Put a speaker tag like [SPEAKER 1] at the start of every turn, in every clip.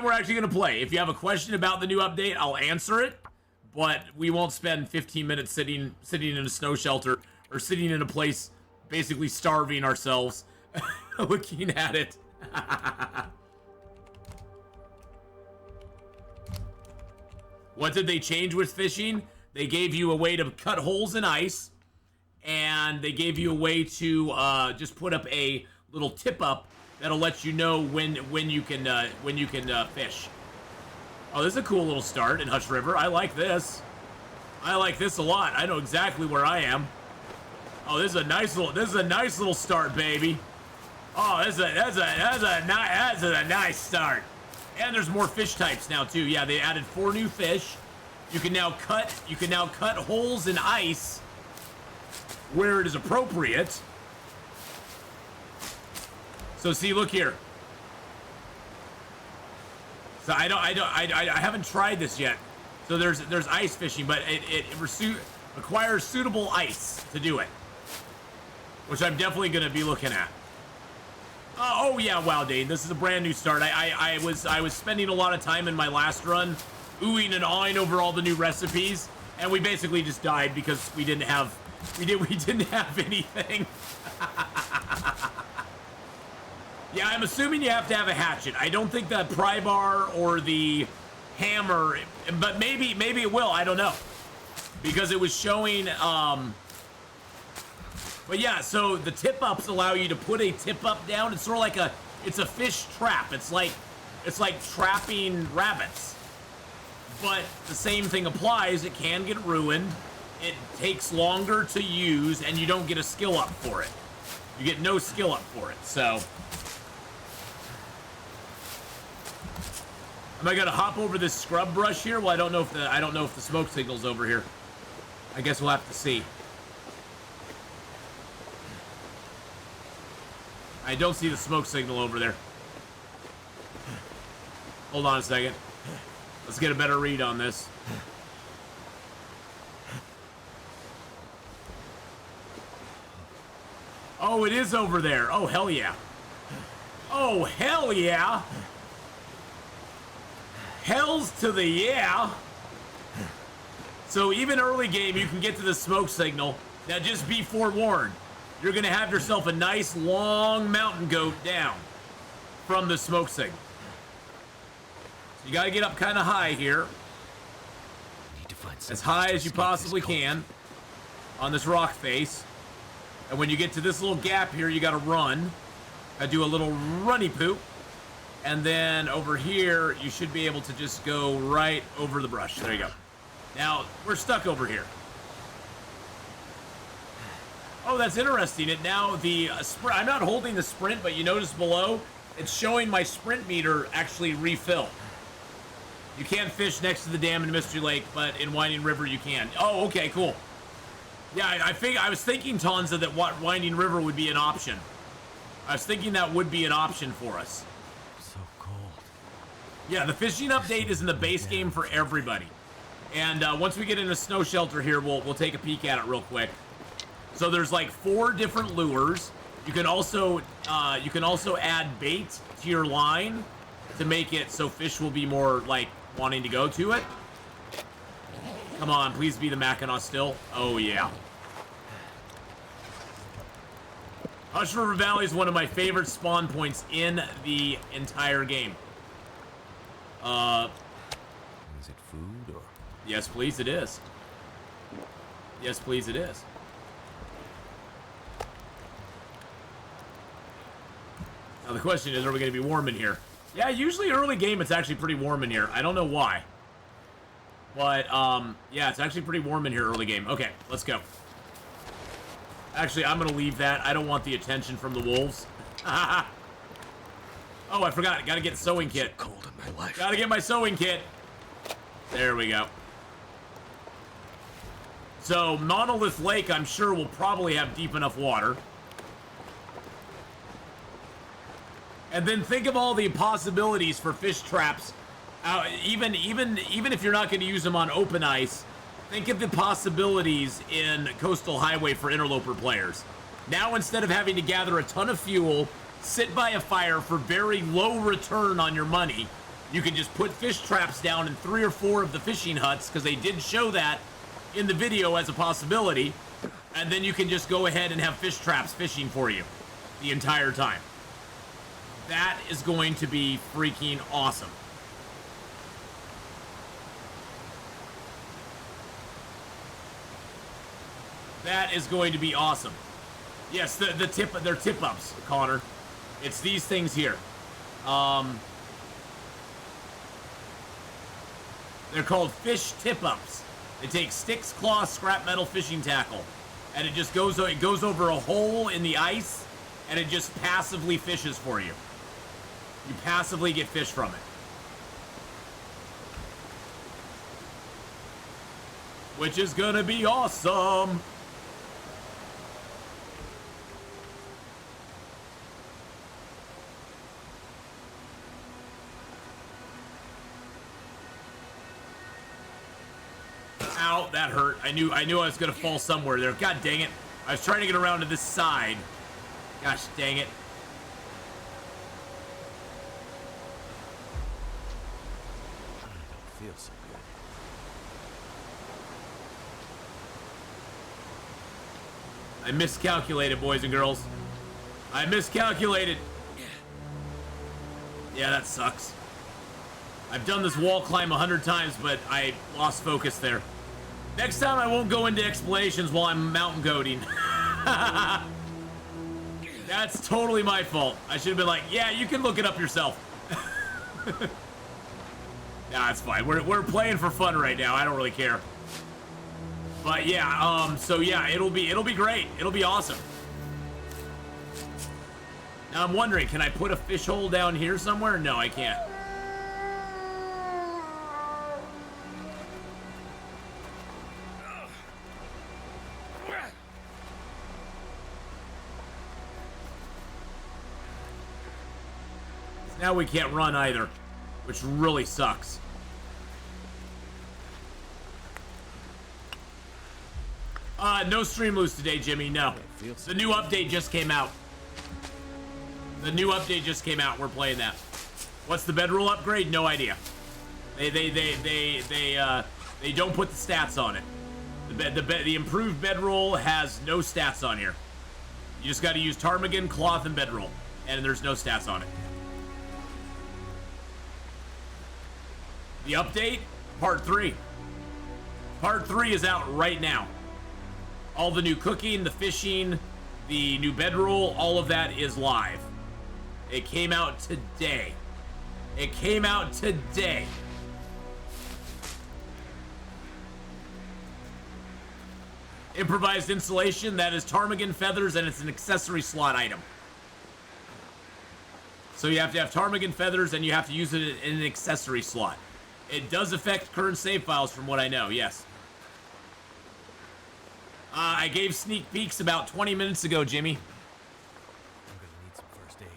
[SPEAKER 1] we're actually going to play. If you have a question about the new update, I'll answer it. But we won't spend 15 minutes sitting in a snow shelter or sitting in a place basically starving ourselves looking at it. What did they change with fishing? They gave you a way to cut holes in ice, and they gave you a way to just put up a little tip up that'll let you know when you can fish. Oh, this is a cool little start in Hush River. I like this. I like this a lot. I know exactly where I am. Oh, this is a nice little start, baby. Oh, that's a nice start. And there's more fish types now too. Yeah, they added 4 new fish. You can now cut holes in ice where it is appropriate. So see, look here. So I haven't tried this yet. So there's ice fishing, but it requires suitable ice to do it, which I'm definitely going to be looking at. Oh yeah, wow, Dane, this is a brand new start. I was spending a lot of time in my last run, oohing and awing over all the new recipes, and we basically just died because we didn't have anything. Yeah, I'm assuming you have to have a hatchet. I don't think the pry bar or the hammer, but maybe it will. I don't know, because it was showing. But yeah, so the tip ups allow you to put a tip up down. It's sort of like it's a fish trap. It's like trapping rabbits, but the same thing applies. It can get ruined. It takes longer to use, and you don't get a skill up for it. You get no skill up for it. So. Am I gonna hop over this scrub brush here? Well, I don't know if the smoke signal's over here. I guess we'll have to see. I don't see the smoke signal over there. Hold on a second. Let's get a better read on this. Oh, it is over there. Oh, hell yeah. Oh, hell yeah. Hells to the yeah. So even early game, you can get to the smoke signal. Now just be forewarned. You're going to have yourself a nice long mountain goat down from the smoke signal. So you got to get up kind of high here. Need to find as high as you possibly can on this rock face. And when you get to this little gap here, you got to run. I do a little runny poop. And then over here, you should be able to just go right over the brush. There you go. Now, we're stuck over here. Oh, that's interesting. It now, I'm not holding the sprint, but you notice below, it's showing my sprint meter actually refill. You can't fish next to the dam in Mystery Lake, but in Winding River you can. Oh, okay, cool. Yeah, I was thinking, Tonza, that Winding River would be an option. I was thinking that would be an option for us. Yeah, the fishing update is in the base game for everybody. And once we get in a snow shelter here, we'll take a peek at it real quick. So there's like 4 different lures. You can also add bait to your line to make it so fish will be more like wanting to go to it. Come on, please be the Mackinac still. Oh yeah. Hush River Valley is one of my favorite spawn points in the entire game.
[SPEAKER 2] Is it food or?
[SPEAKER 1] Yes, please, it is. Yes, please, it is. Now the question is, are we going to be warm in here? Yeah, usually early game it's actually pretty warm in here. I don't know why. But, yeah, it's actually pretty warm in here early game. Okay, let's go. Actually, I'm going to leave that. I don't want the attention from the wolves. Oh, I forgot. Gotta get the sewing kit.
[SPEAKER 2] So cold in my life.
[SPEAKER 1] Gotta get my sewing kit. There we go. So, Monolith Lake, I'm sure, will probably have deep enough water. And then think of all the possibilities for fish traps. Even if you're not going to use them on open ice, think of the possibilities in Coastal Highway for interloper players. Now, instead of having to gather a ton of fuel, sit by a fire for very low return on your money, You can just put fish traps down in 3 or 4 of the fishing huts, because they did show that in the video as a possibility. And then you can just go ahead and have fish traps fishing for you the entire time. That is going to be freaking awesome. That is going to be awesome. Yes, they're tip-ups, Connor. It's these things here. They're called fish tip-ups. They take sticks, cloth, scrap metal, fishing tackle, and it just goes over a hole in the ice, and it just passively fishes for you. You passively get fish from it. Which is gonna be awesome. Ow, that hurt. I knew I was gonna fall somewhere there. God dang it. I was trying to get around to this side. Gosh dang it.
[SPEAKER 2] Feels so good.
[SPEAKER 1] I miscalculated, boys and girls. I miscalculated. Yeah, that sucks. I've done this wall climb 100 times, but I lost focus there. Next time I won't go into explanations while I'm mountain goating. That's totally my fault. I should have been like, yeah, you can look it up yourself. Nah, it's fine. We're playing for fun right now. I don't really care. But yeah, so yeah, it'll be great. It'll be awesome. Now I'm wondering, can I put a fish hole down here somewhere? No, I can't. Now we can't run either, which really sucks. No stream loose today, Jimmy. No. The new update just came out. The new update just came out. We're playing that. What's the bedroll upgrade? No idea. They don't put the stats on it. The improved bedroll has no stats on here. You just got to use ptarmigan, cloth, and bedroll, and there's no stats on it. The update, part 3. Part 3 is out right now. All the new cooking, the fishing, the new bedroll, all of that is live. It came out today. It came out today. Improvised insulation, that is ptarmigan feathers, and it's an accessory slot item. So you have to have ptarmigan feathers, and you have to use it in an accessory slot. It does affect current save files from what I know, yes. I gave sneak peeks about 20 minutes ago, Jimmy.
[SPEAKER 2] I'm gonna need some first aid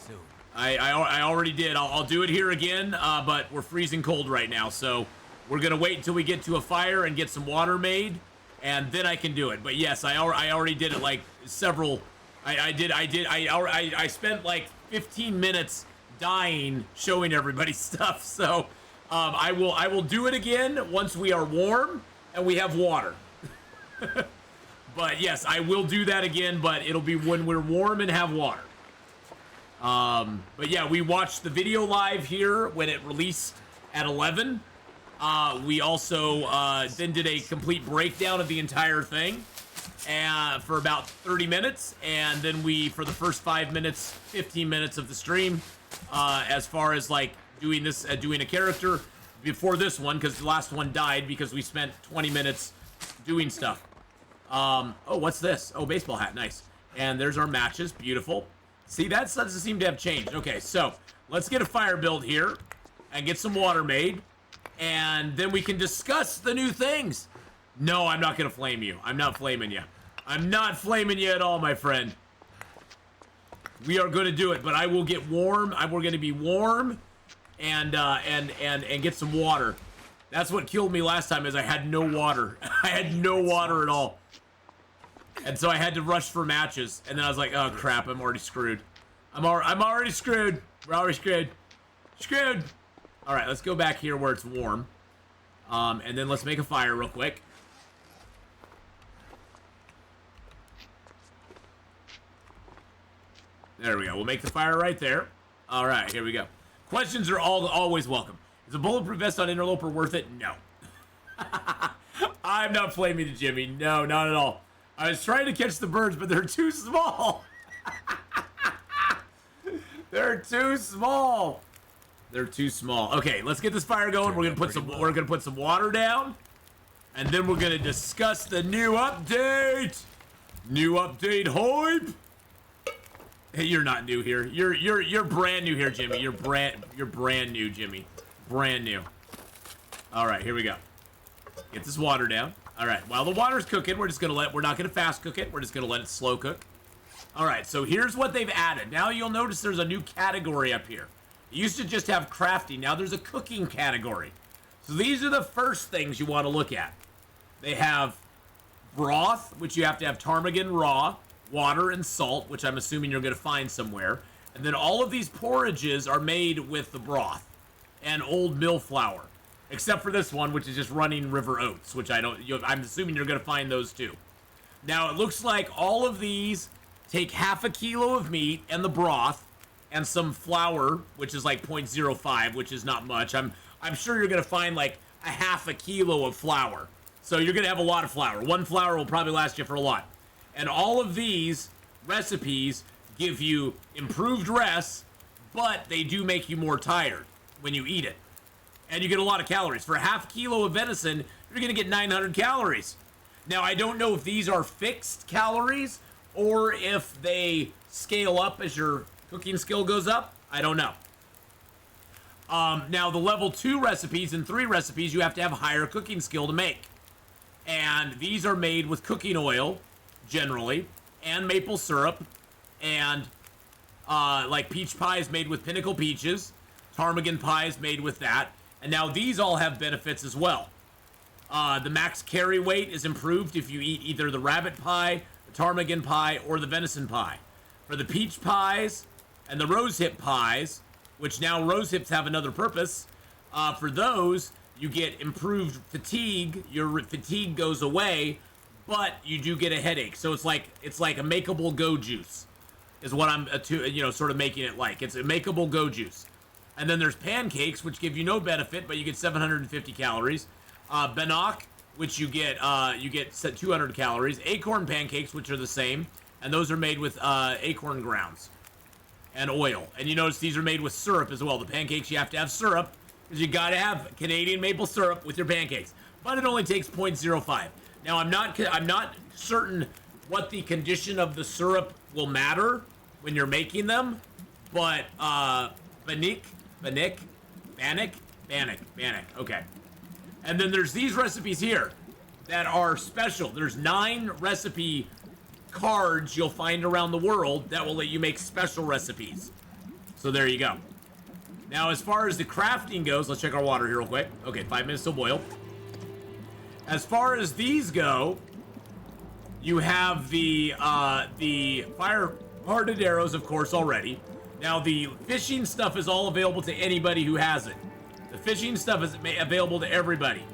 [SPEAKER 2] soon.
[SPEAKER 1] I already did. I'll do it here again, but we're freezing cold right now, so we're gonna wait until we get to a fire and get some water made, and then I can do it. But yes, I already did it like several. I spent like 15 minutes dying showing everybody stuff. So I will do it again once we are warm and we have water. But yes, I will do that again, but it'll be when we're warm and have water. But yeah, we watched the video live here when it released at 11. We also then did a complete breakdown of the entire thing for about 30 minutes. And then we, for the first 5 minutes, 15 minutes of the stream, as far as like doing this, doing a character before this one, because the last one died because we spent 20 minutes doing stuff. Oh, what's this? Oh, baseball hat. Nice. And there's our matches. Beautiful. See, that doesn't seem to have changed. Okay, so let's get a fire built here and get some water made. And then we can discuss the new things. No, I'm not going to flame you. I'm not flaming you. I'm not flaming you at all, my friend. We are going to do it, but I will get warm. We're going to be warm and get some water. That's what killed me last time, is I had no water. I had no water at all. And so I had to rush for matches. And then I was like, oh crap, I'm already screwed. I'm already screwed. We're already screwed. Screwed. All right, let's go back here where it's warm. And then let's make a fire real quick. There we go. We'll make the fire right there. All right, here we go. Questions are always welcome. Is a bulletproof vest on Interloper worth it? No. I'm not flaming to Jimmy. No, not at all. I was trying to catch the birds, but they're too small. They're too small. They're too small. Okay, let's get this fire going. We're gonna put some water down, and then we're gonna discuss the new update. New update hype. Hey, you're not new here. You're brand new here, Jimmy. You're brand new, Jimmy. Brand new. All right, here we go. Get this water down. All right, while the water's cooking, we're not gonna fast cook it. We're just gonna let it slow cook. All right, so here's what they've added. Now you'll notice there's a new category up here. It used to just have crafting. Now there's a cooking category. So these are the first things you want to look at. They have broth, which you have to have ptarmigan raw, water, and salt, which I'm assuming you're going to find somewhere. And then all of these porridges are made with the broth and old mill flour. Except for this one, which is just running river oats, which I'm assuming you're going to find those too. Now, it looks like all of these take half a kilo of meat and the broth and some flour, which is like 0.05, which is not much. I'm sure you're going to find like a half a kilo of flour. So you're going to have a lot of flour. One flour will probably last you for a lot. And all of these recipes give you improved rest, but they do make you more tired when you eat it. And you get a lot of calories. For a half kilo of venison, you're going to get 900 calories. Now, I don't know if these are fixed calories or if they scale up as your cooking skill goes up. I don't know. Now, the level 2 recipes and 3 recipes, you have to have higher cooking skill to make. And these are made with cooking oil, generally, and maple syrup, and like peach pie is made with Pinnacle peaches, ptarmigan pie is made with that, and now these all have benefits as well. The max carry weight is improved if you eat either the rabbit pie, the ptarmigan pie, or the venison pie. For the peach pies and the rosehip pies, which now rosehips have another purpose, for those, you get improved fatigue. Your fatigue goes away, but you do get a headache. So it's like a makeable go juice, is what I'm sort of making it like. It's a makeable go juice. And then there's pancakes, which give you no benefit, but you get 750 calories. Burdock, which you get 200 calories. Acorn pancakes, which are the same, and those are made with acorn grounds and oil. And you notice these are made with syrup as well. The pancakes, you have to have syrup, because you got to have Canadian maple syrup with your pancakes. But it only takes 0.05. Now, I'm not certain what the condition of the syrup will matter when you're making them, but Bannock, okay. And then there's these recipes here that are special. There's 9 recipe cards you'll find around the world that will let you make special recipes. So there you go. Now, as far as the crafting goes, let's check our water here real quick. Okay, 5 minutes till boil. As far as these go, you have the fire-hardened arrows, of course, already. Now, the fishing stuff is all available to anybody who has it. The fishing stuff is available to everybody.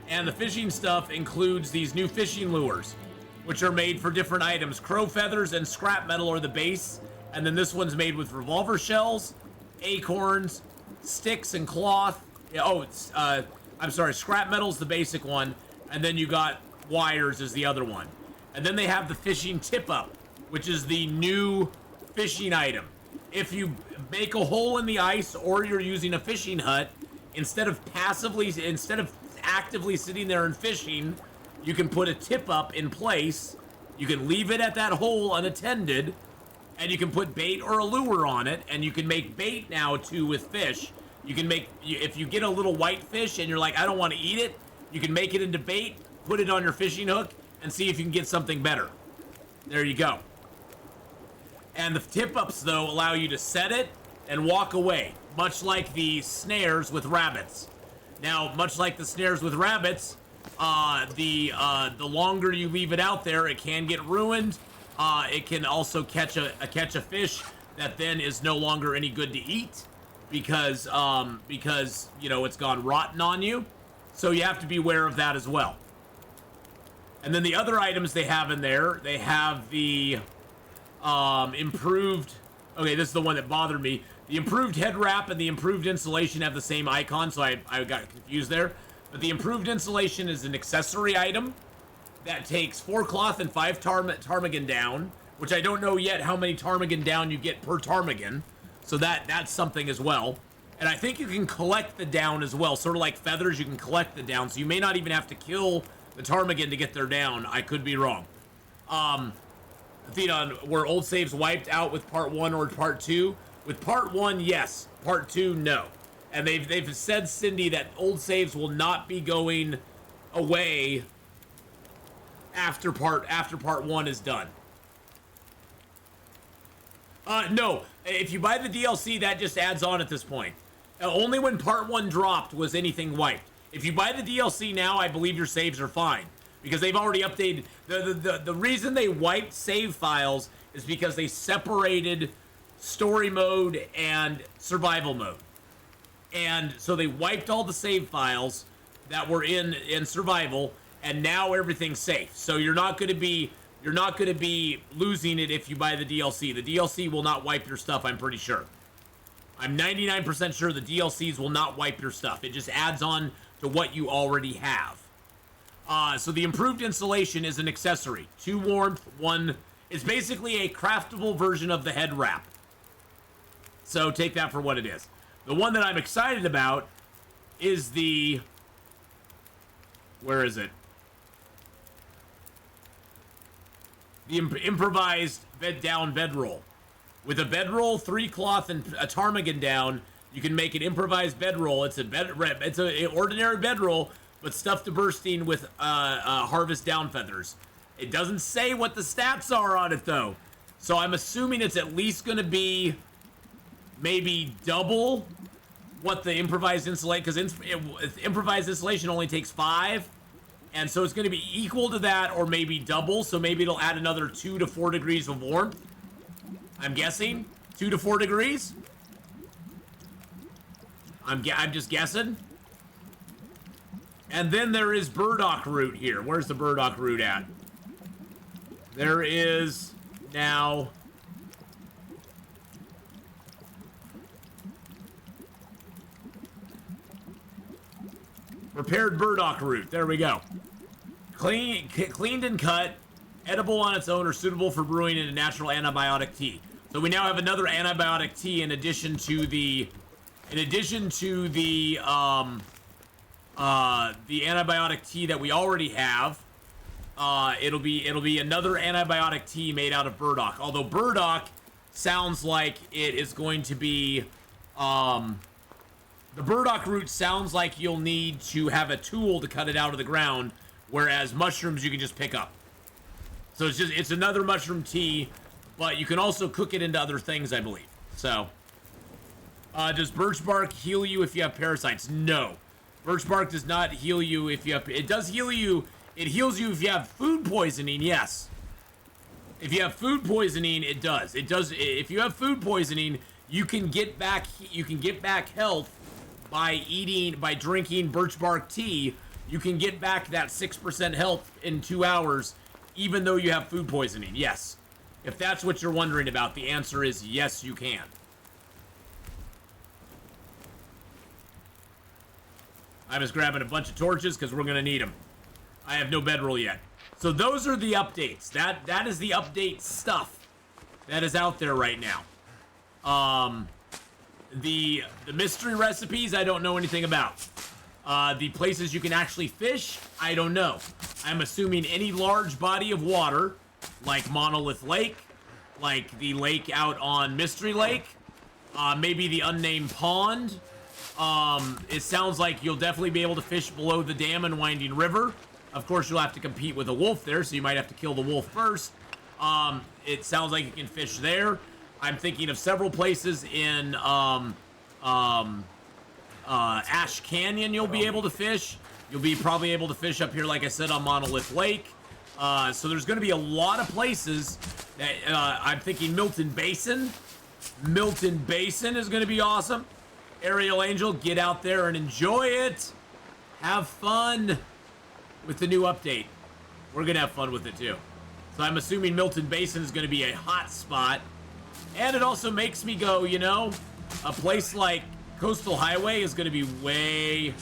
[SPEAKER 1] And the fishing stuff includes these new fishing lures, which are made for different items. Crow feathers and scrap metal are the base. And then this one's made with revolver shells, acorns, sticks, and cloth. I'm sorry, scrap metal's the basic one. And then you got wires is the other one. And then they have the fishing tip-up, which is the new fishing item. If you make a hole in the ice or you're using a fishing hut, instead of actively sitting there and fishing, you can put a tip-up in place. You can leave it at that hole unattended, and you can put bait or a lure on it, and you can make bait now too with fish. You can make, if you get a little white fish and you're like, I don't want to eat it, you can make it into bait, put it on your fishing hook, and see if you can get something better. There you go. And the tip-ups, though, allow you to set it and walk away, much like the snares with rabbits. Now, much like the snares with rabbits, the longer you leave it out there, it can get ruined. It can also catch a fish that then is no longer any good to eat. because you know it's gone rotten on you. So you have to be aware of that as well. And then the other items they have in there, they have the improved. Okay, this is the one that bothered me. The improved head wrap and the improved insulation have the same icon, so I got confused there. But the improved insulation is an accessory item that takes 4 cloth and 5 ptarmigan down, which I don't know yet how many ptarmigan down you get per ptarmigan. So that's something as well. And I think you can collect the down as well. Sort of like feathers, you can collect the down. So you may not even have to kill the ptarmigan to get their down. I could be wrong. Atheenon, were old saves wiped out with part 1 or part 2? With part 1, yes. Part 2, no. And they've said, Cindy, that old saves will not be going away after part 1 is done. No. If you buy the DLC, that just adds on at this point. Only when part 1 dropped was anything wiped. If you buy the DLC now, I believe your saves are fine. Because they've already updated. The reason they wiped save files is because they separated story mode and survival mode. And so they wiped all the save files that were in survival, and now everything's safe. So you're not going to be losing it if you buy the DLC. The DLC will not wipe your stuff, I'm pretty sure. I'm 99% sure the DLCs will not wipe your stuff. It just adds on to what you already have. So the improved insulation is an accessory. 2 warmth, 1... It's basically a craftable version of the head wrap. So take that for what it is. The one that I'm excited about is the... Where is it? The improvised bedroll. With a bedroll, 3 cloth, and a ptarmigan down, you can make an improvised bedroll. It's an ordinary bedroll, but stuffed to bursting with harvest down feathers. It doesn't say what the stats are on it though, so I'm assuming it's at least going to be maybe double what the improvised insulation, because improvised insulation only takes 5, and so it's going to be equal to that or maybe double. So maybe it'll add another 2 to 4 degrees of warmth. I'm guessing 2 to 4 degrees. I'm just guessing. And then there is Burdock root here. Where's the Burdock root at? There is now... Prepared Burdock root. There we go. Cleaned and cut, edible on its own, or suitable for brewing in a natural antibiotic tea. So we now have another antibiotic tea in addition to the antibiotic tea that we already have. It'll be another antibiotic tea made out of burdock. Although burdock sounds like it is going to be the burdock root sounds like you'll need to have a tool to cut it out of the ground, whereas mushrooms you can just pick up. So it's another mushroom tea, but you can also cook it into other things, I believe. So does birch bark heal you if you have parasites? No. Birch bark does not heal you if you have... It does heal you. It heals you if you have food poisoning, yes. If you have food poisoning, it does. It does. If you have food poisoning, you can get back health by drinking birch bark tea. You can get back that 6% health in 2 hours, even though you have food poisoning. Yes. If that's what you're wondering about, the answer is yes, you can. I'm just grabbing a bunch of torches because we're going to need them. I have no bedroll yet. So those are the updates. That is the update stuff that is out there right now. The mystery recipes, I don't know anything about. The places you can actually fish, I don't know. I'm assuming any large body of water, like Monolith Lake, like the lake out on Mystery Lake, maybe the unnamed pond. It sounds like you'll definitely be able to fish below the dam and Winding River. Of course, you'll have to compete with a wolf there, so you might have to kill the wolf first. It sounds like you can fish there. I'm thinking of several places in Ash Canyon you'll be able to fish. You'll be probably able to fish up here, like I said, on Monolith Lake. So there's going to be a lot of places that I'm thinking Milton Basin. Milton Basin is going to be awesome. Ariel Angel, get out there and enjoy it. Have fun with the new update. We're gonna have fun with it too. So I'm assuming Milton Basin is gonna be a hot spot. And it also makes me go, you know, a place like Coastal Highway is gonna be way,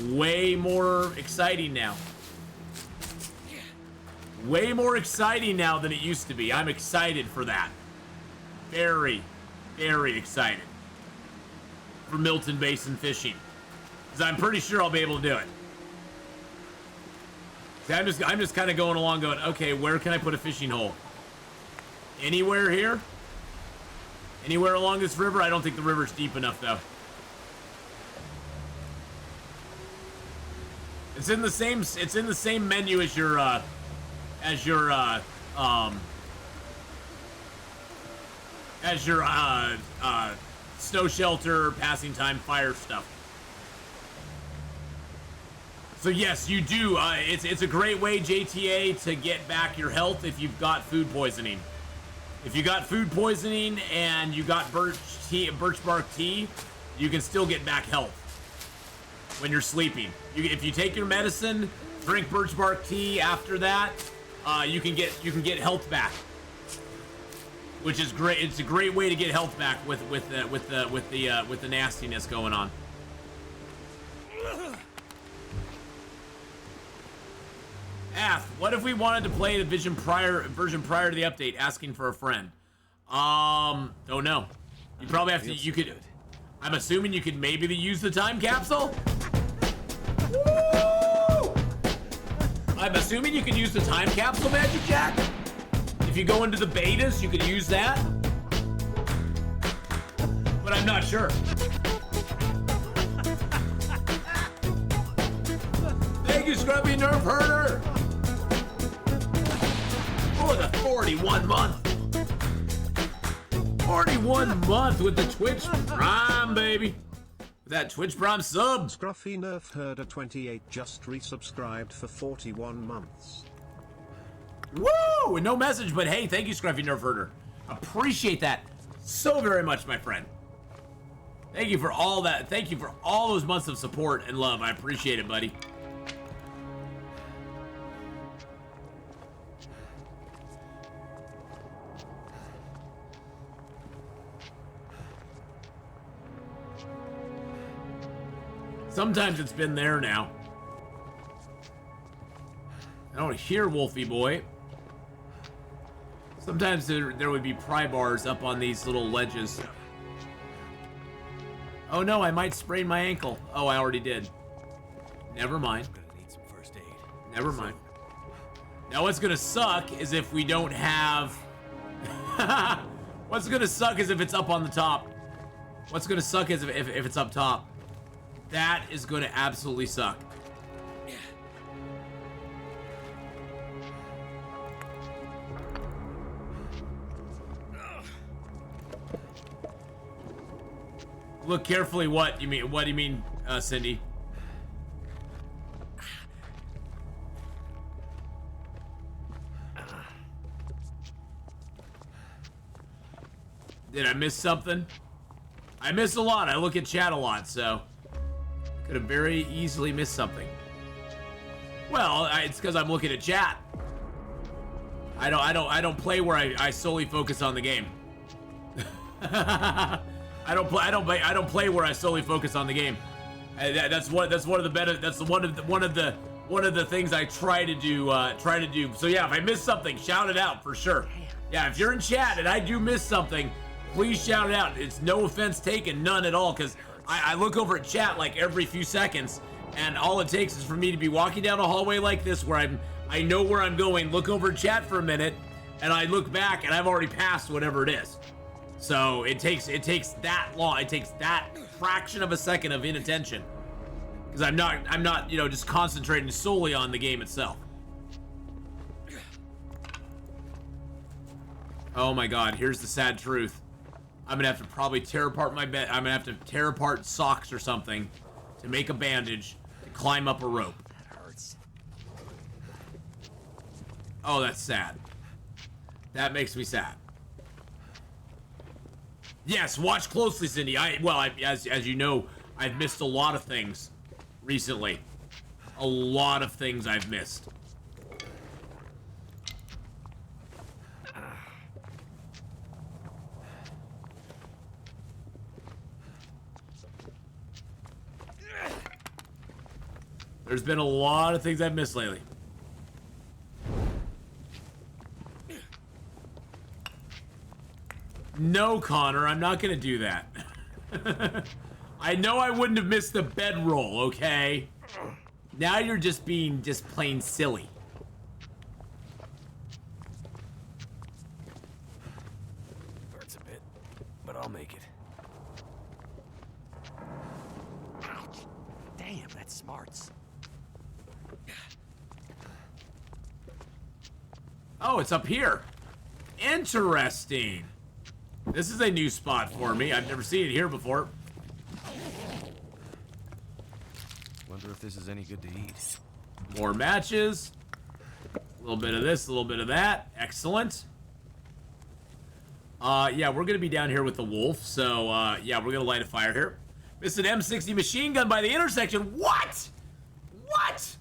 [SPEAKER 1] way more exciting now. Way more exciting now than it used to be. I'm excited for that. Very, very excited for Milton Basin fishing. Because I'm pretty sure I'll be able to do it. See, I'm just kind of going along going, okay, where can I put a fishing hole? Anywhere here? Anywhere along this river? I don't think the river's deep enough though. It's in the same menu as your snow shelter, passing time, fire stuff. So yes, you do. It's a great way, JTA, to get back your health if you've got food poisoning. If you got food poisoning and you got birch bark tea, you can still get back health when you're sleeping. If you take your medicine, drink birch bark tea after that, you can get health back, which is great. It's a great way to get health back with the nastiness going on. Ath, what if we wanted to play the version prior to the update, asking for a friend? Don't know. You probably have to. You could. I'm assuming you could maybe use the time capsule. Woo! I'm assuming you could use the time capsule, Magic Jack. If you go into the betas, you could use that. But I'm not sure. Thank you, Scruffy Nerf Herder. For the 41 month. 41 month with the Twitch Prime, baby. With that Twitch Prime sub.
[SPEAKER 3] Scruffy Nerf Herder 28 just resubscribed for 41 months.
[SPEAKER 1] Woo! And no message, but hey, thank you, Scruffy Nerf Herder. Appreciate that so very much, my friend. Thank you for all that. Thank you for all those months of support and love. I appreciate it, buddy. Sometimes it's been there now. I don't hear Wolfie Boy. Sometimes there would be pry bars up on these little ledges. Oh no, I might sprain my ankle. Oh, I already did. Never mind.
[SPEAKER 2] I'm gonna need some first aid.
[SPEAKER 1] Never mind. Now what's gonna suck is if we don't have... What's gonna suck is if it's up on the top. What's gonna suck is if it's up top. That is gonna absolutely suck. Look carefully. What do you mean, Cindy? Did I miss something? I miss a lot. I look at chat a lot, so could have very easily missed something. Well, it's because I'm looking at chat. I don't play where I solely focus on the game. I don't play where I solely focus on the game. That's one of the things I try to do. So yeah, if I miss something, shout it out for sure. Yeah, if you're in chat and I do miss something, please shout it out. It's no offense taken, none at all, because I look over at chat like every few seconds, and all it takes is for me to be walking down a hallway like this where I know where I'm going, look over at chat for a minute, and I look back and I've already passed whatever it is. So it takes that long. It takes that fraction of a second of inattention, because I'm not just concentrating solely on the game itself. Oh my God, here's the sad truth. I'm gonna have to probably tear apart my bed. I'm gonna have to tear apart socks or something to make a bandage to climb up a rope.
[SPEAKER 2] That hurts.
[SPEAKER 1] Oh, that's sad. That makes me sad. Yes, watch closely, Cindy. As you know, I've missed a lot of things recently. A lot of things I've missed. There's been a lot of things I've missed lately. No, Connor, I'm not gonna do that. I know I wouldn't have missed the bedroll, okay? Now you're just being plain silly.
[SPEAKER 2] Hurts a bit, but I'll make it. Ouch. Damn, that smarts.
[SPEAKER 1] Oh, it's up here. Interesting. This is a new spot for me. I've never seen it here before.
[SPEAKER 2] Wonder if this is any good to eat.
[SPEAKER 1] More matches. A little bit of this, a little bit of that. Excellent. Yeah, we're gonna be down here with the wolf. So, yeah, we're gonna light a fire here. Missed an M60 machine gun by the intersection. What? What?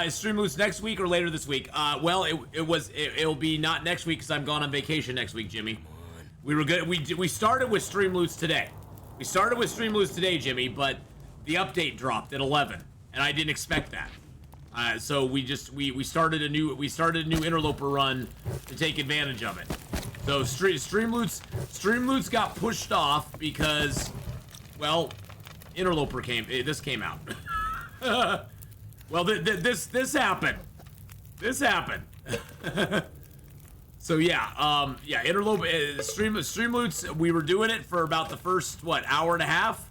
[SPEAKER 1] Is stream loose next week or later this week? Well, it'll be not next week because I'm gone on vacation next week, Jimmy. We were good. We started with stream loose today. We started with stream loose today, Jimmy, but the update dropped at 11, and I didn't expect that. So we started a new interloper run to take advantage of it. So stream loose got pushed off because, well, interloper this came out. Well, this happened. This happened. So yeah, yeah, interlope streamloots. We were doing it for about the first hour and a half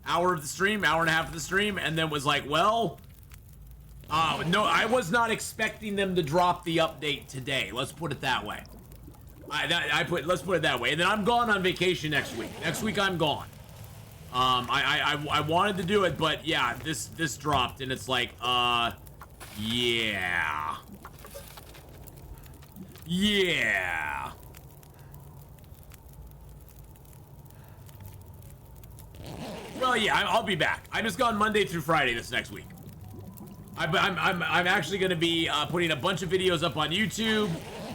[SPEAKER 1] of the stream, and then was like, well, no, I was not expecting them to drop the update today. Let's put it that way. Let's put it that way. And then I'm gone on vacation next week. Next week I'm gone. I wanted to do it, but yeah, this dropped, and it's like, yeah. Yeah. Well, yeah, I'll be back. I'm just gone Monday through Friday this next week. I'm actually going to be putting a bunch of videos up on YouTube.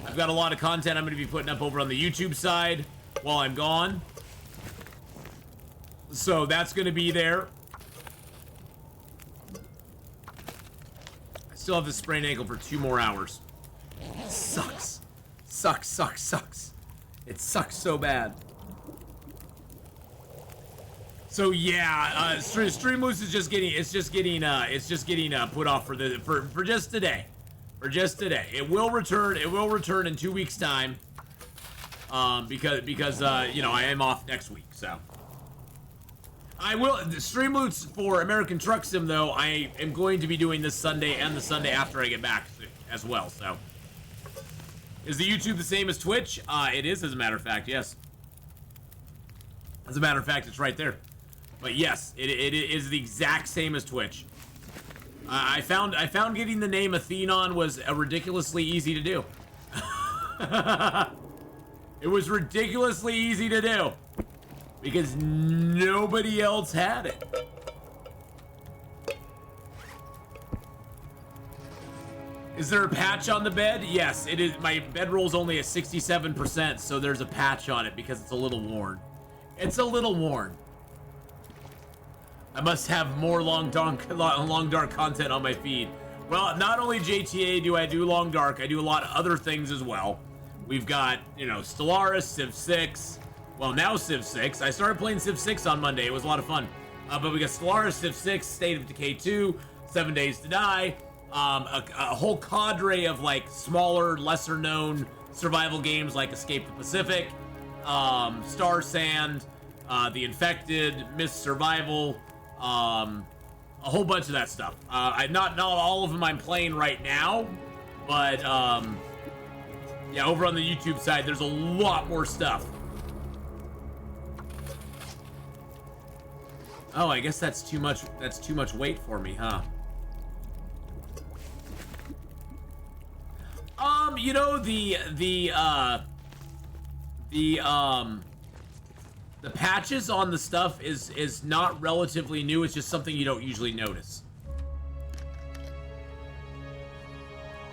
[SPEAKER 1] I've got a lot of content I'm going to be putting up over on the YouTube side while I'm gone. So that's going to be there. I still have this sprained ankle for 2 more hours. It sucks. Sucks. It sucks so bad. So yeah, Streamloose is just getting put off for just today. For just today. It will return in 2 weeks time. Because you know, I am off next week, so I will. The Streamloots for American Truck Sim, though, I am going to be doing this Sunday and the Sunday after I get back as well. So, is the YouTube the same as Twitch? It is, as a matter of fact. Yes. As a matter of fact, it's right there. But yes, it is the exact same as Twitch. I found getting the name Atheenon was ridiculously easy to do. It was ridiculously easy to do. Because nobody else had it. Is there a patch on the bed? Yes, it is. My bedroll's only at 67%, so there's a patch on it because it's a little worn. It's a little worn. I must have more long dark content on my feed. Well, not only JTA do I do long dark, I do a lot of other things as well. We've got, you know, Stellaris, Civ 6. Well, now Civ 6. I started playing Civ 6 on Monday. It was a lot of fun. But we got Stellaris, Civ 6, State of Decay 2, 7 Days to Die, a whole cadre of, like, smaller, lesser-known survival games like Escape the Pacific, Star Sand, The Infected, Mist Survival, a whole bunch of that stuff. Not all of them I'm playing right now, but, yeah, over on the YouTube side, there's a lot more stuff. Oh, I guess that's too much weight for me, huh? You know, the The patches on the stuff is not relatively new. It's just something you don't usually notice.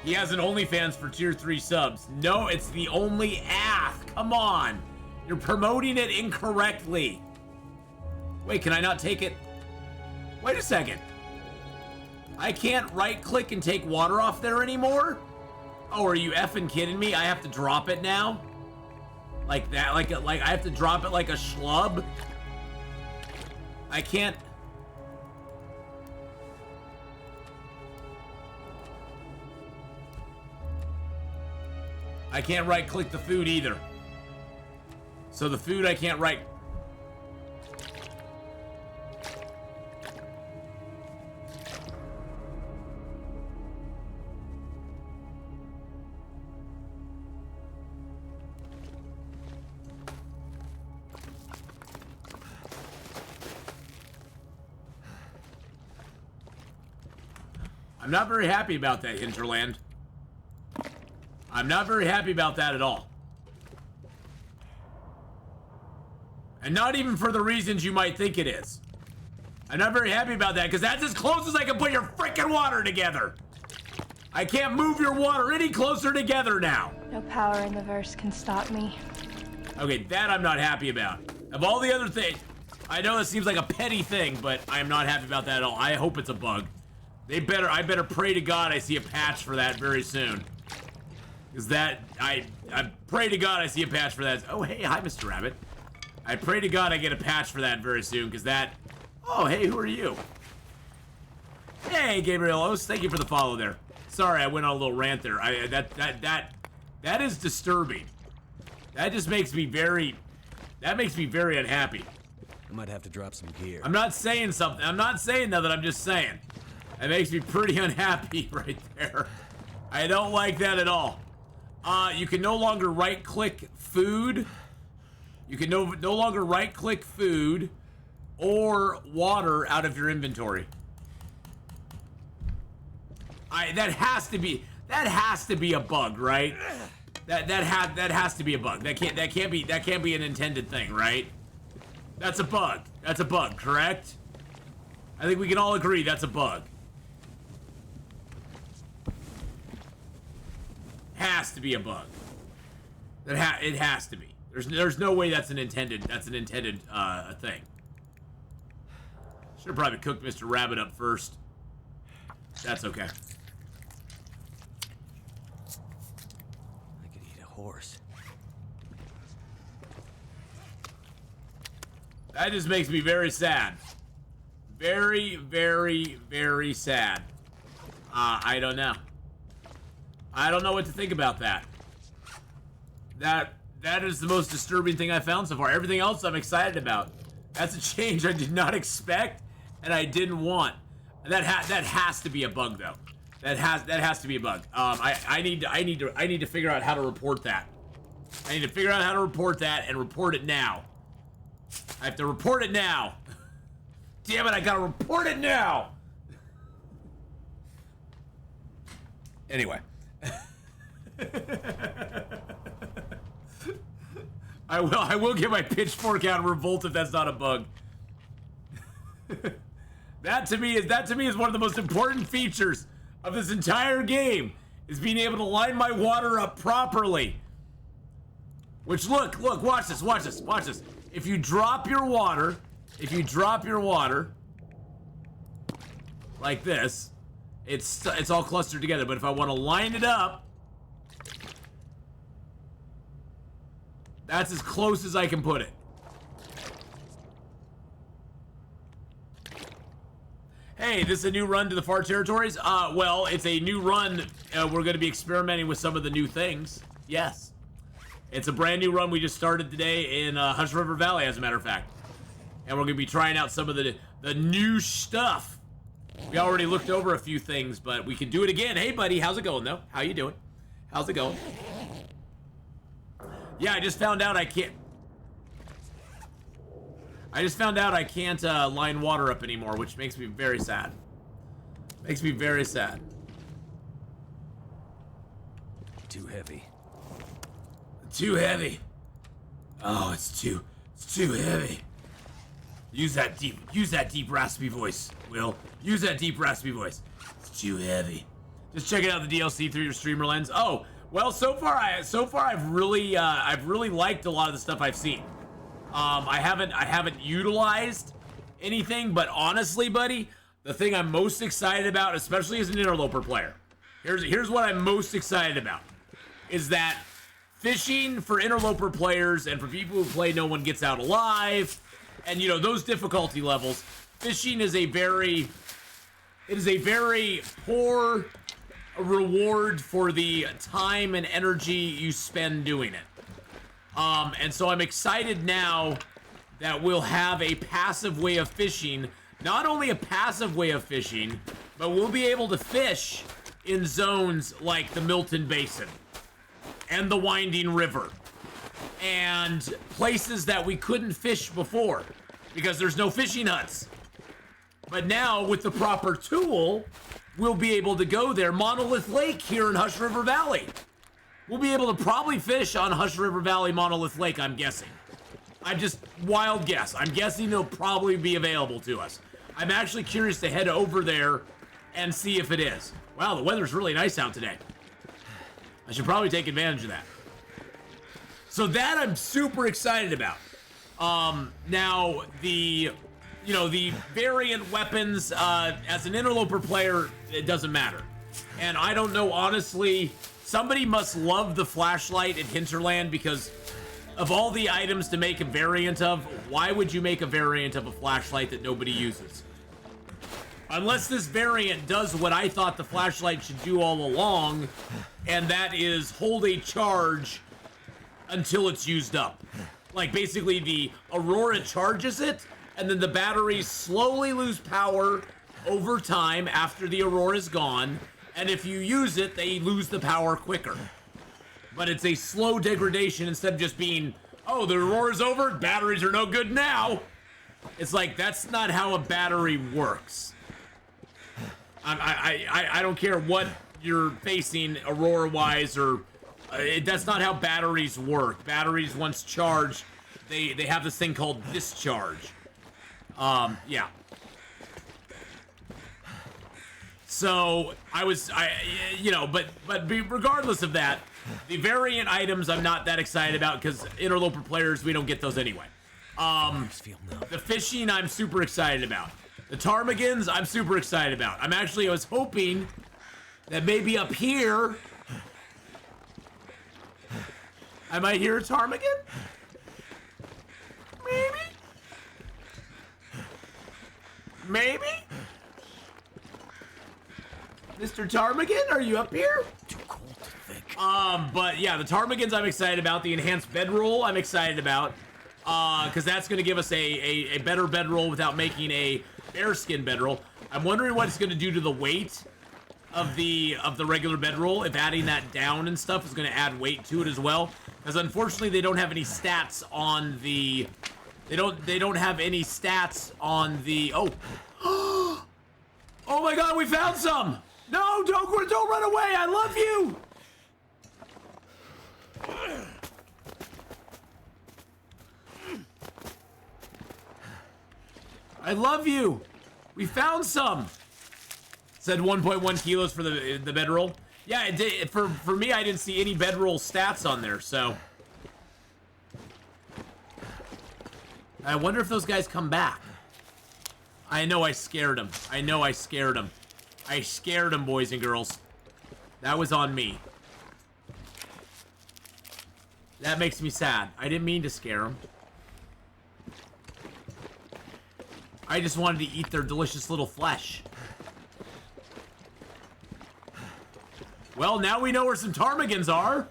[SPEAKER 1] He has an OnlyFans for tier 3 subs. No, it's the only Ath. Come on. You're promoting it incorrectly. Wait, can I not take it? Wait a second. I can't right click and take water off there anymore? Oh, are you effing kidding me? I have to drop it now? Like that? Like I have to drop it like a schlub? I can't. I can't right click the food either. So the food I can't right. I'm not very happy about that, Hinterland. I'm not very happy about that at all. And not even for the reasons you might think it is. I'm not very happy about that, because that's as close as I can put your freaking water together. I can't move your water any closer together now.
[SPEAKER 4] No power in the verse can stop me.
[SPEAKER 1] Okay, that I'm not happy about. Of all the other things, I know this seems like a petty thing, but I am not happy about that at all. I hope it's a bug. I better pray to God I see a patch for that very soon. Because that, I pray to God I see a patch for that. Oh, hey, hi, Mr. Rabbit. I pray to God I get a patch for that very soon, because that... Oh, hey, who are you? Hey, Gabrielos, thank you for the follow there. Sorry, I went on a little rant there. That is disturbing. That just makes me very... That makes me very unhappy.
[SPEAKER 2] I might have to drop some gear.
[SPEAKER 1] I'm not saying something. I'm not saying that, I'm just saying. That makes me pretty unhappy right there. I don't like that at all. You can no longer right-click food. You can no longer right-click food or water out of your inventory. That has to be a bug, right? That has to be a bug. That can't be an intended thing, right? That's a bug. That's a bug, correct? I think we can all agree that's a bug. Has to be a bug. It has to be. There's no way that's an intended thing. Should have probably cooked Mr. Rabbit up first. That's okay.
[SPEAKER 2] I could eat a horse.
[SPEAKER 1] That just makes me very sad. Very, very, very sad. I don't know. I don't know what to think about that. That is the most disturbing thing I found so far. Everything else I'm excited about. That's a change I did not expect and I didn't want. That has to be a bug though. That has to be a bug. I need to figure out how to report that. I need to figure out how to report that and report it now. I have to report it now. Damn it, I gotta report it now. Anyway. I will get my pitchfork out and revolt if that's not a bug. That to me is one of the most important features of this entire game, is being able to line my water up properly. Which look, watch this. If you drop your water like this, it's all clustered together, but if I want to line it up, that's as close as I can put it. Hey, this is a new run to the far territories? Well, it's a new run. We're going to be experimenting with some of the new things. Yes. It's a brand new run we just started today in Hush River Valley, as a matter of fact. And we're going to be trying out some of the new stuff. We already looked over a few things, but we can do it again. Hey, buddy, how's it going, though? How you doing? How's it going? Yeah, I just found out I can't line water up anymore, which makes me very sad. Makes me very sad.
[SPEAKER 2] Too heavy.
[SPEAKER 1] Too heavy. Oh, it's too heavy. Use that deep raspy voice, Will. Use that deep raspy voice. It's too heavy. Just checking out the DLC through your streamer lens. Oh, well, so far I've really liked a lot of the stuff I've seen. I haven't utilized anything, but honestly, buddy, the thing I'm most excited about, especially as an interloper player, here's what I'm most excited about, is that fishing for interloper players and for people who play No One Gets Out Alive, and you know those difficulty levels, fishing is a very poor reward for the time and energy you spend doing it. And so I'm excited now that we'll have a passive way of fishing. Not only a passive way of fishing, but we'll be able to fish in zones like the Milton Basin and the Winding River and places that we couldn't fish before because there's no fishing huts. But now with the proper tool, we'll be able to go there. Monolith Lake here in Hush River Valley. We'll be able to probably fish on Hush River Valley Monolith Lake, I'm guessing. I'm just wild guess. I'm guessing it'll probably be available to us. I'm actually curious to head over there and see if it is. Wow, the weather's really nice out today. I should probably take advantage of that. So that I'm super excited about. Now the variant weapons, as an interloper player, it doesn't matter. And I don't know, honestly, somebody must love the flashlight in Hinterland because of all the items to make a variant of, why would you make a variant of a flashlight that nobody uses? Unless this variant does what I thought the flashlight should do all along, and that is hold a charge until it's used up. Like basically the Aurora charges it, and then the batteries slowly lose power over time after the Aurora is gone, and if you use it, they lose the power quicker. But it's a slow degradation instead of just being, oh, the Aurora's over, batteries are no good now. It's like, that's not how a battery works. I don't care what you're facing Aurora-wise, or that's not how batteries work. Batteries, once charged, they have this thing called discharge. Yeah. So but regardless of that, the variant items I'm not that excited about because interloper players, we don't get those anyway. The fishing I'm super excited about. The ptarmigans I'm super excited about. I was hoping that maybe up here I might hear a ptarmigan. Maybe? Mr. Ptarmigan, are you up here?
[SPEAKER 2] Too cold to think.
[SPEAKER 1] But yeah, the ptarmigans I'm excited about. The enhanced bedroll I'm excited about. Because that's going to give us a better bedroll without making a bearskin bedroll. I'm wondering what it's going to do to the weight of the regular bedroll. If adding that down and stuff is going to add weight to it as well. Because unfortunately they don't have any stats on the... They don't have any stats on the... Oh. Oh my god, we found some! No, don't run away! I love you! I love you! We found some! Said 1.1 kilos for the bedroll. Yeah, it did. For me, I didn't see any bedroll stats on there, so... I wonder if those guys come back. I know I scared them. I know I scared them. I scared them, boys and girls. That was on me. That makes me sad. I didn't mean to scare them. I just wanted to eat their delicious little flesh. Well, now we know where some ptarmigans are.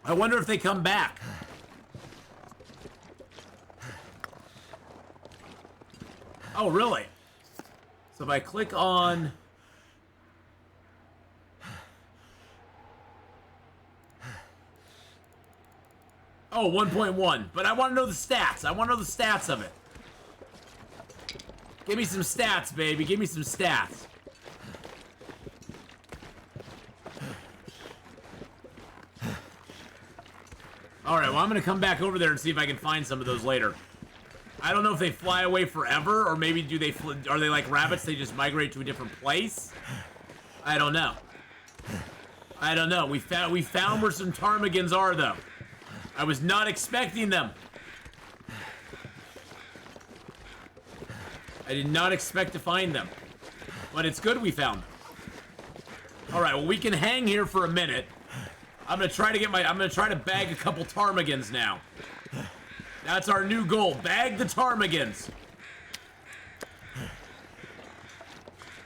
[SPEAKER 1] I wonder if they come back. Oh, really? So if I click on... Oh, 1.1. But I want to know the stats. I want to know the stats of it. Give me some stats, baby. Give me some stats. Alright, well, I'm going to come back over there and see if I can find some of those later. I don't know if they fly away forever, or maybe are they like rabbits? They just migrate to a different place? I don't know. I don't know. We found where some ptarmigans are, though. I was not expecting them. I did not expect to find them. But it's good we found them. Alright, well, we can hang here for a minute. I'm gonna try to bag a couple ptarmigans now. That's our new goal. Bag the ptarmigans.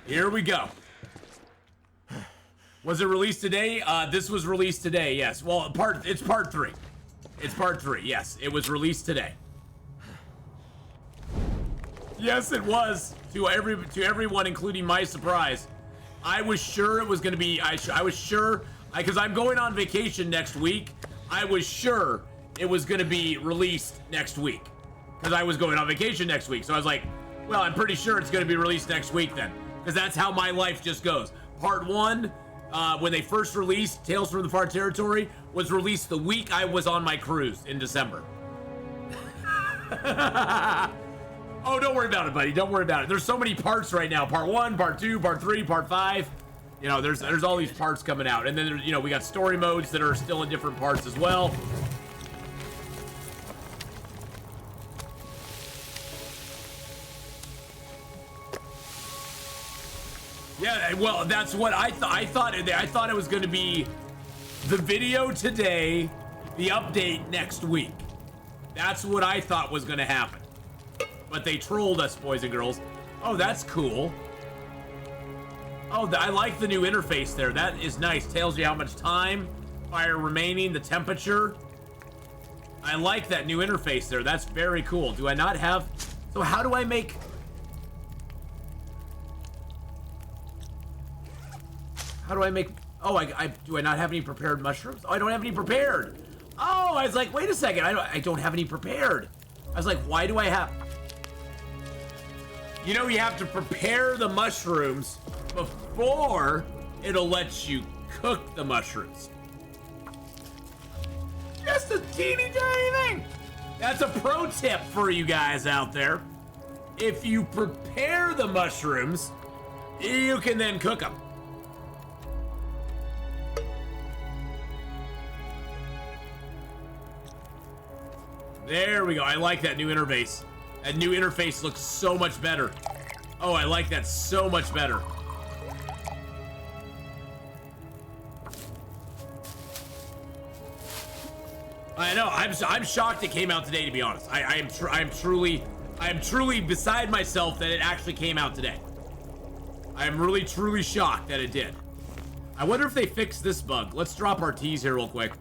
[SPEAKER 1] Here we go. Was it released today? This was released today, yes. Well, it's part 3. It's part 3, yes. It was released today. Yes, it was. To everyone, including my surprise. I was sure it was gonna be, I was sure, because I'm going on vacation next week. I was sure it was gonna be released next week. Because I was going on vacation next week. So I was like, well, I'm pretty sure it's gonna be released next week then. Because that's how my life just goes. Part 1, when they first released Tales from the Far Territory, was released the week I was on my cruise in December. Oh, don't worry about it, buddy. Don't worry about it. There's so many parts right now. Part 1, Part 2, Part 3, Part 5. You know, there's all these parts coming out. And then, there's, you know, we got story modes that are still in different parts as well. Yeah, well, that's what I thought. I thought it was going to be the video today, the update next week. That's what I thought was going to happen. But they trolled us, boys and girls. Oh, that's cool. Oh, I like the new interface there. That is nice. Tells you how much time, fire remaining, the temperature. I like that new interface there. That's very cool. Do I not have... So how do I make... How do I make... Oh, do I not have any prepared mushrooms? Oh, I don't have any prepared. Oh, I was like, wait a second. I don't have any prepared. I was like, why do I have... You know, you have to prepare the mushrooms before it'll let you cook the mushrooms. Just a teeny tiny thing. That's a pro tip for you guys out there. If you prepare the mushrooms, you can then cook them. There we go. I like that new interface. That new interface looks so much better. Oh, I like that so much better. I know. I'm shocked it came out today, to be honest. I am truly beside myself that it actually came out today. I am really truly shocked that it did. I wonder if they fixed this bug. Let's drop our teas here real quick.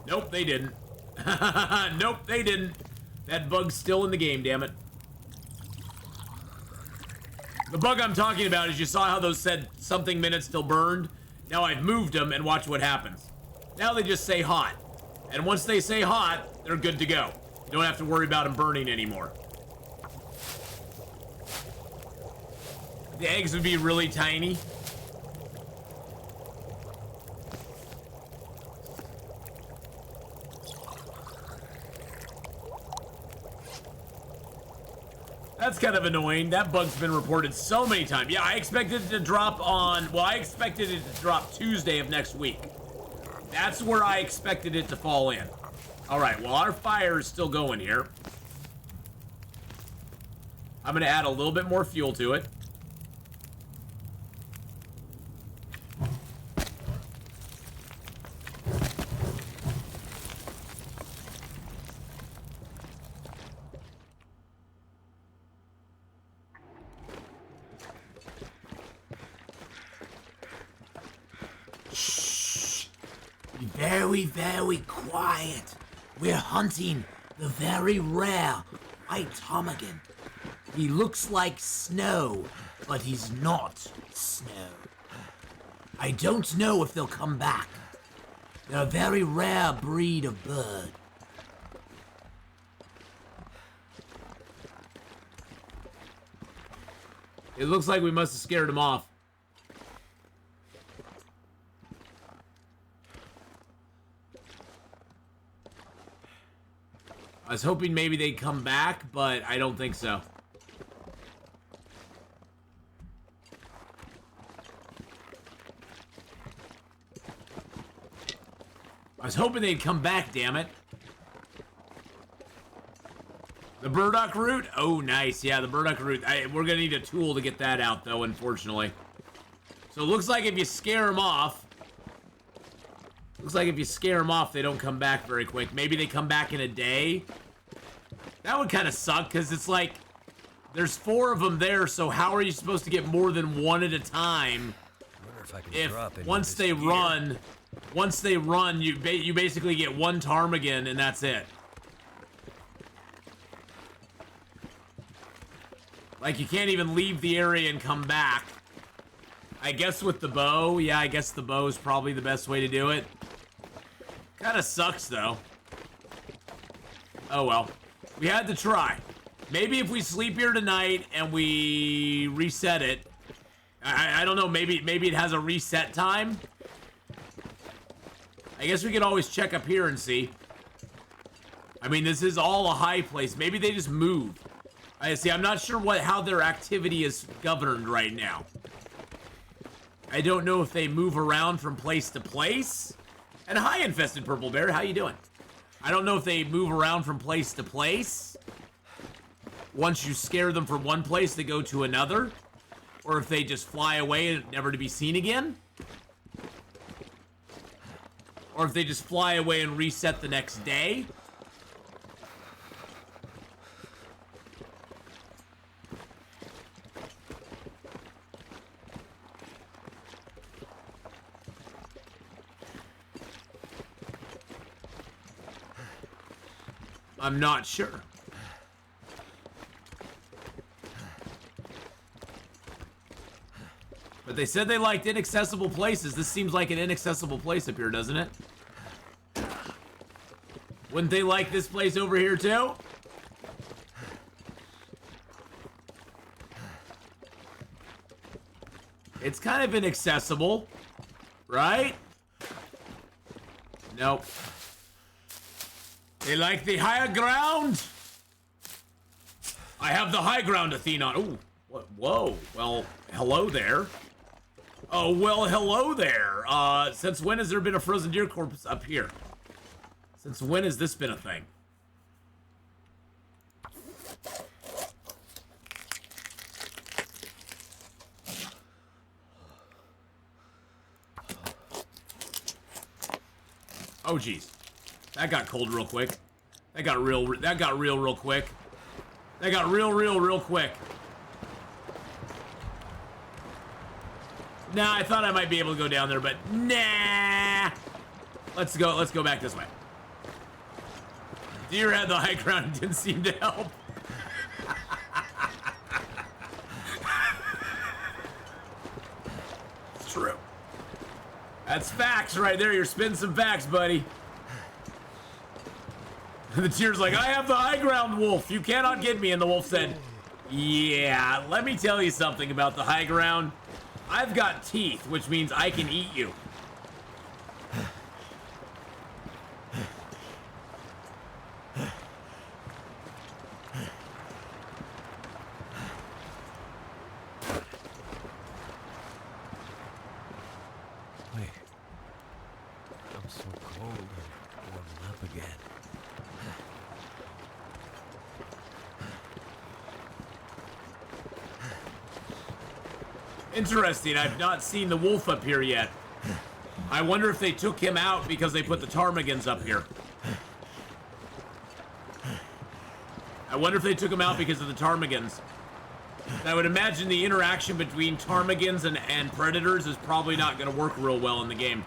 [SPEAKER 1] Nope, they didn't. Nope, they didn't. That bug's still in the game, damn it. The bug I'm talking about is you saw how those said something minutes still burned? Now I've moved them and watch what happens. Now they just say hot. And once they say hot, they're good to go. You don't have to worry about them burning anymore. The eggs would be really tiny. That's kind of annoying. That bug's been reported so many times. Yeah, I expected it to drop on... Well, I expected it to drop Tuesday of next week. That's where I expected it to fall in. All right, well, our fire is still going here. I'm going to add a little bit more fuel to it. Very, very quiet. We're hunting the very rare white ptarmigan. He looks like snow, but he's not snow. I don't know if they'll come back. They're a very rare breed of bird. It looks like we must have scared them off. I was hoping maybe they'd come back, but I don't think so. I was hoping they'd come back, damn it. The Burdock route? Oh, nice. Yeah, the Burdock route. We're going to need a tool to get that out, though, unfortunately. So it looks like if you scare them off... Looks like if you scare them off, they don't come back very quick. Maybe they come back in a day. That would kind of suck, because it's like... There's 4 of them there, so how are you supposed to get more than one at a time?
[SPEAKER 2] I wonder if I can
[SPEAKER 1] If
[SPEAKER 2] drop any
[SPEAKER 1] once
[SPEAKER 2] of
[SPEAKER 1] they
[SPEAKER 2] this gear.
[SPEAKER 1] run... Once they run, you basically get 1 ptarmigan, and that's it. Like, you can't even leave the area and come back. I guess with the bow, yeah, I guess the bow is probably the best way to do it. Kinda sucks, though. Oh, well. We had to try. Maybe if we sleep here tonight and we reset it... I don't know, maybe it has a reset time? I guess we could always check up here and see. I mean, this is all a high place. Maybe they just move. I see. I'm not sure how their activity is governed right now. I don't know if they move around from place to place. And hi, Infested Purple Bear. How you doing? I don't know if they move around from place to place. Once you scare them from one place, they go to another. Or if they just fly away and never to be seen again. Or if they just fly away and reset the next day. I'm not sure. But they said they liked inaccessible places. This seems like an inaccessible place up here, doesn't it? Wouldn't they like this place over here, too? It's kind of inaccessible, right? Nope. They like the higher ground? I have the high ground, Atheenon. Oh, whoa. Well, hello there. Oh, well, hello there. Since when has there been a frozen deer corpse up here? Since when has this been a thing? Oh, jeez. That got cold real quick. That got real quick. That got real quick. Nah, I thought I might be able to go down there, but nah. Let's go back this way. Deer had the high ground and didn't seem to help. It's true. That's facts right there. You're spitting some facts, buddy. The deer's like, I have the high ground, wolf. You cannot get me. And the wolf said, yeah, let me tell you something about the high ground. I've got teeth, which means I can eat you.
[SPEAKER 2] Wait. I'm so cold and warming up again.
[SPEAKER 1] Interesting. I've not seen the wolf up here yet. I wonder if they took him out because they put the ptarmigans up here. I wonder if they took him out because of the ptarmigans. I would imagine the interaction between ptarmigans and predators is probably not going to work real well in the game.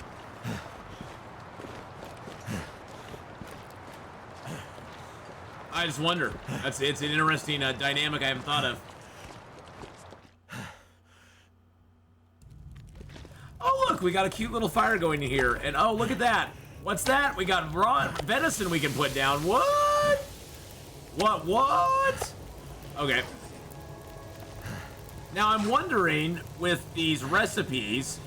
[SPEAKER 1] I just wonder. It's an interesting dynamic I haven't thought of. Oh, look, we got a cute little fire going here. And oh, look at that. What's that? We got raw venison we can put down. What? What? Okay. Now I'm wondering with these recipes.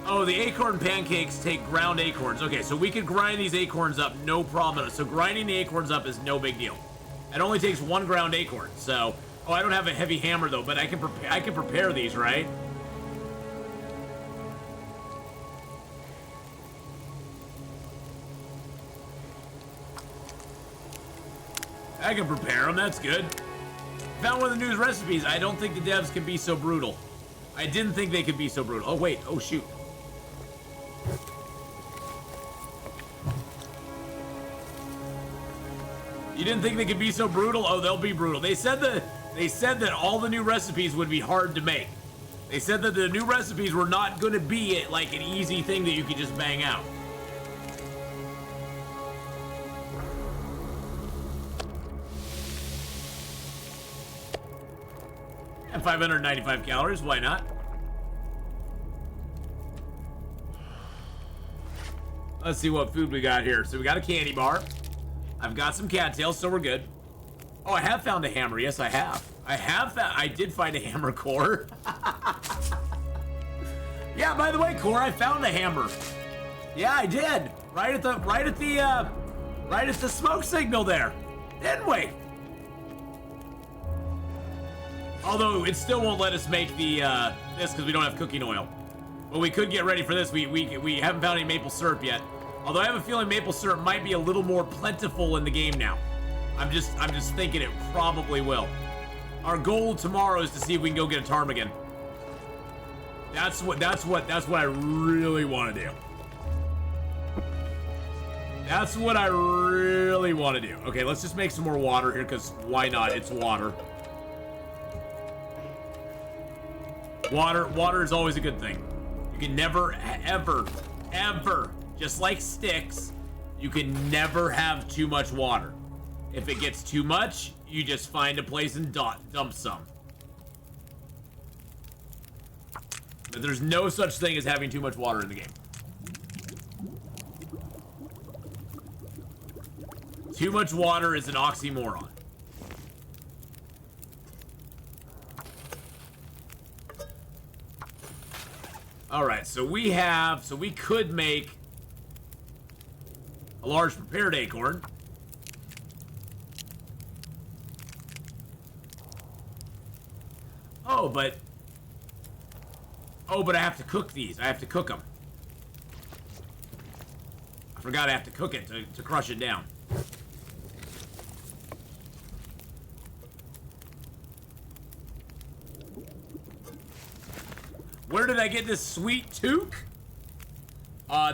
[SPEAKER 1] Oh, the acorn pancakes take ground acorns. Okay, so we could grind these acorns up, no problem. So grinding the acorns up is no big deal. It only takes 1 ground acorn. So, oh, I don't have a heavy hammer though, but I can prepare these, right? I can prepare them. That's good. Found one of the newest recipes. I don't think the devs can be so brutal. I didn't think they could be so brutal. Oh wait. Oh shoot. You didn't think they could be so brutal? Oh, they'll be brutal. They said that all the new recipes would be hard to make. They said that the new recipes were not going to be like an easy thing that you could just bang out. And 595 calories, why not? Let's see what food we got here. So we got a candy bar. I've got some cattails, so we're good. Oh, I have found a hammer. Yes, I have. I did find a hammer, Core. Yeah, by the way, Core, I found a hammer. Yeah, I did. Right at the smoke signal there. Didn't we? Although it still won't let us make the this because we don't have cooking oil. But we could get ready for this. We haven't found any maple syrup yet. Although I have a feeling maple syrup might be a little more plentiful in the game now. I'm just thinking it probably will. Our goal tomorrow is to see if we can go get a ptarmigan. That's what I really want to do. That's what I really want to do. Okay, let's just make some more water here because why not? It's water. Water is always a good thing. You can never, ever, just like sticks, you can never have too much water. If it gets too much, you just find a place and dump some. But there's no such thing as having too much water in the game. Too much water is an oxymoron. All right, so we could make a large prepared acorn. Oh, but I have to cook these. I have to cook them. I forgot I have to cook it to crush it down. Where did I get this sweet toque?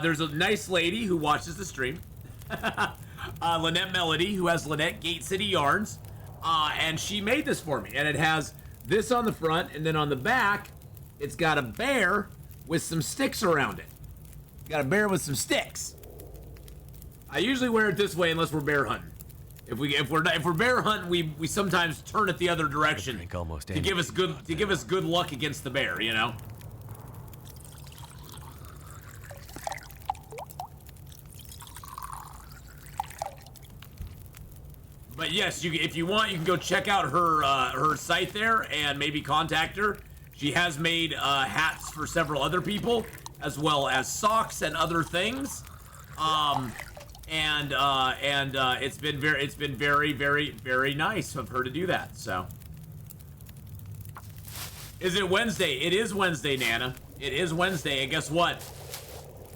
[SPEAKER 1] There's a nice lady who watches the stream. Lynette Melody, who has Lynette Gate City Yarns. And she made this for me. And it has this on the front, and then on the back, it's got a bear with some sticks around it. Got a bear with some sticks. I usually wear it this way unless we're bear hunting. If we're bear hunting, we sometimes turn it the other direction to give us good luck against the bear, you know. But yes, if you want, you can go check out her site there and maybe contact her. She has made hats for several other people, as well as socks and other things. It's been very, very, very nice of her to do that. So, is it Wednesday? It is Wednesday, Nana. It is Wednesday, and guess what?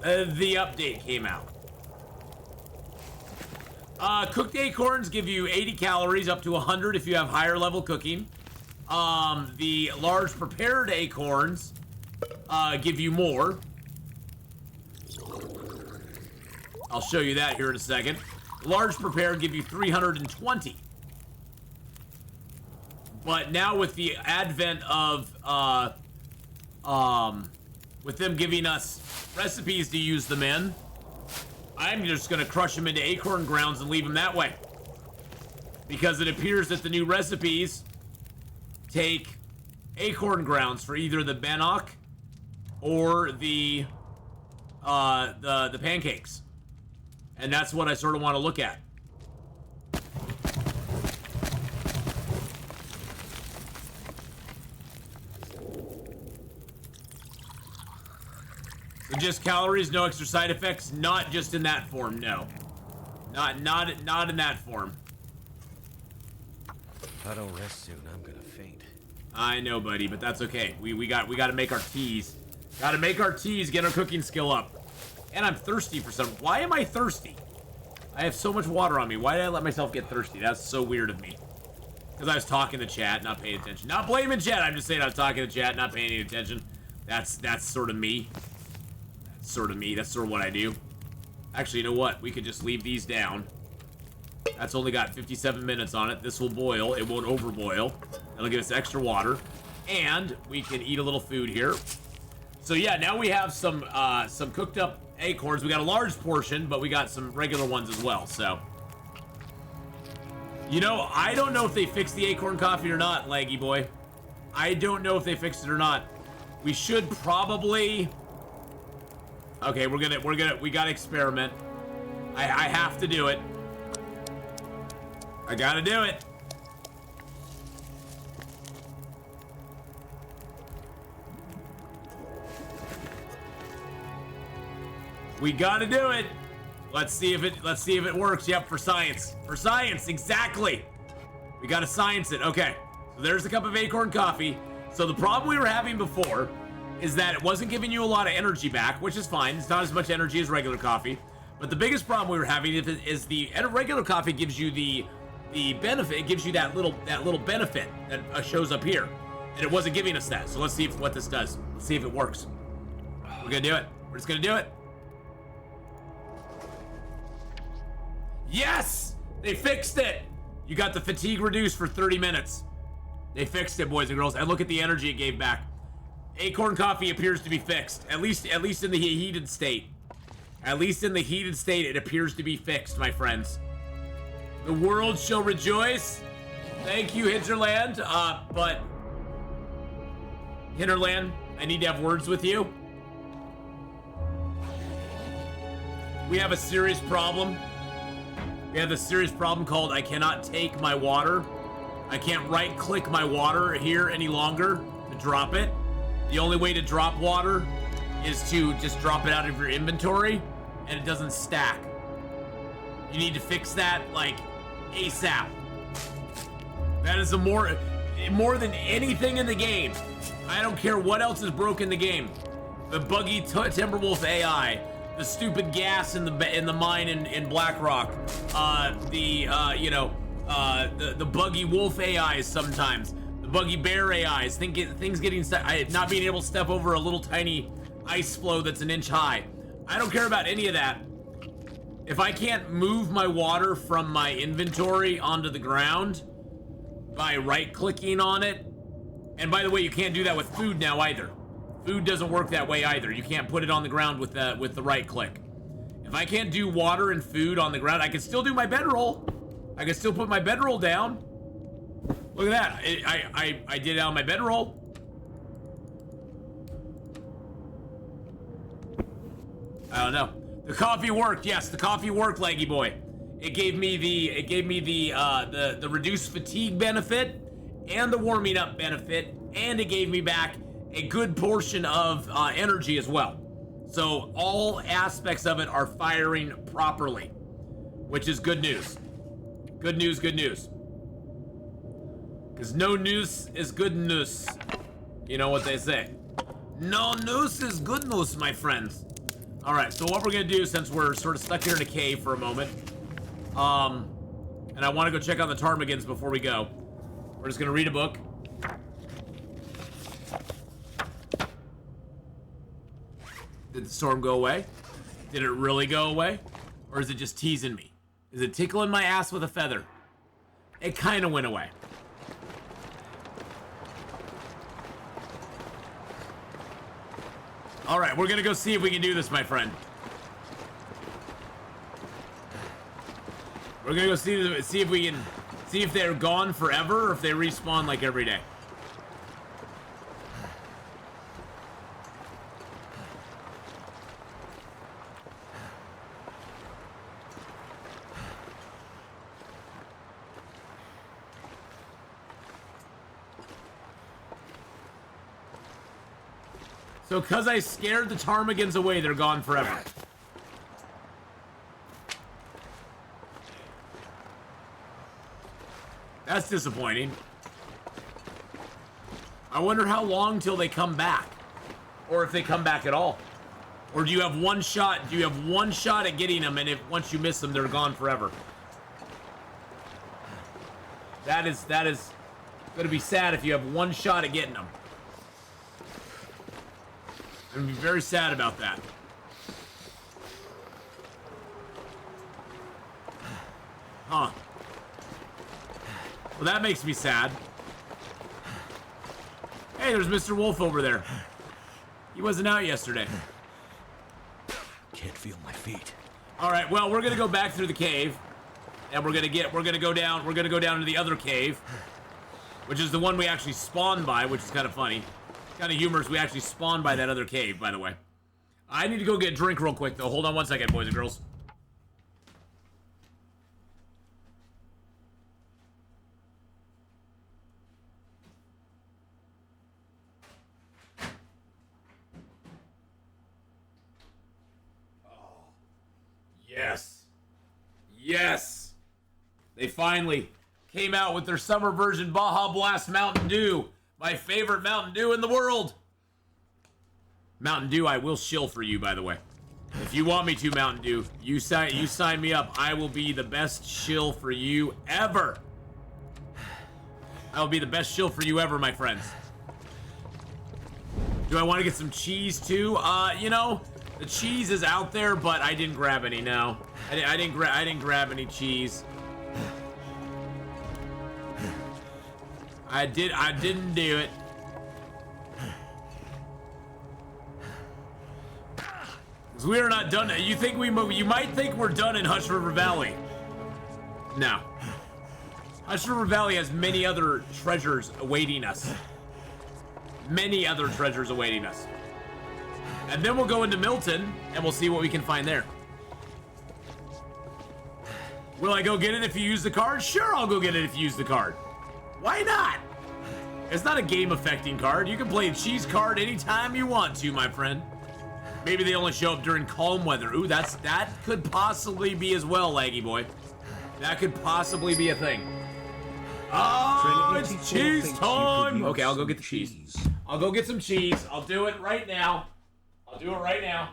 [SPEAKER 1] The update came out. Cooked acorns give you 80 calories, up to 100 if you have higher level cooking. The large prepared acorns give you more. I'll show you that here in a second. Large prepared give you 320. But now with the advent of with them giving us recipes to use them in, I'm just gonna crush them into acorn grounds and leave them that way. Because it appears that the new recipes take acorn grounds for either the Burdock or the pancakes. And that's what I sort of want to look at. So just calories, no extra side effects, not just in that form, no. Not in that form.
[SPEAKER 2] If I don't rest soon, I'm gonna faint.
[SPEAKER 1] I know, buddy, but that's okay. We got to make our teas. Got to make our teas, get our cooking skill up. And I'm thirsty for some. Why am I thirsty? I have so much water on me. Why did I let myself get thirsty? That's so weird of me. Because I was talking to chat, not paying attention. Not blaming chat. I'm just saying I was talking to chat, not paying any attention. That's sort of me. That's sort of me. That's sort of what I do. Actually, you know what? We could just leave these down. That's only got 57 minutes on it. This will boil. It won't overboil. That'll give us extra water. And we can eat a little food here. So yeah, now we have some cooked up acorns. We got a large portion, but we got some regular ones as well, so. You know, I don't know if they fixed the acorn coffee or not, Laggy boy. I don't know if they fixed it or not. We should probably... Okay, we gotta experiment. I have to do it. I gotta do it. We gotta do it. Let's see if it works. Yep, for science. For science, exactly. We gotta science it. Okay. So there's a cup of acorn coffee. So the problem we were having before is that it wasn't giving you a lot of energy back, which is fine. It's not as much energy as regular coffee. But the biggest problem we were having is the regular coffee gives you the benefit. It gives you that little benefit that shows up here, and it wasn't giving us that. So let's see what this does. Let's see if it works. We're gonna do it. We're just gonna do it. Yes! They fixed it! You got the fatigue reduced for 30 minutes. They fixed it, boys and girls. And look at the energy it gave back. Acorn coffee appears to be fixed. At least in the heated state. At least in the heated state, it appears to be fixed, my friends. The world shall rejoice. Thank you, Hinterland. But... Hinterland, I need to have words with you. We have a serious problem. We have a serious problem called I cannot take my water. I can't right-click my water here any longer to drop it. The only way to drop water is to just drop it out of your inventory, and it doesn't stack. You need to fix that, like, ASAP. That is more than anything in the game. I don't care what else is broke in the game. The buggy Timberwolf AI, the stupid gas in the mine in Blackrock, the buggy wolf AIs sometimes, the buggy bear AIs, things getting stuck, not being able to step over a little tiny ice flow that's an inch high. I don't care about any of that. If I can't move my water from my inventory onto the ground by right-clicking on it, and by the way, you can't do that with food now either. Food doesn't work that way either. You can't put it on the ground with the right click. If I can't do water and food on the ground, I can still do my bedroll. I can still put my bedroll down. Look at that. I did it on my bedroll. I don't know. The coffee worked. Yes, the coffee worked, Leggy boy. It gave me the reduced fatigue benefit and the warming up benefit, and it gave me back a good portion of energy as well. So all aspects of it are firing properly, which is good news. Good news, good news. Because no news is good news. You know what they say. No news is good news, my friends. All right, so what we're gonna do, since we're sort of stuck here in a cave for a moment, and I want to go check out the ptarmigans before we go, we're just gonna read a book. Did the storm go away? Did it really go away? Or is it just teasing me? Is it tickling my ass with a feather? It kind of went away. All right, we're gonna go see if we can do this, my friend. We're gonna go see if we can see if they're gone forever or if they respawn like every day. So because I scared the ptarmigans away, they're gone forever. That's disappointing. I wonder how long till they come back. Or if they come back at all. Or do you have one shot? Do you have one shot at getting them, and if once you miss them, they're gone forever? That is gonna be sad if you have one shot at getting them. I'm gonna be very sad about that. Huh. Well, that makes me sad. Hey, there's Mr. Wolf over there. He wasn't out yesterday.
[SPEAKER 2] Can't feel my feet.
[SPEAKER 1] All right, well, we're gonna go back through the cave, and we're gonna go down to the other cave, which is the one we actually spawned by, which is kind of funny. Kind of humorous. We actually spawned by that other cave, by the way. I need to go get a drink real quick, though. Hold on one second, boys and girls. Yes. Yes. They finally came out with their summer version Baja Blast Mountain Dew. My favorite Mountain Dew in the world. Mountain Dew, I will shill for you, by the way. If you want me to, Mountain Dew, you sign me up. I will be the best shill for you ever. I will be the best shill for you ever, my friends. Do I want to get some cheese too? You know, the cheese is out there, but I didn't grab any. No, I didn't grab any cheese. I didn't do it. Because we are not done. You might think we're done in Hush River Valley. No. Hush River Valley has many other treasures awaiting us. Many other treasures awaiting us. And then we'll go into Milton, and we'll see what we can find there. Will I go get it if you use the card? Sure, I'll go get it if you use the card. Why not? It's not a game-affecting card. You can play a cheese card anytime you want to, my friend. Maybe they only show up during calm weather. Ooh, that could possibly be as well, Laggy Boy. That could possibly be a thing. Oh, it's cheese time! Okay, I'll go get the cheese. I'll go get some cheese. I'll do it right now. I'll do it right now.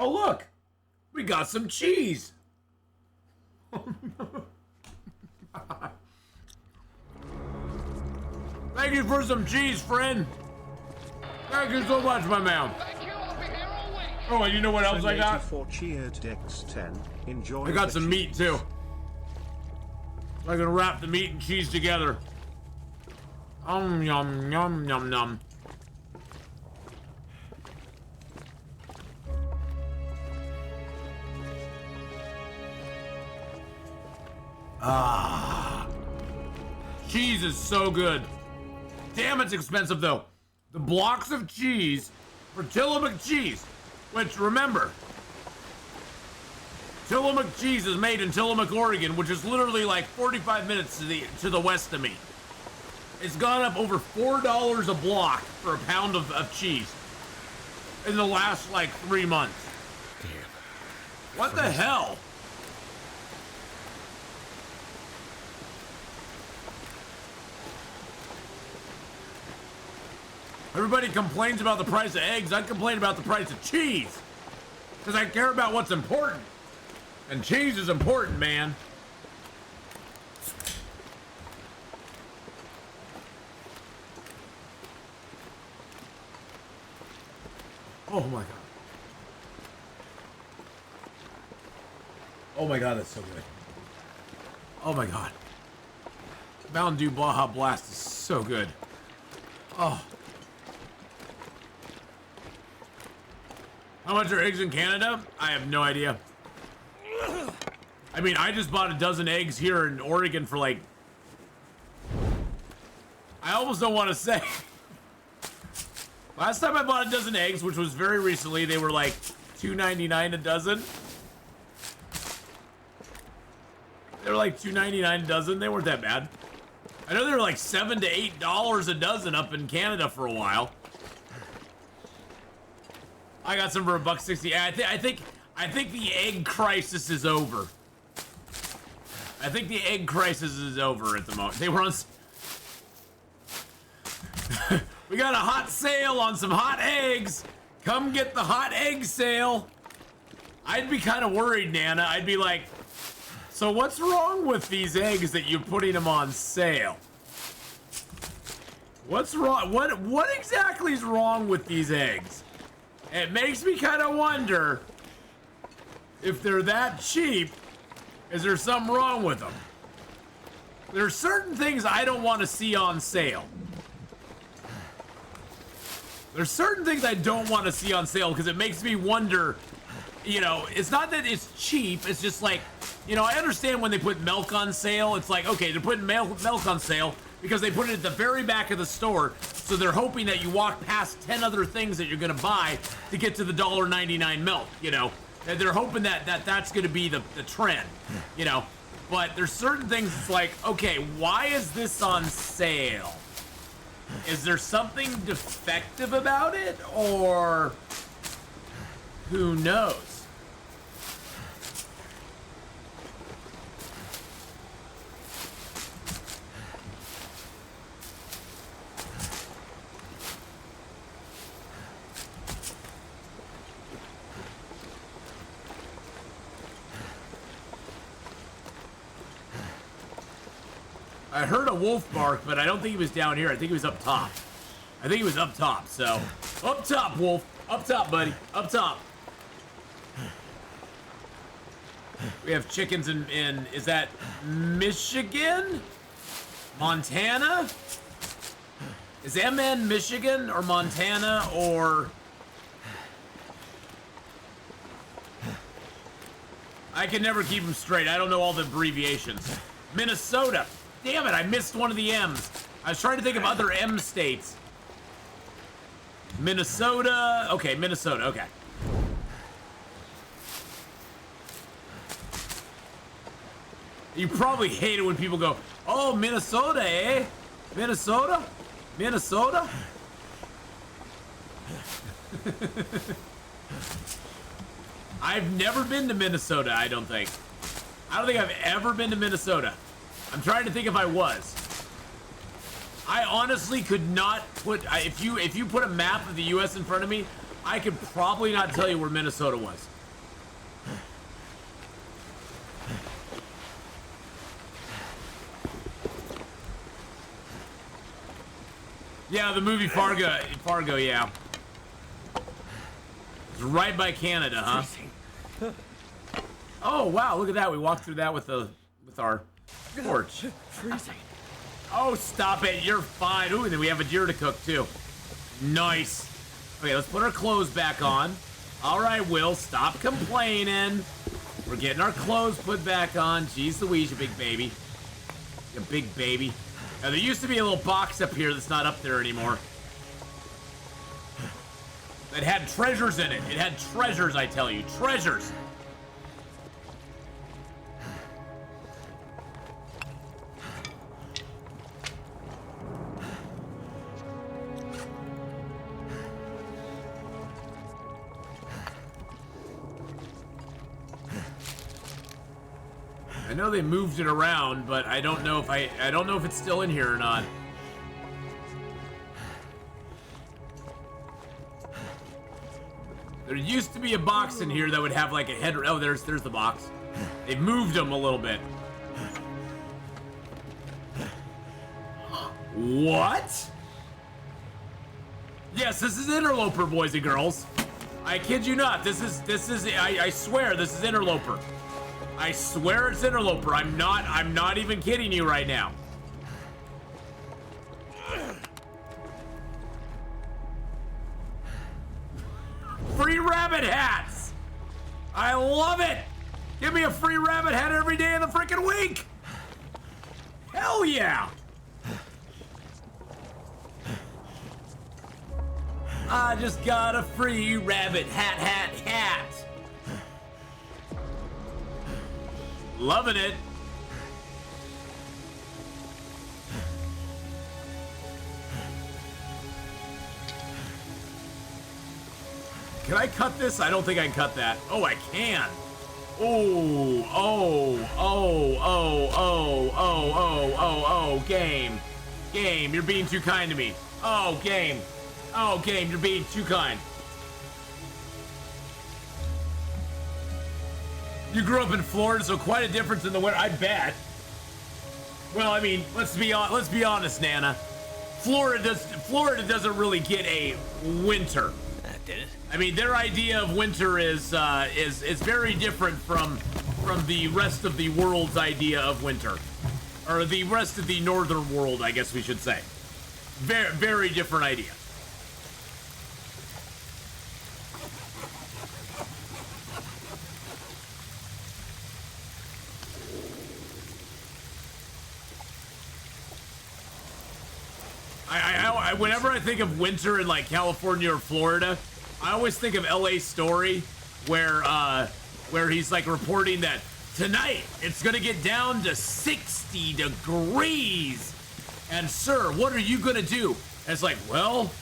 [SPEAKER 1] Oh, look! We got some cheese! Thank you for some cheese, friend! Thank you so much, my man! Oh, and you know what else I got? I got some meat, too. I can wrap the meat and cheese together. Yum, yum, yum, yum. Ah, cheese is so good. Damn, it's expensive though. The blocks of cheese for Tillamook cheese, which remember, Tillamook cheese is made in Tillamook, Oregon, which is literally like 45 minutes to the west of me. It's gone up over $4 a block for a pound of cheese in the last like 3 months.
[SPEAKER 2] Damn.
[SPEAKER 1] What the hell? Everybody complains about the price of eggs. I complain about the price of cheese. Because I care about what's important. And cheese is important, man. Oh my god. Oh my god, that's so good. Oh my god. Mountain Dew Baja Blast is so good. Oh. How much are eggs in Canada? I have no idea. I mean, I just bought a dozen eggs here in Oregon for like... I almost don't want to say. Last time I bought a dozen eggs, which was very recently, they were like $2.99 a dozen. They were like $2.99 a dozen. They weren't that bad. I know they were like $7 to $8 a dozen up in Canada for a while. I got some for $1.60. I think the egg crisis is over. I think the egg crisis is over at the moment. They were on. We got a hot sale on some hot eggs. Come get the hot egg sale. I'd be kind of worried, Nana. I'd be like, so what's wrong with these eggs that you're putting them on sale? What's wrong? What exactly is wrong with these eggs? It makes me kind of wonder if they're that cheap. Is there something wrong with them? There's certain things I don't want to see on sale. There's certain things I don't want to see on sale because it makes me wonder, you know, it's not that it's cheap, it's just like, you know, I understand when they put milk on sale, it's like, okay, they're putting milk on sale because they put it at the very back of the store, so they're hoping that you walk past 10 other things that you're gonna buy to get to the $1.99 milk, you know? And they're hoping that that's gonna be the trend, you know? But there's certain things it's like, okay, why is this on sale? Is there something defective about it, or who knows? I heard a wolf bark, but I don't think he was down here. I think he was up top. I think he was up top, so. Up top, wolf. Up top, buddy. Up top. We have chickens in is that Michigan? Montana? Is MN Michigan or Montana or... I can never keep them straight. I don't know all the abbreviations. Minnesota. Damn it, I missed one of the M's. I was trying to think of other M states. Minnesota. Okay, Minnesota. Okay. You probably hate it when people go, oh, Minnesota, eh? Minnesota? Minnesota? I've never been to Minnesota, I don't think. I don't think I've ever been to Minnesota. I'm trying to think if I was. I honestly could not put, if you put a map of the US in front of me, I could probably not tell you where Minnesota was. Yeah, the movie Fargo, yeah. It's right by Canada, huh? Oh wow, look at that. We walked through that with our torch.
[SPEAKER 2] Freezing.
[SPEAKER 1] Oh, stop it. You're fine. Ooh, and then we have a deer to cook, too. Nice. Okay, let's put our clothes back on. All right, Will, stop complaining. We're getting our clothes put back on. Jeez Louise, you big baby. You big baby. Now, there used to be a little box up here that's not up there anymore. That had treasures in it. It had treasures, I tell you. Treasures. I know they moved it around, but I don't know if I don't know if it's still in here or not. There used to be a box in here that would have like a head. Oh, there's the box. They moved them a little bit. What? Yes, this is Interloper, boys and girls. I kid you not. This is. I swear this is Interloper. I swear it's Interloper. I'm not even kidding you right now. Free rabbit hats. I love it. Give me a free rabbit hat every day of the freaking week. Hell yeah. I just got a free rabbit hat. Loving it. Can I cut this? I don't think I can cut that. Oh, I can. Oh, game. Game, you're being too kind to me. Oh, game. Oh, game, you're being too kind. You grew up in Florida, so quite a difference in the winter, I bet. Well, I mean, let's be honest, Nana. Florida doesn't really get a winter.
[SPEAKER 2] Did it?
[SPEAKER 1] I mean, their idea of winter is very different from the rest of the world's idea of winter, or the rest of the northern world, I guess we should say. Very, very different idea. Whenever I think of winter in like California or Florida, I always think of LA Story, where he's like reporting that tonight it's gonna get down to 60 degrees. And sir, what are you gonna do? And it's like, well,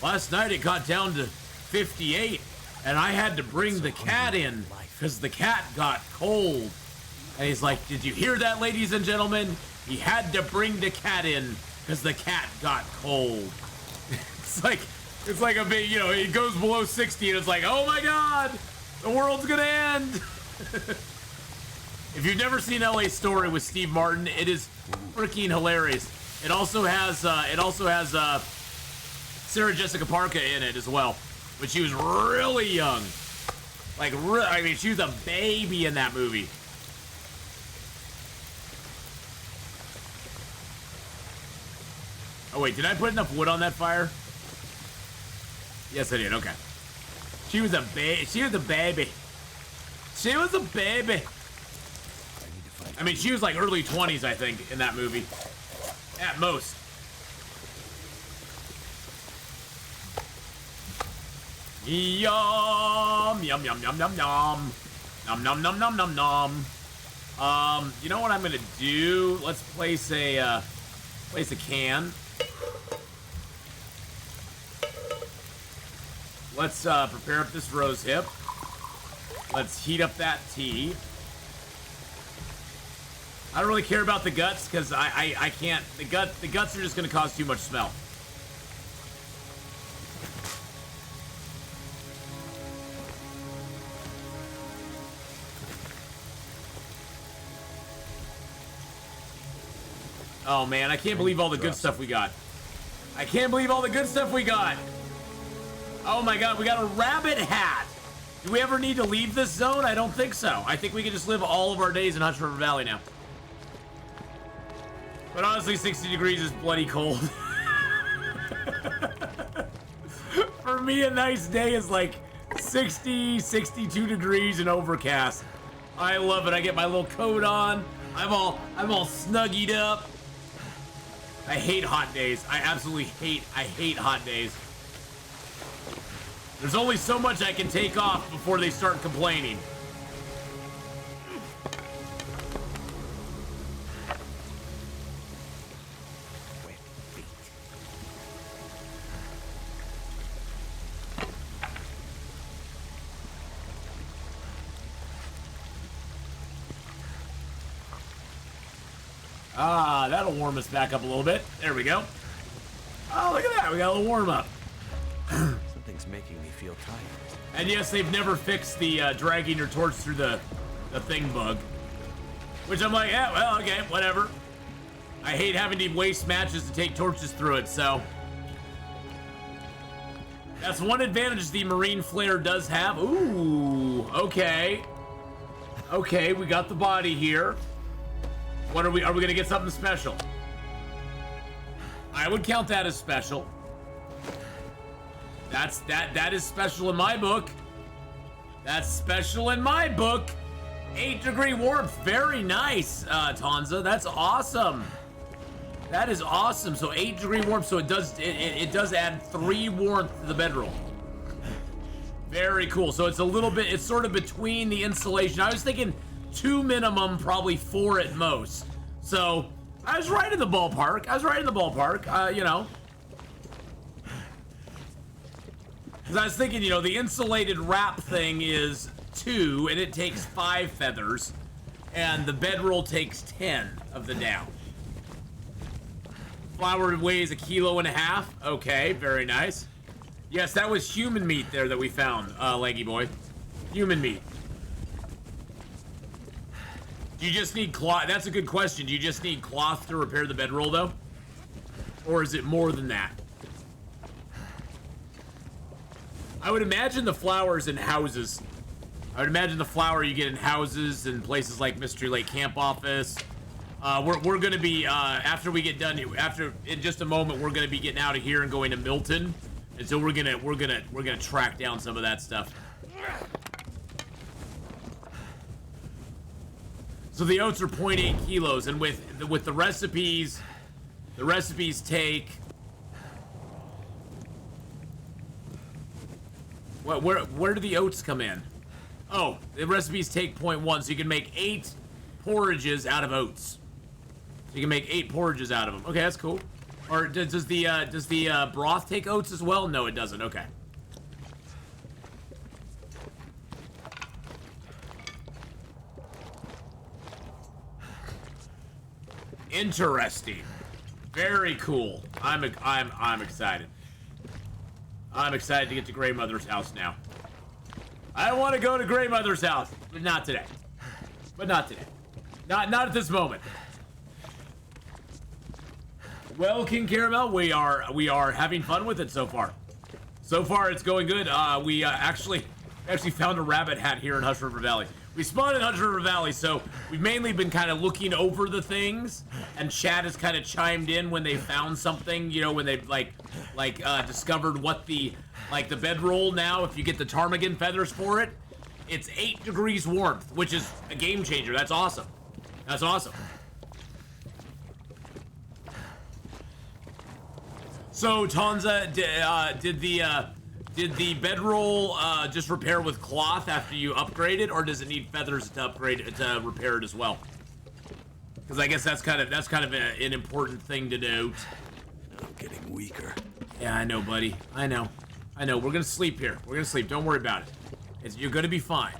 [SPEAKER 1] last night it got down to 58 and I had to bring the cat in because the cat got cold. And he's like, did you hear that, ladies and gentlemen? He had to bring the cat in because the cat got cold. It's like a big, it goes below 60 and it's like, oh my God, the world's gonna end. If you've never seen LA Story with Steve Martin, it is freaking hilarious. It also has Sarah Jessica Parker in it as well, but she was really young. I mean, she was a baby in that movie. Oh wait, did I put enough wood on that fire? Yes, I did. Okay. She was a baby. She was a baby. She was a baby. I mean, she was like early 20s, I think, in that movie. At most. Yum, yum, yum, yum, yum, yum. Nom, nom, nom, nom, nom, nom. You know what I'm gonna do? Let's place a can. Let's prepare up this rose hip. Let's heat up that tea. I don't really care about the guts because I can't. The guts are just gonna cause too much smell. Oh man, I can't believe all the good stuff we got. I can't believe all the good stuff we got. Oh my God, we got a rabbit hat. Do we ever need to leave this zone? I don't think so. I think we can just live all of our days in Hutch River Valley now. But honestly, 60 degrees is bloody cold. For me, a nice day is like 60, 62 degrees and overcast. I love it. I get my little coat on. I'm all snuggied up. I hate hot days. I absolutely hate hot days. There's only so much I can take off before they start complaining. Ah, that'll warm us back up a little bit. There we go. Oh, look at that. We got a little warm up.
[SPEAKER 2] Something's making me feel tired.
[SPEAKER 1] And yes, they've never fixed the dragging your torch through the thing bug. Which I'm like, yeah, well, okay, whatever. I hate having to waste matches to take torches through it, so. That's one advantage the Marine Flare does have. Ooh, okay. Okay, we got the body here. What are we gonna get something special? I would count that as special. That is special in my book. That's special in my book. 8-degree warmth, very nice, Tonza. That's awesome. That is awesome. So 8-degree warmth, so it does add 3 warmth to the bedroll. Very cool. So it's a little bit, it's sort of between the insulation. I was thinking 2 minimum, probably 4 at most. So I was right in the ballpark. You know. Because I was thinking, you know, the insulated wrap thing is 2, and it takes 5 feathers, and the bedroll takes 10 of the down. Flour weighs 1.5 kilos. Okay, very nice. Yes, that was human meat there that we found, Leggy Boy. Human meat. Do you just need cloth? That's a good question. Do you just need cloth to repair the bedroll, though? Or is it more than that? I would imagine the flowers in houses. I would imagine the flower you get in houses and places like Mystery Lake Camp Office. We're gonna be after we get done. In just a moment, we're gonna be getting out of here and going to Milton, and so we're gonna track down some of that stuff. So the oats are 0.8 kilos, and with the recipes take. Where do the oats come in? Oh, the recipes take 0.1, so you can make 8 porridges out of oats. So you can make 8 porridges out of them. Okay, that's cool. Or does the broth take oats as well? No, it doesn't. Okay. Interesting. Very cool. I'm excited. I'm excited to get to Grey Mother's house now. I want to go to Grey Mother's house, but not today. Not at this moment. Well, King Caramel, we are having fun with it so far. So far, it's going good. We actually found a rabbit hat here in Hush River Valley. We spawned in Hush River Valley, so we've mainly been kind of looking over the things, and chat has kind of chimed in when they found something, you know, when they've discovered what the bedroll now, if you get the ptarmigan feathers for it, it's 8 degrees warmth, which is a game changer. That's awesome. That's awesome. So, Tonza, did the bedroll just repair with cloth after you upgrade it, or does it need feathers to upgrade it, to repair it as well? Because I guess that's kind of an important thing to note.
[SPEAKER 2] I'm getting weaker.
[SPEAKER 1] Yeah, I know, buddy. I know. We're gonna sleep here. Don't worry about it. You're gonna be fine.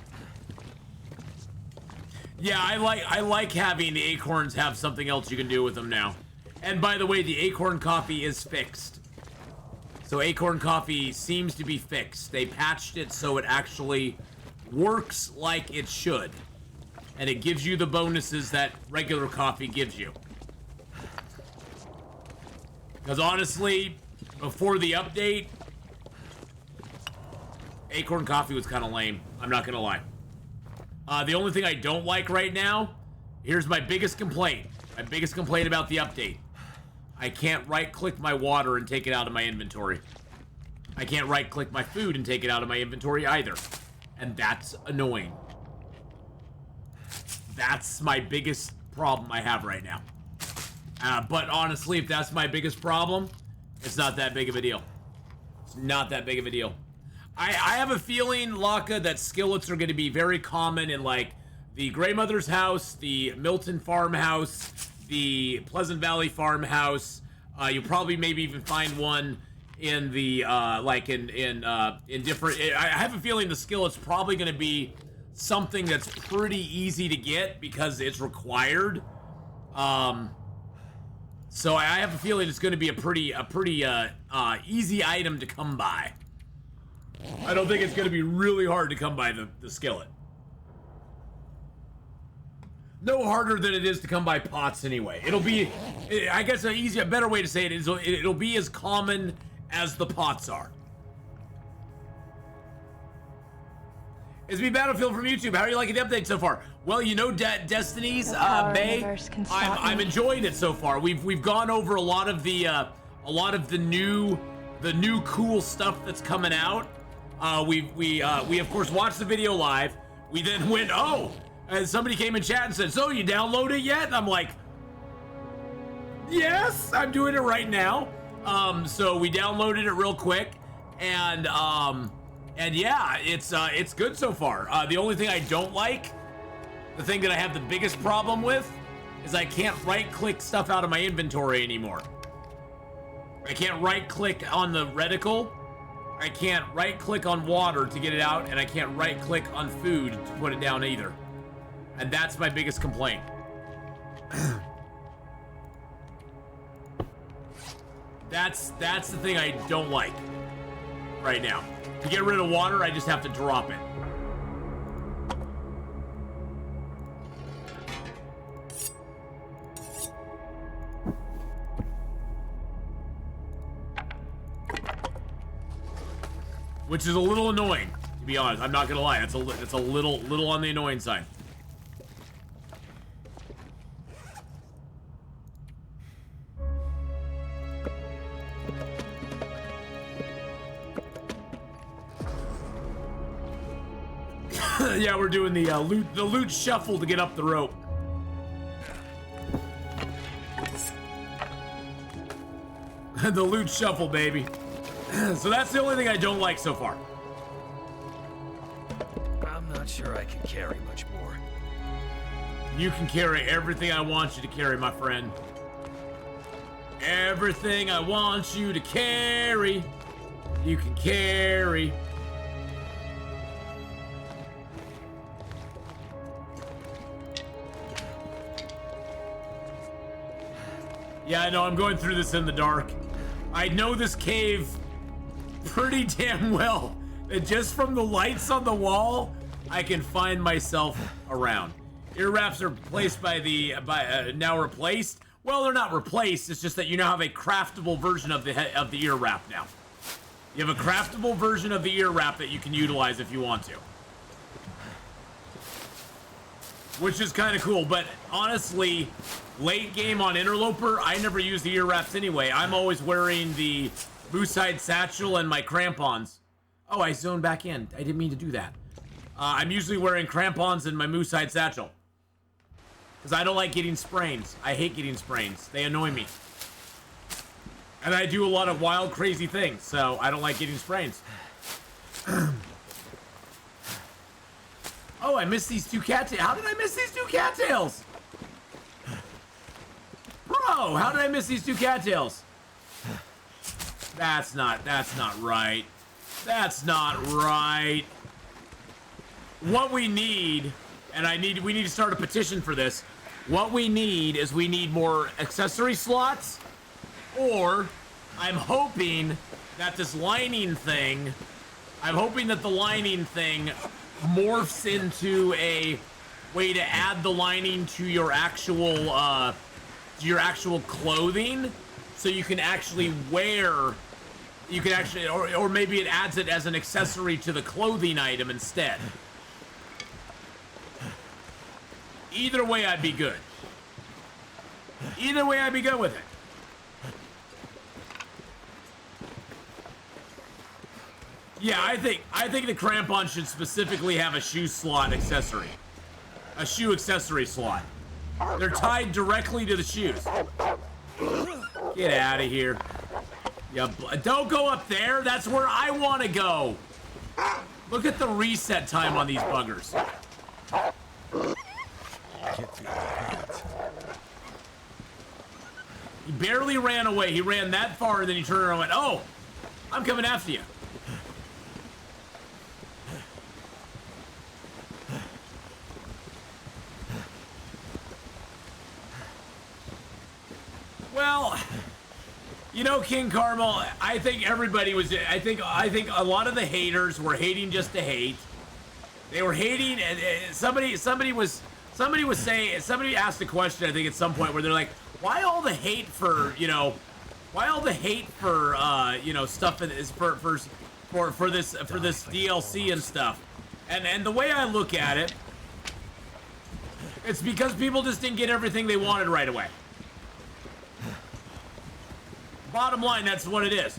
[SPEAKER 1] Yeah, I like having the acorns have something else you can do with them now. And by the way, the acorn coffee is fixed. So acorn coffee seems to be fixed. They patched it so it actually works like it should. And it gives you the bonuses that regular coffee gives you. Because honestly, before the update, acorn coffee was kind of lame. I'm not gonna lie. The only thing I don't like right now, here's my biggest complaint. My biggest complaint about the update. I can't right-click my water and take it out of my inventory. I can't right-click my food and take it out of my inventory either. And that's annoying. That's my biggest problem I have right now. But honestly, if that's my biggest problem, it's not that big of a deal. It's not that big of a deal. I have a feeling, Laka, that skillets are going to be very common in, like, the Grey Mother's house, the Milton farmhouse, the Pleasant Valley farmhouse. You'll probably maybe even find one in the in different. I have a feeling the skillet's probably going to be something that's pretty easy to get because it's required. So I have a feeling it's going to be a pretty easy item to come by. I don't think it's going to be really hard to come by the skillet. No harder than it is to come by pots anyway. It'll be, I guess a better way to say it is it'll be as common as the pots are. It's me, Battlefield from YouTube. How are you liking the update so far? Well, you know, Destiny's
[SPEAKER 4] No power in the
[SPEAKER 1] Bay.
[SPEAKER 4] verse can stop
[SPEAKER 1] I'm
[SPEAKER 4] me.
[SPEAKER 1] enjoying it so far. We've gone over a lot of the new cool stuff that's coming out. We of course watched the video live. We then went, and somebody came in chat and said, "So you download it yet?" And I'm like, "Yes, I'm doing it right now." So we downloaded it real quick, and yeah, it's good so far. The only thing I don't like, the thing that I have the biggest problem with, is I can't right-click stuff out of my inventory anymore. I can't right-click on the reticle. I can't right-click on water to get it out, and I can't right-click on food to put it down either. And that's my biggest complaint. That's the thing I don't like right now. To get rid of water, I just have to drop it. Which is a little annoying, to be honest. I'm not gonna lie. It's a little on the annoying side. Yeah, we're doing the loot shuffle to get up the rope. The loot shuffle, baby. So that's the only thing I don't like so far.
[SPEAKER 2] I'm not sure I can carry much more.
[SPEAKER 1] You can carry everything I want you to carry, my friend. Everything I want you to carry, you can carry. Yeah, I know, I'm going through this in the dark. I know this cave pretty damn well. And just from the lights on the wall, I can find myself around. Ear wraps are replaced now replaced. Well, they're not replaced. It's just that you now have a craftable version of the ear wrap now. You have a craftable version of the ear wrap that you can utilize if you want to. Which is kind of cool, but honestly, late game on Interloper, I never use the ear wraps anyway. I'm always wearing the moose-hide satchel and my crampons. Oh, I zoned back in. I didn't mean to do that. I'm usually wearing crampons and my moose-hide satchel. Because I don't like getting sprains. I hate getting sprains. They annoy me. And I do a lot of wild, crazy things, so I don't like getting sprains. Oh, I missed these two cattails. How did I miss these two cattails? Bro, how did I miss these two cattails? That's not right. That's not right. What we need, and we need to start a petition for this. What we need is we need more accessory slots, or I'm hoping that this lining thing, the lining thing morphs into a way to add the lining to your actual clothing, so you can actually wear, or maybe it adds it as an accessory to the clothing item instead. Either way, I'd be good. Either way, I'd be good with it. Yeah, I think the crampon should specifically have a shoe slot accessory. A shoe accessory slot. They're tied directly to the shoes. Get out of here. Yeah, don't go up there. That's where I want to go. Look at the reset time on these buggers. He barely ran away. He ran that far, and then he turned around and went, "Oh, I'm coming after you." Well, you know, King Carmel, I think everybody was, I think a lot of the haters were hating just to hate. They were hating, and somebody asked a question, I think, at some point, where they're like, why all the hate for, stuff is for this DLC and stuff? And the way I look at it, it's because people just didn't get everything they wanted right away. Bottom line, that's what it is.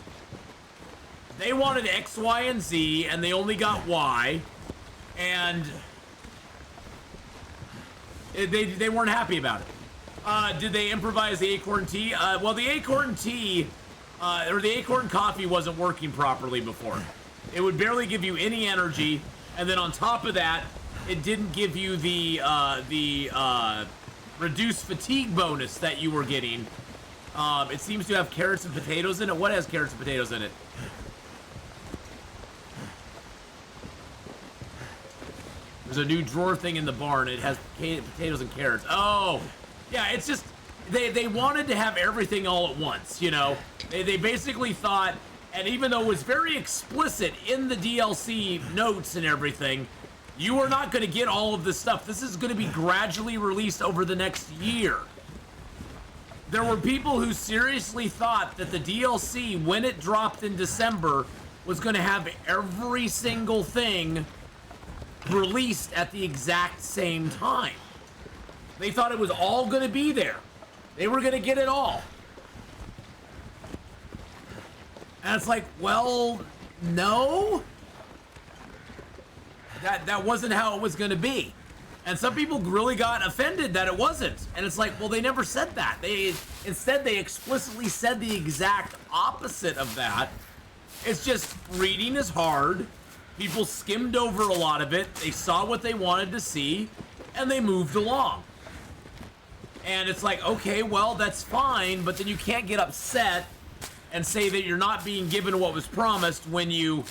[SPEAKER 1] They wanted X, Y, and Z, and they only got Y, and they weren't happy about it. Did they improvise the acorn tea? Well, the acorn tea, or the acorn coffee wasn't working properly before. It would barely give you any energy, and then on top of that, it didn't give you the reduced fatigue bonus that you were getting. It seems to have carrots and potatoes in it. What has carrots and potatoes in it? There's a new drawer thing in the barn. It has potatoes and carrots. Oh, yeah, it's just, they wanted to have everything all at once, you know? They basically thought, and even though it was very explicit in the DLC notes and everything, you are not going to get all of this stuff. This is going to be gradually released over the next year. There were people who seriously thought that the DLC, when it dropped in December, was going to have every single thing released at the exact same time. They thought it was all going to be there. They were going to get it all. And it's like, well, no. That wasn't how it was going to be. And some people really got offended that it wasn't. And it's like, well, they never said that. Instead, they explicitly said the exact opposite of that. It's just reading is hard. People skimmed over a lot of it. They saw what they wanted to see, and they moved along. And it's like, okay, well, that's fine, but then you can't get upset and say that you're not being given what was promised when you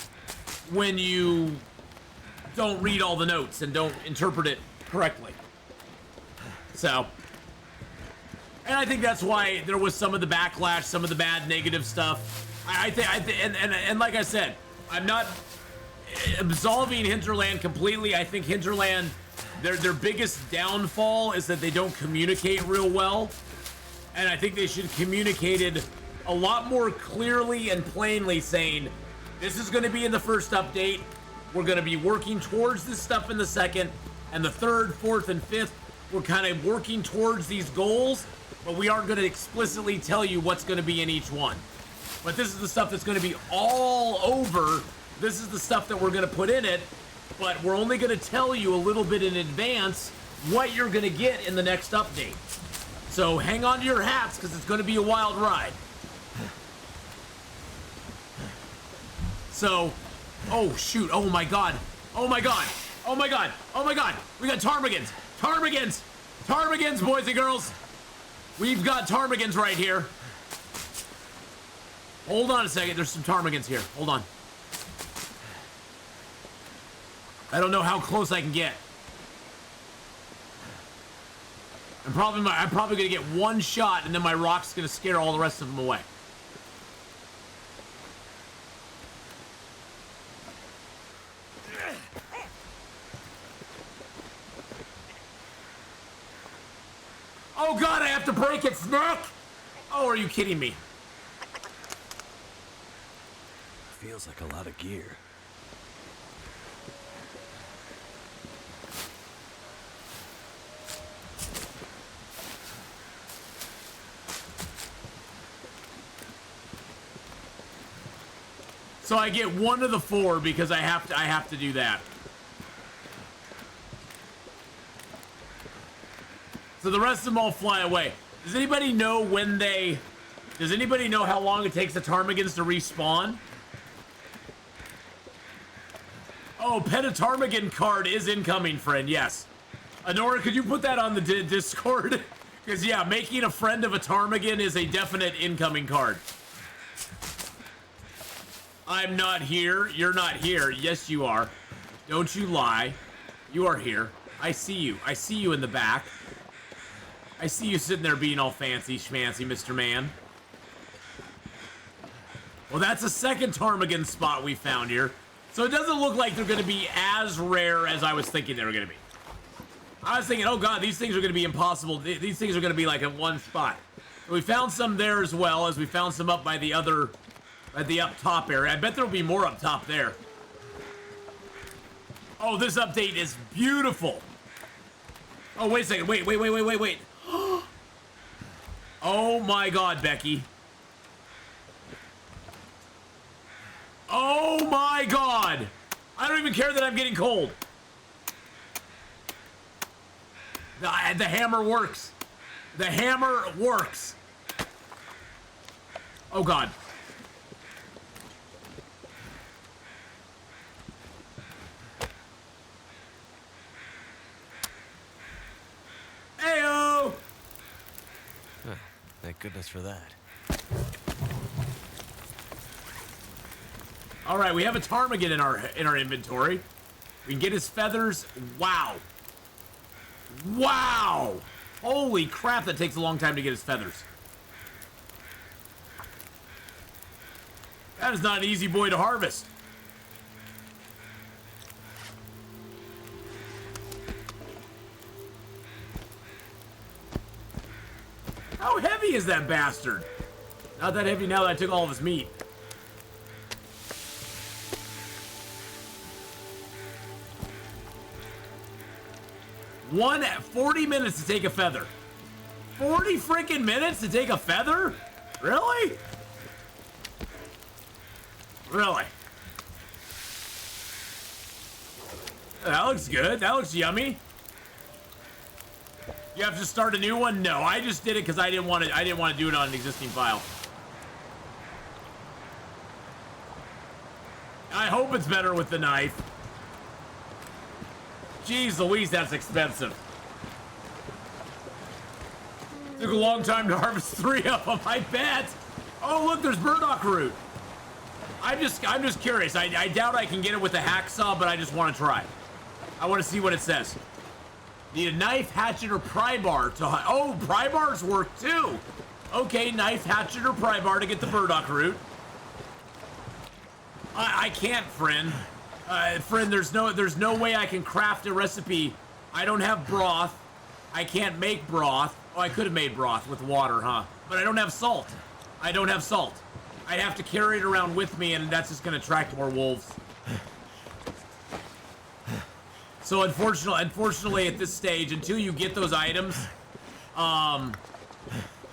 [SPEAKER 1] don't read all the notes and don't interpret it correctly. So, and I think that's why there was some of the backlash, some of the bad negative stuff. I think, and like I said, I'm not absolving Hinterland completely. I think Hinterland, their biggest downfall is that they don't communicate real well, and I think they should have communicated a lot more clearly and plainly, saying this is going to be in the first update, we're going to be working towards this stuff in the second, and the third, fourth, and fifth, we're kind of working towards these goals, but we aren't going to explicitly tell you what's going to be in each one. But this is the stuff that's going to be all over. This is the stuff that we're going to put in it, but we're only going to tell you a little bit in advance what you're going to get in the next update. So hang on to your hats, because it's going to be a wild ride. So, oh shoot, oh my god, oh my god, oh my god, oh my god, we got ptarmigans, ptarmigans, ptarmigans, boys and girls. We've got ptarmigans right here. Hold on a second, there's some ptarmigans here, hold on. I don't know how close I can get. I'm probably gonna get one shot, and then my rock's gonna scare all the rest of them away. Oh god, I have to break its neck? Oh, are you kidding me?
[SPEAKER 2] Feels like a lot of gear.
[SPEAKER 1] So I get one of the four because I have to do that. So the rest of them all fly away. Does anybody know does anybody know how long it takes the ptarmigans to respawn? Oh, pet a ptarmigan card is incoming, friend, yes. Honora, could you put that on the Discord? Because, yeah, making a friend of a ptarmigan is a definite incoming card. I'm not here. You're not here. Yes, you are. Don't you lie. You are here. I see you. I see you in the back. I see you sitting there being all fancy schmancy, Mr. Man. Well, that's a second ptarmigan spot we found here. So it doesn't look like they're going to be as rare as I was thinking they were going to be. I was thinking, oh god, these things are going to be impossible. These things are going to be like in one spot. So we found some there as well, as we found some up by the other, at the up top area. I bet there'll be more up top there. Oh, this update is beautiful. Oh, wait a second. Wait. Oh my God, Becky. Oh my God. I don't even care that I'm getting cold. The hammer works. The hammer works. Oh God. Heyo!
[SPEAKER 2] Thank goodness for that.
[SPEAKER 1] All right, we have a ptarmigan in our inventory. We can get his feathers. Wow. Wow! Holy crap, that takes a long time to get his feathers. That is not an easy boy to harvest. How heavy is that bastard? Not that heavy now that I took all of his meat. One 40 minutes to take a feather. 40 freaking minutes to take a feather? Really? Really? That looks good. That looks yummy. You have to start a new one? No, I just did it because I didn't want to do it on an existing file. I hope it's better with the knife. Jeez Louise, that's expensive. Took a long time to harvest 3 of them, I bet. Oh, look, there's burdock root. I'm just curious. I doubt I can get it with a hacksaw, but I just want to try. I want to see what it says. Need a knife, hatchet, or pry bar to... Oh, pry bars work too. Okay, knife, hatchet, or pry bar to get the burdock root. I can't, friend. Friend, there's no way I can craft a recipe. I don't have broth. I can't make broth. Oh, I could have made broth with water, huh? But I don't have salt. I don't have salt. I'd have to carry it around with me, and that's just gonna attract more wolves. So unfortunately, at this stage, until you get those items,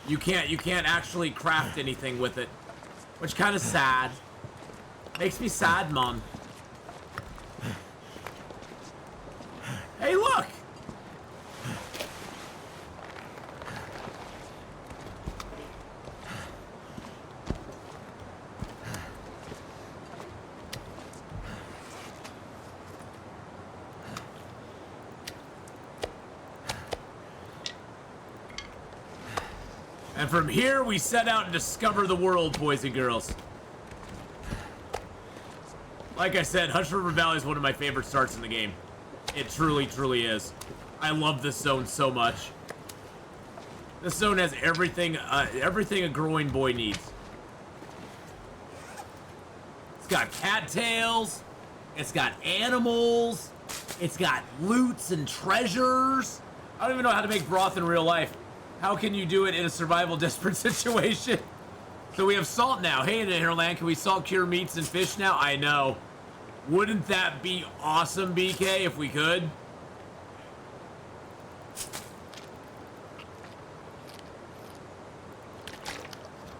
[SPEAKER 1] you can't actually craft anything with it, which kind of sad. Makes me sad, Mom. Hey, look! And from here, we set out and discover the world, boys and girls. Like I said, Hush River Valley is one of my favorite starts in the game. It truly, truly is. I love this zone so much. This zone has everything a growing boy needs. It's got cattails. It's got animals. It's got loots and treasures. I don't even know how to make broth in real life. How can you do it in a survival desperate situation? So we have salt now. Hey, in Hinterland, can we salt cure meats and fish now? I know. Wouldn't that be awesome, BK, if we could?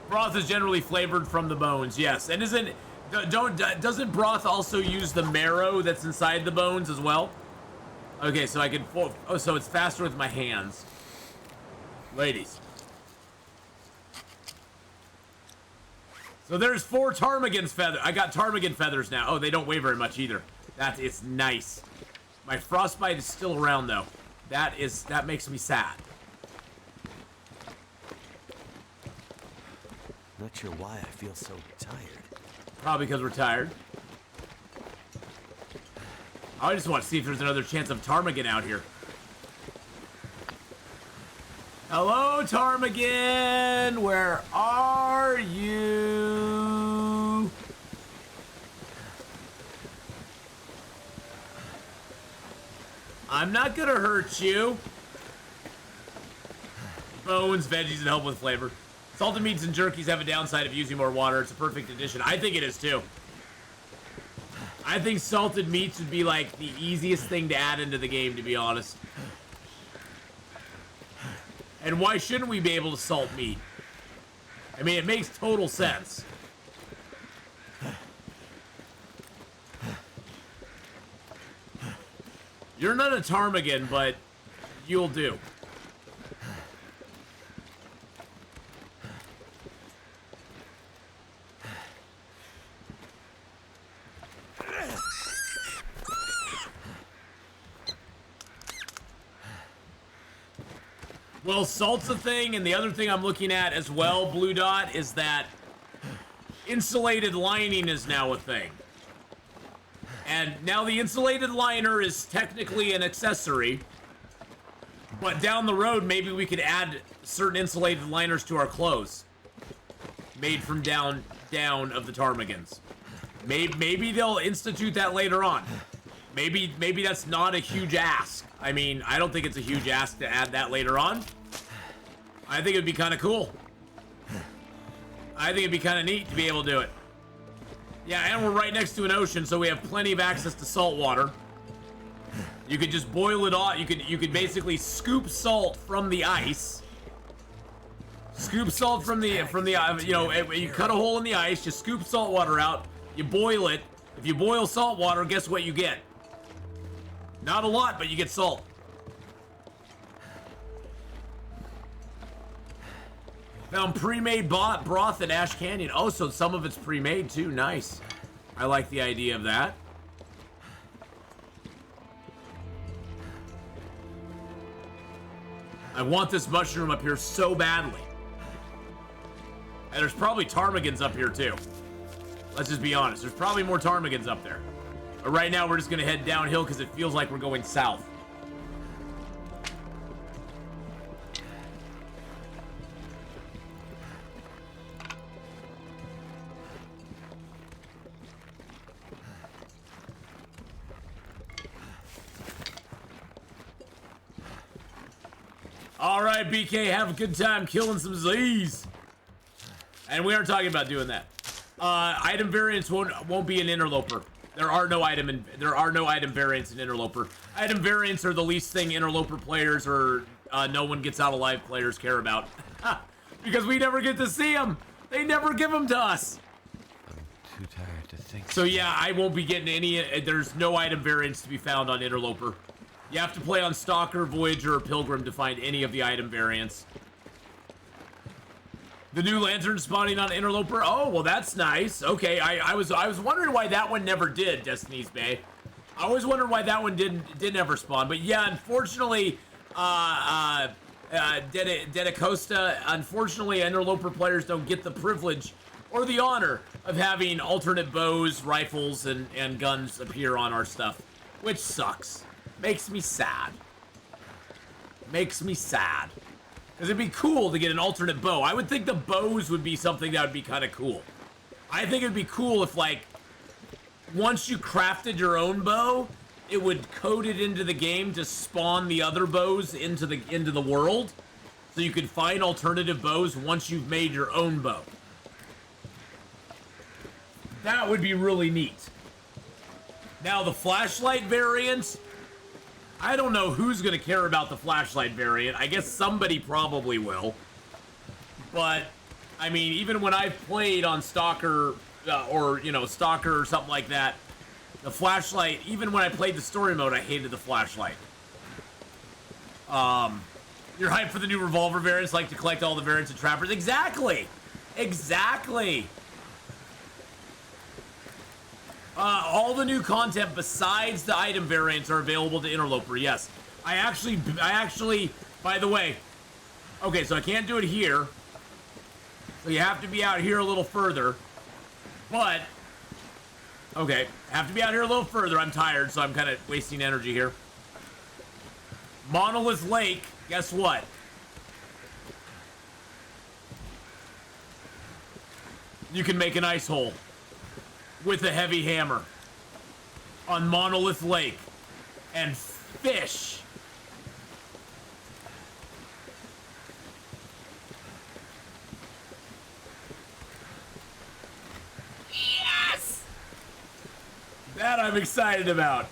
[SPEAKER 1] Broth is generally flavored from the bones, yes. And doesn't broth also use the marrow that's inside the bones as well? Okay, so I can... Oh, so it's faster with my hands. Ladies. So there's 4 ptarmigan's feathers. I got ptarmigan feathers now. Oh, they don't weigh very much either. It's nice. My frostbite is still around though. That makes me sad.
[SPEAKER 2] Not sure why I feel so tired.
[SPEAKER 1] Probably because we're tired. I just want to see if there's another chance of ptarmigan out here. Hello, ptarmigan! Where are you? I'm not gonna hurt you. Bones, veggies, and help with flavor. Salted meats and jerkies have a downside of using more water. It's a perfect addition. I think it is too. I think salted meats would be like the easiest thing to add into the game, to be honest. And why shouldn't we be able to salt meat? I mean, it makes total sense. You're not a ptarmigan, but you'll do. Well, salt's a thing, and the other thing I'm looking at as well, Blue Dot, is that insulated lining is now a thing. And now the insulated liner is technically an accessory, but down the road, maybe we could add certain insulated liners to our clothes. Made from down of the ptarmigans. Maybe they'll institute that later on. Maybe that's not a huge ask. I mean, I don't think it's a huge ask to add that later on. I think it'd be kind of cool. I think it'd be kind of neat to be able to do it. Yeah, and we're right next to an ocean, so we have plenty of access to salt water. You could just boil it off. You could basically scoop salt from the ice. Scoop salt from the you know, you cut a hole in the ice, you scoop salt water out, you boil it. If you boil salt water, guess what you get? Not a lot, but you get salt. Found pre-made broth at Ash Canyon. Oh, so some of it's pre-made too. Nice. I like the idea of that. I want this mushroom up here so badly. And there's probably ptarmigans up here too. Let's just be honest. There's probably more ptarmigans up there. But right now we're just gonna head downhill because it feels like we're going south. All right, BK, have a good time killing some Z's. And we aren't talking about doing that. Item variants won't be an interloper. There are no item variants in interloper. Item variants are the least thing interloper players or no one gets out alive players care about. Because we never get to see them. They never give them to us.
[SPEAKER 2] I'm too tired to think.
[SPEAKER 1] So yeah, I won't be getting any. There's no item variants to be found on interloper. You have to play on Stalker, Voyager, or Pilgrim to find any of the item variants. The new lantern spawning on Interloper. Oh, well, that's nice. Okay, I was wondering why that one never did, Destiny's Bay. I always wondered why that one didn't ever spawn. But yeah, unfortunately, Dedicosta, unfortunately, Interloper players don't get the privilege or the honor of having alternate bows, rifles, and guns appear on our stuff, which sucks. Makes me sad. Makes me sad. Because it'd be cool to get an alternate bow. I would think the bows would be something that would be kind of cool. I think it'd be cool if, like, once you crafted your own bow, it would code it into the game to spawn the other bows into the world. So you could find alternative bows once you've made your own bow. That would be really neat. Now, the flashlight variant, I don't know who's going to care about the flashlight variant. I guess somebody probably will. But, I mean, even when I've played on Stalker, or, you know, Stalker or something like that, the flashlight, even when I played the story mode, I hated the flashlight. You're hyped for the new revolver variants, like to collect all the variants and trappers? Exactly! Exactly! All the new content besides the item variants are available to Interloper, yes. I actually, by the way, okay, so I can't do it here. So you have to be out here a little further. But, okay, have to be out here a little further. I'm tired, so I'm kind of wasting energy here. Monolith Lake, guess what? You can make an ice hole with a heavy hammer on Monolith Lake and fish. Yes! That I'm excited about.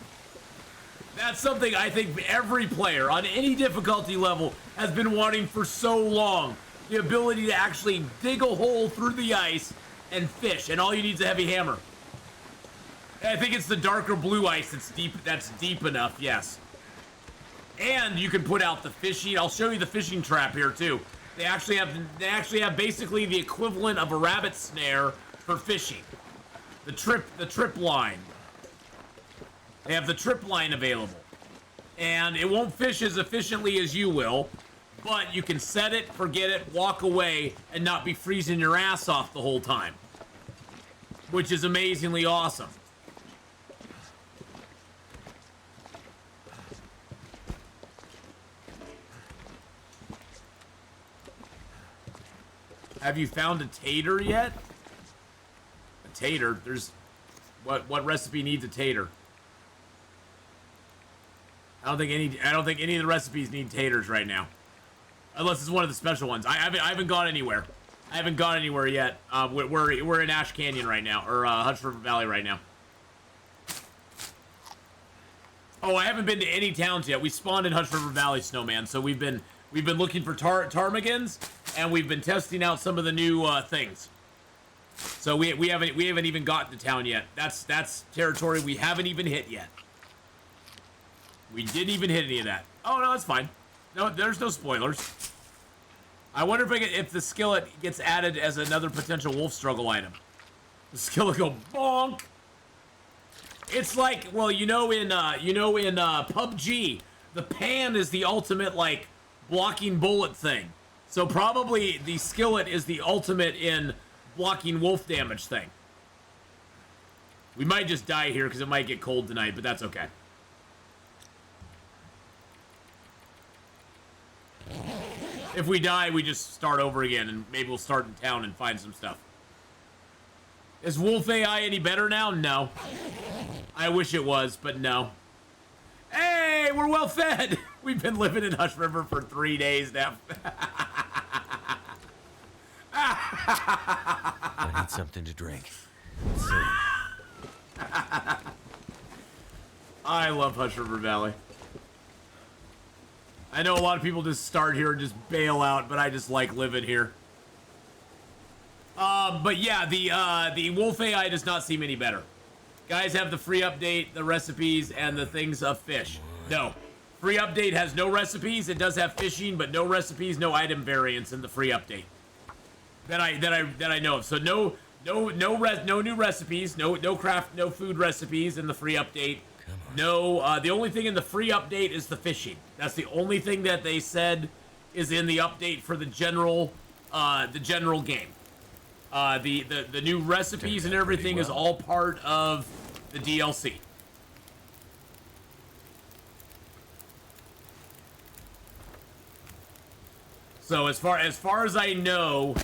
[SPEAKER 1] That's something I think every player on any difficulty level has been wanting for so long. The ability to actually dig a hole through the ice and fish, and all you need is a heavy hammer. I think it's the darker blue ice that's deep enough, yes. And you can put out the fishing. I'll show you the fishing trap here too. They actually have basically the equivalent of a rabbit snare for fishing. The trip line. They have the trip line available. And it won't fish as efficiently as you will, but you can set it, forget it, walk away, and not be freezing your ass off the whole time. Which is amazingly awesome. Have you found a tater yet? A tater? There's... What recipe needs a tater? I don't think any of the recipes need taters right now. Unless it's one of the special ones. I haven't gone anywhere. I haven't gone anywhere yet. We're in Ash Canyon right now, or Hutch River Valley right now. Oh, I haven't been to any towns yet. We spawned in Hutch River Valley, Snowman. So we've been looking for ptarmigans, and we've been testing out some of the new things. So we haven't even gotten to town yet. That's territory we haven't even hit yet. We didn't even hit any of that. Oh no, that's fine. No, there's no spoilers. I wonder if the skillet gets added as another potential wolf struggle item. The skillet go bonk. It's like, well, in PUBG, the pan is the ultimate like blocking bullet thing. So probably the skillet is the ultimate in blocking wolf damage thing. We might just die here because it might get cold tonight, but that's okay. If we die, we just start over again, and maybe we'll start in town and find some stuff. Is Wolf AI any better now? No. I wish it was, but no. Hey, we're well fed. We've been living in Hush River for 3 days now.
[SPEAKER 2] I need something to drink. So...
[SPEAKER 1] I love Hush River Valley. I know a lot of people just start here and just bail out, but I just like living here. But yeah, the Wolf AI does not seem any better. Guys have the free update, the recipes, and the things of fish. No. Free update has no recipes. It does have fishing, but no recipes, no item variants in the free update. That I know of. So no new recipes, no food recipes in the free update. No, the only thing in the free update is the fishing. That's the only thing that they said is in the update for the general game. The new recipes and everything is all part of the DLC. So as far as I know,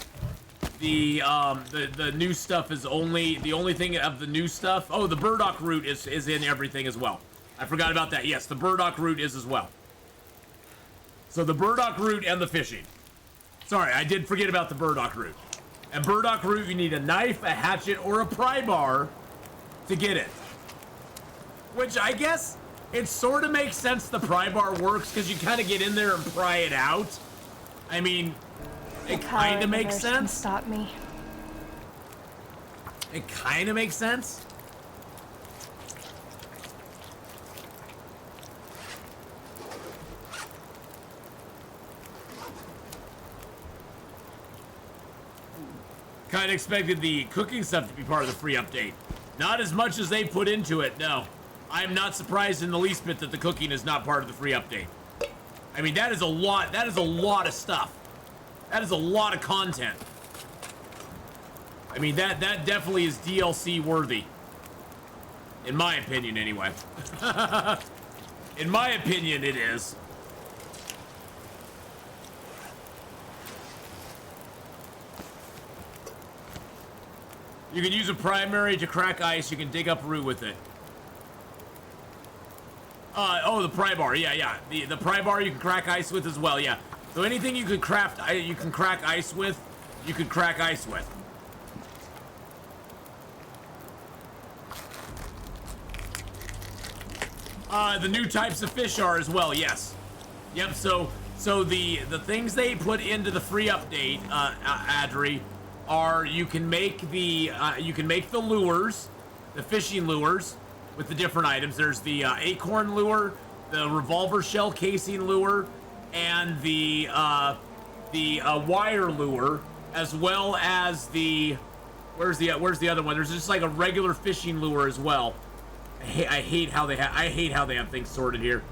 [SPEAKER 1] the new stuff is the only thing of the new stuff. Oh, the Burdock root is in everything as well. I forgot about that. Yes, the Burdock root is as well. So the Burdock root and the fishing. Sorry, I did forget about the Burdock root. And Burdock root, you need a knife, a hatchet, or a pry bar to get it. Which I guess it sort of makes sense the pry bar works because you kind of get in there and pry it out. I mean, it kind of makes sense.
[SPEAKER 4] Stop me.
[SPEAKER 1] It kind of makes sense. Kind of expected the cooking stuff to be part of the free update. Not as much as they put into it, no. I am not surprised in the least bit that the cooking is not part of the free update. I mean, that is a lot of stuff. That is a lot of content. I mean, that definitely is DLC worthy. In my opinion, anyway. In my opinion, it is. You can use a primary to crack ice. You can dig up root with it. Oh, the pry bar. Yeah. The pry bar you can crack ice with as well. Yeah. So anything you could you can crack ice with, you could crack ice with. The new types of fish are as well, yes. Yep, so the things they put into the free update, Adri, are you can make the lures, the fishing lures with the different items. There's the acorn lure, the revolver shell casing lure, and the wire lure, as well as the where's the other one? There's just like a regular fishing lure as well. I hate how they have things sorted here.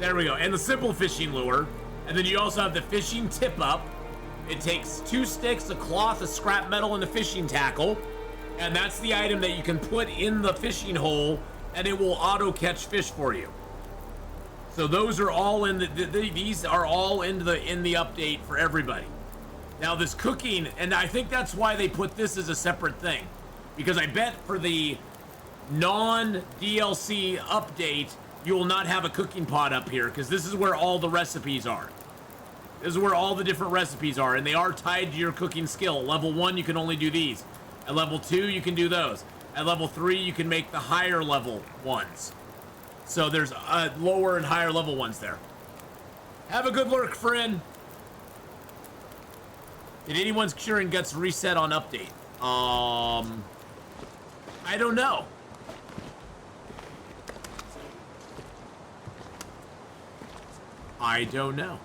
[SPEAKER 1] There we go. And the simple fishing lure. And then you also have the fishing tip up. It takes 2 sticks, a cloth, a scrap metal, and a fishing tackle. And that's the item that you can put in the fishing hole, and it will auto catch fish for you. So those are all in these are all in the update for everybody. Now this cooking, and I think that's why they put this as a separate thing, because I bet for the non-DLC update, you will not have a cooking pot up here, because this is where all the recipes are. This is where all the different recipes are, and they are tied to your cooking skill. Level 1, you can only do these. At level 2, you can do those. At level 3, you can make the higher level ones. So there's lower and higher level ones there. Have a good lurk, friend. Did anyone's Curing Guts reset on update? I don't know. I don't know.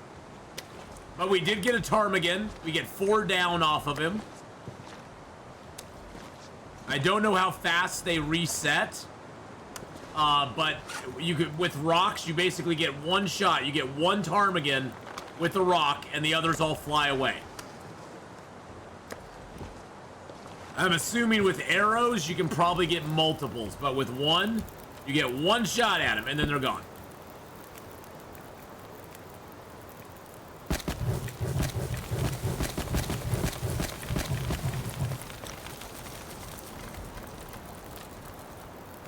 [SPEAKER 1] But we did get a ptarmigan. We get 4 down off of him. I don't know how fast they reset. But you could, with rocks, you basically get 1 shot. You get 1 ptarmigan with the rock, and the others all fly away. I'm assuming with arrows, you can probably get multiples, but with 1, you get 1 shot at them, and then they're gone.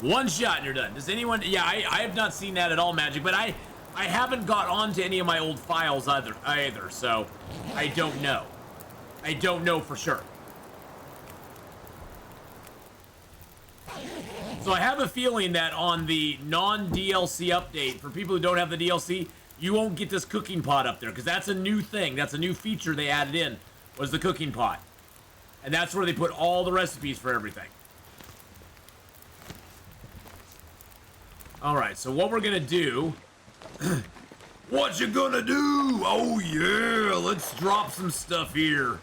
[SPEAKER 1] One shot and you're done. Does anyone... Yeah, I have not seen that at all, Magic, but I haven't got onto any of my old files either, so I don't know. I don't know for sure. So I have a feeling that on the non-DLC update, for people who don't have the DLC, you won't get this cooking pot up there, because that's a new thing. That's a new feature they added in, was the cooking pot. And that's where they put all the recipes for everything. Alright, so what we're gonna do... What you gonna do? Oh yeah, let's drop some stuff here.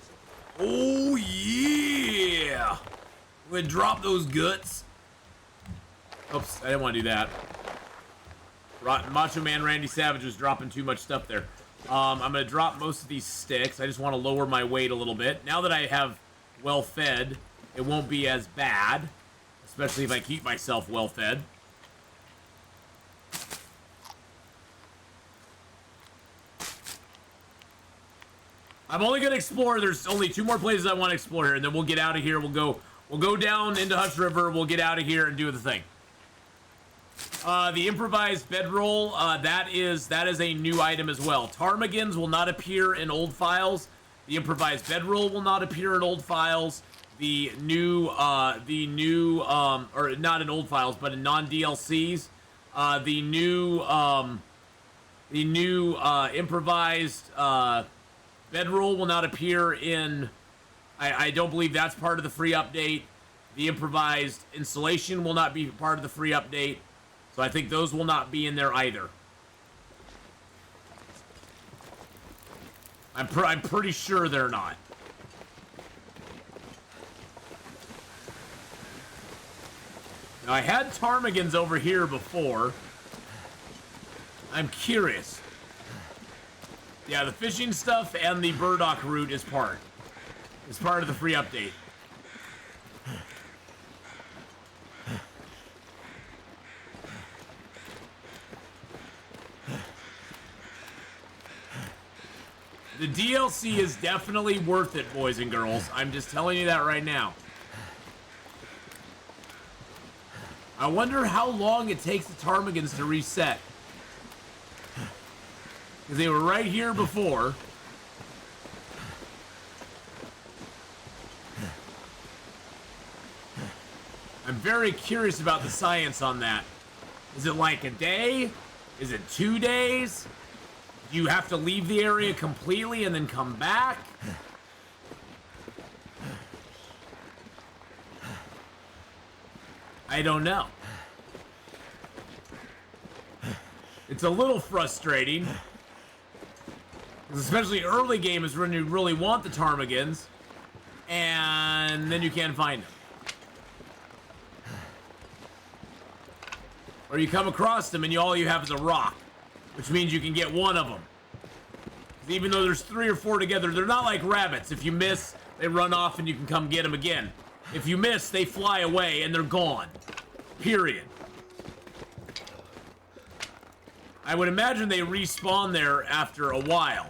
[SPEAKER 1] Oh yeah! We're gonna drop those guts. Oops, I didn't want to do that. Macho Man Randy Savage was dropping too much stuff there. I'm gonna drop most of these sticks. I just want to lower my weight a little bit. Now that I have well fed, it won't be as bad. Especially if I keep myself well fed. I'm only gonna explore. There's only 2 more places I want to explore here, and then we'll get out of here. We'll go down into Hutch River. We'll get out of here and do the thing. The improvised bedroll. That is a new item as well. Ptarmigans will not appear in old files. The improvised bedroll will not appear in old files. The new, or not in old files, but in non-DLCs. The new improvised bedroll will not appear in... I don't believe that's part of the free update. The improvised installation will not be part of the free update. So I think those will not be in there either. I'm pretty sure they're not. Now, I had ptarmigans over here before. I'm curious. Yeah, the fishing stuff and the Burdock route is part of the free update. The DLC is definitely worth it, boys and girls. I'm just telling you that right now. I wonder how long it takes the ptarmigans to reset. Because they were right here before. very curious about the science on that. Is it like a day? Is it 2 days? Do you have to leave the area completely and then come back? I don't know. It's a little frustrating. Especially early game is when you really want the ptarmigans. And then you can't find them. Or you come across them and all you have is a rock. Which means you can get one of them. Even though there's 3 or 4 together, they're not like rabbits. If you miss, they run off and you can come get them again. If you miss, they fly away and they're gone. Period. I would imagine they respawn there after a while.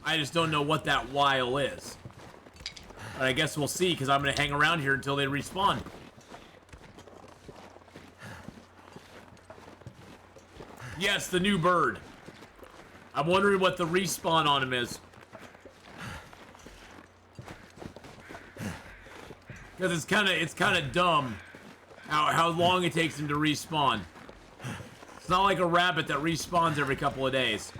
[SPEAKER 1] I just don't know what that while is. But I guess we'll see, because I'm going to hang around here until they respawn. Yes, the new bird. I'm wondering what the respawn on him is. Because it's kind of dumb how long it takes him to respawn. It's not like a rabbit that respawns every couple of days.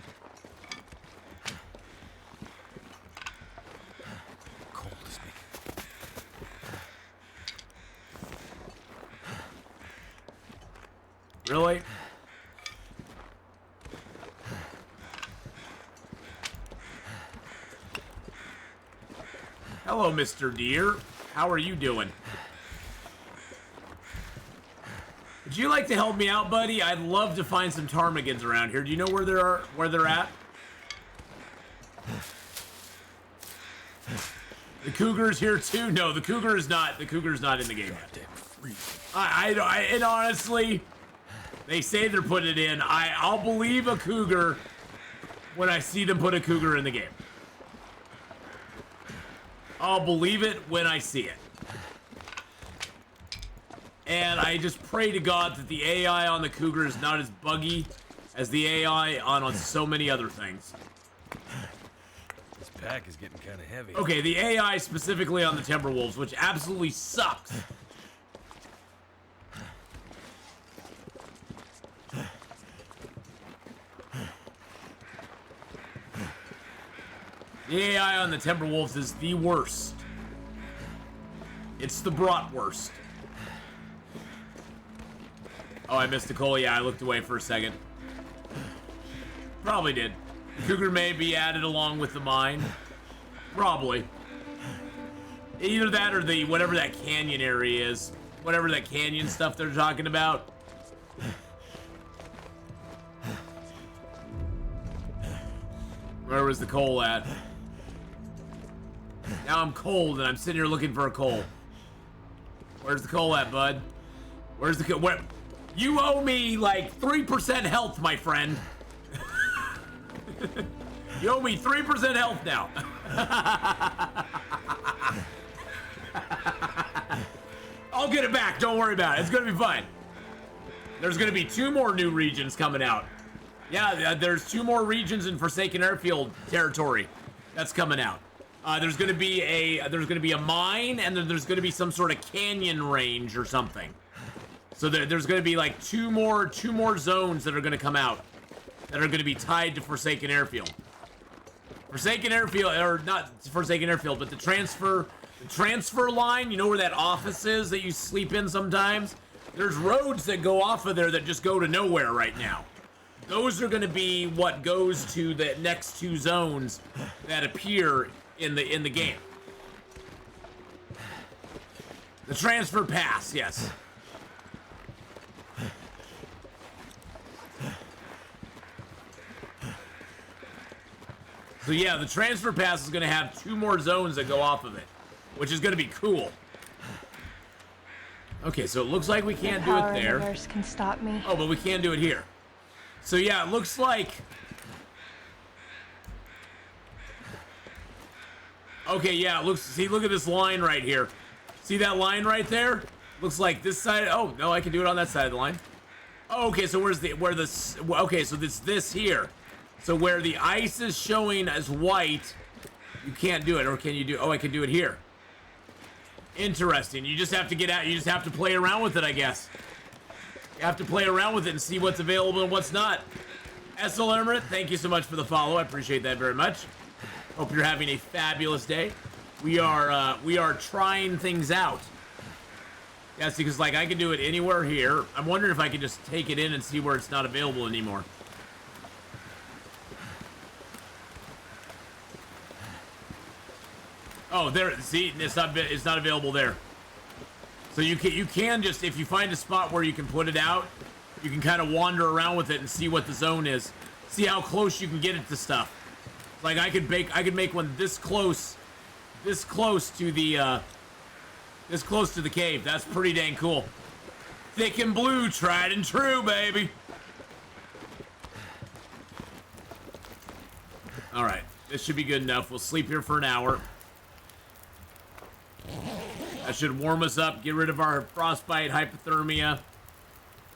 [SPEAKER 2] Cold as me.
[SPEAKER 1] Really? Hello, Mr. Deer. How are you doing? Would you like to help me out, buddy? I'd love to find some ptarmigans around here. Do you know where they're at? The cougar's here too? No, the cougar is not. The cougar's not in the game yet. And honestly, they say they're putting it in. I'll believe a cougar when I see them put a cougar in the game. I'll believe it when I see it. And I just pray to God that the AI on the cougar is not as buggy as the AI on so many other things.
[SPEAKER 2] This pack is getting kind of heavy.
[SPEAKER 1] Okay, the AI specifically on the Timberwolves, which absolutely sucks. The AI on the Timberwolves is the worst. It's the bratwurst. Oh, I missed a coal. Yeah, I looked away for a second. Probably did. The cougar may be added along with the mine. Probably. Either that or the whatever that canyon area is. Whatever that canyon stuff they're talking about. Where was the coal at? Now I'm cold and I'm sitting here looking for a coal. Where's the coal at, bud? Where's the coal? Where? You owe me like 3% health, my friend. You owe me 3% health now. I'll get it back. Don't worry about it. It's going to be fine. There's going to be 2 more new regions coming out. Yeah, there's 2 more regions in Forsaken Airfield territory that's coming out. There's going to be a mine, and then there's going to be some sort of canyon range or something. So there's going to be like 2 more zones that are going to come out that are going to be tied to Forsaken Airfield. Forsaken Airfield, or not Forsaken Airfield, but the transfer line. You know where that office is that you sleep in sometimes? There's roads that go off of there that just go to nowhere right now. Those are going to be what goes to the next 2 zones that appear in the game. The transfer pass, yes. So yeah, the transfer pass is going to have 2 more zones that go off of it, which is going to be cool. Okay, so it looks like we can't do it there.
[SPEAKER 4] The power universe can stop me.
[SPEAKER 1] Oh, but we can do it here. So yeah, it looks like... Okay, yeah, it looks... See, look at this line right here. See that line right there? Looks like this side... Oh, no, I can do it on that side of the line. Oh, okay, so okay, so this here. So where the ice is showing as white, you can't do it. Or can you do... Oh, I can do it here. Interesting. You just have to get out. You just have to play around with it, I guess. You have to play around with it and see what's available and what's not. SL Emirate, thank you so much for the follow. I appreciate that very much. Hope you're having a fabulous day. We are trying things out. Yes, because like I can do it anywhere here. I'm wondering if I can just take it in and see where it's not available anymore. Oh, there. See, it's not available there. So you can just, if you find a spot where you can put it out, you can kind of wander around with it and see what the zone is. See how close you can get it to stuff. Like I could make one this close to the cave. That's pretty dang cool. Thick and blue, tried and true, baby. All right, this should be good enough. We'll sleep here for an hour. That should warm us up, get rid of our frostbite, hypothermia,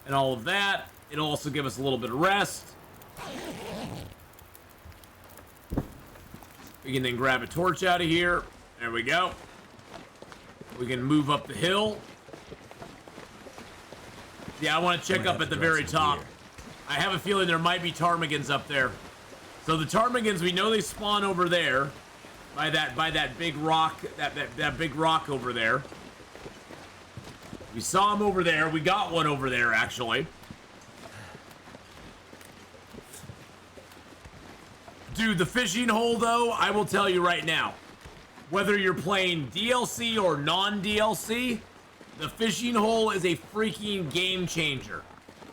[SPEAKER 1] and all of that. It'll also give us a little bit of rest. We can then grab a torch out of here. There we go. We can move up the hill. Yeah, I want to check up at the very top. I have a feeling there might be ptarmigans up there. So the ptarmigans, we know they spawn over there. By that big rock, that big rock over there. We saw him over there. We got one over there, actually. Dude, the fishing hole, though, I will tell you right now. Whether you're playing DLC or non-DLC, the fishing hole is a freaking game changer.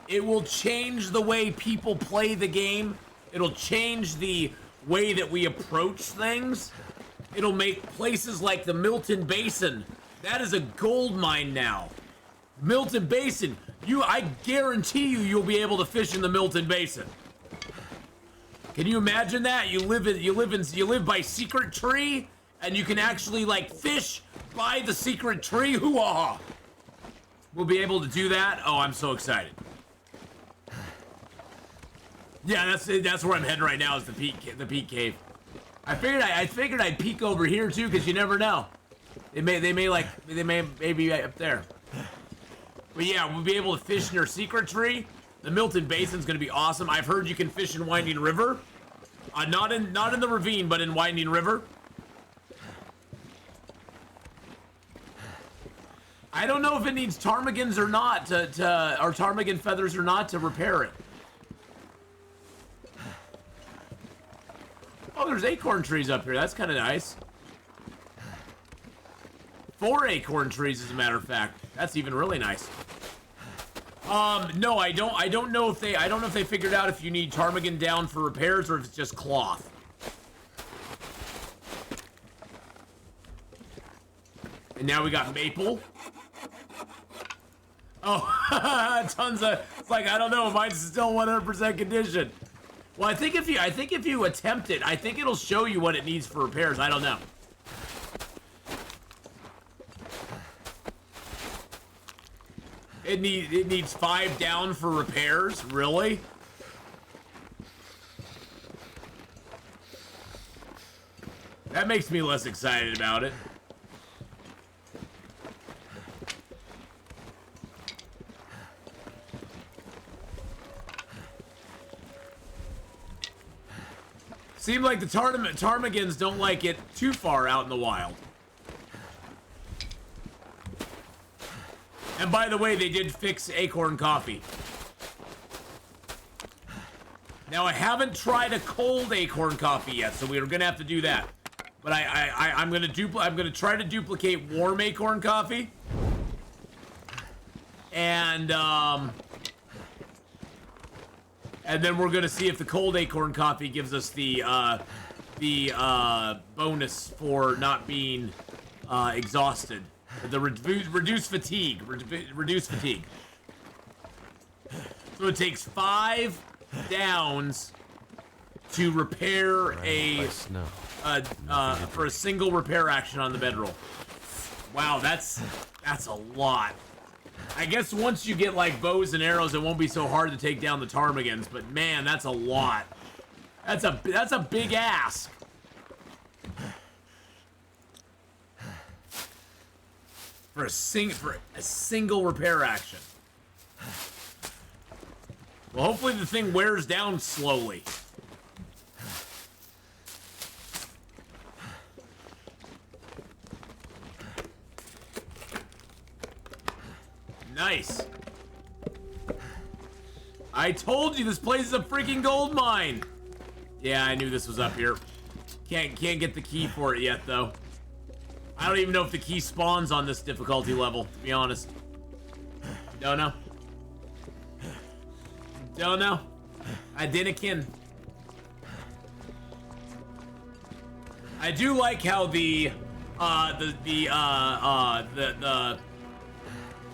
[SPEAKER 1] It will change the way people play the game. It'll change the way that we approach things. It'll make places like the Milton Basin, that is a gold mine now. Milton Basin, I guarantee you'll be able to fish in the Milton Basin. Can you imagine that? You live by Secret Tree, and you can actually like fish by the Secret Tree. Hoo-ah! We'll be able to do that. Oh, I'm so excited. Yeah, that's where I'm heading right now. Is the Peak Cave. I figured I'd peek over here too, because you never know. They may be up there. But yeah, we'll be able to fish near Secret Tree. The Milton Basin's gonna be awesome. I've heard you can fish in Winding River. Not in the ravine, but in Winding River. I don't know if it needs ptarmigans or not or ptarmigan feathers or not to repair it. Oh, there's acorn trees up here. That's kind of nice. 4 acorn trees, as a matter of fact. That's even really nice. No, I don't know if they figured out if you need ptarmigan down for repairs or if it's just cloth. And now we got maple. Oh, tons of. It's like I don't know. Mine's still 100% condition. Well, I think if you attempt it, I think it'll show you what it needs for repairs. I don't know. It needs 5 down for repairs. Really? That makes me less excited about it. Seems like the ptarmigans don't like it too far out in the wild. And by the way, they did fix acorn coffee. Now I haven't tried a cold acorn coffee yet, so we're gonna have to do that. But I'm gonna try to duplicate warm acorn coffee. And then we're gonna see if the cold acorn coffee gives us the bonus for not being exhausted. The reduced fatigue. Reduced fatigue. So it takes 5 downs to repair for a single repair action on the bedroll. Wow, that's a lot. I guess once you get like bows and arrows, it won't be so hard to take down the ptarmigans. But man, that's a lot. That's a big ask. for a single repair action. Well, hopefully the thing wears down slowly. Nice. I told you this place is a freaking gold mine. Yeah, I knew this was up here. Can't get the key for it yet, though. I don't even know if the key spawns on this difficulty level, to be honest. Don't know. Don't know. I didn't kin. I do like how the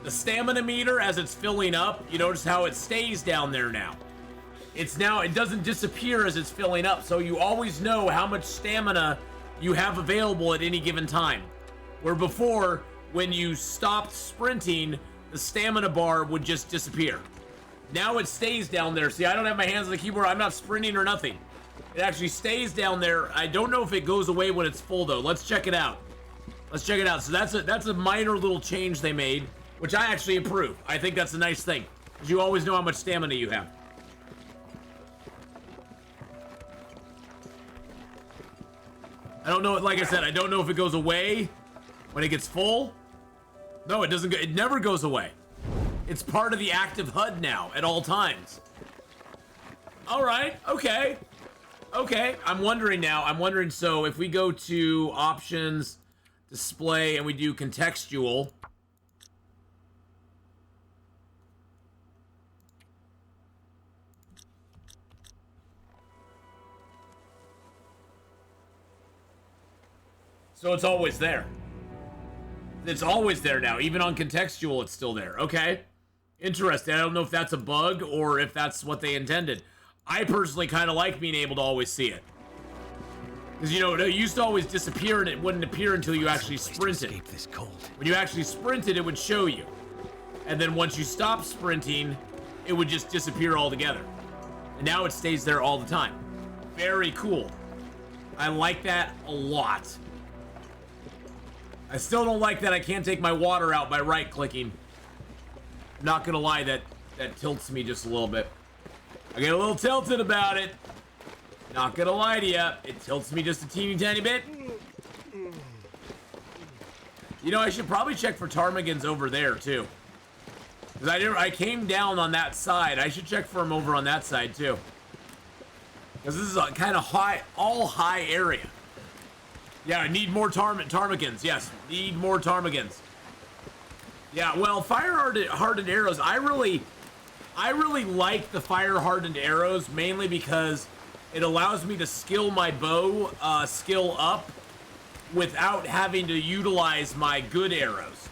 [SPEAKER 1] stamina meter, as it's filling up, you notice how it stays down there now. It doesn't disappear as it's filling up, so you always know how much stamina you have available at any given time. Where before, when you stopped sprinting, the stamina bar would just disappear. Now it stays down there. See, I don't have my hands on the keyboard. I'm not sprinting or nothing. It actually stays down there. I don't know if it goes away when it's full, though. Let's check it out. Let's check it out. So that's a minor little change they made, which I actually approve. I think that's a nice thing, because you always know how much stamina you have. I don't know, like I said, I don't know if it goes away when it gets full. No, it doesn't. It never goes away. It's part of the active HUD now at all times. All right, okay. Okay, I'm wondering now. So if we go to options, display, and we do contextual. So it's always there. It's always there now. Even on contextual, it's still there. Okay. Interesting. I don't know if that's a bug or if that's what they intended. I personally kind of like being able to always see it. Because, you know, it used to always disappear and it wouldn't appear until you actually sprinted. When you actually sprinted, it would show you. And then once you stopped sprinting, it would just disappear altogether. And now it stays there all the time. Very cool. I like that a lot. I still don't like that I can't take my water out by right-clicking. Not gonna lie, that tilts me just a little bit. I get a little tilted about it. Not gonna lie to you, it tilts me just a teeny tiny bit. You know, I should probably check for ptarmigans over there too. Because I came down on that side. I should check for them over on that side too. Because this is a kind of all high area. Yeah, I need more ptarmigans. Yes, need more ptarmigans. Yeah, well, fire-hardened arrows. I really like the fire-hardened arrows, mainly because it allows me to skill my bow skill up without having to utilize my good arrows.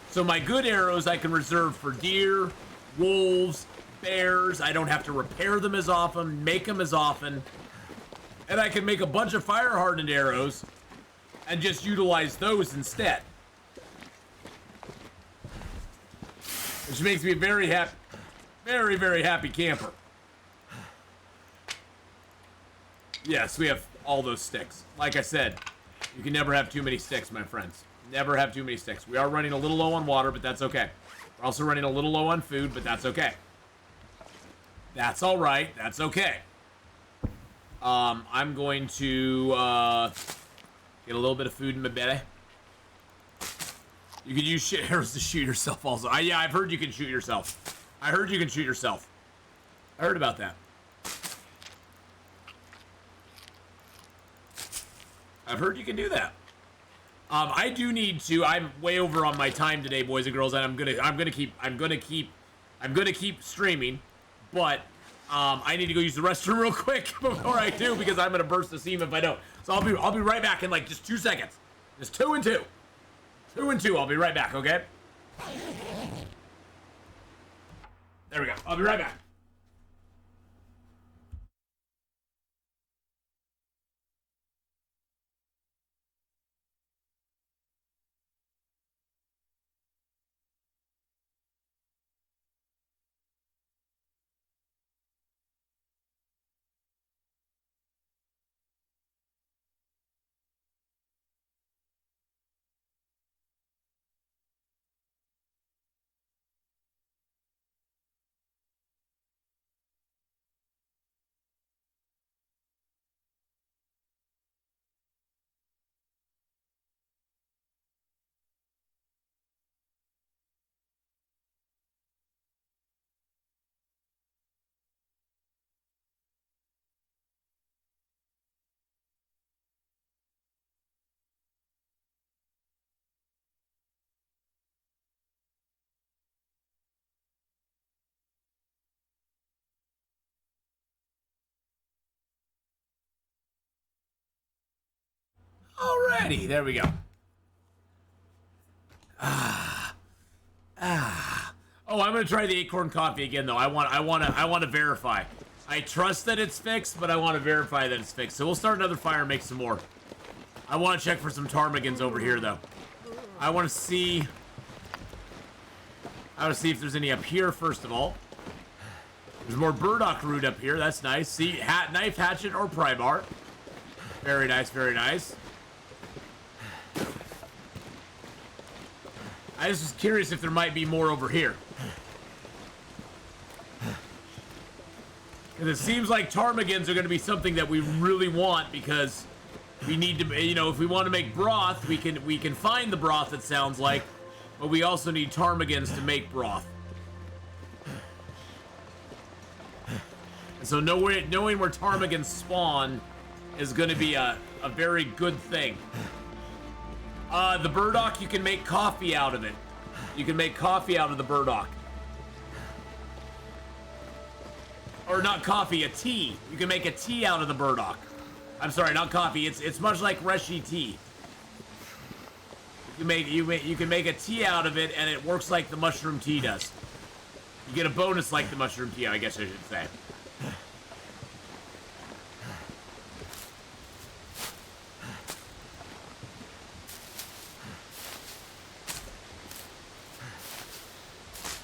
[SPEAKER 1] So my good arrows I can reserve for deer, wolves, bears. I don't have to repair them as often, make them as often. And I can make a bunch of fire-hardened arrows and just utilize those instead. Which makes me very happy, very, very happy camper. Yes, we have all those sticks. Like I said, you can never have too many sticks, my friends. Never have too many sticks. We are running a little low on water, but that's okay. We're also running a little low on food, but that's okay. That's all right. That's okay. I'm going to get a little bit of food in my belly. You can use arrows to shoot yourself also. Yeah, I've heard you can shoot yourself. I heard you can shoot yourself. I heard about that. I've heard you can do that. I do need to. I'm way over on my time today, boys and girls, and I'm gonna keep streaming, but I need to go use the restroom real quick before I do, because I'm gonna burst the seam if I don't. So I'll be right back in like just 2 seconds. Just 2 and 2. 2 and 2. I'll be right back. Okay. There we go. I'll be right back. Alrighty, there we go. Oh, I'm gonna try the acorn coffee again, though. I want to verify. I trust that it's fixed, but I want to verify that it's fixed. So we'll start another fire and make some more. I want to check for some ptarmigans over here, though. I want to see if there's any up here, first of all. There's more burdock root up here. That's nice. See, knife, hatchet, or pry bar. Very nice, very nice. I just was curious if there might be more over here. Because it seems like ptarmigans are going to be something that we really want, because we need to, you know, if we want to make broth, we can find the broth, it sounds like, but we also need ptarmigans to make broth. And so knowing where ptarmigans spawn is going to be a very good thing. The burdock, you can make coffee out of it. You can make coffee out of the burdock. Or not coffee, a tea. You can make a tea out of the burdock. I'm sorry, not coffee. It's much like Reshi tea. You can make a tea out of it, and it works like the mushroom tea does. You get a bonus like the mushroom tea, I guess I should say.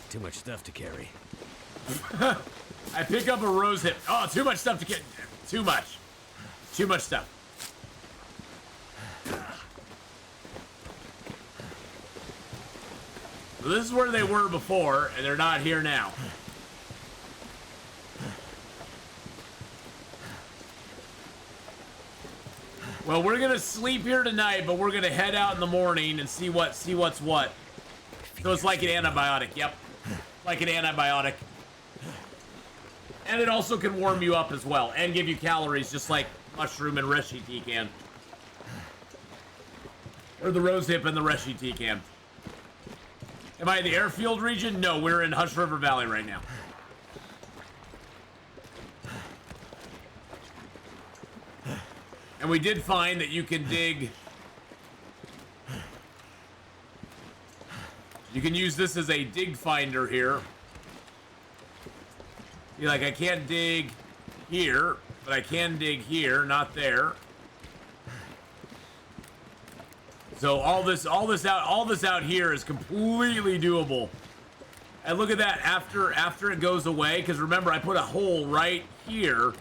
[SPEAKER 2] Too much stuff to carry.
[SPEAKER 1] I pick up a rose hip. Oh, too much stuff to get. Too much. Too much stuff. So this is where they were before, and they're not here now. Well, we're gonna sleep here tonight, but we're gonna head out in the morning and see what's what. So it's like an antibiotic. Yep, like an antibiotic. And it also can warm you up as well, and give you calories, just like mushroom and Reshi tea can. Or the rose hip and the Reshi tea can. Am I in the airfield region? No, we're in Hush River Valley right now. And we did find that you can dig... You can use this as a dig finder here. You're like, I can't dig here, but I can dig here, not there. So all this out here is completely doable. And look at that, after it goes away, because remember I put a hole right here,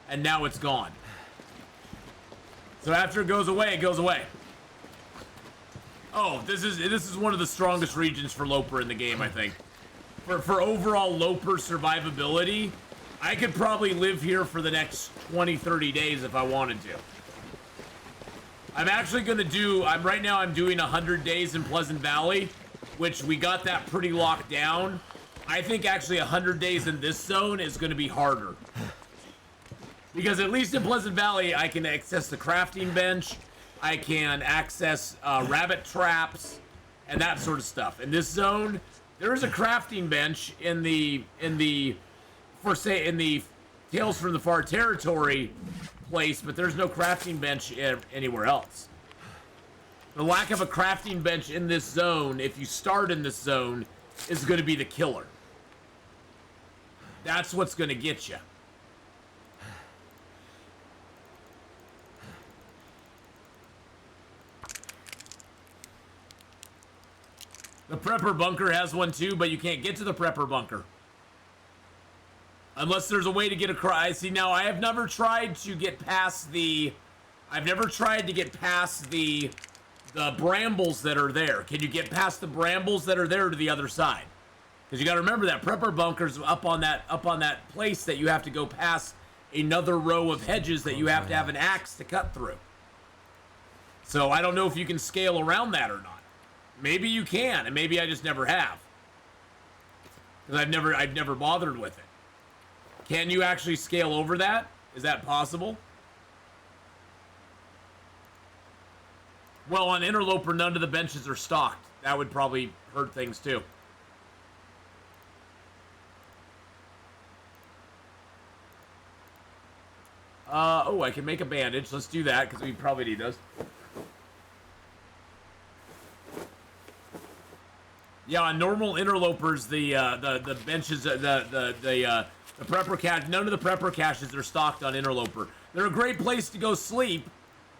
[SPEAKER 1] and now it's gone. So after it goes away, it goes away. Oh, this is one of the strongest regions for Loper in the game, I think. For overall Loper survivability, I could probably live here for the next 20-30 days if I wanted to. I'm actually gonna do, right now I'm doing 100 days in Pleasant Valley, which we got that pretty locked down. I think actually 100 days in this zone is gonna be harder. Because at least in Pleasant Valley, I can access the crafting bench, I can access rabbit traps, and that sort of stuff. In this zone, there is a crafting bench in the Tales from the Far Territory place, but there's no crafting bench anywhere else. The lack of a crafting bench in this zone, if you start in this zone, is going to be the killer. That's what's going to get you. The Prepper Bunker has one too, but you can't get to the Prepper Bunker. Unless there's a way to get across. See, now I have never tried to get past the... I've never tried to get past the brambles that are there. Can you get past the brambles that are there to the other side? Because you got to remember that Prepper Bunker's up on that place that you have to go past another row of hedges that you have to have an axe to cut through. So I don't know if you can scale around that or not. Maybe you can, and maybe I just never have. Because I've never bothered with it. Can you actually scale over that? Is that possible? Well, on Interloper, none of the benches are stocked. That would probably hurt things too. Oh, I can make a bandage. Let's do that, because we probably need those. Yeah, on normal interlopers, the benches, the prepper cache, none of the prepper caches are stocked on interloper. They're a great place to go sleep.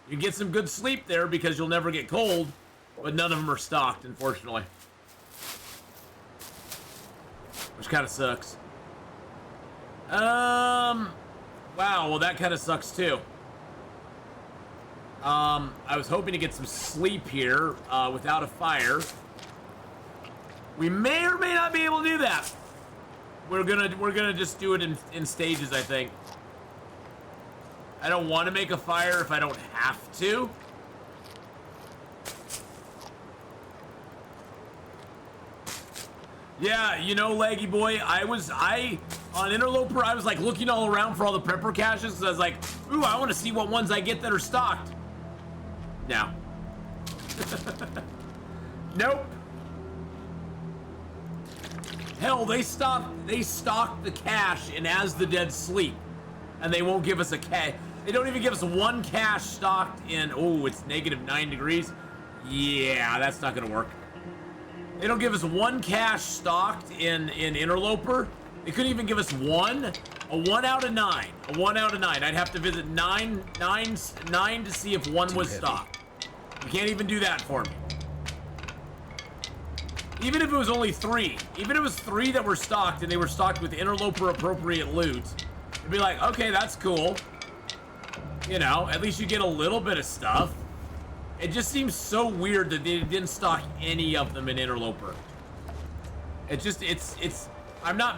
[SPEAKER 1] You get some good sleep there because you'll never get cold, but none of them are stocked, unfortunately. Which kind of sucks. Wow, well that kind of sucks too. I was hoping to get some sleep here without a fire. We may or may not be able to do that. We're gonna just do it in stages, I think. I don't want to make a fire if I don't have to. Yeah, you know, Leggy Boy, on Interloper, I was like looking all around for all the prepper caches because I was like, ooh, I want to see what ones I get that are stocked. No. Nope. Hell, they stock the cache in As the Dead Sleep, and they won't give us a cache. They don't even give us one cache stocked in. Oh, it's -9 degrees. Yeah, that's not gonna work. They don't give us one cache stocked in Interloper. They couldn't even give us one. A 1 out of 9. A 1 out of 9. I'd have to visit nine to see if one was stocked. You can't even do that for me. Even if it was only 3. Even if it was 3 that were stocked and they were stocked with Interloper appropriate loot, it'd be like, okay, that's cool. You know, at least you get a little bit of stuff. It just seems so weird that they didn't stock any of them in Interloper. It just, I'm not,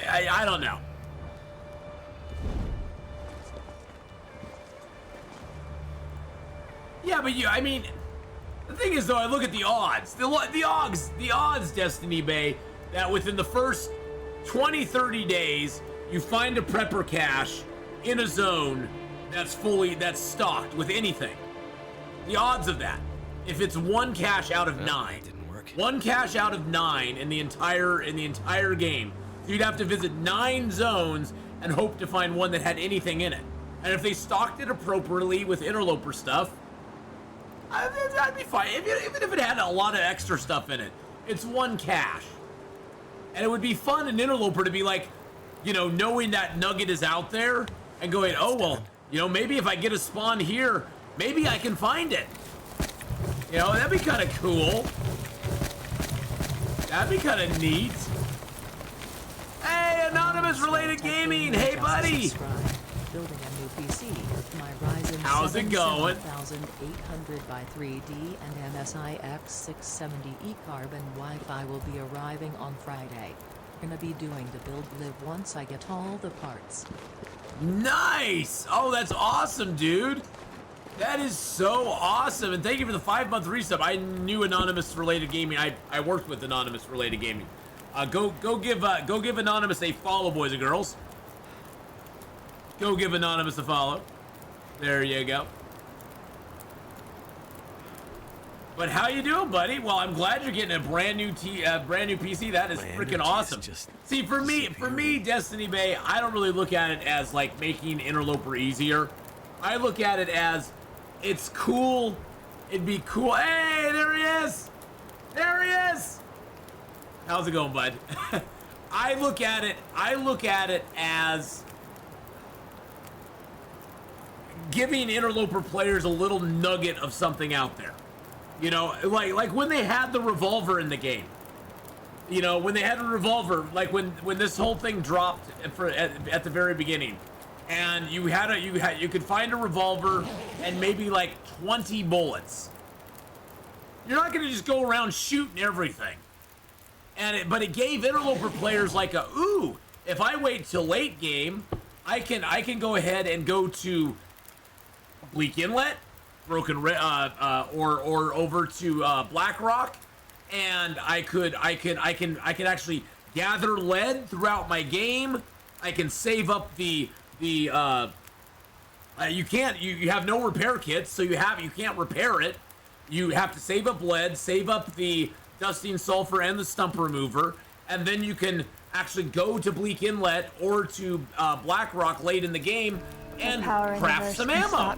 [SPEAKER 1] I don't know. Yeah, but I mean, the thing is though, I look at the odds. The odds, Destiny Bay, that within the first 20-30 days, you find a prepper cache in a zone that's stocked with anything. The odds of that, if it's one cache out of 9,
[SPEAKER 2] didn't work.
[SPEAKER 1] One cache out of 9 in the entire game. So you'd have to visit 9 zones and hope to find one that had anything in it. And if they stocked it appropriately with interloper stuff, that'd be fine. Even if it had a lot of extra stuff in it, it's one cache. And it would be fun in interloper to be like, you know, knowing that nugget is out there and going, oh, well, you know, maybe if I get a spawn here, maybe I can find it. You know, that'd be kind of cool. That'd be kind of neat. Hey, Anonymous Related Gaming. Hey, buddy.
[SPEAKER 5] Building a new PC with my Ryzen
[SPEAKER 1] How's it going?
[SPEAKER 5] 7800 by 3D and MSI X670 eCarbon Wi-Fi will be arriving on Friday. Gonna be doing the build live once I get all the parts.
[SPEAKER 1] Nice. Oh, that's awesome, dude. That is so awesome. And thank you for the 5-month resub. I knew Anonymous Related Gaming. I worked with Anonymous Related Gaming. Go give Anonymous a follow, boys and girls. Go give Anonymous a follow. There you go. But how you doing, buddy? Well, I'm glad you're getting a brand new PC. That is freaking awesome. See, for me, Destiny Bay, I don't really look at it as like making Interloper easier. I look at it as it's cool. It'd be cool. Hey, there he is. There he is. How's it going, bud? I look at it as giving interloper players a little nugget of something out there. You know, like when they had the revolver in the game. You know, when they had a revolver, like when this whole thing dropped at the very beginning, and you could find a revolver and maybe like 20 bullets. You're not gonna just go around shooting everything. But it gave interloper players like a, ooh, if I wait till late game, I can go ahead and go to Bleak Inlet, or over to Black Rock, and I can actually gather lead throughout my game. I can save up you have no repair kits, so you can't repair it. You have to save up lead, save up the dusting sulfur and the stump remover, and then you can actually go to Bleak Inlet or to Black Rock late in the game and craft some ammo.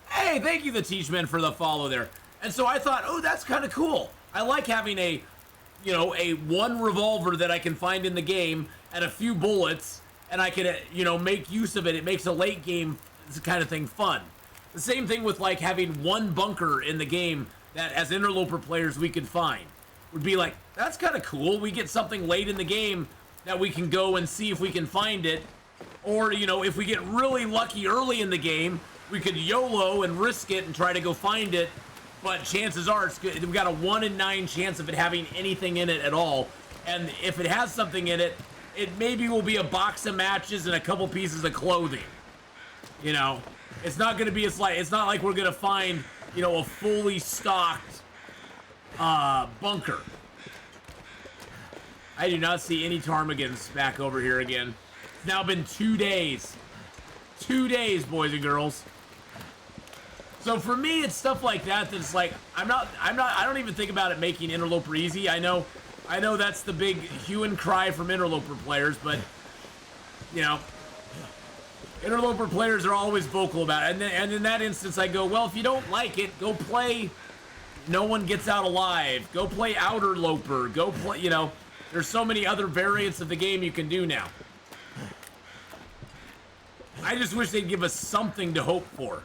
[SPEAKER 1] Hey, thank you, the Teachman, for the follow there. And so I thought, oh, that's kind of cool. I like having a you know, a one revolver that I can find in the game and a few bullets, and I can, you know, make use of it. It makes a late game kind of thing fun. The same thing with like having one bunker in the game that as interloper players we could find. Would be like, that's kind of cool. We get something late in the game that we can go and see if we can find it. Or, you know, if we get really lucky early in the game, we could YOLO and risk it and try to go find it. But chances are it's good. We've got a 1 in 9 chance of it having anything in it at all. And if it has something in it, it maybe will be a box of matches and a couple pieces of clothing. You know, it's not going to be, it's not like we're going to find, you know, a fully stocked bunker. I do not see any ptarmigans back over here again. It's now been 2 days. 2 days, boys and girls. So for me, it's stuff like that that's like, I don't even think about it making interloper easy. I know that's the big hue and cry from interloper players, but, you know, interloper players are always vocal about it. And in that instance, I go, well, if you don't like it, go play No One Gets Out Alive. Go play Outer Loper. Go play, you know, there's so many other variants of the game you can do now. I just wish they'd give us something to hope for.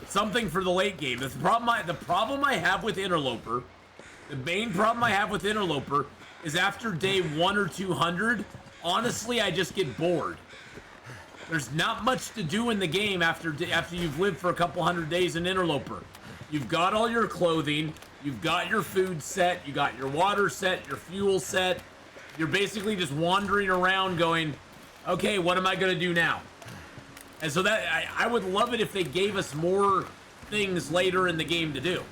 [SPEAKER 1] Something for the late game. The problem I have with Interloper, the main problem I have with Interloper is after day 1 or 200, honestly, I just get bored. There's not much to do in the game after you've lived for a couple hundred days in Interloper. You've got all your clothing, you've got your food set, you got your water set, your fuel set. You're basically just wandering around going, okay, what am I going to do now? And so that I would love it if they gave us more things later in the game to do.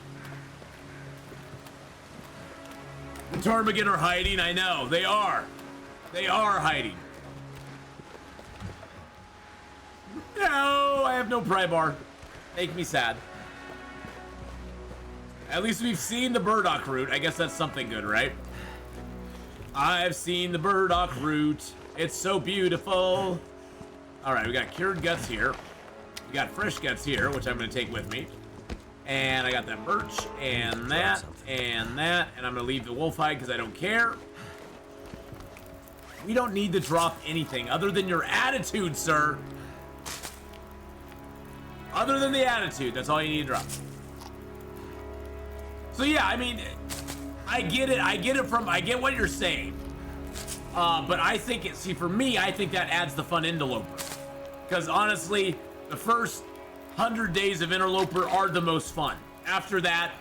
[SPEAKER 1] The ptarmigan are hiding, I know. They are. They are hiding. No, I have no pry bar. Make me sad. At least we've seen the Burdock route. I guess that's something good, right? I've seen the Burdock route. It's so beautiful. All right, we got cured guts here. We got fresh guts here, which I'm going to take with me. And I got that birch and that and that. And I'm going to leave the wolf hide because I don't care. We don't need to drop anything other than your attitude, sir. Other than the attitude, that's all you need to drop. So yeah, I mean, I get it. I get what you're saying. But I think for me, I think that adds the fun interloper. Because honestly, the first 100 days of interloper are the most fun. After that,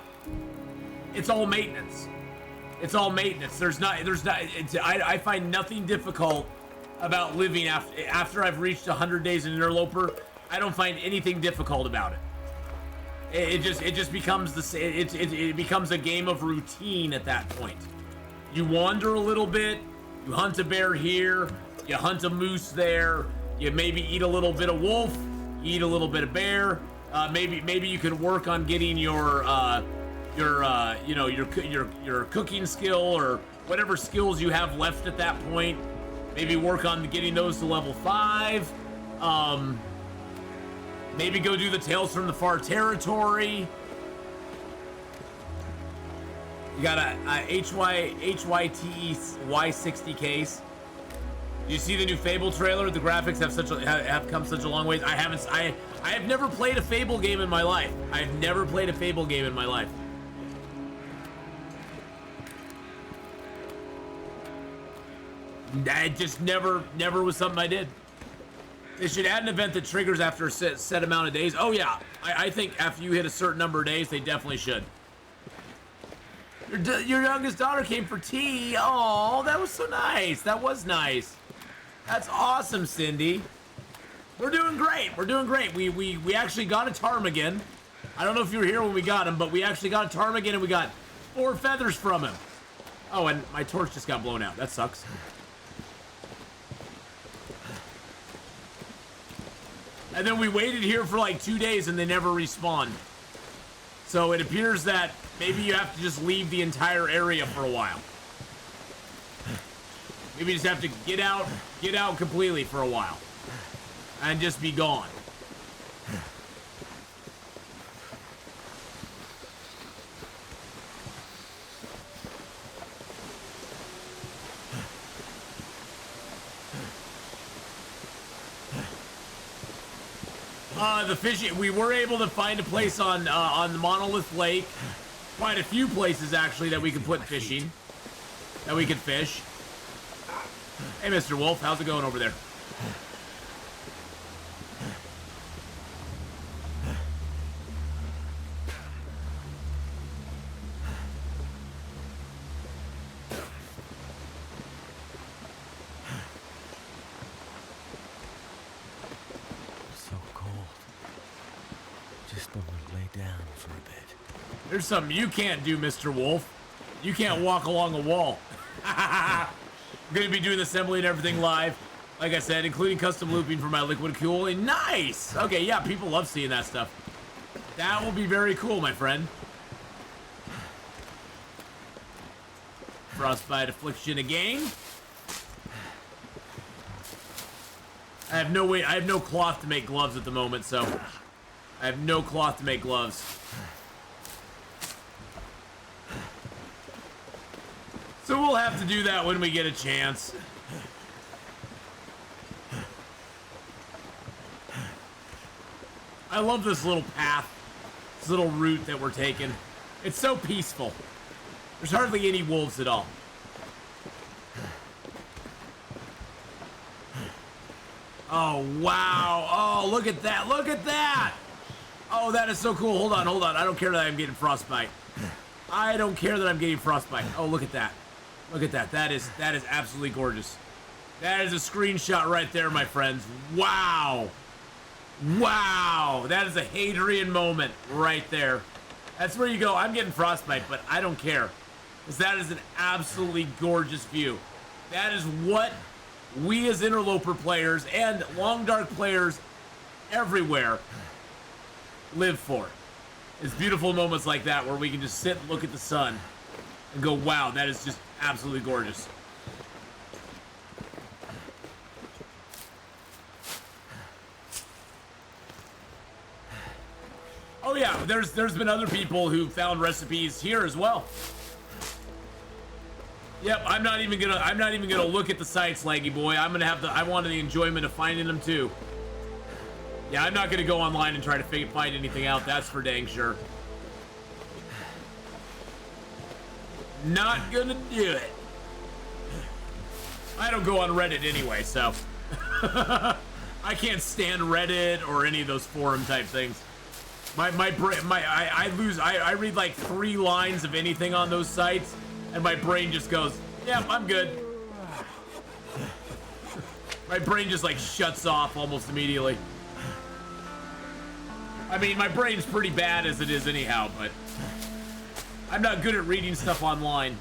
[SPEAKER 1] it's all maintenance. It's all maintenance. I find nothing difficult about living after I've reached 100 days in interloper. I don't find anything difficult about it. It just becomes it becomes a game of routine at that point. You wander a little bit, you hunt a bear here, you hunt a moose there, you maybe eat a little bit of wolf, you eat a little bit of bear. Maybe you can work on getting your cooking skill or whatever skills you have left at that point. Maybe work on getting those to level 5. Maybe go do the Tales from the Far Territory. You got a HYTEY60 case. Do you see the new Fable trailer? The graphics have come such a long ways. I have never played a Fable game in my life. I've never played a Fable game in my life. I just never was something I did. They should add an event that triggers after a set amount of days. Oh yeah, I think after you hit a certain number of days, they definitely should. Your youngest daughter came for tea. Oh, that was so nice. That was nice. That's awesome, Cindy. We're doing great. We're doing great. We actually got a ptarmigan. I don't know if you were here when we got him, but we actually got a ptarmigan and we got 4 feathers from him. Oh, and my torch just got blown out. That sucks. And then we waited here for like 2 days and they never respawned. So it appears that maybe you have to just leave the entire area for a while. Maybe you just have to get out completely for a while. And just be gone. The fishing, we were able to find a place on the Monolith Lake. Quite a few places, actually, that we can put fishing. That we can fish. Hey, Mr. Wolf, how's it going over there?
[SPEAKER 2] So cold. Just want to lay down for a bit.
[SPEAKER 1] There's something you can't do, Mr. Wolf. You can't walk along a wall. I'm going to be doing the assembly and everything live. Like I said, including custom looping for my liquid cooling. Nice! Okay, yeah, people love seeing that stuff. That will be very cool, my friend. Frostbite affliction again. I have no cloth to make gloves at the moment, so I have no cloth to make gloves. So we'll have to do that when we get a chance. I love this little path, this little route that we're taking. It's so peaceful. There's hardly any wolves at all. Oh, wow. Oh, look at that. Look at that. Oh, that is so cool. Hold on, hold on. I don't care that I'm getting frostbite. I don't care that I'm getting frostbite. Oh, look at that. Look at that. That is absolutely gorgeous. That is a screenshot right there, my friends. Wow. Wow. That is a Hadrian moment right there. That's where you go, I'm getting frostbite, but I don't care. Because that is an absolutely gorgeous view. That is what we as Interloper players and Long Dark players everywhere live for. It's beautiful moments like that where we can just sit and look at the sun and go, wow, that is just absolutely gorgeous. Oh yeah, there's been other people who found recipes here as well. Yep, I'm not even gonna look at the sites, Laggy boy. I wanted the enjoyment of finding them too. Yeah, I'm not gonna go online and try to find anything out, that's for dang sure. Not gonna do it. I don't go on Reddit anyway, so I can't stand Reddit or any of those forum type things. I read like 3 lines of anything on those sites, and my brain just goes, "Yep, I'm good." My brain just like shuts off almost immediately. I mean, my brain's pretty bad as it is anyhow, but I'm not good at reading stuff online.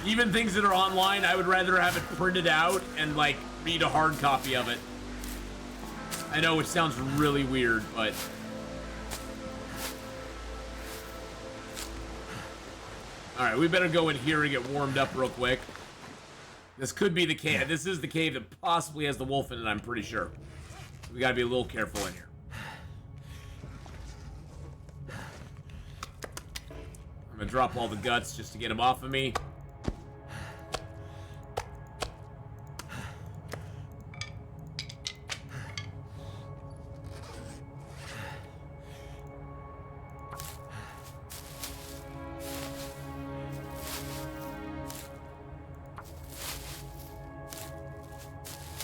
[SPEAKER 1] Even things that are online, I would rather have it printed out and like read a hard copy of it. I know it sounds really weird, but all right, we better go in here and get warmed up real quick. This could be the cave. This is the cave that possibly has the wolf in it, I'm pretty sure. So we gotta be a little careful in here. I'm gonna drop all the guts just to get them off of me.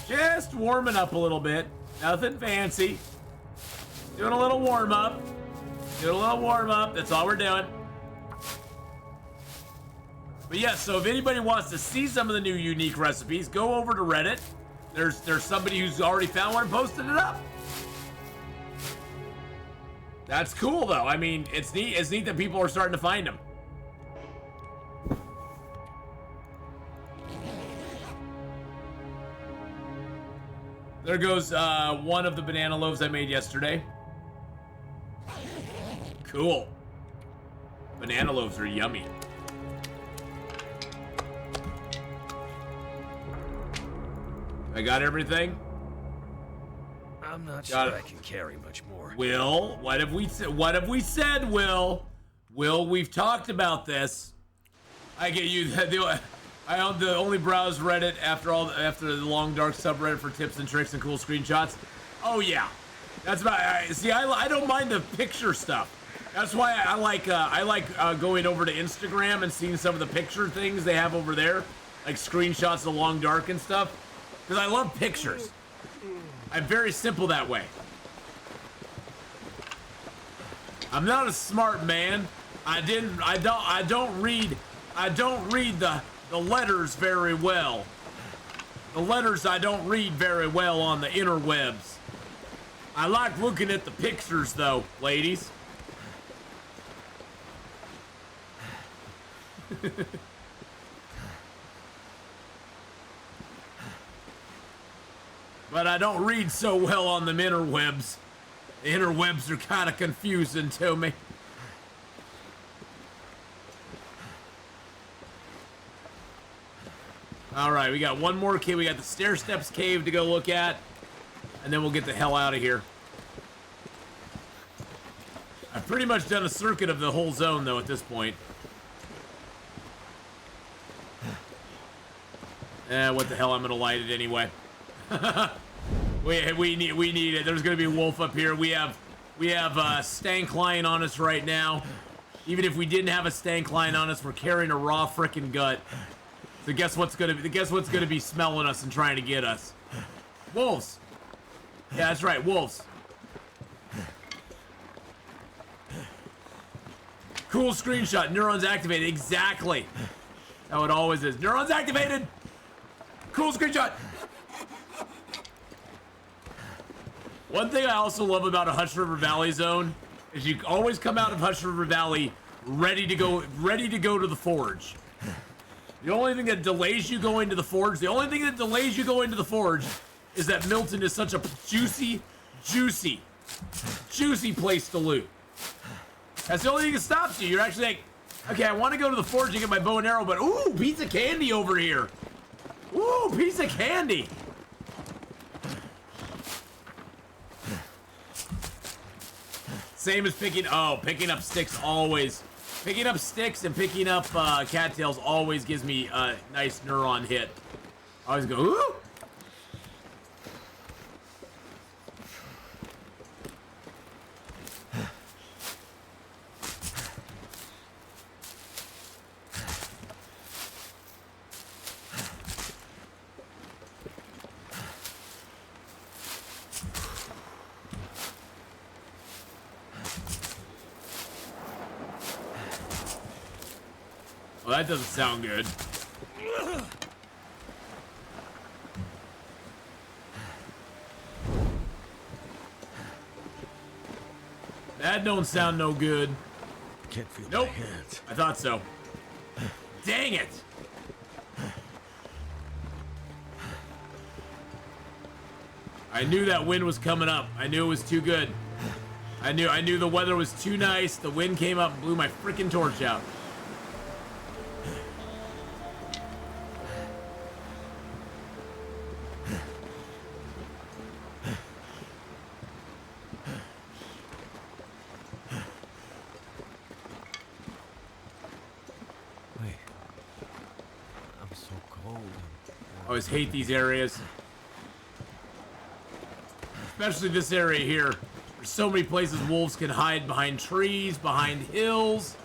[SPEAKER 1] Just warming up a little bit. Nothing fancy. Doing a little warm up. Doing a little warm up. That's all we're doing. But yeah, so if anybody wants to see some of the new unique recipes, go over to Reddit. There's somebody who's already found one and posted it up. That's cool though. I mean, it's neat. It's neat that people are starting to find them. There goes one of the banana loaves I made yesterday. Cool. Banana loaves are yummy. I got everything?
[SPEAKER 2] I'm not sure I can carry much more.
[SPEAKER 1] Will, what have we said, Will? Will, we've talked about this. I get you. I only browse Reddit after the Long Dark subreddit for tips and tricks and cool screenshots. Oh yeah, That's about. See, I don't mind the picture stuff. That's why I like going over to Instagram and seeing some of the picture things they have over there, like screenshots of Long Dark and stuff. Because I love pictures. I'm very simple that way. I'm not a smart man. I don't read the letters very well. The letters I don't read very well on the interwebs. I like looking at the pictures though, ladies. But I don't read so well on the interwebs. The interwebs are kind of confusing to me. All right, we got one more cave. We got the stair steps cave to go look at, and then we'll get the hell out of here. I've pretty much done a circuit of the whole zone though at this point. What the hell? I'm gonna light it anyway. we need it. There's gonna be a wolf up here. We have stank lion on us right now. Even if we didn't have a stank lion on us, we're carrying a raw frickin' gut. So guess what's gonna be smelling us and trying to get us? Wolves. Yeah, that's right, wolves. Cool screenshot. Neurons activated. Exactly. How it always is. Neurons activated. Cool screenshot. One thing I also love about a Hush River Valley zone is you always come out of Hush River Valley ready to go to the forge. The only thing that delays you going to the forge, is that Milton is such a juicy place to loot. That's the only thing that stops you. You're actually like, okay, I want to go to the forge and get my bow and arrow, but ooh, piece of candy over here. Ooh, piece of candy. Same as picking up sticks always. Picking up sticks and picking up cattails always gives me a nice neuron hit. I always go, ooh. Well, that doesn't sound good. That don't sound no good.
[SPEAKER 2] Can't feel
[SPEAKER 1] Nope.
[SPEAKER 2] my hands.
[SPEAKER 1] I thought so. Dang it! I knew that wind was coming up. I knew it was too good. I knew the weather was too nice. The wind came up and blew my freaking torch out. I always hate these areas. Especially this area here. There's so many places wolves can hide behind trees, behind hills.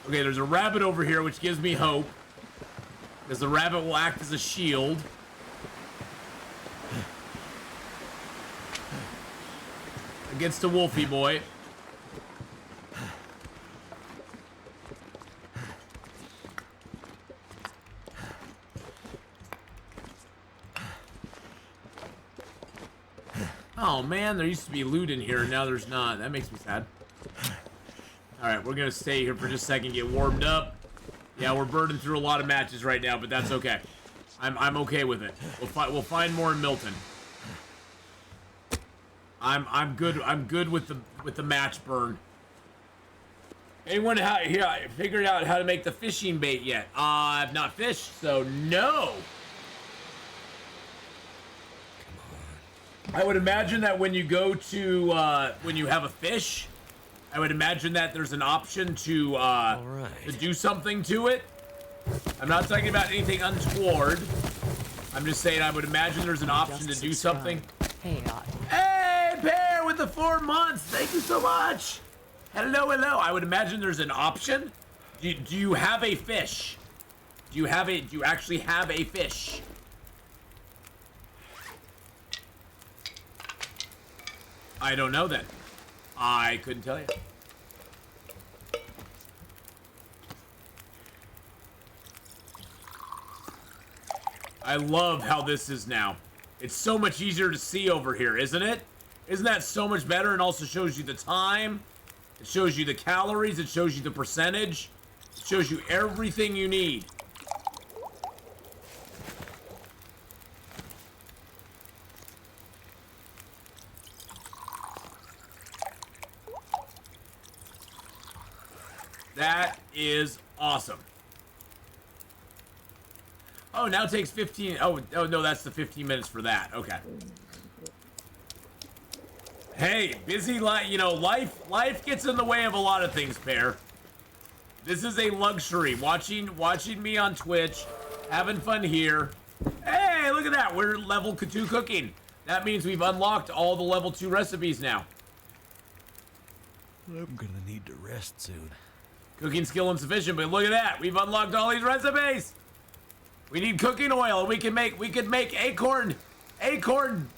[SPEAKER 1] Okay, there's a rabbit over here, which gives me hope. Because the rabbit will act as a shield. Against a wolfie boy. Oh man, there used to be loot in here, and now there's not. That makes me sad. Alright, we're gonna stay here for just a second, get warmed up. Yeah, we're burning through a lot of matches right now, but that's okay. I'm okay with it. We'll find more in Milton. I'm good with the match burn. Anyone here figured out how to make the fishing bait yet? I've not fished, so no. I would imagine that when you go to when you have a fish, I would imagine that there's an option to to do something to it. I'm not talking about anything untoward. I'm just saying I would imagine there's an option to do something.
[SPEAKER 5] Hey,
[SPEAKER 1] Pear with the 4 months. Thank you so much. Hello, hello. I would imagine there's an option. Do you have a fish? Do you actually have a fish? I don't know then. I couldn't tell you. I love how this is now. It's so much easier to see over here, isn't it? Isn't that so much better? And also shows you the time. It shows you the calories. It shows you the percentage. It shows you everything you need. That is awesome. Oh, now it takes 15. Oh, no, that's the 15 minutes for that. Okay. Hey, busy life. You know, life gets in the way of a lot of things, Pear. This is a luxury. Watching me on Twitch, having fun here. Hey, look at that. We're level 2 cooking. That means we've unlocked all the level 2 recipes now.
[SPEAKER 2] I'm gonna need to rest soon.
[SPEAKER 1] Cooking skill insufficient, but look at that. We've unlocked all these recipes. We need cooking oil, and we could make acorn, bannock.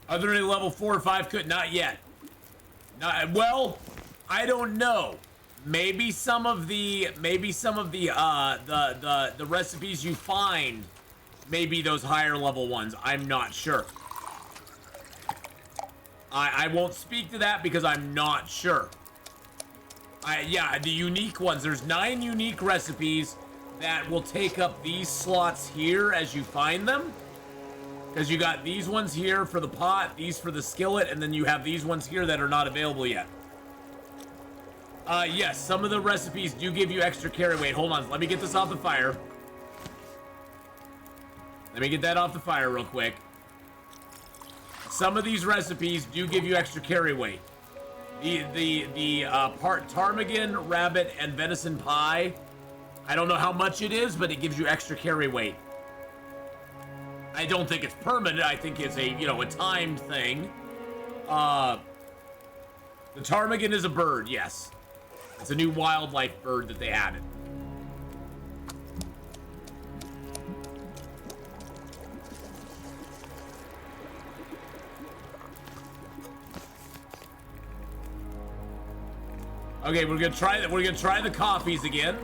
[SPEAKER 1] Are there any level 4 or 5 could? Not yet. Well, I don't know. Maybe some of the recipes you find, maybe those higher level ones. I'm not sure. I won't speak to that because I'm not sure. Yeah, the unique ones. There's 9 unique recipes that will take up these slots here as you find them. Because you got these ones here for the pot, these for the skillet, and then you have these ones here that are not available yet. Yes, some of the recipes do give you extra carry weight. Hold on, let me get this off the fire. Let me get that off the fire real quick. Some of these recipes do give you extra carry weight. The part ptarmigan, rabbit, and venison pie. I don't know how much it is, but it gives you extra carry weight. I don't think it's permanent. I think it's a timed thing. The ptarmigan is a bird, yes. It's a new wildlife bird that they added. Okay, we're gonna try that. We're gonna try the coffees again.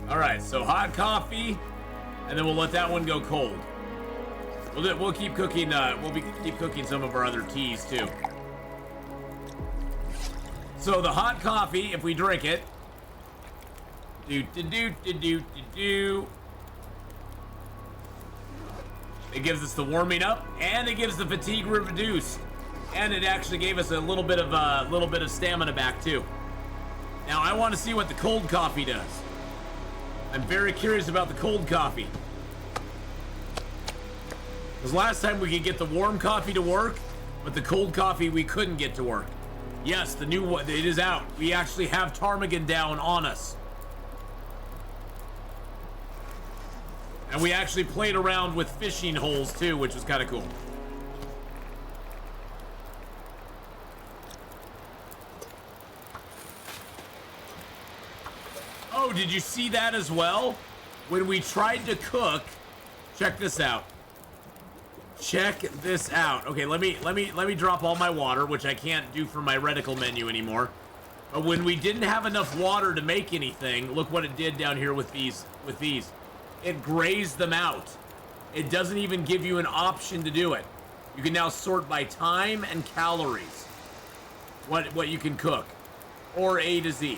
[SPEAKER 1] All right, so hot coffee, and then we'll let that one go cold. We'll keep cooking. Keep cooking some of our other teas too. So the hot coffee, if we drink it, it gives us the warming up, and it gives the fatigue reduced, and it actually gave us a little bit of stamina back too. Now I want to see what the cold coffee does. I'm very curious about the cold coffee. Because last time we could get the warm coffee to work, but the cold coffee we couldn't get to work. Yes, the new one, it is out. We actually have ptarmigan down on us. And we actually played around with fishing holes too, which was kind of cool. Oh, did you see that as well? When we tried to cook, check this out. Check this out. Okay, let me drop all my water, which I can't do for my reticle menu anymore. But when we didn't have enough water to make anything, look what it did down here with these. It grazed them out. It doesn't even give you an option to do it. You can now sort by time and calories what you can cook. or A to Z.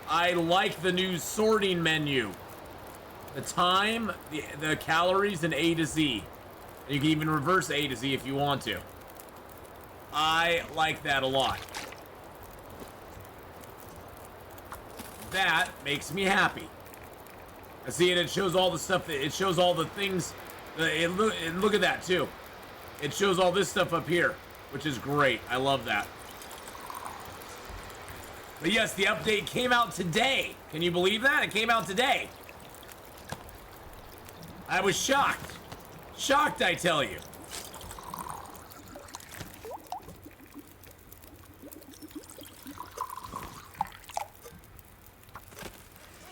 [SPEAKER 1] I like the new sorting menu. The time, the calories, and A to Z. And you can even reverse A to Z if you want to. I like that a lot. That makes me happy. I see it. It shows all the stuff. It shows all the things. Look at that too. It shows all this stuff up here, which is great. I love that. But yes, the update came out today. Can you believe that? It came out today. I was shocked. Shocked, I tell you.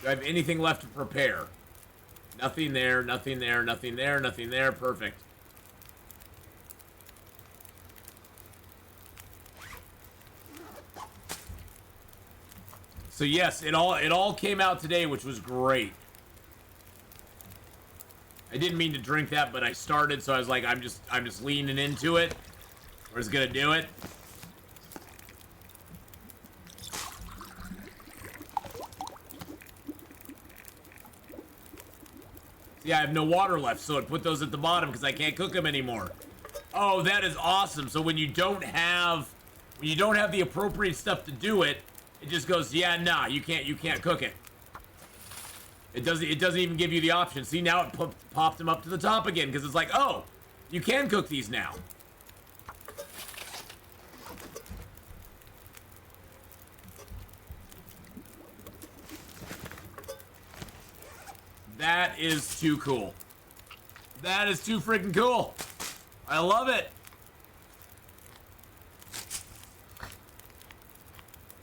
[SPEAKER 1] Do I have anything left to prepare? Nothing there, nothing there, nothing there, nothing there. Perfect. So yes, it all came out today, which was great. I didn't mean to drink that, but I started, so I was like, I'm just leaning into it. We're just gonna do it. Yeah, I have no water left, so it put those at the bottom because I can't cook them anymore. Oh, that is awesome. So when you don't have the appropriate stuff to do it, it just goes, yeah, nah, you can't cook it. It doesn't even give you the option. See, now it popped them up to the top again because it's like, oh, you can cook these now. That is too cool. That is too freaking cool. I love it.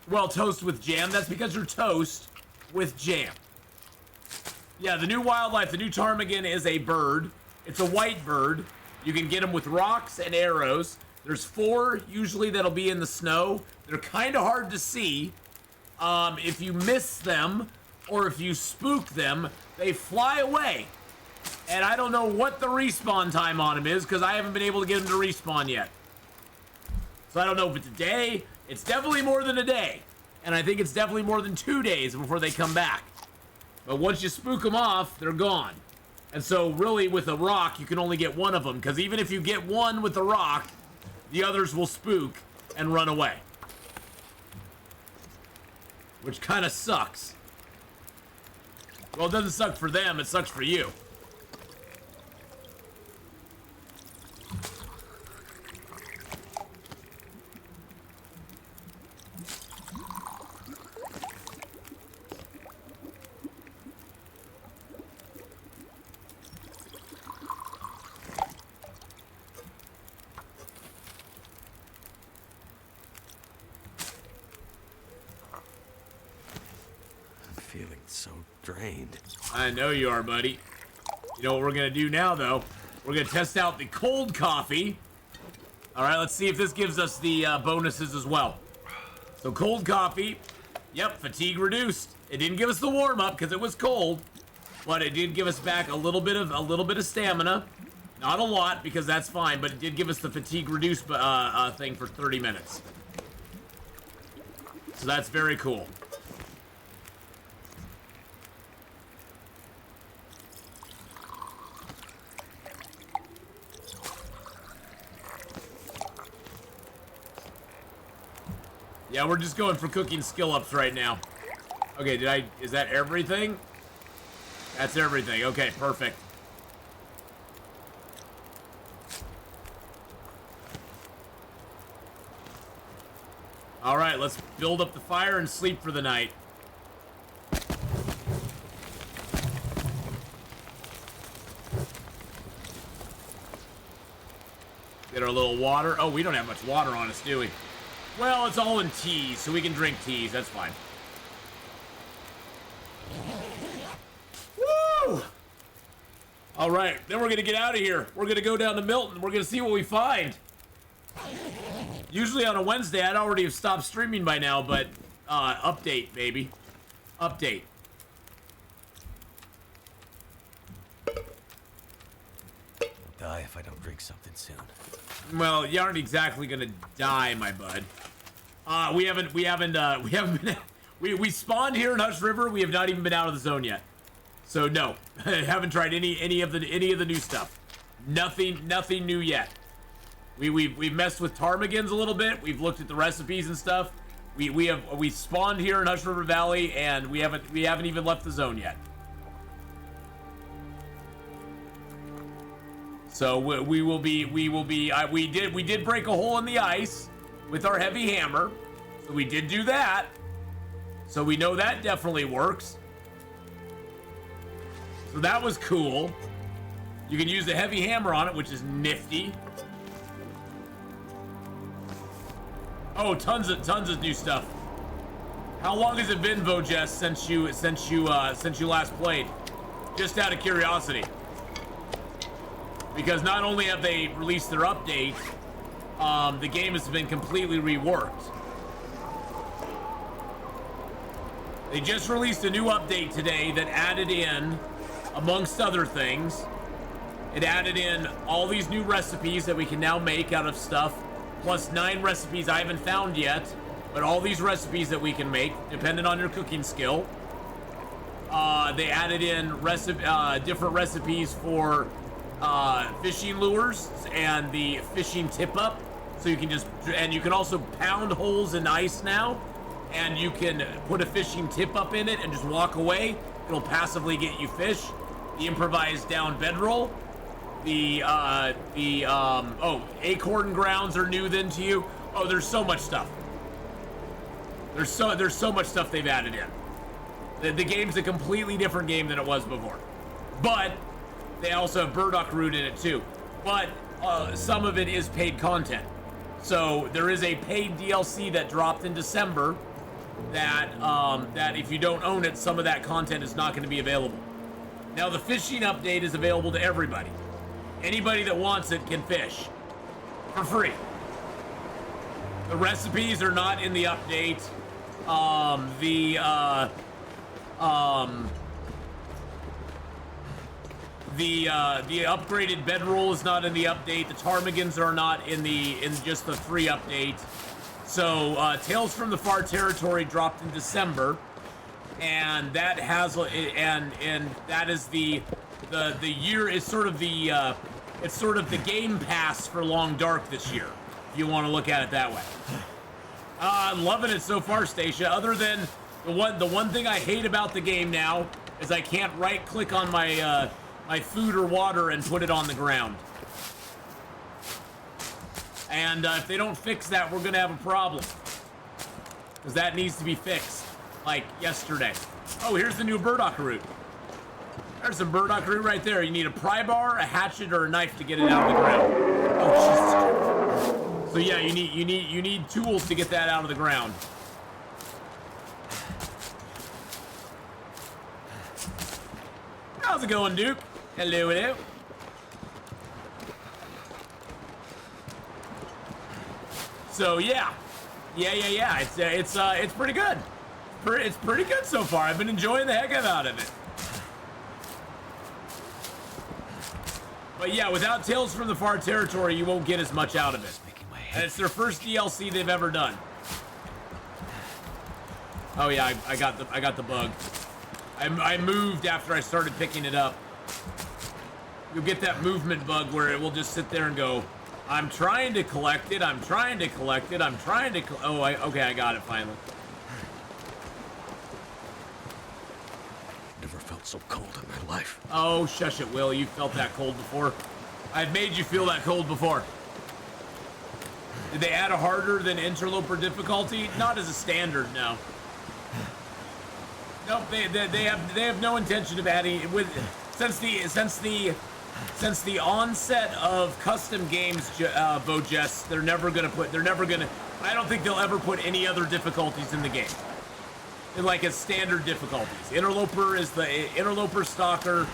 [SPEAKER 1] Well, toast with jam. That's because you're toast with jam. Yeah, the new wildlife, the new ptarmigan is a bird. It's a white bird. You can get them with rocks and arrows. There's 4 usually that'll be in the snow. They're kind of hard to see. If you miss them or if you spook them, they fly away. And I don't know what the respawn time on them is because I haven't been able to get them to respawn yet. So I don't know if it's a day. It's definitely more than a day. And I think it's definitely more than 2 days before they come back. But once you spook them off, they're gone. And so really with a rock, you can only get one of them. Because even if you get one with a rock, the others will spook and run away. Which kind of sucks. Well, it doesn't suck for them, it sucks for you.
[SPEAKER 2] Feeling so drained.
[SPEAKER 1] I know you are, buddy. You know what we're gonna do now, though? We're gonna test out the cold coffee. All right, let's see if this gives us the bonuses as well. So cold coffee, yep, fatigue reduced. It didn't give us the warm up because it was cold, but it did give us back a little bit of stamina. Not a lot because that's fine, but it did give us the fatigue reduced thing for 30 minutes. So that's very cool. Yeah, we're just going for cooking skill ups right now. Okay, is that everything? That's everything. Okay, perfect. All right, let's build up the fire and sleep for the night. Get our little water. Oh, we don't have much water on us, do we? Well, it's all in teas, so we can drink teas. That's fine. Woo! All right, then we're going to get out of here. We're going to go down to Milton. We're going to see what we find. Usually on a Wednesday, I'd already have stopped streaming by now, but update, baby. Update.
[SPEAKER 2] I'll die if I don't drink something soon.
[SPEAKER 1] Well, you aren't exactly gonna die, my bud. We haven't been, we spawned here in Hush River. We have not even been out of the zone yet. So no, haven't tried any of the new stuff. Nothing new yet. We've messed with ptarmigans a little bit. We've looked at the recipes and stuff. We spawned here in Hush River Valley, and we haven't even left the zone yet. So we did break a hole in the ice with our heavy hammer. So we did do that. So we know that definitely works. So that was cool. You can use the heavy hammer on it, which is nifty. Oh, tons of new stuff. How long has it been, Vojess, since you last played? Just out of curiosity. Because not only have they released their update, the game has been completely reworked. They just released a new update today that added in, amongst other things, it added in all these new recipes that we can now make out of stuff, plus 9 recipes I haven't found yet, but all these recipes that we can make, depending on your cooking skill. They added in different recipes for fishing lures and the fishing tip up, so you can you can also pound holes in ice now, and you can put a fishing tip up in it and just walk away. It'll passively get you fish. The improvised down bedroll, acorn grounds are new then to you. Oh, there's so much stuff. There's so much stuff they've added in. The game's a completely different game than it was before, but they also have Burdock root in it too. But some of it is paid content. So there is a paid DLC that dropped in December that if you don't own it, some of that content is not going to be available. Now the fishing update is available to everybody. Anybody that wants it can fish for free. The recipes are not in the update. The upgraded bedroll is not in the update. The ptarmigans are not in just the free update. So Tales from the Far Territory dropped in December, and that has and that is the year is sort of the it's sort of the game pass for Long Dark this year, if you want to look at it that way. I'm loving it so far, Stacia. Other than the one thing I hate about the game now is I can't right click on my my food or water and put it on the ground. And if they don't fix that, we're gonna have a problem, because that needs to be fixed, like yesterday. Oh, here's the new Burdock root. There's some Burdock root right there. You need a pry bar, a hatchet, or a knife to get it out of the ground. Oh, Jesus. So yeah, you need tools to get that out of the ground. How's it going, Duke? Hello, hello. So yeah. It's pretty good. It's pretty good so far. I've been enjoying the heck out of it. But yeah, without Tales from the Far Territory, you won't get as much out of it. And it's their first DLC they've ever done. Oh yeah, I got the bug. I moved after I started picking it up. You'll get that movement bug where it will just sit there and go, I'm trying to collect it, I'm trying to collect it, I'm trying to okay, I got it finally.
[SPEAKER 2] Never felt so cold in my life.
[SPEAKER 1] Oh, shush it, Will. You felt that cold before. I've made you feel that cold before. Did they add a harder than interloper difficulty? Not as a standard, no. Nope, they have no intention of adding since the onset of custom games, Vojess, they're never gonna I don't think they'll ever put any other difficulties in the game. Like as standard difficulties. Interloper, Stalker,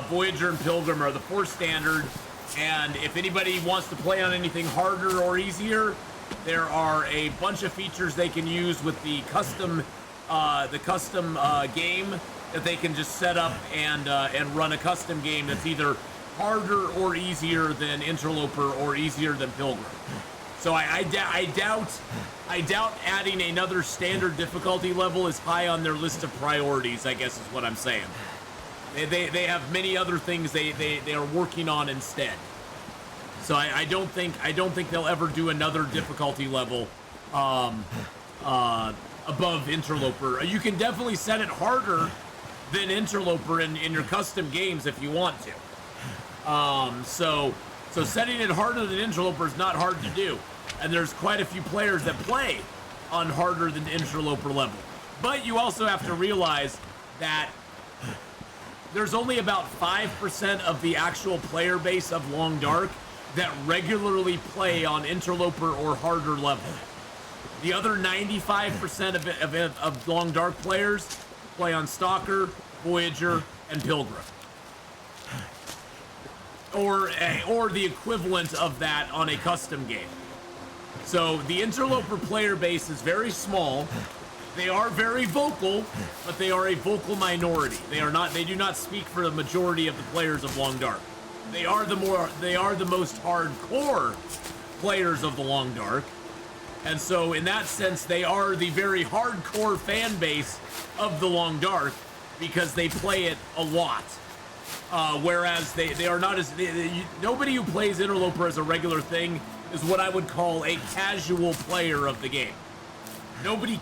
[SPEAKER 1] Voyager, and Pilgrim are the 4 standard, and if anybody wants to play on anything harder or easier, there are a bunch of features they can use with the custom game that they can just set up and run a custom game that's either harder or easier than Interloper or easier than Pilgrim. So I doubt adding another standard difficulty level is high on their list of priorities, I guess is what I'm saying. They have many other things they are working on instead. So I don't think they'll ever do another difficulty level above Interloper. You can definitely set it harder than Interloper in your custom games if you want to. So setting it harder than Interloper is not hard to do. And there's quite a few players that play on harder than Interloper level. But you also have to realize that there's only about 5% of the actual player base of Long Dark that regularly play on Interloper or harder level. The other 95% of Long Dark players play on Stalker, Voyager, and Pilgrim. Or the equivalent of that on a custom game. So the Interloper player base is very small. They are very vocal, but they are a vocal minority. They do not speak for the majority of the players of Long Dark. They are the most hardcore players of the Long Dark. And so in that sense, they are the very hardcore fan base of the Long Dark because they play it a lot. Whereas they are not as... nobody who plays Interloper as a regular thing is what I would call a casual player of the game. Nobody...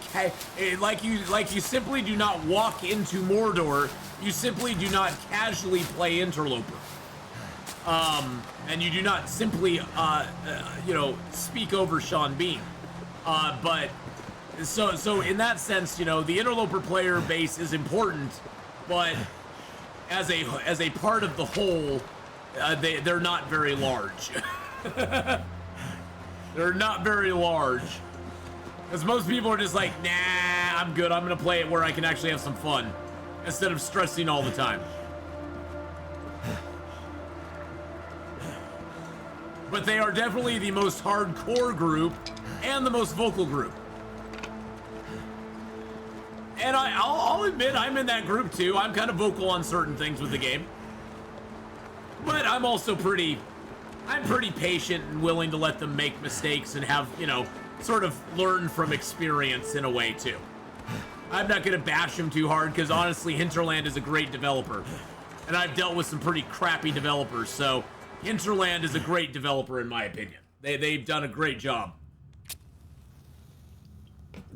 [SPEAKER 1] like you simply do not walk into Mordor. You simply do not casually play Interloper. And you do not simply, speak over Sean Bean. But so in that sense, the Interloper player base is important, but as a part of the whole, they're not very large. They're not very large, because most people are just like, nah, I'm good. I'm gonna play it where I can actually have some fun instead of stressing all the time. But they are definitely the most hardcore group and the most vocal group. And I'll admit I'm in that group too. I'm kind of vocal on certain things with the game. But I'm also pretty patient and willing to let them make mistakes and have, sort of learn from experience in a way too. I'm not going to bash them too hard because honestly, Hinterland is a great developer. And I've dealt with some pretty crappy developers, so Hinterland is a great developer in my opinion. They've done a great job.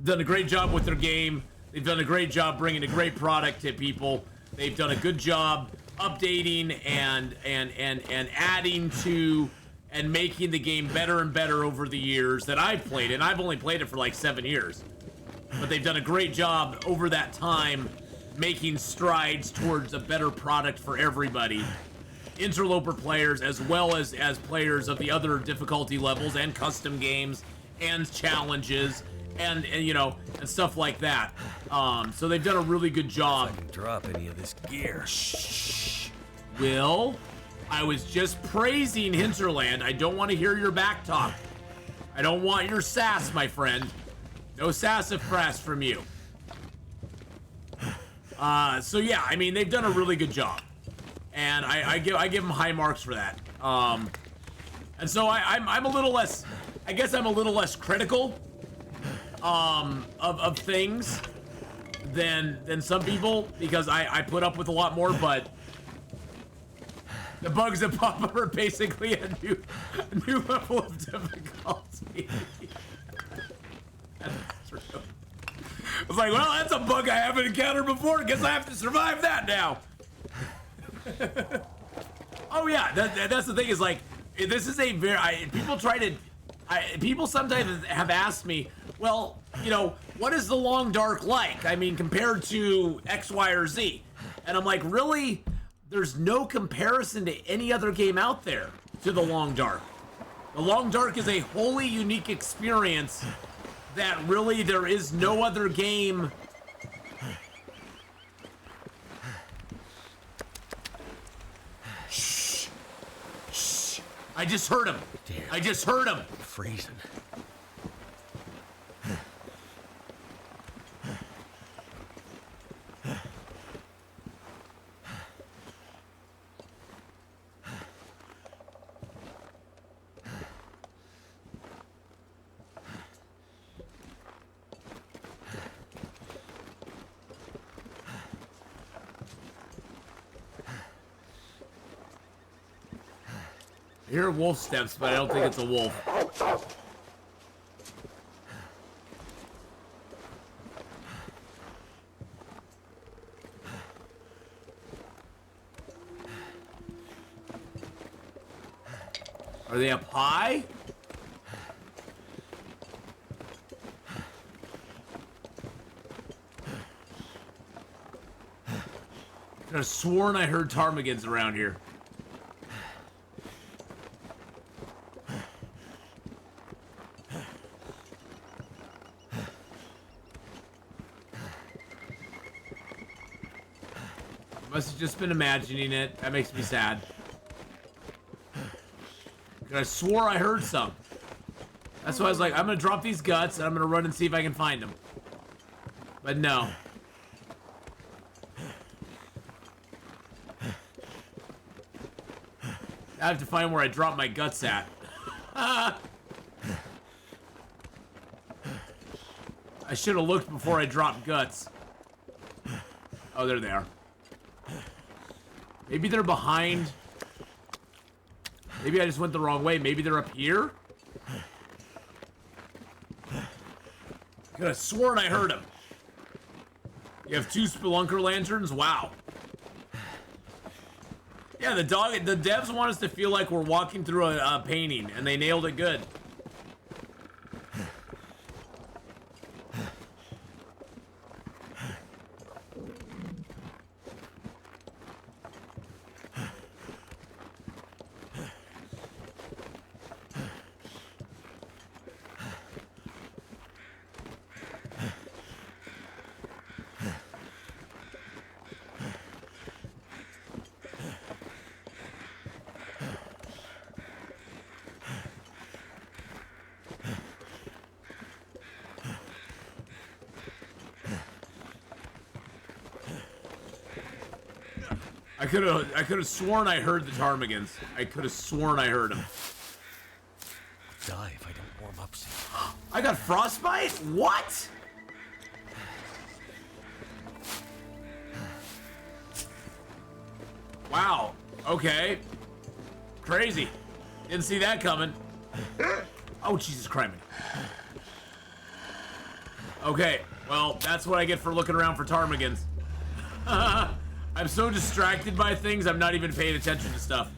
[SPEAKER 1] Done a great job with their game. They've done a great job bringing a great product to people. They've done a good job updating and adding to and making the game better and better over the years that I've played it. And I've only played it for like 7 years. But they've done a great job over that time making strides towards a better product for everybody. Interloper players as well as players of the other difficulty levels and custom games and challenges and stuff like that. So they've done a really good job.
[SPEAKER 2] I can drop any of this gear.
[SPEAKER 1] Shh. Will, I was just praising Hinterland. I don't want to hear your back talk. I don't want your sass, my friend. No sassafras from you. So yeah, I mean, they've done a really good job. And I give them high marks for that. And so I'm a little less, I guess I'm a little less critical of things than some people because I put up with a lot more, but the bugs that pop up are basically a new level of difficulty. That's true. I was like, well, that's a bug I haven't encountered before. Guess I have to survive that now. Oh yeah, that's the thing is like, this is a very, people sometimes have asked me, well, what is the Long Dark like? I mean, compared to X, Y, or Z. And I'm like, really? There's no comparison to any other game out there to the Long Dark. The Long Dark is a wholly unique experience that really there is no other game. Shh. Shh. I just heard him.
[SPEAKER 2] Damn.
[SPEAKER 1] I just heard him.
[SPEAKER 2] I'm freezing.
[SPEAKER 1] hear wolf steps, but I don't think it's a wolf. Are they up high? I could have sworn I heard ptarmigans around here. Must have just been imagining it. That makes me sad. I swore I heard some. That's why I was like, I'm gonna drop these guts and I'm gonna run and see if I can find them. But no. I have to find where I dropped my guts at. I should have looked before I dropped guts. Oh, there they are. Maybe they're behind. Maybe I just went the wrong way. Maybe they're up here? Could have sworn I heard them. You have 2 spelunker lanterns? Wow. Yeah, the devs want us to feel like we're walking through a painting, and they nailed it good. I could have sworn I heard the ptarmigans. I could have sworn I heard them.
[SPEAKER 2] Die if I don't warm up soon.
[SPEAKER 1] I got frostbite? What? Wow. Okay. Crazy. Didn't see that coming. Oh, Jesus Christ. Okay. Well, that's what I get for looking around for ptarmigans. I'm so distracted by things, I'm not even paying attention to stuff.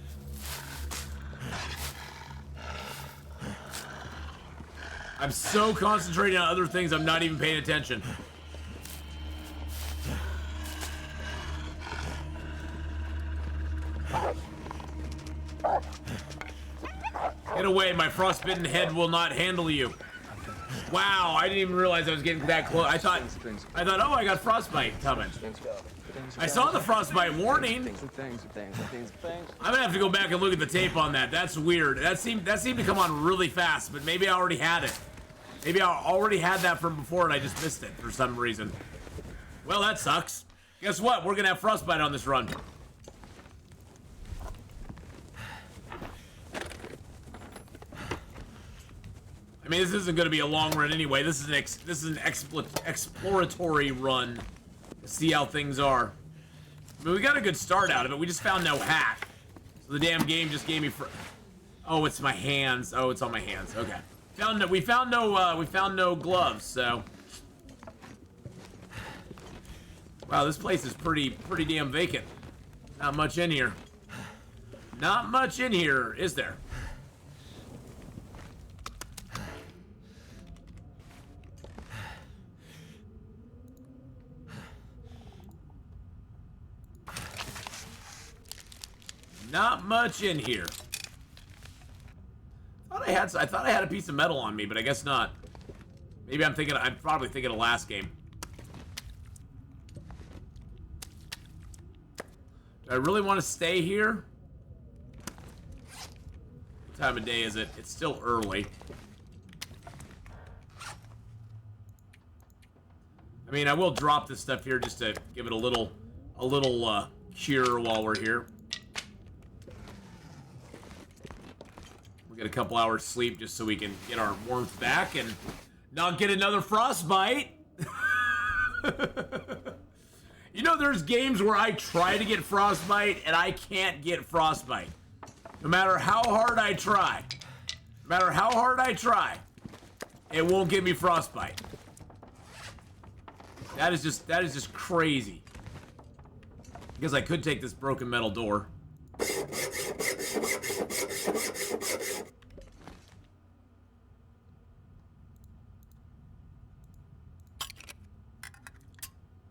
[SPEAKER 1] I'm so concentrating on other things, I'm not even paying attention. Get away, my frostbitten head will not handle you. Wow, I didn't even realize I was getting that close. I thought, oh, I got frostbite coming. I saw the frostbite warning. I'm gonna have to go back and look at the tape on that. That's weird. That seemed to come on really fast, but maybe I already had it. Maybe I already had that from before and I just missed it for some reason. Well, that sucks. Guess what? We're gonna have frostbite on this run. I mean, this isn't gonna be a long run anyway. This is an exploratory run. See how things are. I mean, we got a good start out of it. We just found no hat. So the damn game just gave me oh, it's my hands. Oh, it's on my hands. Okay. We found no gloves, so. Wow, this place is pretty damn vacant. Not much in here. Not much in here, is there? Not much in here. I thought I had a piece of metal on me, but I guess not. Maybe I'm probably thinking of last game. Do I really want to stay here? What time of day is it? It's still early. I mean, I will drop this stuff here just to give it a little cure while we're here. We'll get a couple hours sleep just so we can get our warmth back and not get another frostbite. You know, there's games where I try to get frostbite and I can't get frostbite. No matter how hard I try. No matter how hard I try, it won't give me frostbite. That is just crazy. Because I could take this broken metal door.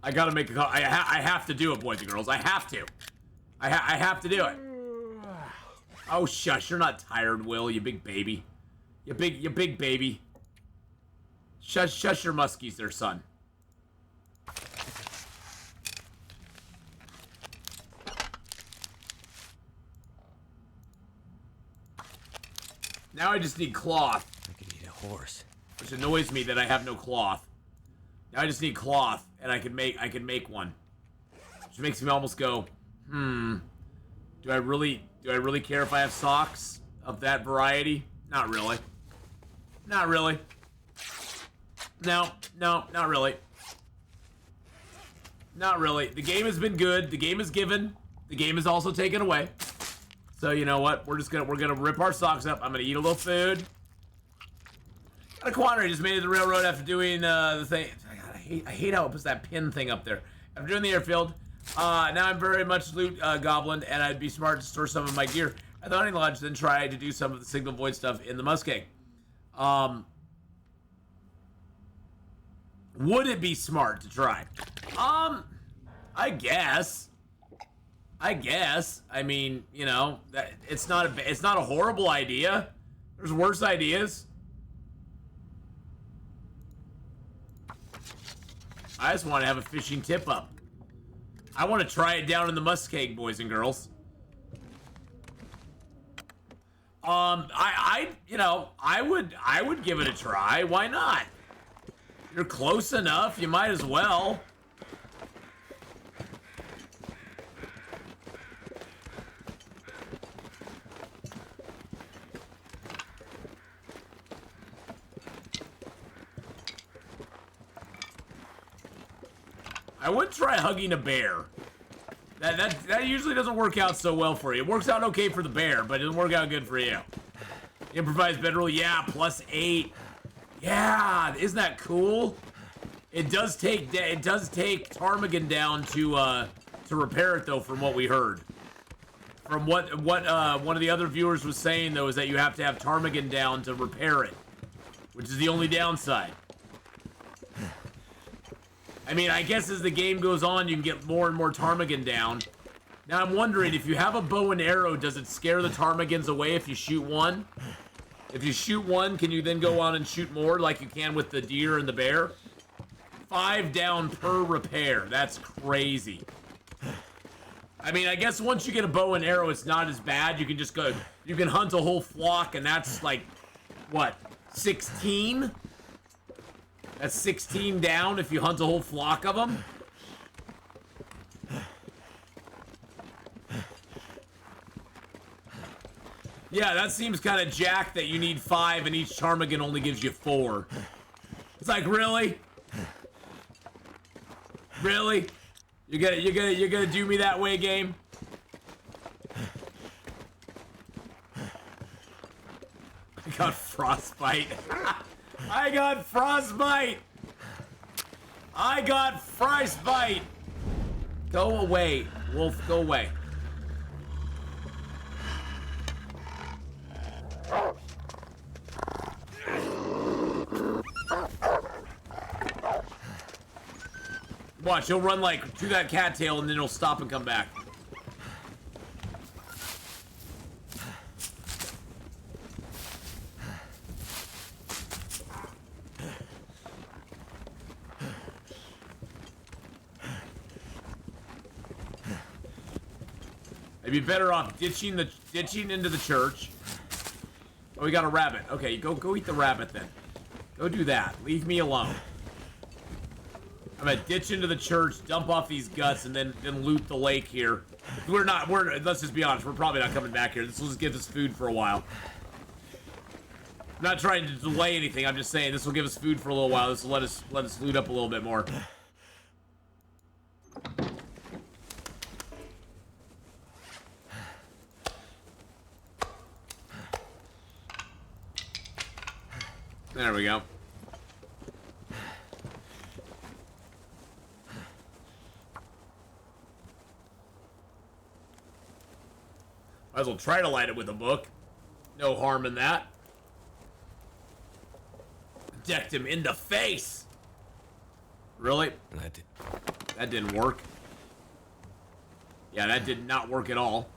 [SPEAKER 1] I gotta make a call. I have to do it, boys and girls. I have to. I have to do it. Oh, shush. You're not tired, Will, you big baby. You big baby. Shush your muskies there, son. Now I just need cloth.
[SPEAKER 2] I could eat a horse.
[SPEAKER 1] Which annoys me that I have no cloth. Now I just need cloth, and I can make one. Which makes me almost go, do I really care if I have socks of that variety? Not really. Not really. No, not really. Not really. The game has been good. The game is given. The game is also taken away. So you know what? We're gonna rip our socks up. I'm gonna eat a little food. Got a quandary. Just made it to the railroad after doing the thing. I hate how it puts that pin thing up there. After doing the airfield, now I'm very much loot goblin, and I'd be smart to store some of my gear at the hunting lodge, then try to do some of the signal void stuff in the muskeg. Would it be smart to try? I guess. I mean, you know, that it's not a horrible idea. There's worse ideas. I just want to have a fishing tip up. I want to try it down in the muskeg, boys and girls. I would give it a try. Why not? You're close enough. You might as well. I would try hugging a bear. That usually doesn't work out so well for you. It works out okay for the bear, but it doesn't work out good for you. Improvised bedroll, yeah, +8. Yeah, isn't that cool? It does take ptarmigan down to repair it though, from what we heard. From what one of the other viewers was saying though, is that you have to have ptarmigan down to repair it, which is the only downside. I mean, I guess as the game goes on, you can get more and more ptarmigan down. Now, I'm wondering, if you have a bow and arrow, does it scare the ptarmigans away if you shoot one? If you shoot one, can you then go on and shoot more like you can with the deer and the bear? 5 down per repair. That's crazy. I mean, I guess once you get a bow and arrow, it's not as bad. You can just go, you can hunt a whole flock, and that's like, what, 16? That's 16 down if you hunt a whole flock of them. Yeah, that seems kind of jacked that you need 5 and each ptarmigan only gives you 4. It's like, really? Really? You're gonna do me that way, game? I got frostbite. I got frostbite! I got frostbite! Go away, wolf, go away. Watch, he'll run like to that cattail and then he'll stop and come back. I'd be better off ditching into the church. Oh, we got a rabbit. Okay, go eat the rabbit then. Go do that. Leave me alone. I'm gonna ditch into the church, dump off these guts, and then loot the lake here. Let's just be honest, we're probably not coming back here. This will just give us food for a while. I'm not trying to delay anything, I'm just saying this will give us food for a little while. This will let us loot up a little bit more. There we go. Might as well try to light it with a book. No harm in that. Decked him in the face. Really? That didn't work. Yeah, that did not work at all.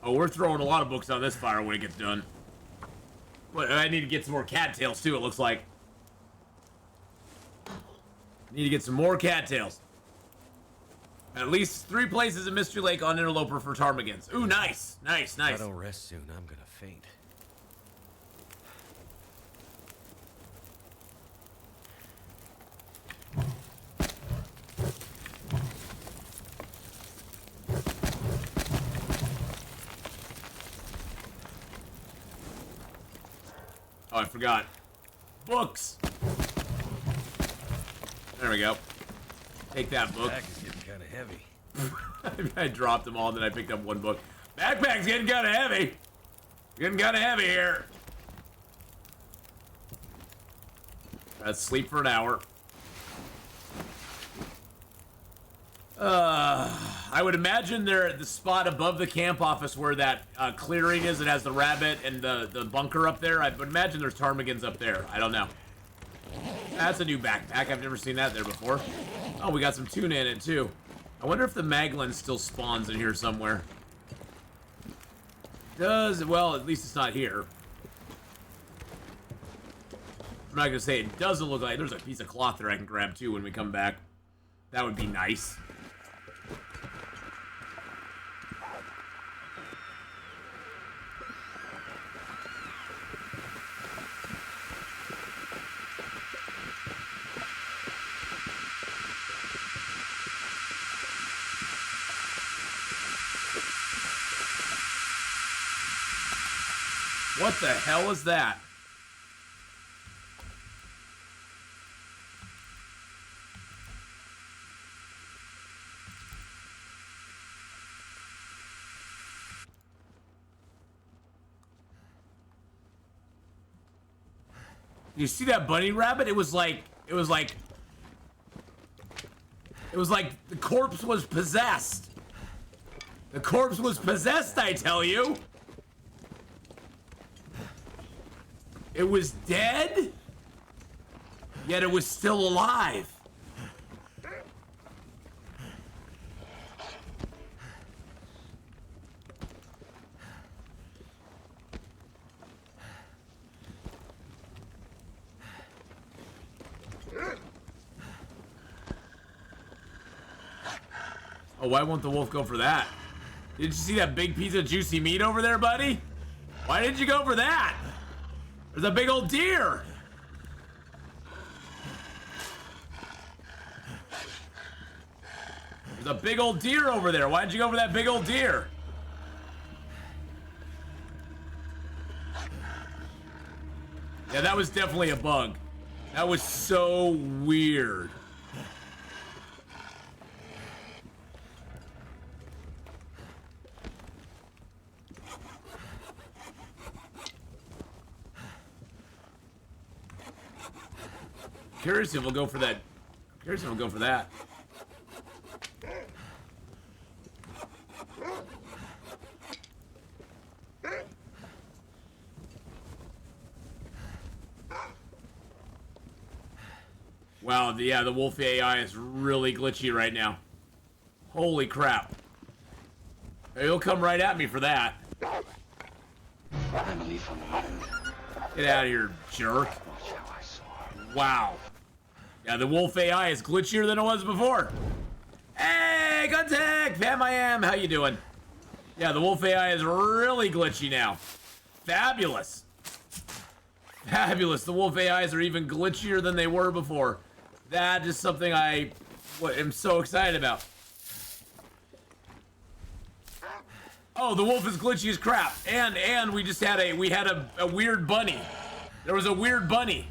[SPEAKER 1] Oh, we're throwing a lot of books on this fire when it gets done. But I need to get some more cattails too, it looks like. Need to get some more cattails. At least 3 places in Mystery Lake on Interloper for ptarmigans. Ooh, nice. Nice, nice.
[SPEAKER 2] If I don't rest soon, I'm gonna faint.
[SPEAKER 1] Oh, I forgot. Books! There we go. Take that book.
[SPEAKER 2] Back is getting kind of heavy.
[SPEAKER 1] I dropped them all, then I picked up 1 book. Backpack's getting kind of heavy. Getting kind of heavy here. Let's sleep for an hour. I would imagine they're at the spot above the camp office where that clearing is. It has the rabbit and the bunker up there. I would imagine there's ptarmigans up there. I don't know. That's a new backpack. I've never seen that there before. Oh, we got some tuna in it too. I wonder if the Maglin still spawns in here somewhere. Well, at least it's not here. I'm not gonna say it doesn't look like. There's a piece of cloth there I can grab too when we come back. That would be nice. What the hell is that? You see that bunny rabbit? It was like the corpse was possessed. The corpse was possessed, I tell you. It was dead, yet it was still alive. Oh, why won't the wolf go for that? Did you see that big piece of juicy meat over there, buddy? Why didn't you go for that? There's a big old deer! There's a big old deer over there. Why did you go for that big old deer? Yeah, that was definitely a bug. That was so weird. Curious if we'll go for that. Curious if we'll go for that. Wow, yeah, the wolf AI is really glitchy right now. Holy crap. He'll come right at me for that. Get out of here, jerk. Wow. Yeah, the wolf AI is glitchier than it was before. Hey, contact! Pam I am. How you doing? Yeah, the wolf AI is really glitchy now. Fabulous. Fabulous. The wolf AIs are even glitchier than they were before. That is something I am so excited about. Oh, the wolf is glitchy as crap. And we just had a weird bunny. There was a weird bunny.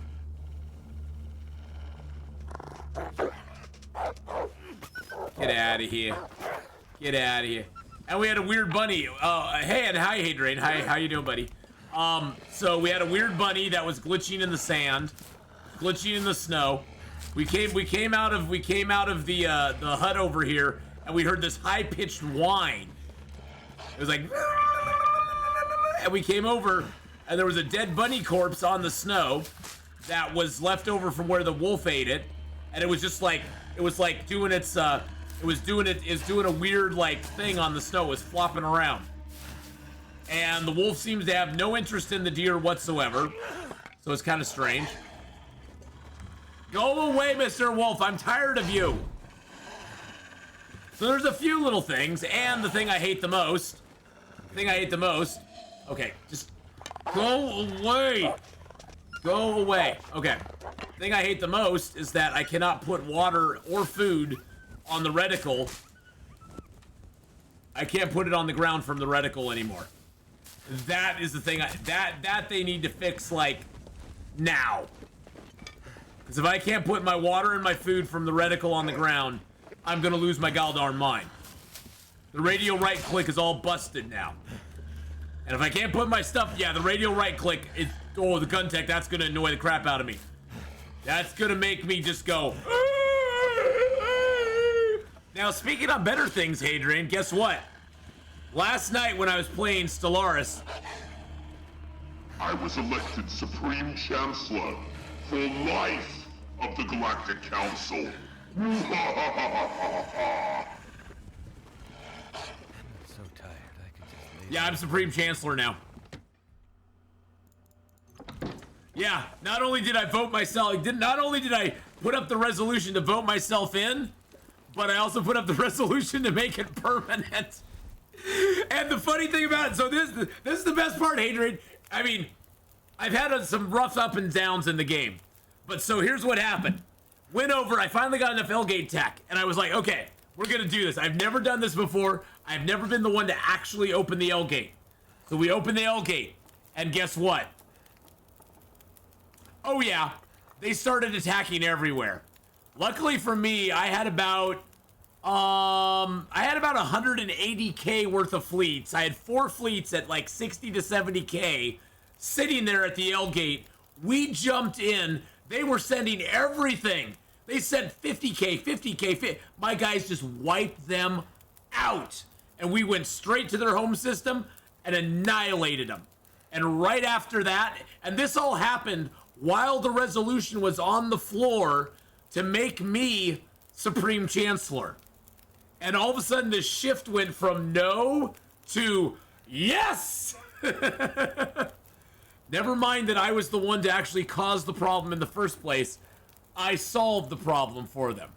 [SPEAKER 1] Get out of here. Get out of here. And we had a weird bunny. Hey, and hi, Hadrian. Hi, how you doing, buddy? So we had a weird bunny that was glitching in the sand, glitching in the snow. We came out of the hut over here, and we heard this high-pitched whine. It was like, and we came over, and there was a dead bunny corpse on the snow that was left over from where the wolf ate it, and it was just like, it was like doing its doing a weird like thing on the snow. It was flopping around. And the wolf seems to have no interest in the deer whatsoever. So it's kind of strange. Go away, Mr. Wolf. I'm tired of you. So there's a few little things, and the thing I hate the most. Okay, just go away. Go away. Okay. The thing I hate the most is that I cannot put water or food on the reticle. I can't put it on the ground from the reticle anymore. That is the thing that they need to fix, like, now. Because if I can't put my water and my food from the reticle on the ground, I'm gonna lose my goldarn mind. The radio right click is all busted now. And if I can't put my stuff, yeah, the radio right click is, oh, the gun tech, that's gonna annoy the crap out of me. That's gonna make me just go. Now, speaking of better things, Hadrian, guess what? Last night when I was playing Stellaris,
[SPEAKER 6] I was elected Supreme Chancellor for life of the Galactic Council.
[SPEAKER 2] I'm so tired, I can just lay
[SPEAKER 1] yeah, I'm Supreme Chancellor now. Yeah, not only did I vote myself, not only did I put up the resolution to vote myself in, but I also put up the resolution to make it permanent. And the funny thing about it, so this is the best part, Hadrian. I mean, I've had some rough up and downs in the game. But so here's what happened. Went over, I finally got enough L-gate tech, and I was like, okay, we're gonna do this. I've never done this before. I've never been the one to actually open the L-gate. So we opened the L-gate, and guess what? Oh yeah, they started attacking everywhere. Luckily for me, I had about 180k worth of fleets. I had 4 fleets at like 60 to 70k sitting there at the L gate. We jumped in. They were sending everything. They sent 50k. My guys just wiped them out. And we went straight to their home system and annihilated them. And right after that, and this all happened while the resolution was on the floor to make me Supreme Chancellor. And all of a sudden, the shift went from no to yes! Never mind that I was the one to actually cause the problem in the first place. I solved the problem for them.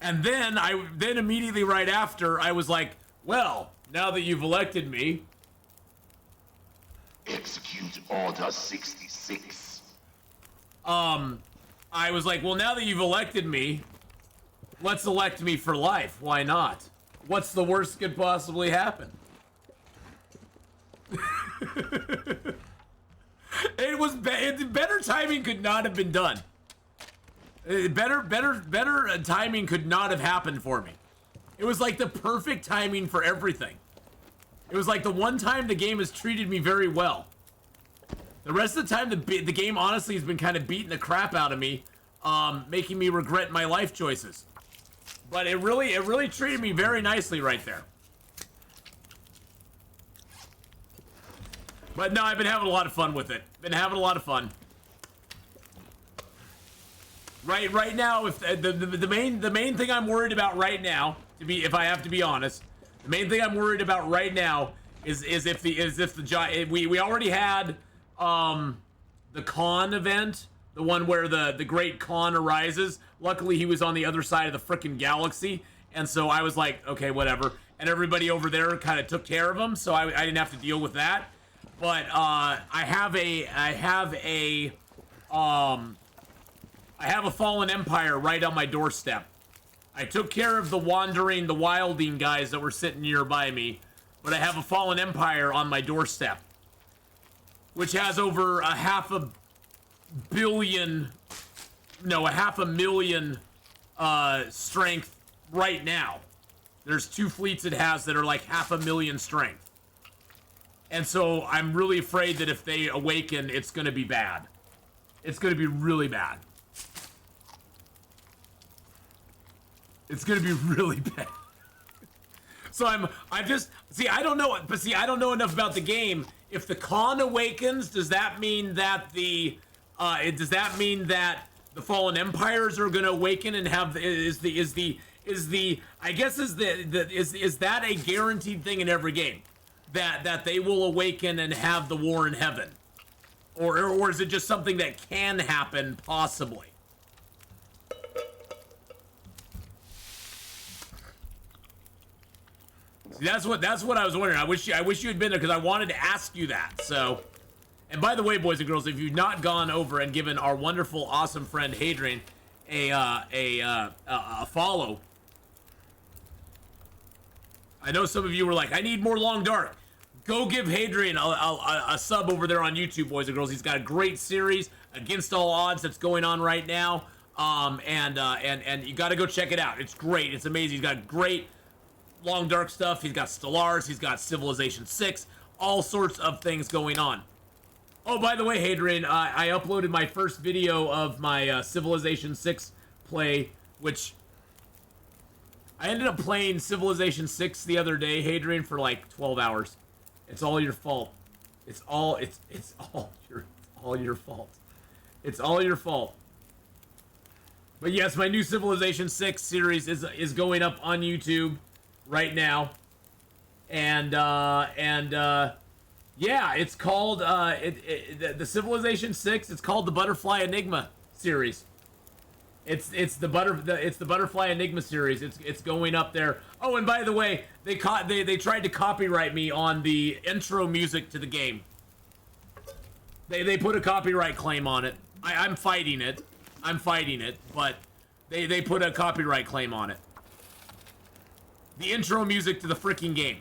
[SPEAKER 1] And then, immediately right after, I was like, well, now that you've elected me...
[SPEAKER 6] Execute Order 66.
[SPEAKER 1] I was like, well, now that you've elected me, let's elect me for life. Why not? What's the worst that could possibly happen? It was better timing could not have been done. Better timing could not have happened for me. It was like the perfect timing for everything. It was like the one time the game has treated me very well. The rest of the time, the game honestly has been kind of beating the crap out of me, making me regret my life choices. But it really treated me very nicely right there. But no, I've been having a lot of fun with it. Been having a lot of fun. Right now, if the main thing I'm worried about right now, if I have to be honest, the main thing I'm worried about right now is if the giant we already had the Khan event, the one where the great Khan arises. Luckily, he was on the other side of the frickin' galaxy, and so I was like, okay, whatever. And everybody over there kind of took care of him, so I didn't have to deal with that. But I have a fallen empire right on my doorstep. I took care of the wilding guys that were sitting nearby me, but I have a fallen empire on my doorstep, which has over a half a million strength right now. There's 2 fleets it has that are like 500,000 strength. And so I'm really afraid that if they awaken, it's going to be bad. It's going to be really bad. It's going to be really bad. So I don't know, but see, I don't know enough about the game. If the Khan awakens, does that mean that the Fallen Empires are going to awaken and have, is that a guaranteed thing in every game? That they will awaken and have the war in heaven? Or is it just something that can happen, possibly? See, that's what I was wondering. I wish you had been there because I wanted to ask you that. So, and by the way, boys and girls, if you've not gone over and given our wonderful, awesome friend Hadrian a follow, I know some of you were like, I need more Long Dark. Go give Hadrian a sub over there on YouTube, boys and girls. He's got a great series, Against All Odds, that's going on right now. And you got to go check it out. It's great. It's amazing. He's got great Long Dark stuff. He's got Stellars. He's got Civilization 6. All sorts of things going on. Oh, by the way, Hadrian, I uploaded my first video of my Civilization 6 play, which I ended up playing Civilization 6 the other day, Hadrian, for like 12 hours. It's all your fault. It's all your fault. It's all your fault. But yes, my new Civilization 6 series is going up on YouTube right now. And yeah, it's called the Civilization 6, it's called the Butterfly Enigma series. It's the Butterfly Enigma series. It's going up there. Oh, and by the way, they tried to copyright me on the intro music to the game. They put a copyright claim on it. I'm fighting it. But they put a copyright claim on it. The intro music to the freaking game.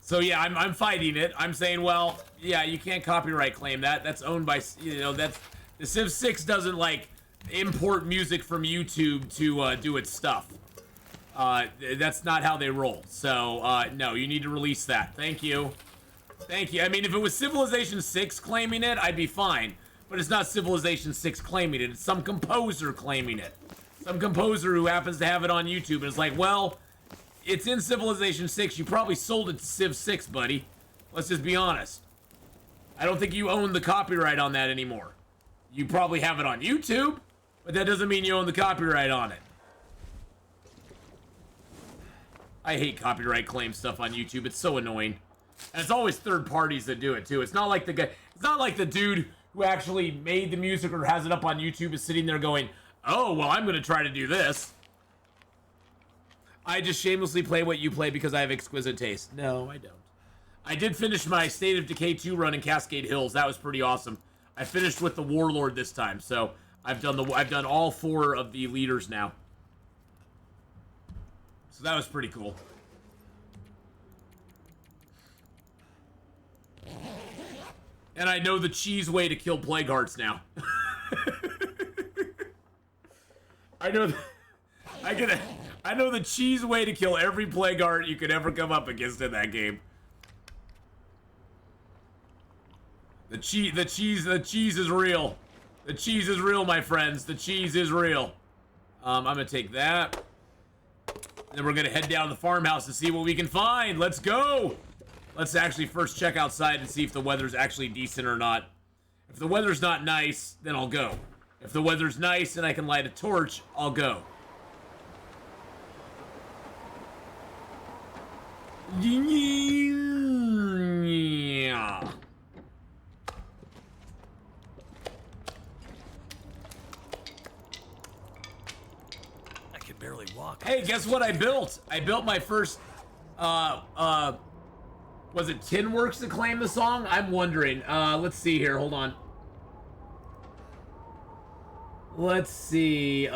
[SPEAKER 1] So yeah, I'm fighting it. I'm saying, well, yeah, you can't copyright claim that. That's owned by, that's the Civ 6 doesn't like import music from YouTube to do its stuff. That's not how they roll. So no, you need to release that. Thank you. Thank you. I mean, if it was Civilization 6 claiming it, I'd be fine. But it's not Civilization 6 claiming it. It's some composer claiming it. Some composer who happens to have it on YouTube and is like, well, it's in Civilization 6. You probably sold it to Civ 6, buddy. Let's just be honest. I don't think you own the copyright on that anymore. You probably have it on YouTube, but that doesn't mean you own the copyright on it. I hate copyright claim stuff on YouTube. It's so annoying. And it's always third parties that do it too. It's not like the guy, it's not like the dude who actually made the music or has it up on YouTube is sitting there going, "Oh, well, I'm going to try to do this." I just shamelessly play what you play because I have exquisite taste. No, I don't. I did finish my State of Decay 2 run in Cascade Hills. That was pretty awesome. I finished with the Warlord this time, so I've done all 4 of the leaders now. So that was pretty cool. And I know the cheese way to kill Plague Hearts now. I know the cheese way to kill every Plague Heart you could ever come up against in that game. The cheese is real. The cheese is real, my friends. The cheese is real. I'm gonna take that. Then we're gonna head down to the farmhouse and see what we can find. Let's go. Let's actually first check outside and see if the weather's actually decent or not. If the weather's not nice, then I'll go. If the weather's nice and I can light a torch, I'll go. Yeah.
[SPEAKER 2] I can barely walk.
[SPEAKER 1] Hey, guess what I built? I built my first, was it Tin Works to claim the song? I'm wondering. Let's see here. Hold on. Let's see.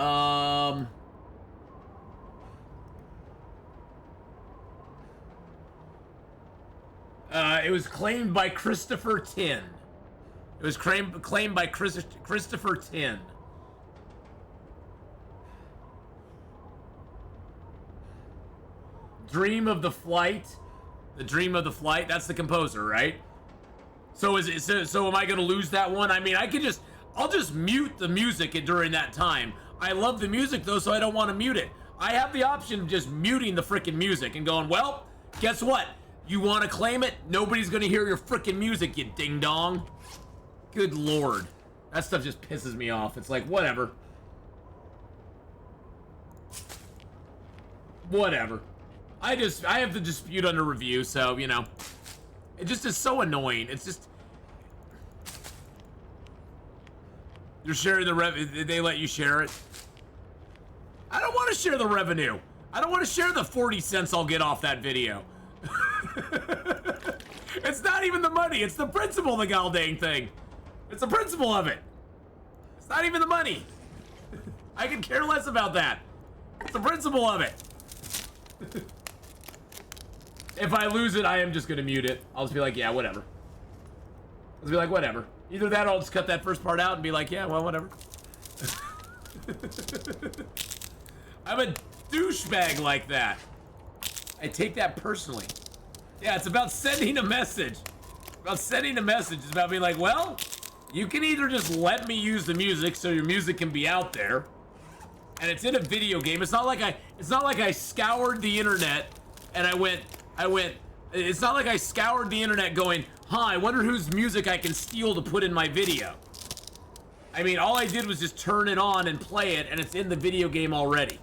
[SPEAKER 1] It was claimed by Christopher Tin. It was claimed by Christopher Tin. Dream of the Flight. The Dream of the Flight. That's the composer, right? So is it? So am I gonna lose that one? I mean, I'll just mute the music during that time. I love the music though, so I don't want to mute it. I have the option of just muting the freaking music and going, well, guess what? You want to claim it? Nobody's gonna hear your freaking music, you ding dong. Good lord, that stuff just pisses me off. It's like whatever. Whatever. I have the dispute under review, so you know. It just is so annoying. It's just... You're sharing the revenue. They let you share it? I don't want to share the revenue. I don't want to share the 40 cents I'll get off that video. It's not even the money. It's the principle of the goddamn thing. It's the principle of it. It's not even the money. I could care less about that. It's the principle of it. If I lose it, I am just gonna mute it. I'll just be like, yeah, whatever. I'll just be like, whatever. Either that or I'll just cut that first part out and be like, yeah, well, whatever. I'm a douchebag like that. I take that personally. Yeah, it's about sending a message. About sending a message. It's about being like, well, you can either just let me use the music so your music can be out there. And it's in a video game. It's not like I scoured the internet and I went, it's not like I scoured the internet going, I wonder whose music I can steal to put in my video. I mean, all I did was just turn it on and play it, and it's in the video game already.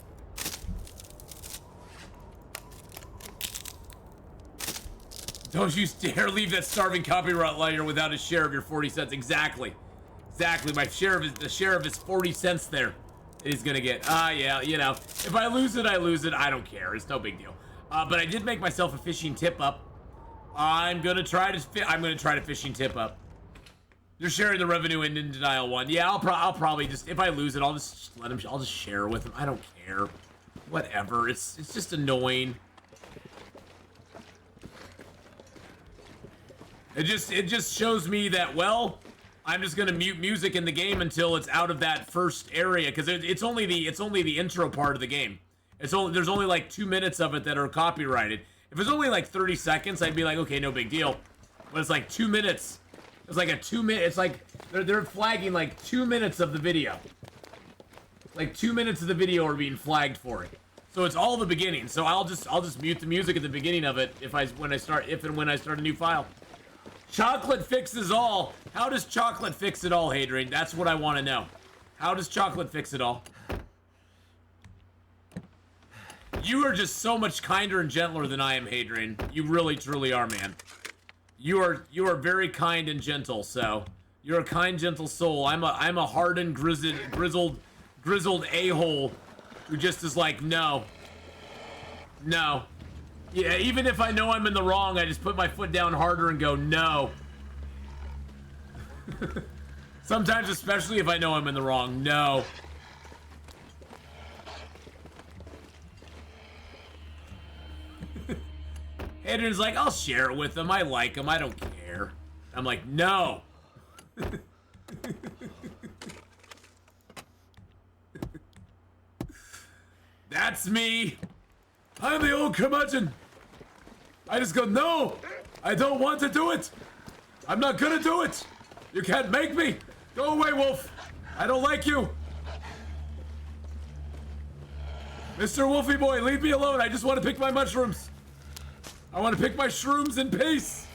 [SPEAKER 1] Don't you dare leave that starving copyright lawyer without a share of your 40 cents. Exactly. Exactly. The share of his 40 cents there he's gonna get. Yeah, you know, if I lose it, I lose it. I don't care. It's no big deal. But I did make myself a fishing tip up. I'm gonna try to fishing tip up. You're sharing the revenue in denial one. Yeah, I'll probably just, if I lose it, I'll just let him. I'll just share with him. I don't care. Whatever. It's just annoying. It just shows me that, well, I'm just gonna mute music in the game until it's out of that first area, because it's only the intro part of the game. There's only like 2 minutes of it that are copyrighted. If it's only like 30 seconds, I'd be like, okay, no big deal. But it's like 2 minutes. It's like a 2 minute. It's like they're flagging like 2 minutes of the video. Like 2 minutes of the video are being flagged for it. So it's all the beginning. So I'll just mute the music at the beginning of it if and when I start a new file. Chocolate fixes all. How does chocolate fix it all, Hadrian? That's what I want to know. How does chocolate fix it all? You are just so much kinder and gentler than I am, Hadrian. You really, truly are, man. You are very kind and gentle. So you're a kind, gentle soul. I'm a hardened, grizzled a-hole who just is like, no. Yeah, even if I know I'm in the wrong, I just put my foot down harder and go, no. Sometimes, especially if I know I'm in the wrong, no. Hadrian's like, I'll share it with them. I like them. I don't care. I'm like, no. That's me. I'm the old curmudgeon. I just go, no, I don't want to do it. I'm not gonna do it. You can't make me. Go away, Wolf. I don't like you. Mr. Wolfie boy, leave me alone. I just want to pick my mushrooms. I want to pick my shrooms in peace.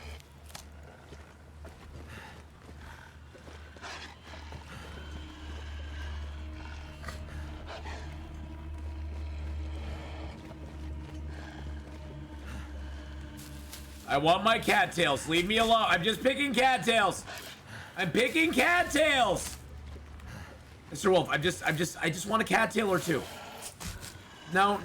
[SPEAKER 1] I want my cattails. Leave me alone. I'm just picking cattails. I'm picking cattails. Mr. Wolf, I just want a cattail or two. No.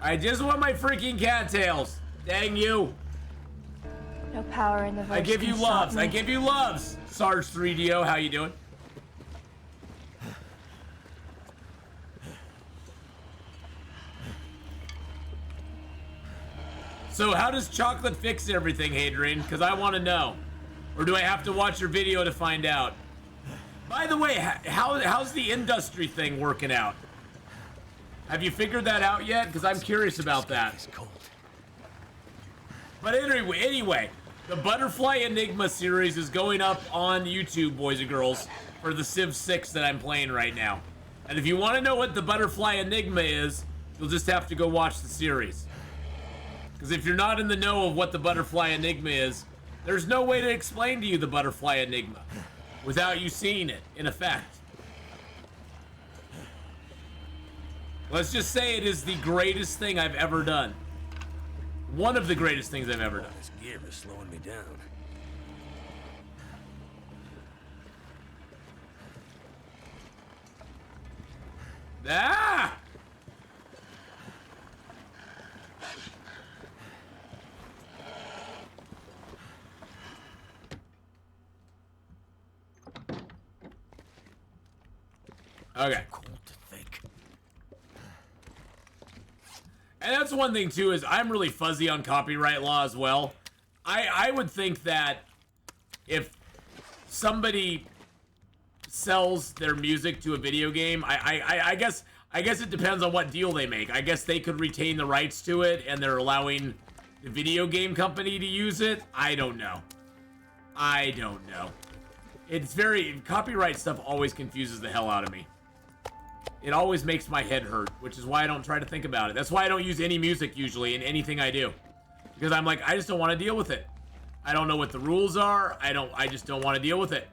[SPEAKER 1] I just want my freaking cattails. Dang you.
[SPEAKER 4] No power in the verse.
[SPEAKER 1] I give you loves. I give you loves. Sarge 3DO, how you doing? So how does chocolate fix everything, Hadrian? Because I want to know. Or do I have to watch your video to find out? By the way, how's the industry thing working out? Have you figured that out yet? Because I'm curious about that.
[SPEAKER 2] It's cold.
[SPEAKER 1] But anyway, the Butterfly Enigma series is going up on YouTube, boys and girls, for the Civ 6 that I'm playing right now. And if you want to know what the Butterfly Enigma is, you'll just have to go watch the series. Because if you're not in the know of what the Butterfly Enigma is, there's no way to explain to you the Butterfly Enigma without you seeing it in effect. Let's just say it is the greatest thing I've ever done. One of the greatest things I've ever done.
[SPEAKER 2] This gear is slowing me down.
[SPEAKER 1] Ah! Okay.
[SPEAKER 2] Cold to think.
[SPEAKER 1] And that's one thing too, is I'm really fuzzy on copyright law as well. I would think that if somebody sells their music to a video game, I guess it depends on what deal they make. I guess they could retain the rights to it and they're allowing the video game company to use it. I don't know. It's very, copyright stuff always confuses the hell out of me. It always makes my head hurt, which is why I don't try to think about it. That's why I don't use any music usually in anything I do. Because I'm like, I just don't want to deal with it. I don't know what the rules are. I just don't want to deal with it.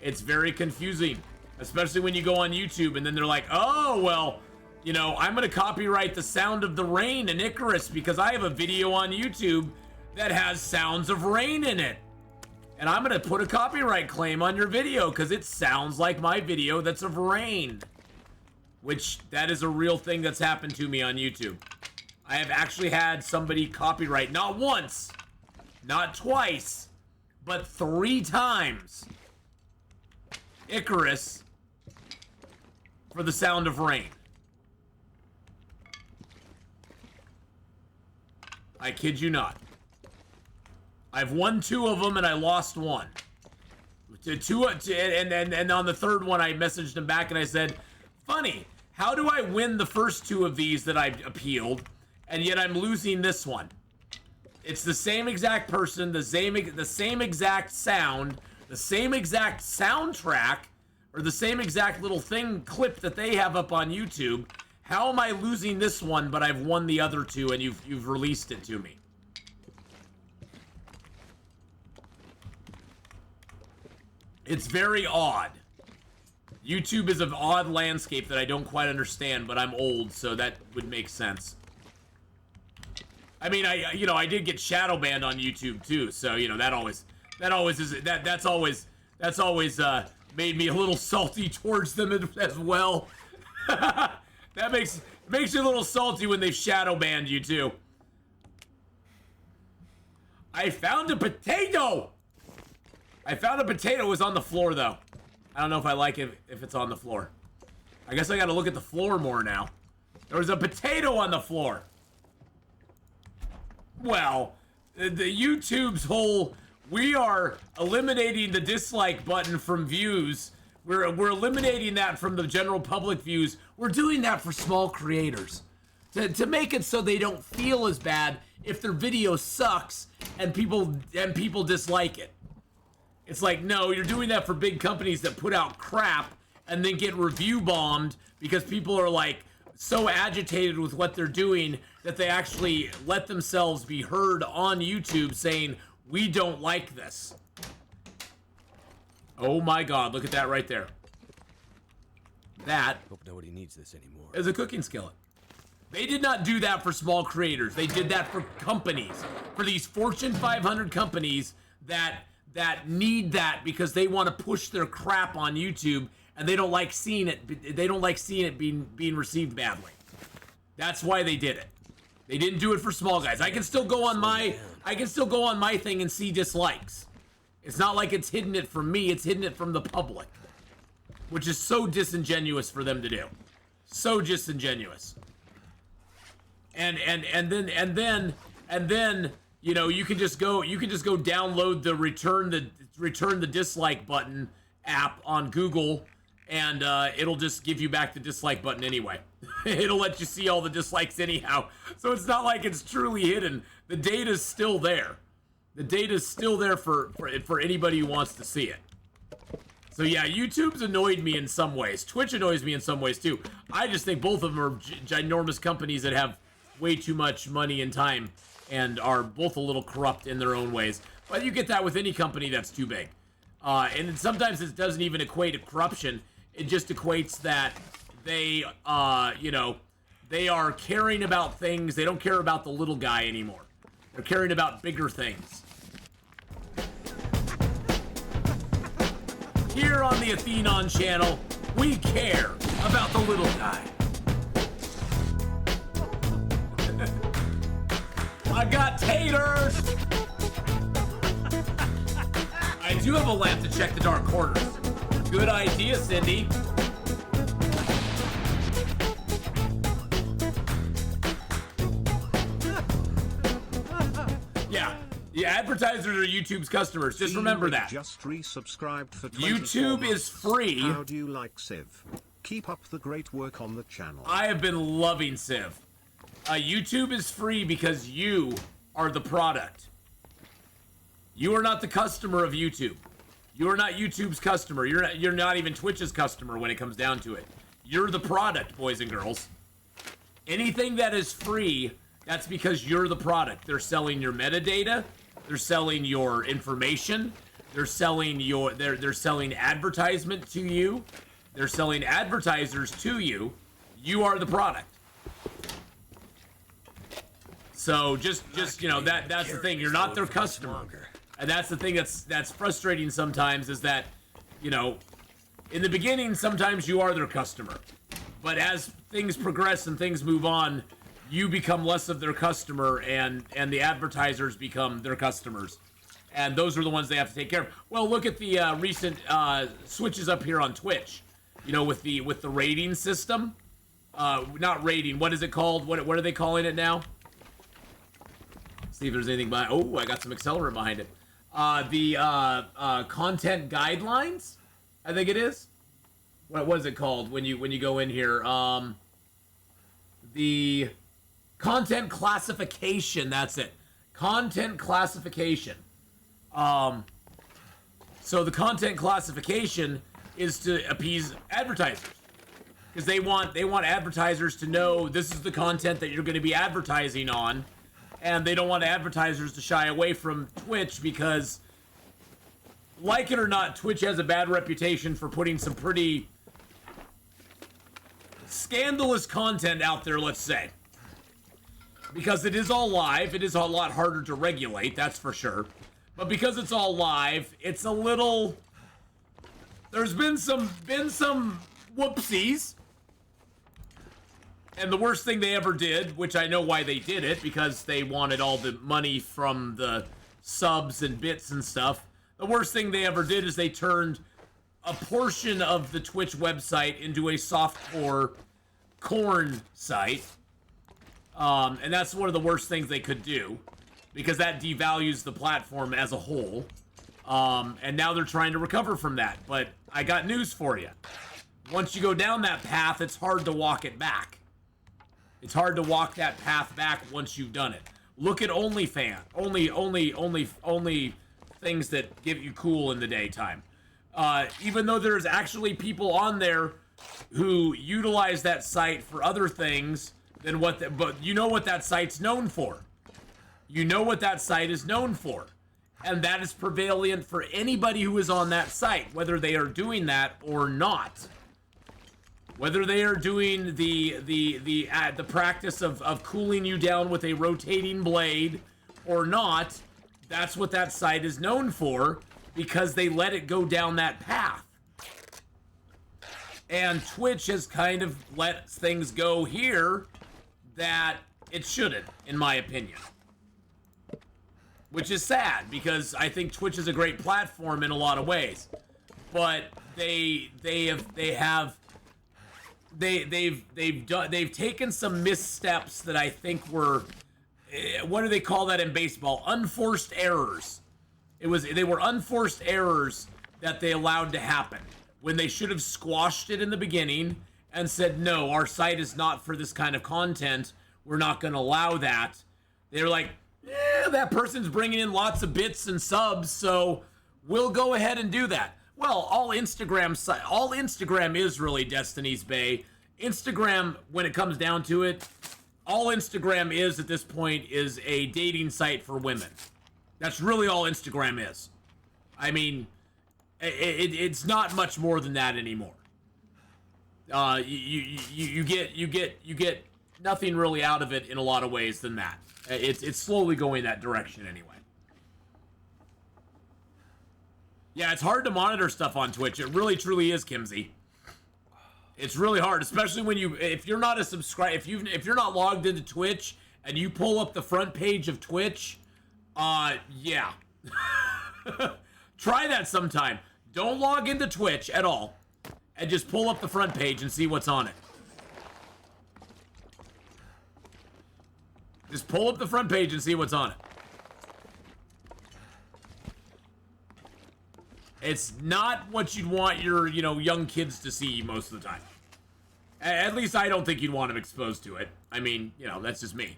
[SPEAKER 1] It's very confusing, especially when you go on YouTube and then they're like, oh, well, you know, I'm going to copyright the sound of the rain in Icarus because I have a video on YouTube that has sounds of rain in it. And I'm going to put a copyright claim on your video because it sounds like my video that's of rain. Which, that is a real thing that's happened to me on YouTube. I have actually had somebody copyright, not once, not twice, but 3 times, Icarus for the sound of rain. I kid you not. I've won 2 of them and I lost 1. And on the 3rd one, I messaged him back and I said, funny, how do I win the first 2 of these that I've appealed, and yet I'm losing this one? It's the same exact person, the same exact sound, the same exact soundtrack, or the same exact little clip that they have up on YouTube. How am I losing this one, but I've won the other 2, and you've released it to me? It's very odd. YouTube is an odd landscape that I don't quite understand, but I'm old, so that would make sense. I mean, I did get shadow banned on YouTube too, so that's always made me a little salty towards them as well. That makes you a little salty when they've shadow banned you too. I found a potato. It was on the floor though. I don't know if I like it if it's on the floor. I guess I gotta look at the floor more now. There was a potato on the floor. Well, the YouTube's whole, we are eliminating the dislike button from views. We're eliminating that from the general public views. We're doing that for small creators. To make it so they don't feel as bad if their video sucks and people dislike it. It's like, no, you're doing that for big companies that put out crap and then get review bombed because people are like so agitated with what they're doing that they actually let themselves be heard on YouTube saying, we don't like this. Oh my God, look at that right there. That
[SPEAKER 2] Hope nobody needs this anymore.
[SPEAKER 1] is a cooking skillet. They did not do that for small creators. They did that for companies, for these Fortune 500 companies that need that because they want to push their crap on YouTube and they don't like seeing it. They don't like seeing it being received badly. That's why they did it. They didn't do it for small guys. I can still go on my thing and see dislikes. It's not like it's hidden it from me. It's hidden it from the public, which is so disingenuous for them to do. So disingenuous. And then and then you can just go download the return the dislike button app on Google, and it'll just give you back the dislike button anyway. It'll let you see all the dislikes anyhow, so it's not like it's truly hidden. The data's still there. The data's still there for anybody who wants to see it. So yeah, YouTube's annoyed me in some ways. Twitch annoys me in some ways too. I just think both of them are ginormous companies that have way too much money and time and are both a little corrupt in their own ways. But you get that with any company that's too big. And sometimes it doesn't even equate to corruption. It just equates that they, they are caring about things. They don't care about the little guy anymore. They're caring about bigger things. Here on the Atheenon channel, we care about the little guy. I got taters! I do have a lamp to check the dark corners. Good idea, Cindy. Yeah, advertisers are YouTube's customers. Just remember that.
[SPEAKER 3] Just resubscribed for
[SPEAKER 1] YouTube is free.
[SPEAKER 3] How do you like Civ? Keep up the great work on the channel.
[SPEAKER 1] I have been loving Civ. YouTube is free because you are the product. You are not the customer of YouTube. You are not YouTube's customer. You're not even Twitch's customer when it comes down to it. You're the product, boys and girls. Anything that is free, that's because you're the product. They're selling your metadata. They're selling your information. They're selling they're selling advertisement to you. They're selling advertisers to you. You are the product. So just that's the thing. You're not their customer. And that's the thing that's frustrating sometimes is that, in the beginning sometimes you are their customer. But as things progress and things move on, you become less of their customer, and the advertisers become their customers, and those are the ones they have to take care of. Well, look at the recent switches up here on Twitch, with the rating system. Not rating. What is it called? What are they calling it now? See if there's anything behind. Oh, I got some accelerant behind it. The content guidelines, I think it is. What is it called when you go in here? The content classification, that's it. Content classification. So the content classification is to appease advertisers. Because they want advertisers to know this is the content that you're going to be advertising on. And they don't want advertisers to shy away from Twitch because, like it or not, Twitch has a bad reputation for putting some pretty scandalous content out there, let's say. Because it is all live, it is a lot harder to regulate, that's for sure. But because it's all live, it's a little... There's been some whoopsies. And the worst thing they ever did, which I know why they did it, because they wanted all the money from the subs and bits and stuff. The worst thing they ever did is they turned a portion of the Twitch website into a softcore corn site. And that's one of the worst things they could do, because that devalues the platform as a whole. And now they're trying to recover from that. But I got news for you. Once you go down that path, it's hard to walk it back. It's hard to walk that path back once you've done it. Look at OnlyFans. Only things that give you cool in the daytime. Even though there's actually people on there who utilize that site for other things than but you know what that site's known for. You know what that site is known for. And that is prevalent for anybody who is on that site, whether they are doing that or not. Whether they are doing the practice of cooling you down with a rotating blade or not, that's what that site is known for, because they let it go down that path. And Twitch has kind of let things go here that it shouldn't, in my opinion. Which is sad, because I think Twitch is a great platform in a lot of ways. But they've taken some missteps that I think were what do they call that in baseball? Unforced errors. They were unforced errors that they allowed to happen when they should have squashed it in the beginning and said, no, our site is not for this kind of content. We're not going to allow that. They're like, yeah, that person's bringing in lots of bits and subs, so we'll go ahead and do that. Well, all Instagram is really Destiny's Bay. Instagram, when it comes down to it, all Instagram is at this point is a dating site for women. That's really all Instagram is. I mean, it's not much more than that anymore. You get nothing really out of it in a lot of ways than that. It's slowly going that direction anyway. Yeah, it's hard to monitor stuff on Twitch. It really truly is, Kimsey. It's really hard, especially when if you're not a subscriber, if you're not logged into Twitch and you pull up the front page of Twitch, yeah. Try that sometime. Don't log into Twitch at all and just pull up the front page and see what's on it. Just pull up the front page and see what's on it. It's not what you'd want your, young kids to see most of the time. At least I don't think you'd want them exposed to it. I mean, that's just me.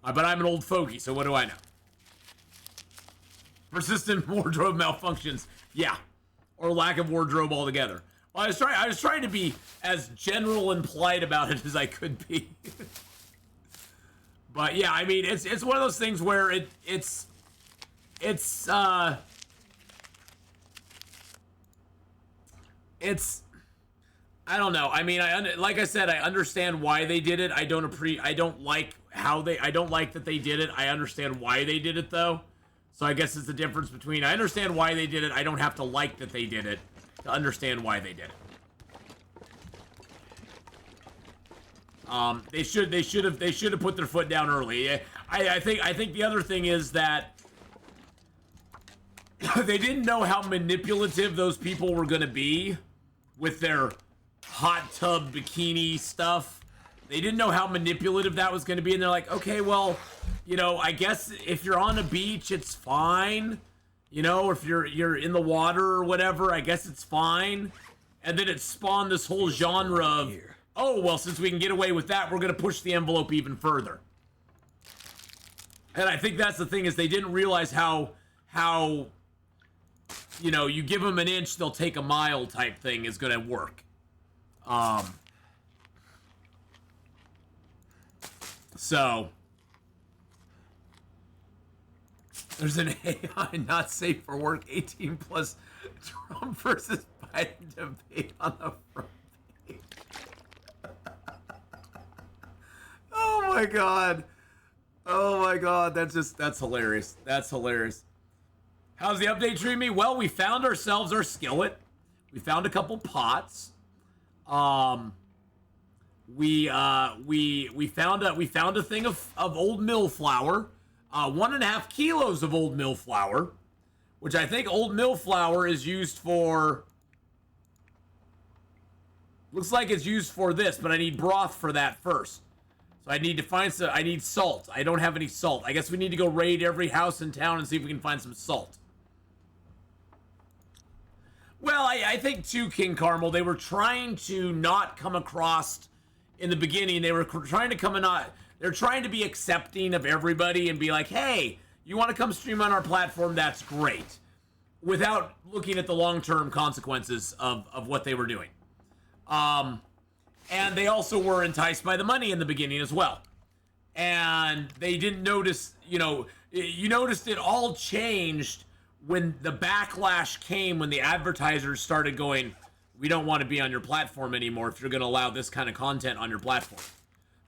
[SPEAKER 1] But I'm an old fogey, so what do I know? Persistent wardrobe malfunctions. Yeah. Or lack of wardrobe altogether. Well, I was trying to be as general and polite about it as I could be. But yeah, I mean, it's one of those things where it's I don't know. I mean, like I said, I understand why they did it. I don't like that they did it. I understand why they did it though. So I guess it's the difference between I understand why they did it. I don't have to like that they did it to understand why they did it. They should have put their foot down early. I think the other thing is that they didn't know how manipulative those people were going to be with their hot tub bikini stuff. They didn't know how manipulative that was going to be, and they're like, okay, well, I guess if you're on a beach, it's fine. Or if you're in the water or whatever, I guess it's fine. And then it spawned this whole genre of, oh, well, since we can get away with that, we're going to push the envelope even further. And I think that's the thing, is they didn't realize how you give them an inch, they'll take a mile type thing is going to work. So there's an AI not safe for work 18 plus Trump versus Biden debate on the front page. Oh my god. Oh my god, that's hilarious. That's hilarious. How's the update treating me? Well, we found ourselves our skillet. We found a couple pots. We found a thing of old mill flour. 1.5 kilos of old mill flour, which I think old mill flour is used for. Looks like it's used for this, but I need broth for that first. So I need to find some. I need salt. I don't have any salt. I guess we need to go raid every house in town and see if we can find some salt. Well, I think too, King Carmel, they were trying to not come across in the beginning. They were trying to they're trying to be accepting of everybody and be like, hey, you want to come stream on our platform? That's great. Without looking at the long-term consequences of what they were doing. And they also were enticed by the money in the beginning as well. And they didn't notice, you noticed it all changed when the backlash came, when the advertisers started going, we don't want to be on your platform anymore if you're going to allow this kind of content on your platform.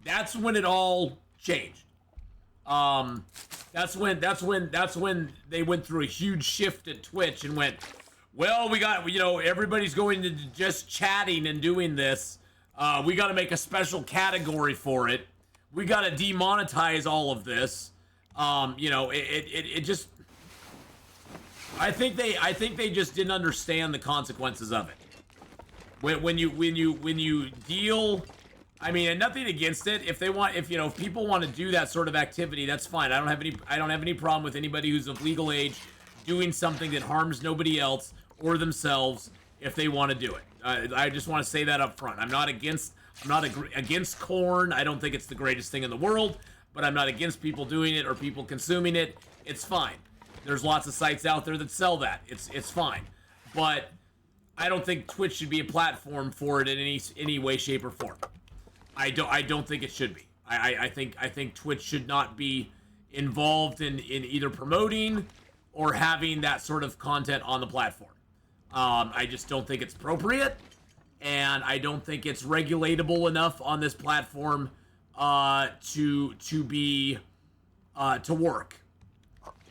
[SPEAKER 1] That's when it all changed. That's when they went through a huge shift at Twitch and went, well, we got, everybody's going to just chatting and doing this. We got to make a special category for it. We got to demonetize all of this. It just, I think they just didn't understand the consequences of it. When you deal I mean, and nothing against it. If they want, if people want to do that sort of activity, that's fine. I don't have any problem with anybody who's of legal age doing something that harms nobody else or themselves if they want to do it. I just want to say that up front. I'm not against corn. I don't think it's the greatest thing in the world, but I'm not against people doing it or people consuming it. It's fine. There's lots of sites out there that sell that. It's fine. But I don't think Twitch should be a platform for it in any way, shape, or form. I don't think it should be. I think Twitch should not be involved in either promoting or having that sort of content on the platform. I just don't think it's appropriate, and I don't think it's regulatable enough on this platform to work.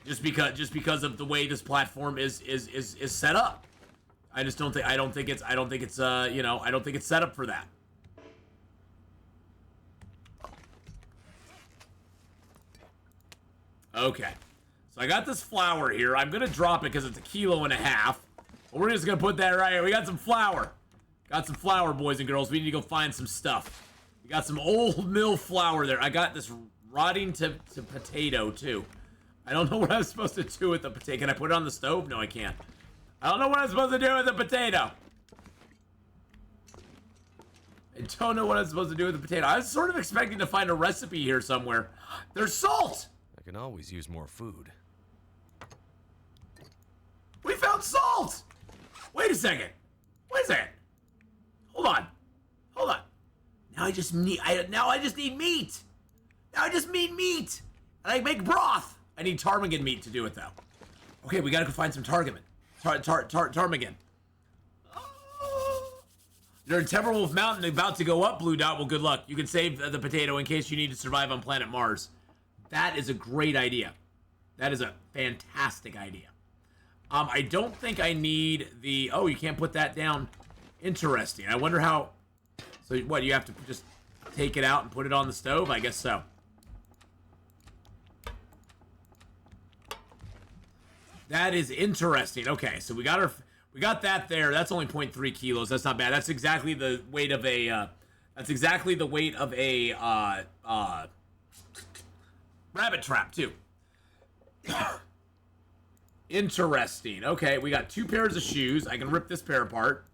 [SPEAKER 1] Just because of the way this platform is set up. I don't think it's set up for that. Okay, so I got this flour here. I'm gonna drop it because it's 1.5 kilos. But we're just gonna put that right here. We got some flour. Got some flour, boys and girls. We need to go find some stuff. We got some old mill flour there. I got this rotting to potato too. I don't know what I'm supposed to do with the potato. Can I put it on the stove? No, I can't. I don't know what I'm supposed to do with the potato. I don't know what I'm supposed to do with the potato. I was sort of expecting to find a recipe here somewhere. There's salt!
[SPEAKER 2] I can always use more food.
[SPEAKER 1] We found salt! Wait a second. Hold on. Now I just need meat. Now I just need meat. And I make broth. I need ptarmigan meat to do it though. Okay, we gotta go find some ptarmigan. Ptarmigan. You're in Timberwolf Mountain, about to go up, Blue Dot. Well, good luck. You can save the potato in case you need to survive on planet Mars. That is a great idea. That is a fantastic idea. I don't think I need the... Oh, you can't put that down. Interesting. I wonder how... So, what, you have to just take it out and put it on the stove? I guess so. That is interesting. Okay, so we got that there. That's only 0.3 kilos. That's not bad. That's exactly the weight of a... rabbit trap, too. Interesting. Okay, we got 2 pairs of shoes. I can rip this pair apart.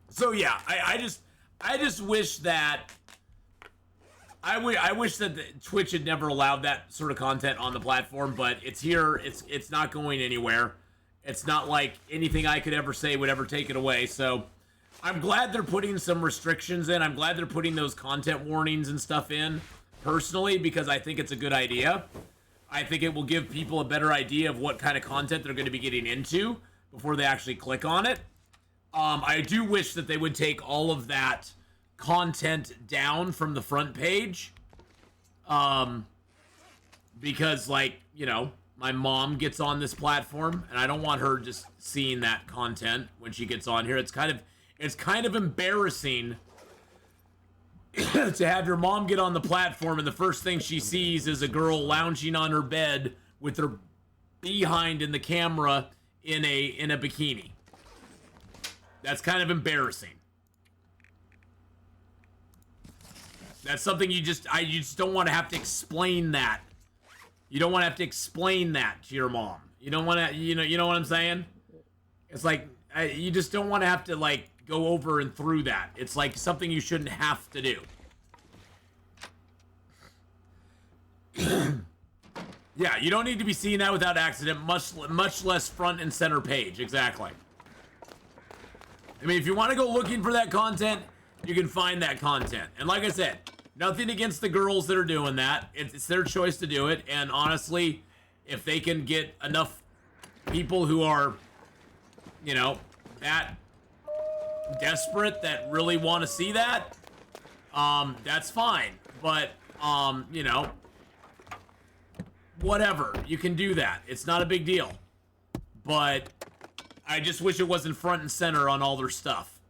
[SPEAKER 1] So yeah, I just wish that I wish that Twitch had never allowed that sort of content on the platform, but it's here. It's not going anywhere. It's not like anything I could ever say would ever take it away. So I'm glad they're putting some restrictions in. I'm glad they're putting those content warnings and stuff in personally, because I think it's a good idea. I think it will give people a better idea of what kind of content they're going to be getting into before they actually click on it. I do wish that they would take all of that content down from the front page. Because, like, you know, my mom gets on this platform, and I don't want her just seeing that content when she gets on here. It's kind of embarrassing to have your mom get on the platform and the first thing she sees is a girl lounging on her bed with her behind in the camera in a bikini. That's kind of embarrassing. That's something you just don't want to have to explain that. You don't want to have to explain that to your mom. You don't want to, you know what I'm saying? It's like, you just don't want to have to, like, go over and through that. It's like something you shouldn't have to do. Yeah, you don't need to be seeing that without accident, much less front and center page. Exactly. I mean, if you want to go looking for that content, you can find that content. And like I said, nothing against the girls that are doing that. It's their choice to do it. And honestly, if they can get enough people who are, you know, that desperate that really want to see that, that's fine. But, you know, whatever. You can do that. It's not a big deal. But I just wish it wasn't front and center on all their stuff.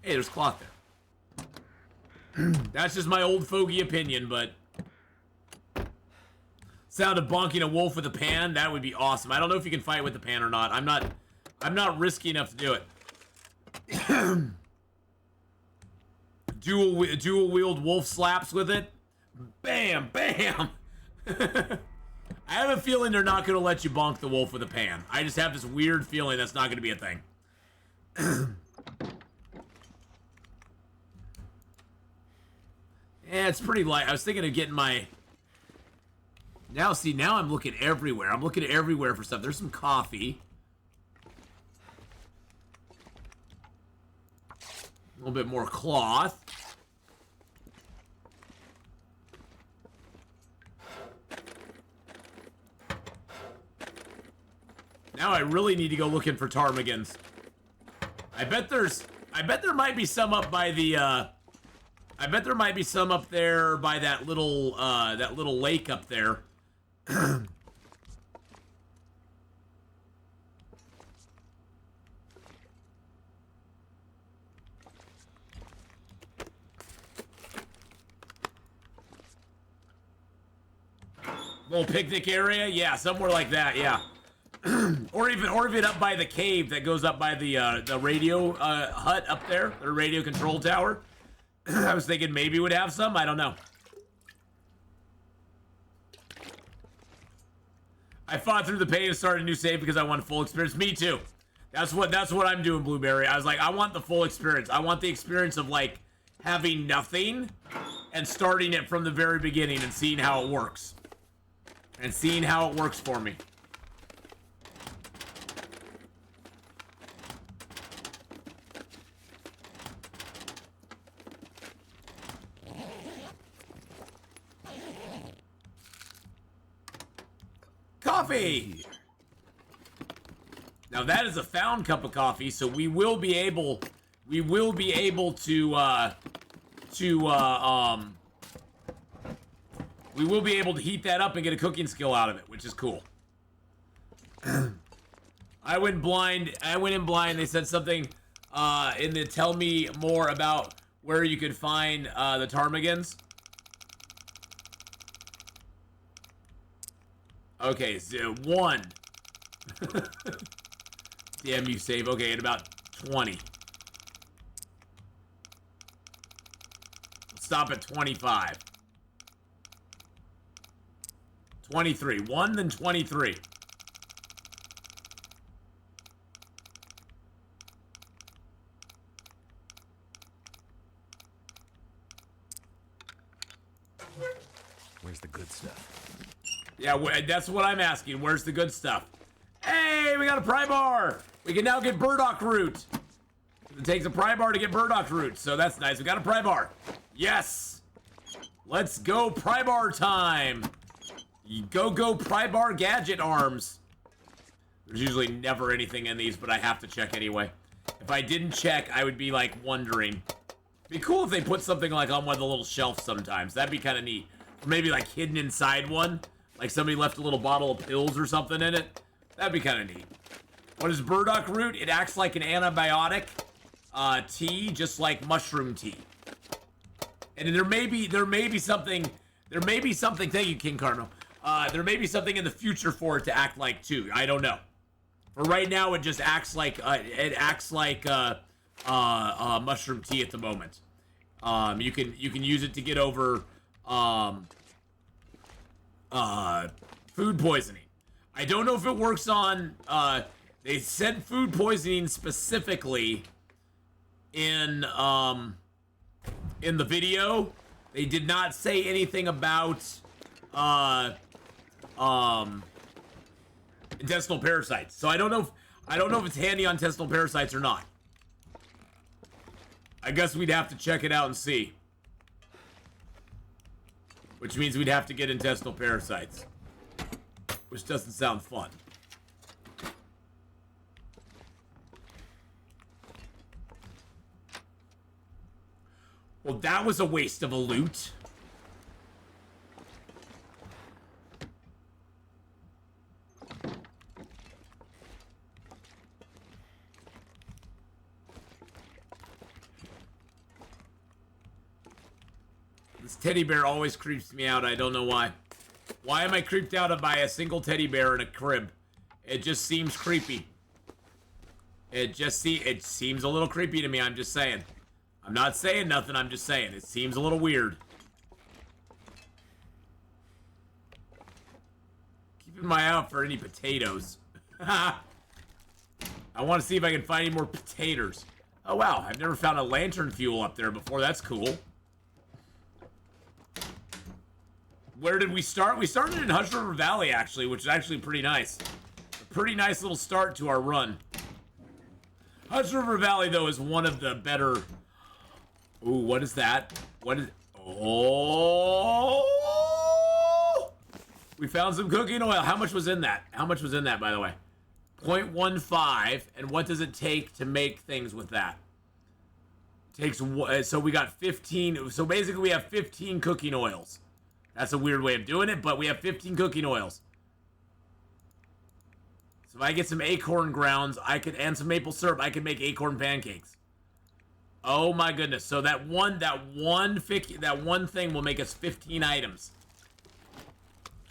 [SPEAKER 1] Hey, there's cloth there. That's just my old fogey opinion, but sound of bonking a wolf with a pan, that would be awesome. I don't know if you can fight with the pan or not. I'm not risky enough to do it. dual wield wolf slaps with it. Bam, bam. I have a feeling they're not going to let you bonk the wolf with a pan. I just have this weird feeling that's not going to be a thing. Yeah, it's pretty light. I was thinking of getting my... Now, see, now I'm looking everywhere. I'm looking everywhere for stuff. There's some coffee. A little bit more cloth. Now I really need to go looking for ptarmigans. I bet there might be some up by the, I bet there might be some up there by that little lake up there. Little picnic area? Yeah, somewhere like that, yeah. or even up by the cave that goes up by the radio hut up there, the radio control tower. I was thinking maybe we'd have some, I don't know. I fought through the pain and started a new save because I wanted full experience. Me too. That's what I'm doing, Blueberry. I was like, I want the full experience. I want the experience of like having nothing and starting it from the very beginning and seeing how it works. And seeing how it works for me. Coffee! Now that is a found cup of coffee, so we will be able to heat that up and get a cooking skill out of it, which is cool. I went in blind. They said something in the tell me more about where you could find the ptarmigans. Okay, so 1. Damn, you save. Okay, at about 20. Stop at 25. 23. 1, then 23.
[SPEAKER 2] Where's the good stuff?
[SPEAKER 1] Yeah, that's what I'm asking. Where's the good stuff? Hey, we got a pry bar. We can now get Burdock root. It takes a pry bar to get Burdock root, so that's nice. We got a pry bar. Yes. Let's go pry bar time. Go pry bar gadget arms. There's usually never anything in these, but I have to check anyway. If I didn't check, I would be like wondering. It'd be cool if they put something like on one of the little shelves sometimes. That'd be kind of neat. Or maybe like hidden inside one. Like somebody left a little bottle of pills or something in it. That'd be kind of neat. What is Burdock root? It acts like an antibiotic tea, just like mushroom tea. And there may be something. Thank you, King Carno. There may be something in the future for it to act like too. I don't know. For right now, it just acts like mushroom tea at the moment. You can use it to get over food poisoning. I don't know if it works on. They said food poisoning specifically in the video. They did not say anything about intestinal parasites. So I don't know if it's handy on intestinal parasites or not. I guess we'd have to check it out and see. Which means we'd have to get intestinal parasites. Which doesn't sound fun. Well, that was a waste of a loot. This teddy bear always creeps me out. I don't know why. Why am I creeped out by a single teddy bear in a crib? It just seems creepy. It seems a little creepy to me, I'm just saying. I'm not saying nothing, I'm just saying. It seems a little weird. Keeping my eye out for any potatoes. I want to see if I can find any more potatoes. Oh, wow. I've never found a lantern fuel up there before. That's cool. Where did we start? We started in Hush River Valley, actually, which is actually pretty nice. A pretty nice little start to our run. Hush River Valley, though, is one of the better... Ooh, what is that? What is... Oh! We found some cooking oil. How much was in that? How much was in that, by the way? 0.15. And what does it take to make things with that? Takes... So we got 15... So basically, we have 15 cooking oils. That's a weird way of doing it, but we have 15 cooking oils. So if I get some acorn grounds, and some maple syrup, I could make acorn pancakes. Oh my goodness. So that one thing will make us 15 items.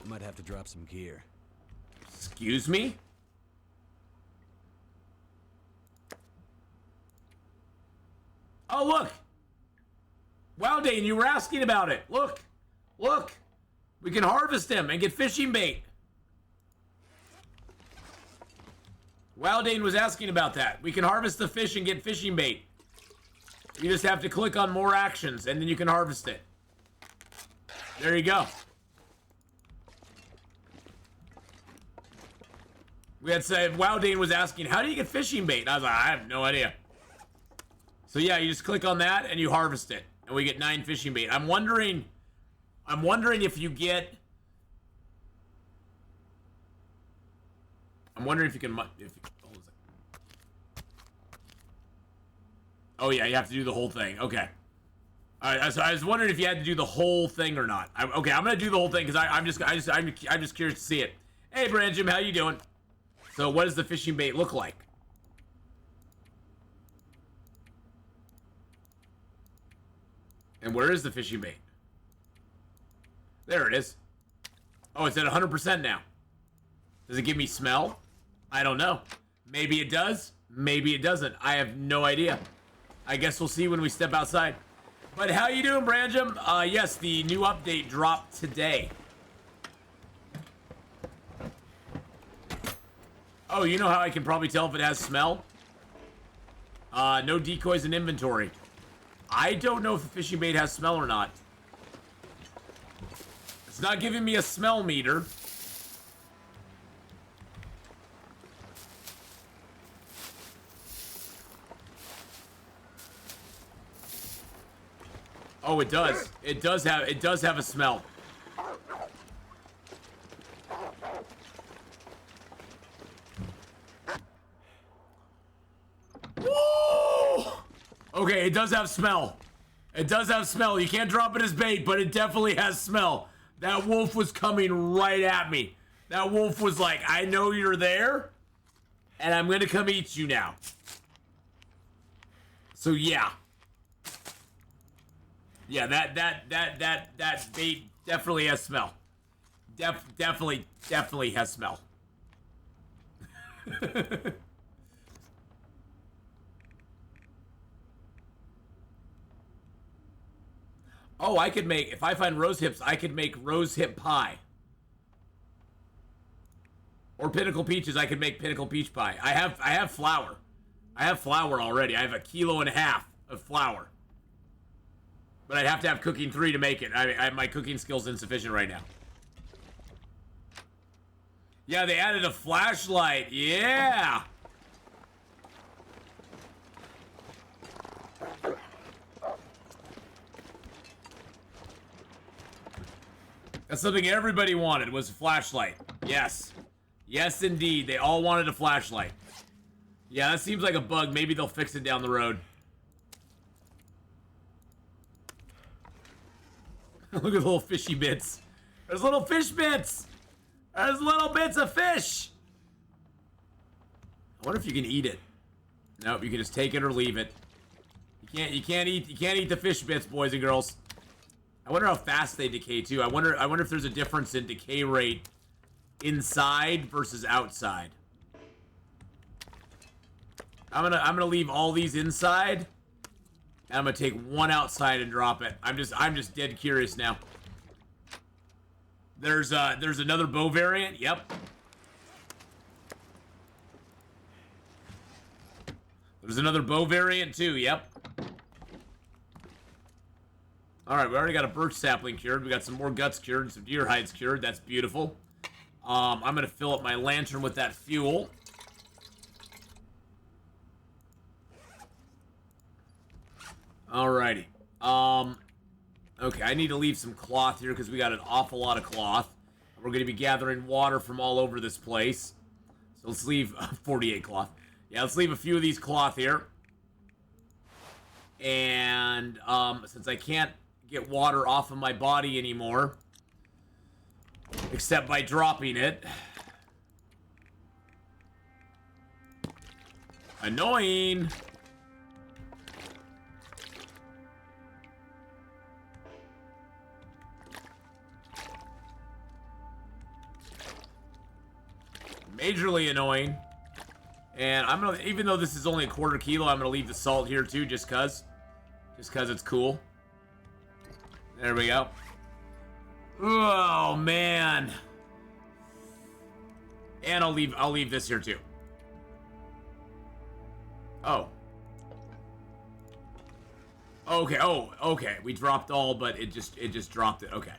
[SPEAKER 2] I might have to drop some gear.
[SPEAKER 1] Excuse me? Oh, look. Wow, Dane, you were asking about it. Look. Look. We can harvest them and get fishing bait. Wildane was asking about that. We can harvest the fish and get fishing bait. You just have to click on more actions, and then you can harvest it. There you go. We had said, Wildane was asking, how do you get fishing bait? And I was like, I have no idea. So yeah, you just click on that, and you harvest it. And we get 9 fishing bait. I'm wondering if you get... I'm wondering if you can... hold on a second. Oh yeah, you have to do the whole thing. Okay. Alright, so I was wondering if you had to do the whole thing or not. Okay, I'm gonna do the whole thing because I'm just curious to see it. Hey, Brand Jim, how you doing? So, what does the fishing bait look like? And where is the fishing bait? There it is. Oh, it's at 100% now. Does it give me smell? I don't know. Maybe it does. Maybe it doesn't. I have no idea. I guess we'll see when we step outside. But how you doing, Branjam? Yes, the new update dropped today. Oh, you know how I can probably tell if it has smell? No decoys in inventory. I don't know if the fishing bait has smell or not. It's not giving me a smell meter. Oh, it does. It does have a smell. Woo! Okay, it does have smell. It does have smell. You can't drop it as bait, but it definitely has smell. That wolf was coming right at me. That wolf was like, I know you're there, and I'm gonna come eat you now. So yeah. Yeah, that bait definitely has smell. Definitely has smell. Oh, I could make, if I find rose hips, I could make rose hip pie. Or pinnacle peaches, I could make pinnacle peach pie. I have flour. I have flour already. I have 1.5 kilos of flour. But I'd have to have cooking 3 to make it. My cooking skill's insufficient right now. Yeah, they added a flashlight. Yeah. That's something everybody wanted, was a flashlight. Yes. Yes, indeed. They all wanted a flashlight. Yeah, that seems like a bug. Maybe they'll fix it down the road. Look at the little fishy bits. There's little fish bits. There's little bits of fish. I wonder if you can eat it. Nope, you can just take it or leave it. You can't eat the fish bits, boys and girls. I wonder how fast they decay too. I wonder if there's a difference in decay rate inside versus outside. I'm gonna leave all these inside, And I'm gonna take one outside and drop it. I'm just dead curious now. There's another bow variant. Yep. There's another bow variant too. Yep. All right, we already got a birch sapling cured. We got some more guts cured, and some deer hides cured. That's beautiful. I'm gonna fill up my lantern with that fuel. Alrighty. Okay, I need to leave some cloth here because we got an awful lot of cloth. We're going to be gathering water from all over this place. So let's leave 48 cloth. Yeah, let's leave a few of these cloth here. And since I can't get water off of my body anymore, except by dropping it. Annoying. Majorly annoying. And I'm gonna, even though this is only a quarter kilo, I'm gonna leave the salt here too, just cause it's cool. There we go. Oh man. And I'll leave this here too. Oh. Okay, oh, okay. We dropped all, but it just dropped it. Okay.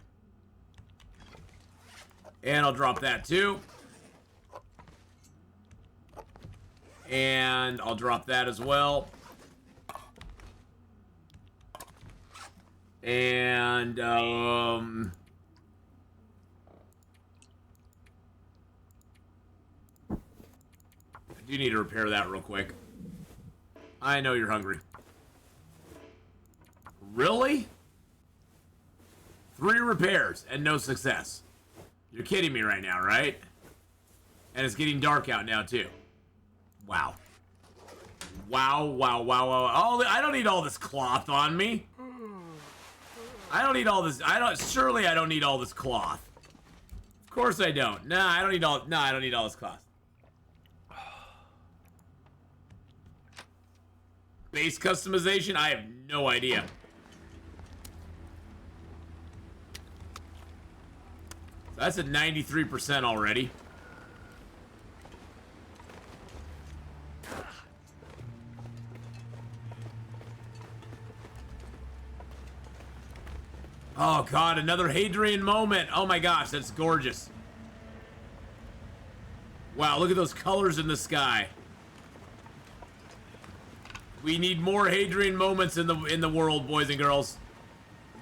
[SPEAKER 1] And I'll drop that too. And I'll drop that as well. And, I do need to repair that real quick. I know you're hungry. Really? 3 repairs and no success. You're kidding me right now, right? And it's getting dark out now, too. Wow. Wow, wow, wow, wow. Oh, I don't need all this cloth on me. I don't need all this. Surely I don't need all this cloth. Of course I don't. Nah, I don't need all this cloth. Base customization? I have no idea. So that's at 93% already. Oh god, another Hadrian moment. Oh my gosh, that's gorgeous. Wow, look at those colors in the sky. We need more Hadrian moments in the world, boys and girls.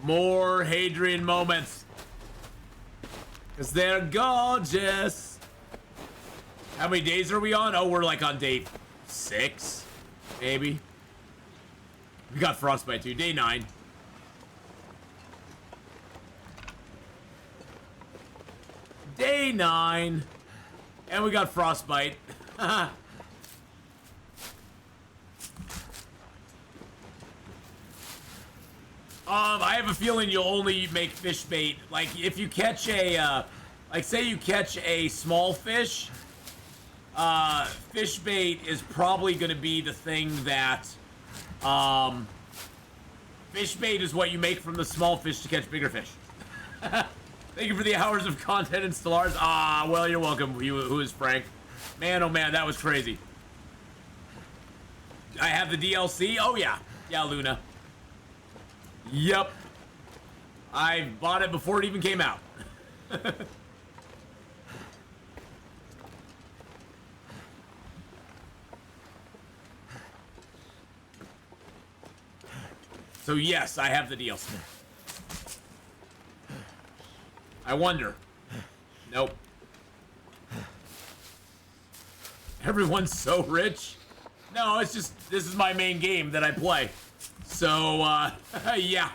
[SPEAKER 1] More Hadrian moments. Cause they're gorgeous. How many days are we on? Oh, we're like on day 6, maybe. We got frostbite too. Day 9. Day 9. And we got frostbite. I have a feeling you'll only make fish bait. Like, if you catch a, like, say you catch a small fish, fish bait is probably going to be the thing that, fish bait is what you make from the small fish to catch bigger fish. Thank you for the hours of content and Stellars. Ah, well, you're welcome. Who is Frank? Man, oh man, that was crazy. I have the DLC? Oh yeah. Yeah, Luna. Yep. I bought it before it even came out. So yes, I have the DLC. I wonder. Nope. Everyone's so rich. No, it's just, this is my main game that I play. So, yeah.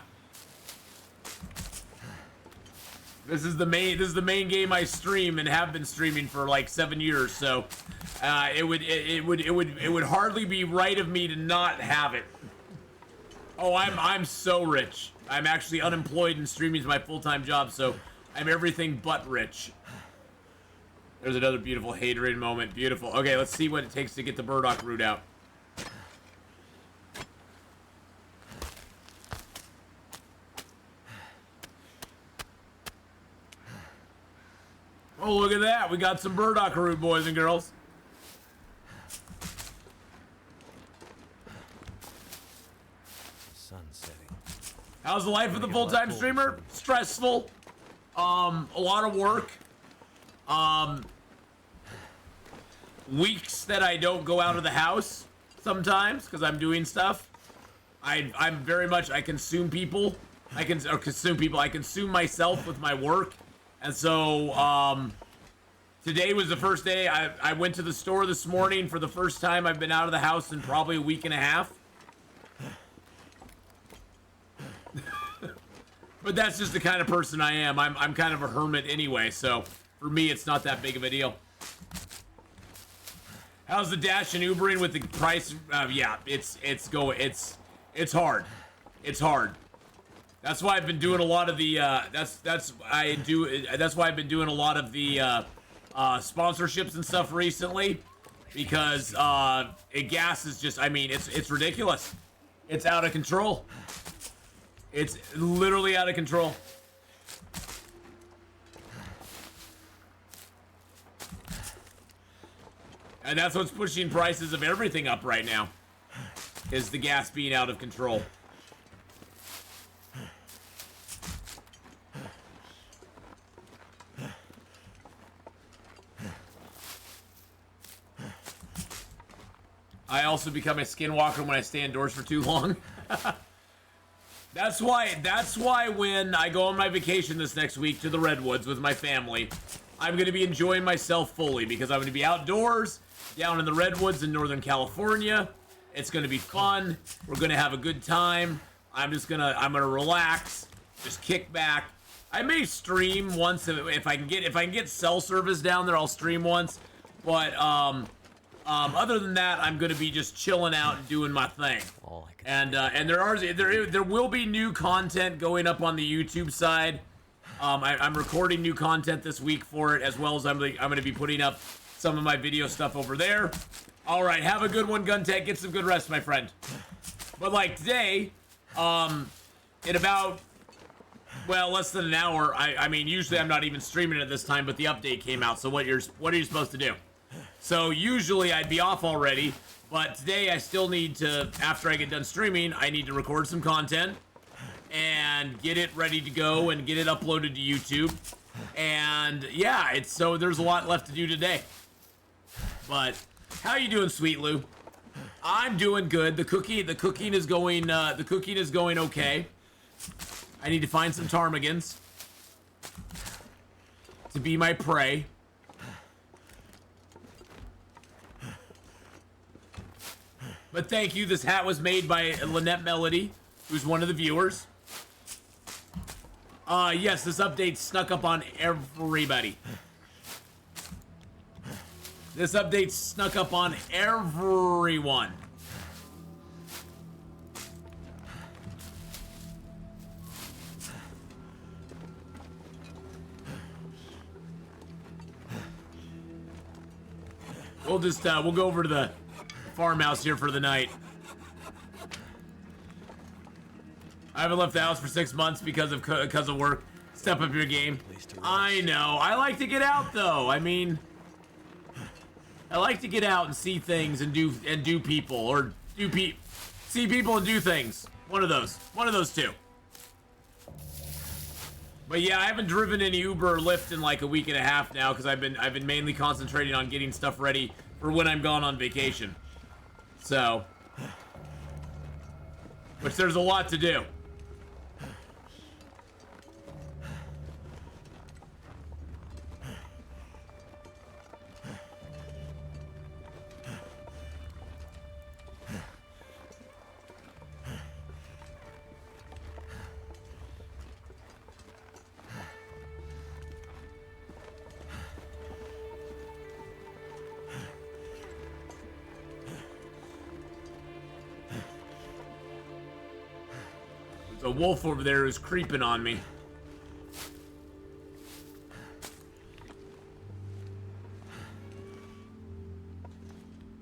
[SPEAKER 1] This is the main game I stream and have been streaming for like 7 years. So, it would hardly be right of me to not have it. Oh, I'm so rich. I'm actually unemployed and streaming is my full-time job, so I'm everything but rich. There's another beautiful Hadrian moment. Beautiful. Okay, let's see what it takes to get the Burdock root out. Oh, look at that. We got some Burdock root, boys and girls.
[SPEAKER 2] Sun setting.
[SPEAKER 1] How's the life of the full-time streamer? Stressful. A lot of work. Weeks that I don't go out of the house sometimes because I'm doing stuff. I'm very much, I consume people. I consume myself with my work. And so, today was the first day I went to the store this morning for the first time I've been out of the house in probably a week and a half. But that's just the kind of person I am. I'm kind of a hermit anyway, so for me it's not that big of a deal. How's the Dash and Ubering with the price? Yeah, it's hard. It's hard. That's why I've been doing a lot of the that's why I've been doing a lot of the sponsorships and stuff recently, because gas is just, I mean, it's ridiculous. It's out of control. It's literally out of control. And that's what's pushing prices of everything up right now, is the gas being out of control. I also become a skinwalker when I stay indoors for too long. That's why when I go on my vacation this next week to the Redwoods with my family, I'm going to be enjoying myself fully, because I'm going to be outdoors down in the Redwoods in Northern California. It's going to be fun. We're going to have a good time. I'm going to relax, just kick back. I may stream once if I can get cell service down there, I'll stream once. But other than that, I'm going to be just chilling out and doing my thing. And there will be new content going up on the YouTube side. I'm recording new content this week for it, as well as I'm going to be putting up some of my video stuff over there. All right, have a good one, Guntech. Get some good rest, my friend. But like today, in about, well, less than an hour. I mean, usually I'm not even streaming at this time, but the update came out. So what are you supposed to do? So usually I'd be off already, but today I still need to, after I get done streaming, I need to record some content and get it ready to go and get it uploaded to YouTube. And yeah, so there's a lot left to do today. But how you doing, Sweet Lou? I'm doing good. The cooking is going okay. I need to find some ptarmigans to be my prey. But thank you. This hat was made by Lynette Melody, who's one of the viewers. Yes, this update snuck up on everybody. This update snuck up on everyone. We'll go over to the farmhouse here for the night. I haven't left the house for 6 months because of work. Step up your game. I know. I like to get out though. I mean, I like to get out and see things and do people, or see people and do things. One of those two. But yeah, I haven't driven any Uber or Lyft in like a week and a half now, because I've been mainly concentrating on getting stuff ready for when I'm gone on vacation. So, which there's a lot to do. A wolf over there is creeping on me.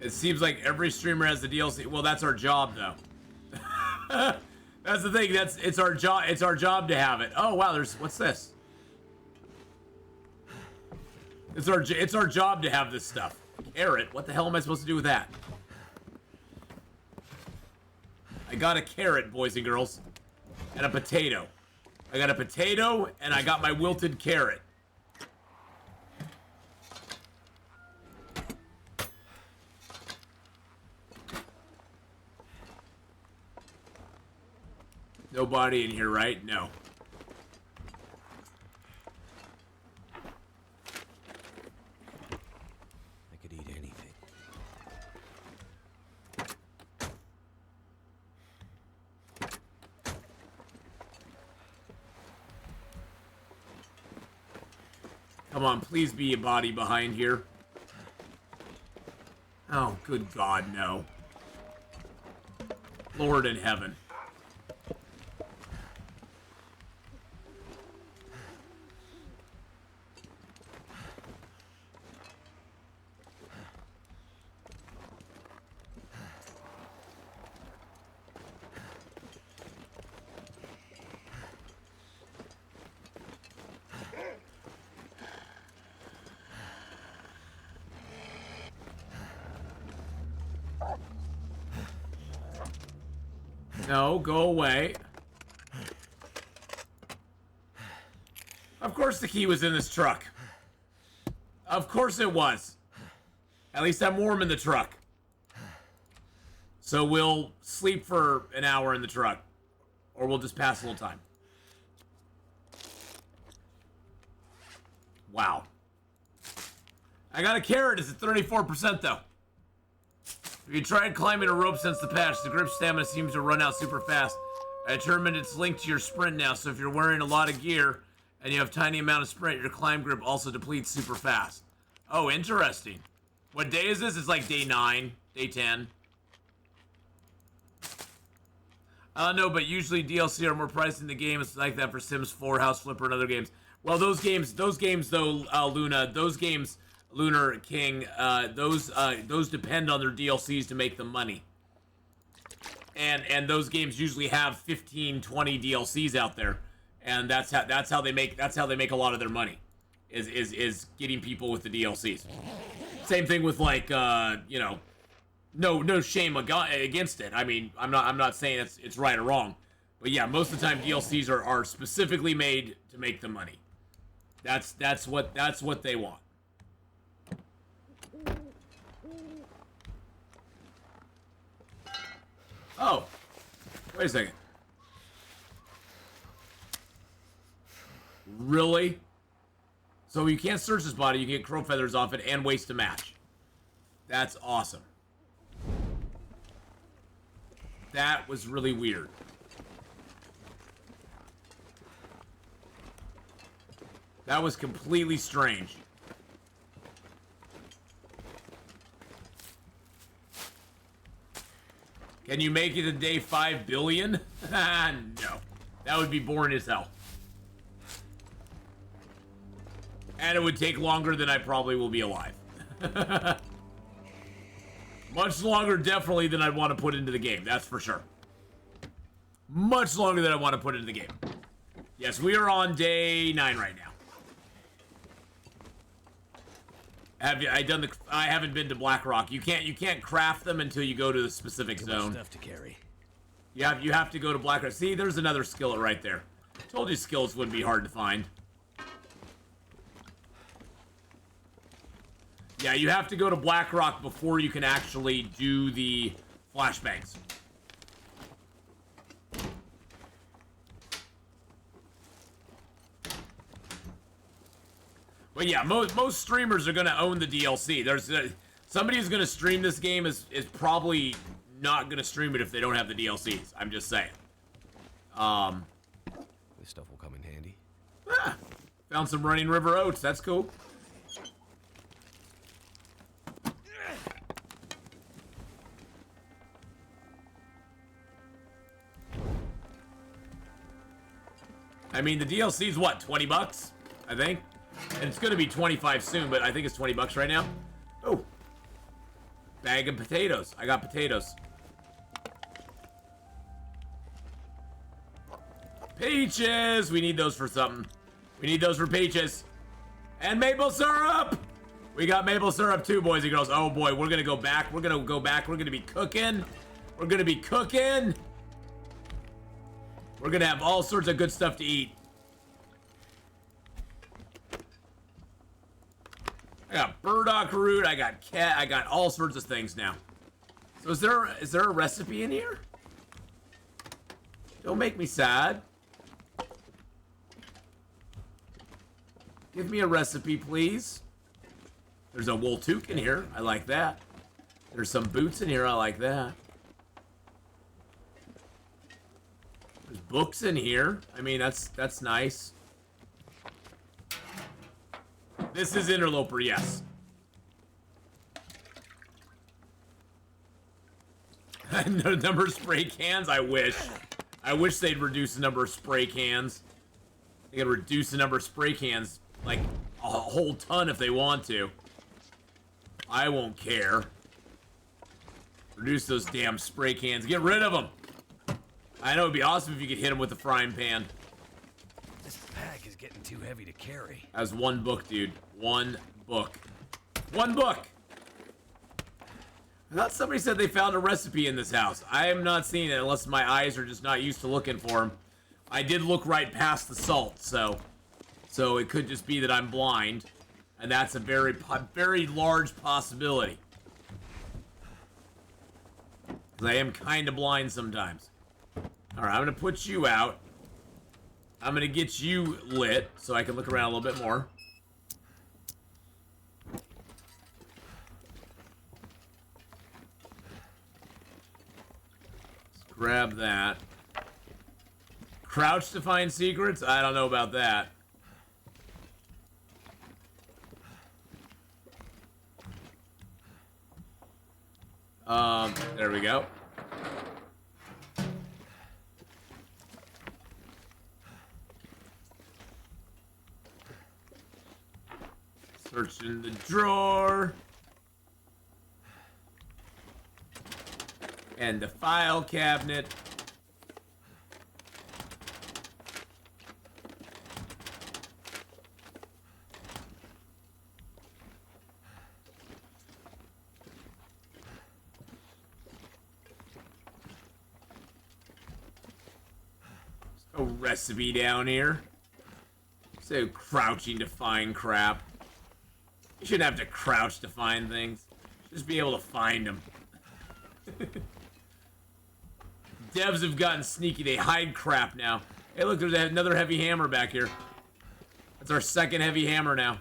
[SPEAKER 1] It seems like every streamer has the DLC. Well, that's our job, though. That's the thing. It's our job. It's our job to have it. Oh wow, what's this? It's our job to have this stuff. Carrot? What the hell am I supposed to do with that? I got a carrot, boys and girls. And a potato. I got a potato, and I got my wilted carrot. Nobody in here, right? No.
[SPEAKER 2] I could eat anything.
[SPEAKER 1] Come on, please be a body behind here. Oh, good God, no. Lord in heaven. No, go away. Of course the key was in this truck. Of course it was. At least I'm warm in the truck. So we'll sleep for an hour in the truck. Or we'll just pass a little time. Wow. I got a carrot. It's at 34% though. If you tried climbing a rope since the patch, the grip stamina seems to run out super fast. I determined it's linked to your sprint now, so if you're wearing a lot of gear and you have tiny amount of sprint, your climb grip also depletes super fast. Oh, interesting. What day is this? It's like day 9, day 10. No, but usually DLC are more priced in the game. It's like that for Sims 4, House Flipper, and other games. Well, those games though, Luna, those games, Lunar King, those depend on their DLCs to make them money. And those games usually have 15, 20 DLCs out there, and that's how they make a lot of their money, is getting people with the DLCs. Same thing with like you know, no shame against it. I mean, I'm not saying it's right or wrong, but yeah, most of the time DLCs are specifically made to make the money. That's what they want. Oh, wait a second. Really? So you can't search this body, you can get crow feathers off it and waste a match. That's awesome. That was really weird. That was completely strange. Can you make it to day 5 billion? No. That would be boring as hell. And it would take longer than I probably will be alive. Much longer, definitely, than I'd want to put into the game. That's for sure. Much longer than I want to put into the game. Yes, we are on day 9 right now. I haven't been to Blackrock. You can't craft them until you go to the specific zone.
[SPEAKER 2] Stuff to carry.
[SPEAKER 1] You have to go to Blackrock. See, there's another skillet right there. Told you skillets wouldn't be hard to find. Yeah, you have to go to Blackrock before you can actually do the flashbangs. But yeah, most streamers are going to own the DLC. There's somebody who's going to stream this game is probably not going to stream it if they don't have the DLCs. I'm just saying.
[SPEAKER 2] This stuff will come in handy.
[SPEAKER 1] Found some Running River oats. That's cool. I mean, the DLC's what, 20 bucks? I think. And it's going to be 25 soon, but I think it's 20 bucks right now. Oh. Bag of potatoes. I got potatoes. Peaches! We need those for something. We need those for peaches. And maple syrup! We got maple syrup too, boys and girls. Oh boy, we're gonna go back. We're gonna go back. We're gonna be cooking. We're gonna be cooking. We're gonna have all sorts of good stuff to eat. I got burdock root. I got cat. I got all sorts of things now. So is there a recipe in here? Don't make me sad. Give me a recipe, please. There's a wool toque in here. I like that. There's some boots in here. I like that. There's books in here. I mean, that's nice. This is Interloper, yes. The number of spray cans, I wish. I wish they'd reduce the number of spray cans. They could reduce the number of spray cans like a whole ton if they want to. I won't care. Reduce those damn spray cans. Get rid of them. I know it'd be awesome if you could hit them with a frying pan.
[SPEAKER 2] This pack is getting too heavy to carry.
[SPEAKER 1] That was one book, dude. One book. One book! I thought somebody said they found a recipe in this house. I am not seeing it unless my eyes are just not used to looking for them. I did look right past the salt, so it could just be that I'm blind, and that's a very large possibility. 'Cause I am kind of blind sometimes. All right, I'm gonna put you out. I'm gonna get you lit so I can look around a little bit more. Let's grab that. Crouch to find secrets? I don't know about that. There we go. Search in the drawer. And the file cabinet. A recipe down here. So crouching to find crap. You shouldn't have to crouch to find things. Just be able to find them. Devs have gotten sneaky. They hide crap now. Hey, look, there's another heavy hammer back here. That's our second heavy hammer now.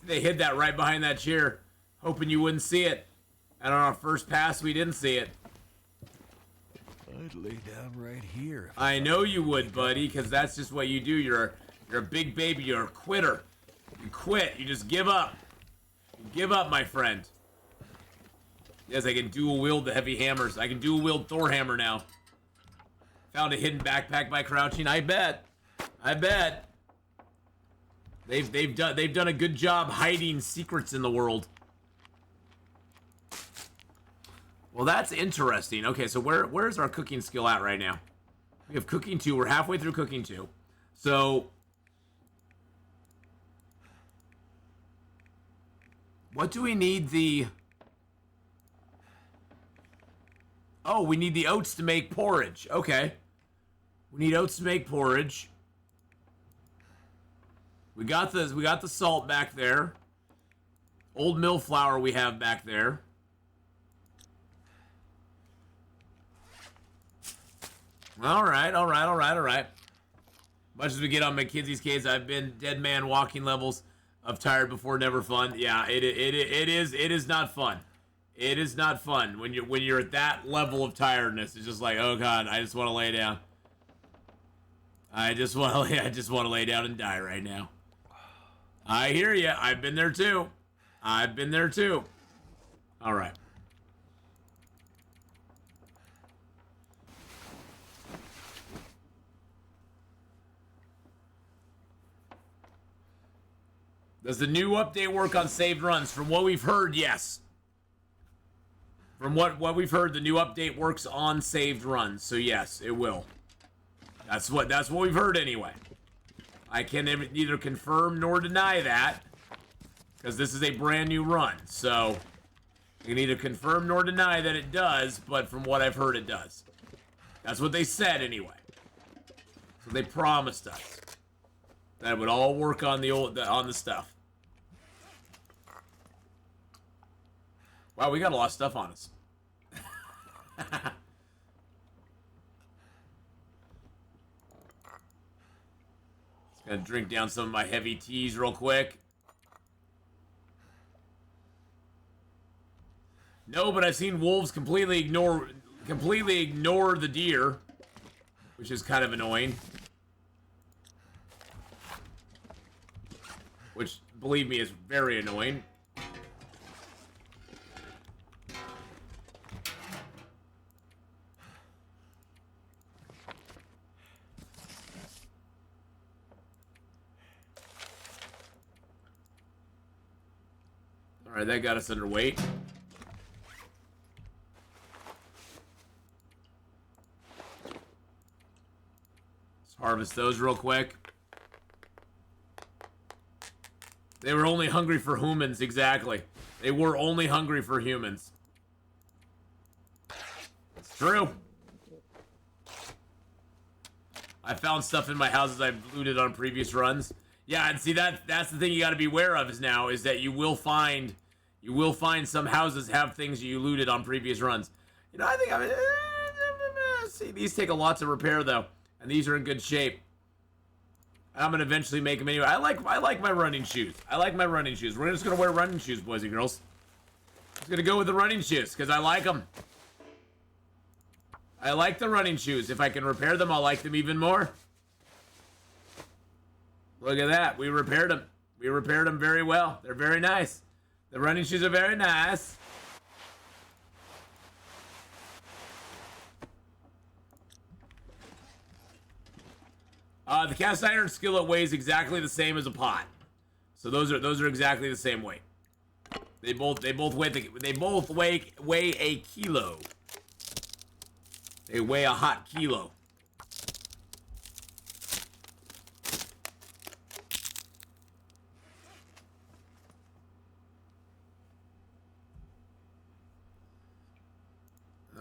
[SPEAKER 1] They hid that right behind that chair, hoping you wouldn't see it. And on our first pass, we didn't see it.
[SPEAKER 2] I'd lay down right here.
[SPEAKER 1] I know you would, buddy, because that's just what you do. You're a big baby. You're a quitter. You quit. You just give up. You give up, my friend. Yes, I can dual wield the heavy hammers. I can dual wield Thor hammer now. Found a hidden backpack by crouching. I bet. I bet. They've done a good job hiding secrets in the world. Well, that's interesting. Okay, so where's our cooking skill at right now? We have cooking 2. We're halfway through cooking 2. So what do we need the... Oh, we need the oats to make porridge. Okay. We need oats to make porridge. We got the salt back there. Old mill flour we have back there. All right. Much as we get on McKinsey's case, I've been dead man walking levels of tired before never fun. Yeah, it is not fun. It is not fun when you're at that level of tiredness. It's just like, oh god, I just want to lay down. I just want to lay down and die right now. I hear you. I've been there too. All right. Does the new update work on saved runs? From what we've heard, yes. From what we've heard, the new update works on saved runs. So yes, it will. That's what we've heard anyway. I can neither confirm nor deny that, because this is a brand new run. So, I can neither confirm nor deny that it does, but from what I've heard, it does. That's what they said anyway. So they promised us that it would all work on the stuff. Wow, we got a lot of stuff on us. Just gonna drink down some of my heavy teas real quick. No, but I've seen wolves completely ignore the deer, which is kind of annoying. Which, believe me, is very annoying. Alright, that got us underweight. Let's harvest those real quick. They were only hungry for humans, exactly. They were only hungry for humans. It's true. I found stuff in my houses I've looted on previous runs. Yeah, and see that's the thing you got to be aware of is that you will find some houses have things you looted on previous runs. You know, I think see, these take a lot to repair though, and these are in good shape. I'm gonna eventually make them anyway. I like my running shoes. I like my running shoes. We're just gonna wear running shoes, boys and girls. Just gonna go with the running shoes because I like them. I like the running shoes. If I can repair them, I'll like them even more. Look at that. We repaired them. We repaired them very well. They're very nice. The running shoes are very nice. The cast iron skillet weighs exactly the same as a pot, so those are exactly the same weight. They both weigh a kilo. They weigh a hot kilo.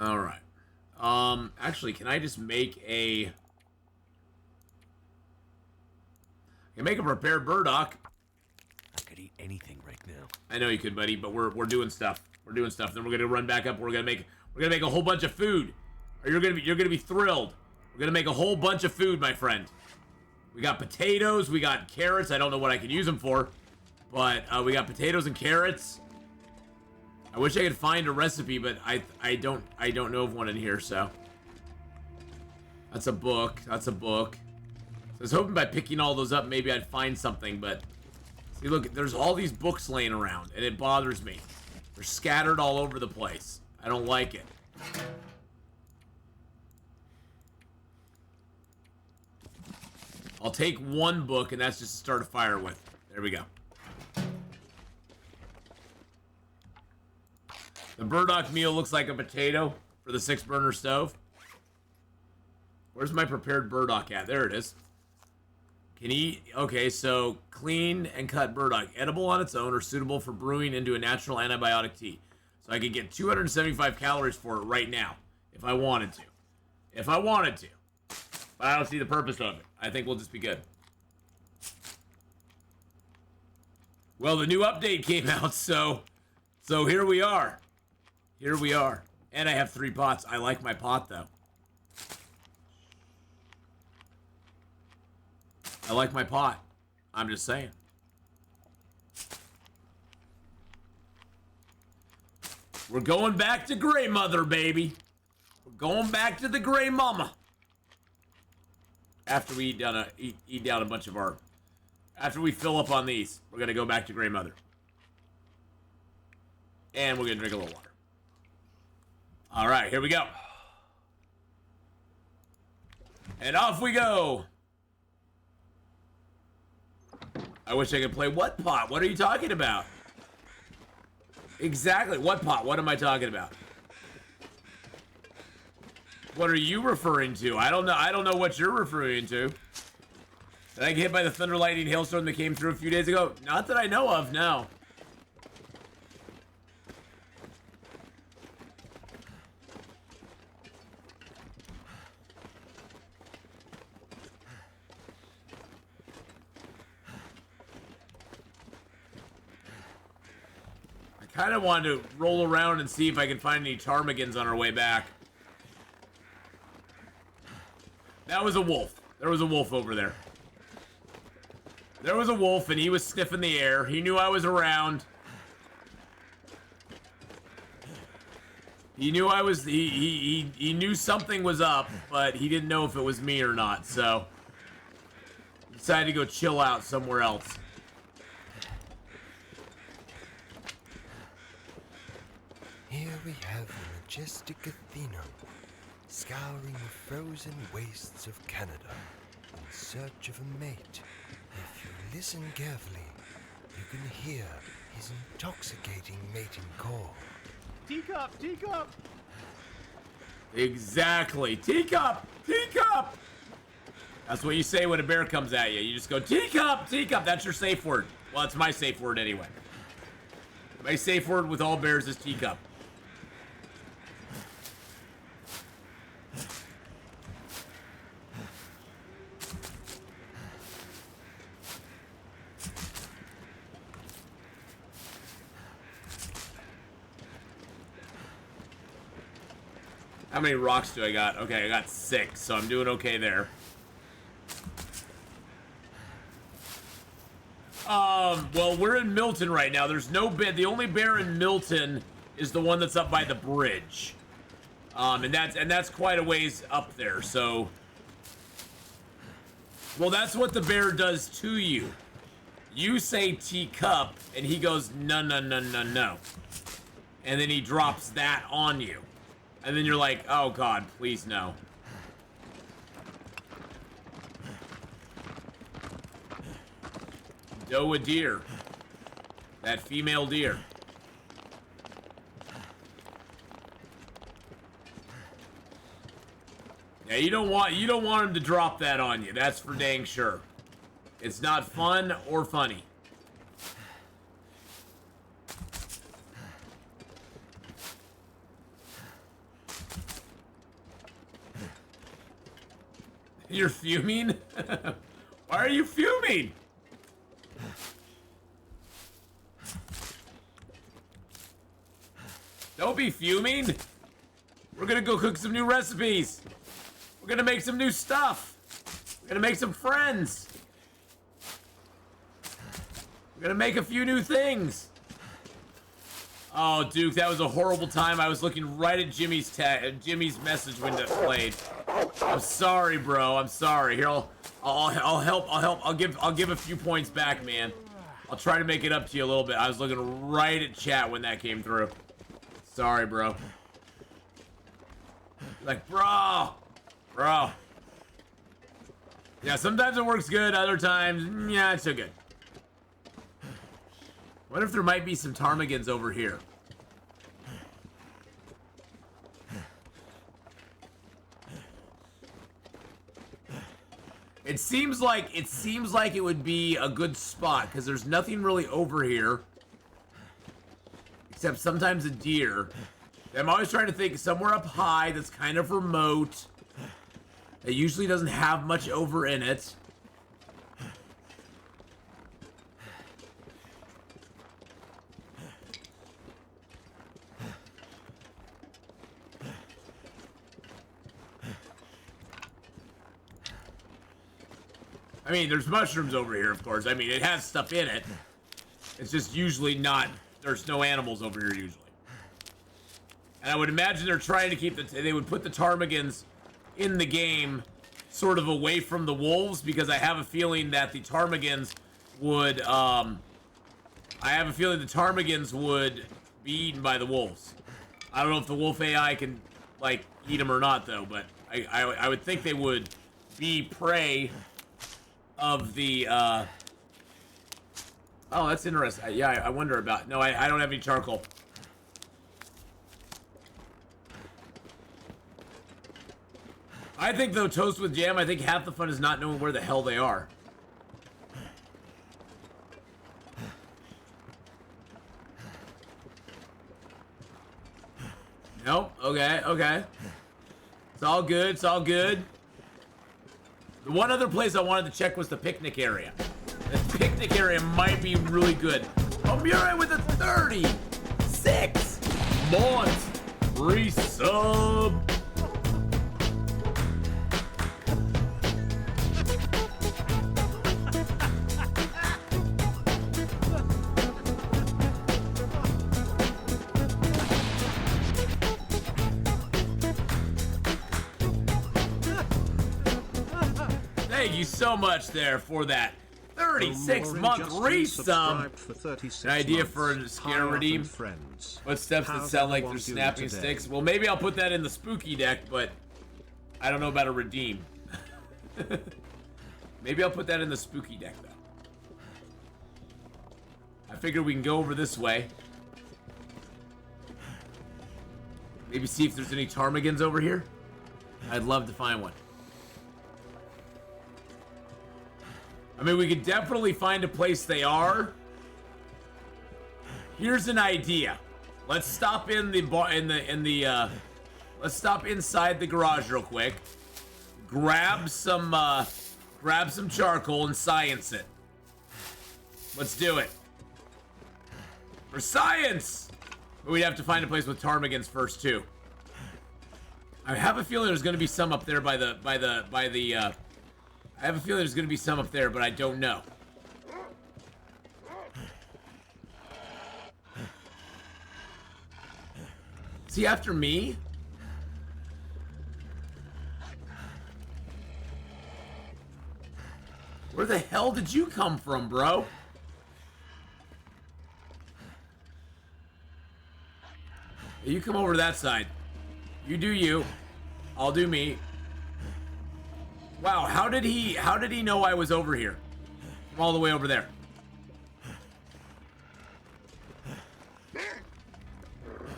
[SPEAKER 1] All right. Actually, can I just make a? I can make a prepared burdock.
[SPEAKER 2] I could eat anything right now.
[SPEAKER 1] I know you could, buddy, but we're doing stuff. We're doing stuff. Then we're gonna run back up. We're gonna make a whole bunch of food. Or you're gonna be thrilled. We're gonna make a whole bunch of food, my friend. We got potatoes. We got carrots. I don't know what I can use them for, but we got potatoes and carrots. I wish I could find a recipe, but I don't know of one in here. So that's a book. That's a book. So I was hoping by picking all those up, maybe I'd find something, but see, look, there's all these books laying around, and it bothers me. They're scattered all over the place. I don't like it. I'll take one book, and that's just to start a fire with. There we go. The Burdock meal looks like a potato for the 6-burner stove. Where's my prepared Burdock at? There it is. Can eat. Okay, so clean and cut Burdock. Edible on its own or suitable for brewing into a natural antibiotic tea. So I could get 275 calories for it right now if I wanted to. If I wanted to. But I don't see the purpose of it. I think we'll just be good. Well, the new update came out, so here we are. Here we are. And I have 3 pots. I like my pot, though. I like my pot. I'm just saying. We're going back to Grey Mother, baby. We're going back to the Grey Mama. After we eat down a bunch of our... After we fill up on these, we're going to go back to Grey Mother. And we're going to drink a little water. All right, here we go. And off we go. I wish I could play what pot? What are you talking about? Exactly. What pot? What am I talking about? What are you referring to? I don't know what you're referring to. Did I get hit by the thunder, lightning, hailstorm that came through a few days ago? Not that I know of, no. I kind of wanted to roll around and see if I can find any ptarmigans on our way back. That was a wolf. There was a wolf over there. There was a wolf, and he was sniffing the air. He knew I was around. He knew I was... He knew something was up, but he didn't know if it was me or not, so... he decided to go chill out somewhere else.
[SPEAKER 2] Here we have the majestic Atheenon, scouring the frozen wastes of Canada in search of a mate. If you listen carefully, you can hear his intoxicating mating call.
[SPEAKER 7] Teacup! Teacup!
[SPEAKER 1] Exactly. Teacup! Teacup! That's what you say when a bear comes at you. You just go, teacup! Teacup! That's your safe word. Well, it's my safe word anyway. My safe word with all bears is teacup. How many rocks do I got? Okay, I got 6, so I'm doing okay there. Well, we're in Milton right now. There's no bear. The only bear in Milton is the one that's up by the bridge. And that's quite a ways up there, so... well, that's what the bear does to you. You say teacup, and he goes, no, no, no, no, no. And then he drops that on you. And then you're like, oh god, please no. Doe a deer. That female deer. Yeah, you don't want him to drop that on you. That's for dang sure. It's not fun or funny. You're fuming? Why are you fuming? Don't be fuming. We're gonna go cook some new recipes. We're gonna make some new stuff. We're gonna make some friends. We're gonna make a few new things. Oh, Duke, that was a horrible time. I was looking right at Jimmy's message when that played. I'm sorry, bro. I'm sorry. Here, I'll help. I'll give a few points back, man. I'll try to make it up to you a little bit. I was looking right at chat when that came through. Sorry, bro. Like, bro. Yeah, sometimes it works good. Other times, yeah, it's so good. What if there might be some ptarmigans over here? It seems like it would be a good spot because there's nothing really over here except sometimes a deer. I'm always trying to think somewhere up high that's kind of remote. It usually doesn't have much over in it. I mean, there's mushrooms over here, of course. I mean, it has stuff in it. It's just usually not... there's no animals over here, usually. And I would imagine they're trying to keep the... they would put the ptarmigans in the game sort of away from the wolves, because I have a feeling that the ptarmigans would... I have a feeling the ptarmigans would be eaten by the wolves. I don't know if the wolf AI can, like, eat them or not, though, but I would think they would be prey... of the, oh, that's interesting. Yeah, I wonder about... no, I don't have any charcoal. I think, though, toast with jam, I think half the fun is not knowing where the hell they are. Nope. Okay, okay. It's all good, it's all good. The one other place I wanted to check was the picnic area. The picnic area might be really good. Oh, Murray with a 36 months resub. Thank you so much there for that 36-month resub. An idea for a scare redeem. What steps that sound like they're snapping sticks? Well, maybe I'll put that in the spooky deck, but I don't know about a redeem. Maybe I'll put that in the spooky deck, though. I figure we can go over this way. Maybe see if there's any ptarmigans over here. I'd love to find one. I mean, we could definitely find a place they are. Here's an idea. Let's stop in the let's stop inside the garage real quick. Grab some charcoal and science it. Let's do it. For science! But we'd have to find a place with ptarmigans first too. I have a feeling there's gonna be some up there by the I have a feeling there's gonna be some up there, but I don't know. Is he after me? Where the hell did you come from, bro? You come over to that side. You do you. I'll do me. Wow, how did he know I was over here? From all the way over there.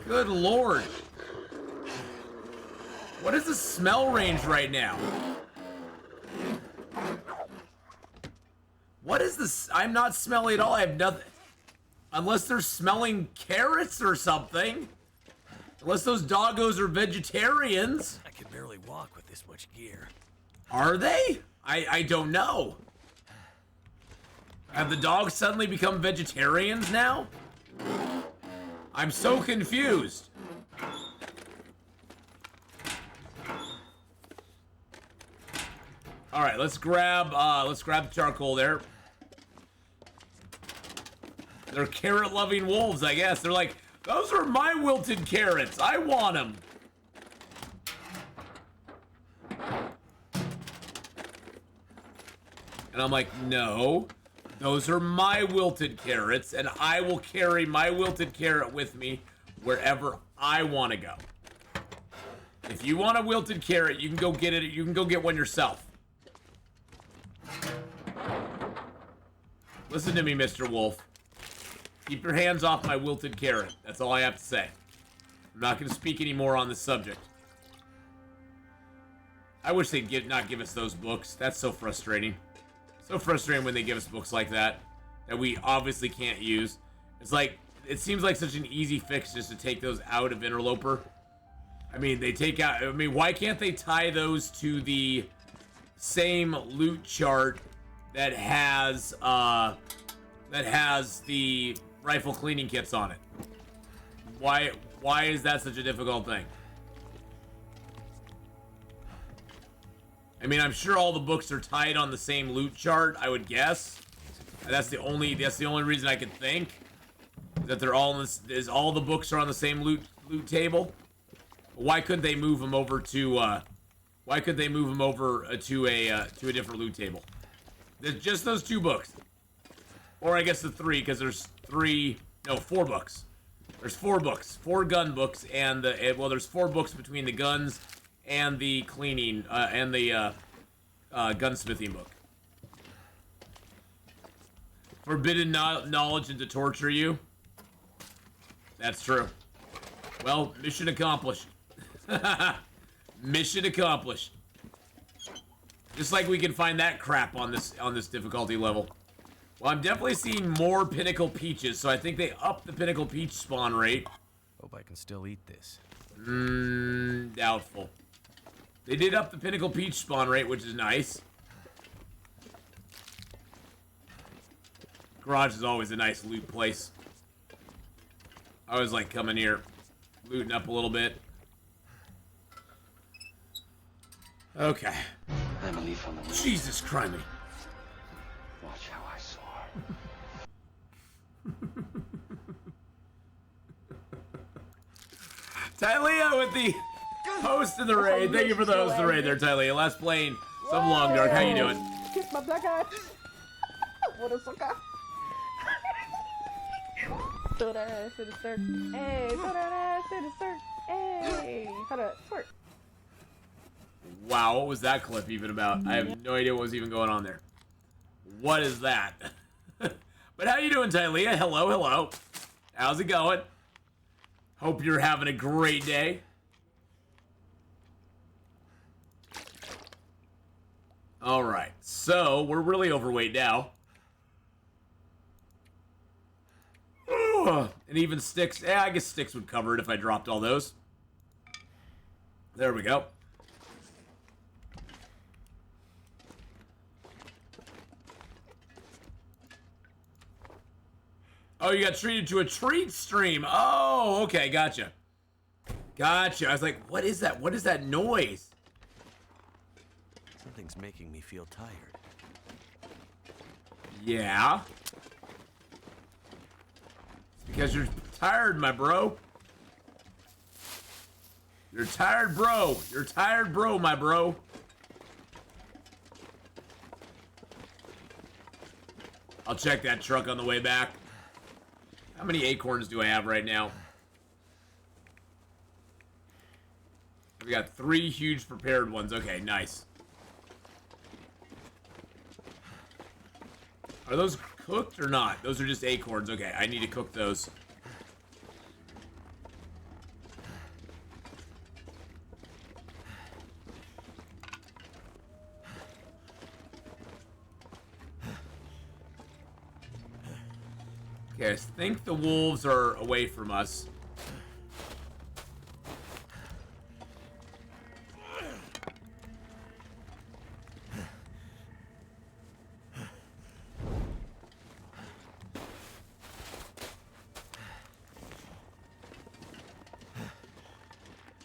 [SPEAKER 1] Good lord. What is the smell range right now? What is this? I'm not smelling at all. I have nothing. Unless they're smelling carrots or something. Unless those doggos are vegetarians.
[SPEAKER 8] I can barely walk with this much gear.
[SPEAKER 1] Are they? I don't know. Have the dogs suddenly become vegetarians now? I'm so confused. All right, let's grab the charcoal there. They're carrot-loving wolves, I guess. They're like, those are my wilted carrots. I want them. And I'm like, no, those are my wilted carrots, and I will carry my wilted carrot with me wherever I want to go. If you want a wilted carrot, you can go get it. You can go get one yourself. Listen to me, Mr. Wolf. Keep your hands off my wilted carrot. That's all I have to say. I'm not going to speak anymore on this subject. I wish they'd not give us those books. That's so frustrating. So frustrating when they give us books like that we obviously can't use. It's like, it seems like such an easy fix just to take those out of Interloper. I mean, why can't they tie those to the same loot chart that has the rifle cleaning kits on it? Why is that such a difficult thing? I mean, I'm sure all the books are tied on the same loot chart, I would guess. That's the only reason I could think. That they're all in this, all the books are on the same loot table. Why couldn't they move them over to a different loot table? There's just those two books. Or I guess the three, because there's 4 books. There's 4 books, 4 gun books, and there's 4 books between the guns and the cleaning, and the gunsmithing book. Forbidden knowledge and to torture you. That's true. Well, mission accomplished. Mission accomplished. Just like we can find that crap on this difficulty level. Well, I'm definitely seeing more pinnacle peaches, so I think they upped the pinnacle peach spawn rate.
[SPEAKER 8] Hope I can still eat this.
[SPEAKER 1] Doubtful. They did up the Pinnacle Peach spawn rate, which is nice. Garage is always a nice loot place. I always like coming here, looting up a little bit. Okay.
[SPEAKER 9] I'm a leaf on the wind.
[SPEAKER 1] Jesus Christ.
[SPEAKER 9] Watch how I soar.
[SPEAKER 1] Tylea with the host of the raid. Thank you for the host of the raid there, Tylea. Last playing some Long Dark. How you doing?
[SPEAKER 7] Kiss my black eye. What a sucker. Throw that ass in the circle. Hey, throw that ass in the circle. Hey, how to twerk.
[SPEAKER 1] Wow, what was that clip even about? I have no idea what was even going on there. What is that? But how you doing, Tylea? Hello, hello. How's it going? Hope you're having a great day. All right, so we're really overweight now. And even sticks. I guess sticks would cover it if I dropped all those. There we go. Oh, you got treated to a treat stream. Oh, okay, gotcha. Gotcha. I was like, what is that? What is that noise?
[SPEAKER 8] Something's making me feel tired.
[SPEAKER 1] Yeah. It's because you're tired, my bro. You're tired, bro. You're tired, bro, my bro. I'll check that truck on the way back. How many acorns do I have right now? We got 3 huge prepared ones. Okay, nice. Are those cooked or not? Those are just acorns. Okay, I need to cook those. Okay, I think the wolves are away from us.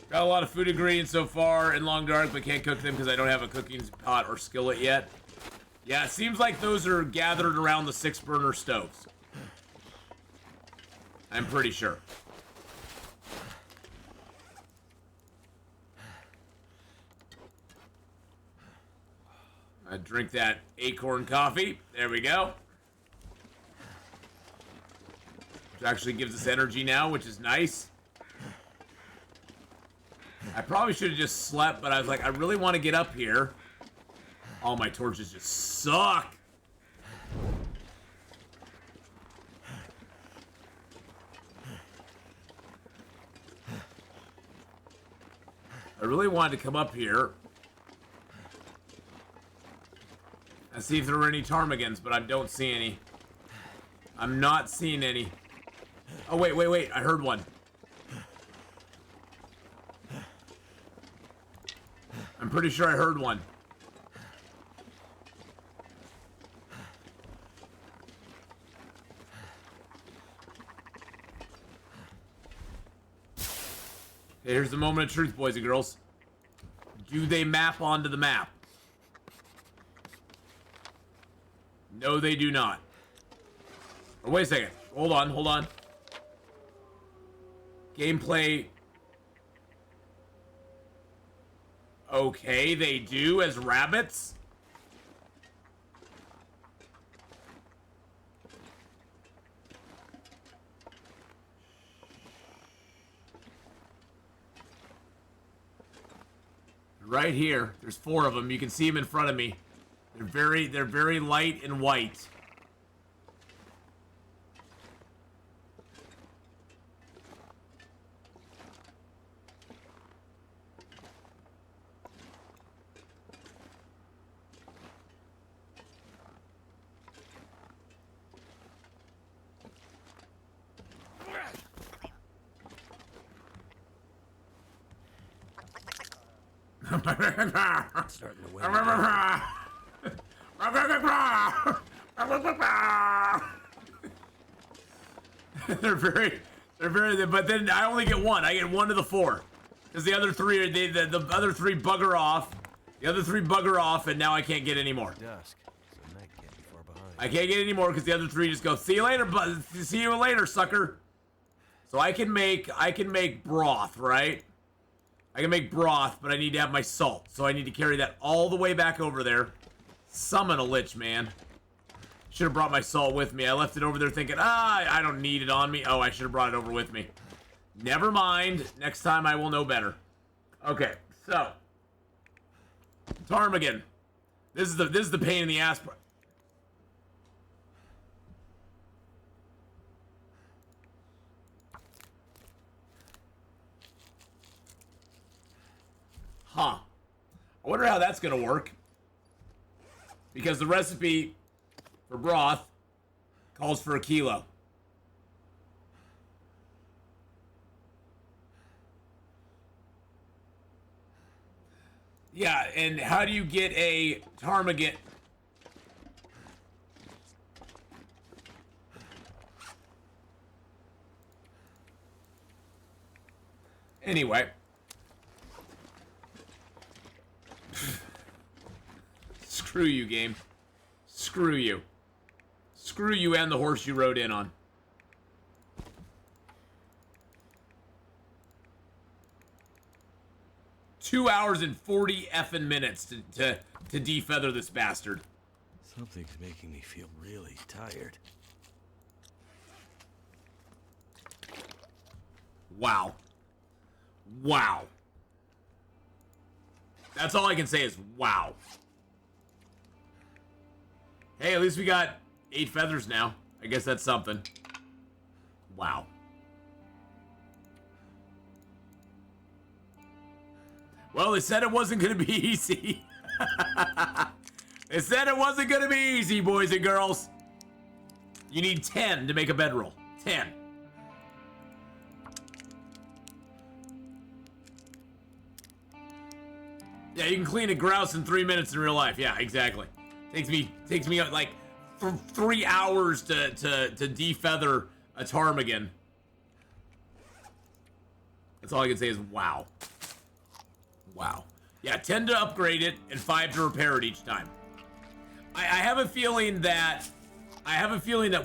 [SPEAKER 1] Got a lot of food ingredients so far in Long Dark, but can't cook them because I don't have a cooking pot or skillet yet. Yeah, it seems like those are gathered around the 6-burner stoves. I'm pretty sure. I drink that acorn coffee. There we go. Which actually gives us energy now, which is nice. I probably should have just slept, but I was like, I really want to get up here. All my torches just suck. I really wanted to come up here and see if there were any ptarmigans, but I don't see any. I'm not seeing any. Oh, wait, wait, wait. I heard one. I'm pretty sure I heard one. Okay, here's the moment of truth, boys and girls. Do they map onto the map? No, they do not. Oh, wait a second. Hold on, hold on. Gameplay. Okay, they do as rabbits. Right here. There's 4 of them. You can see them in front of me. They're very light and white.
[SPEAKER 8] Starting to wear
[SPEAKER 1] they're very, but then I only get one. I get one of the four. Because the other three are, the other three bugger off. The other three bugger off, and now I can't get any more.
[SPEAKER 2] Dusk, so night can't be far behind.
[SPEAKER 1] I can't get any more because the other three just go, see you later, see you later, sucker. So I can make broth, right? I can make broth, but I need to have my salt. So I need to carry that all the way back over there. Summon a lich, man. Should have brought my salt with me. I left it over there thinking, I don't need it on me. Oh, I should have brought it over with me. Never mind. Next time I will know better. Okay, so Ptarmigan. This is the pain in the ass part. Huh. I wonder how that's gonna work. Because the recipe for broth calls for 1 kilo. Yeah, and how do you get a ptarmigan? Anyway. Screw you, game. Screw you. Screw you and the horse you rode in on. Two hours and 40 effing minutes to defeather this bastard.
[SPEAKER 8] Something's making me feel really tired.
[SPEAKER 1] Wow. Wow. That's all I can say is wow. Hey, at least we got 8 feathers now. I guess that's something. Wow. Well, they said it wasn't going to be easy. They said it wasn't going to be easy, boys and girls. You need 10 to make a bedroll. 10. Yeah, you can clean a grouse in 3 minutes in real life. Yeah, exactly. Takes me like 3 hours to defeather a ptarmigan. That's all I can say is wow. Wow. Yeah, 10 to upgrade it and 5 to repair it each time. I have a feeling that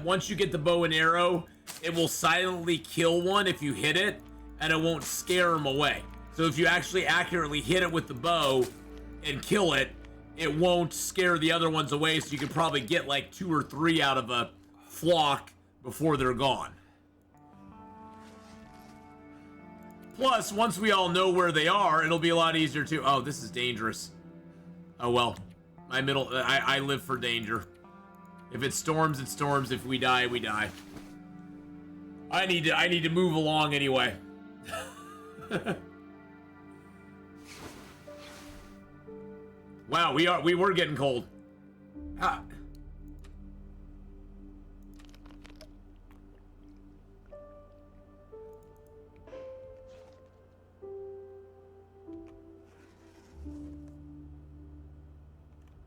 [SPEAKER 1] once you get the bow and arrow, it will silently kill one if you hit it, and it won't scare them away. So if you actually accurately hit it with the bow and kill it, it won't scare the other ones away, so you can probably get like 2 or 3 out of a flock before they're gone. Plus, once we all know where they are, it'll be a lot easier to... Oh, this is dangerous. Oh, well. I live for danger. If it storms, it storms. If we die, we die. I need to move along anyway. Wow, we were getting cold. Ha.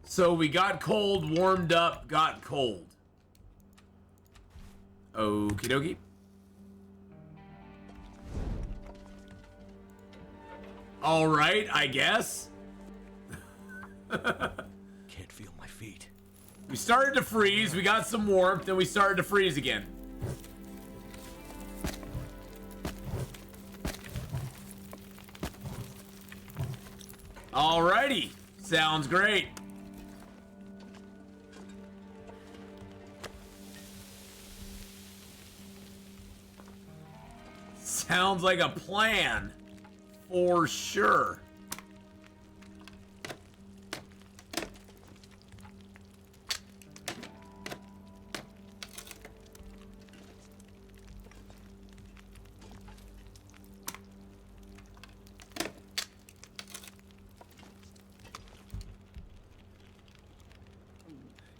[SPEAKER 1] So we got cold, warmed up, got cold. Okie dokie. All right, I guess.
[SPEAKER 8] Can't feel my feet.
[SPEAKER 1] We started to freeze, we got some warmth, then we started to freeze again. Alrighty, sounds great. Sounds like a plan, for sure.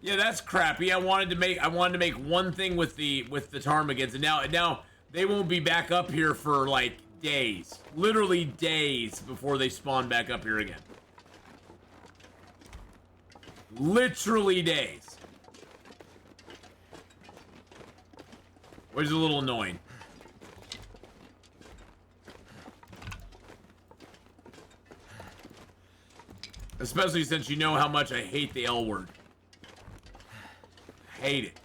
[SPEAKER 1] Yeah, that's crappy. I wanted to make one thing with the ptarmigans, and now they won't be back up here for like days. Literally days before they spawn back up here again. Literally days. Which is a little annoying. Especially since you know how much I hate the L word. Hate it.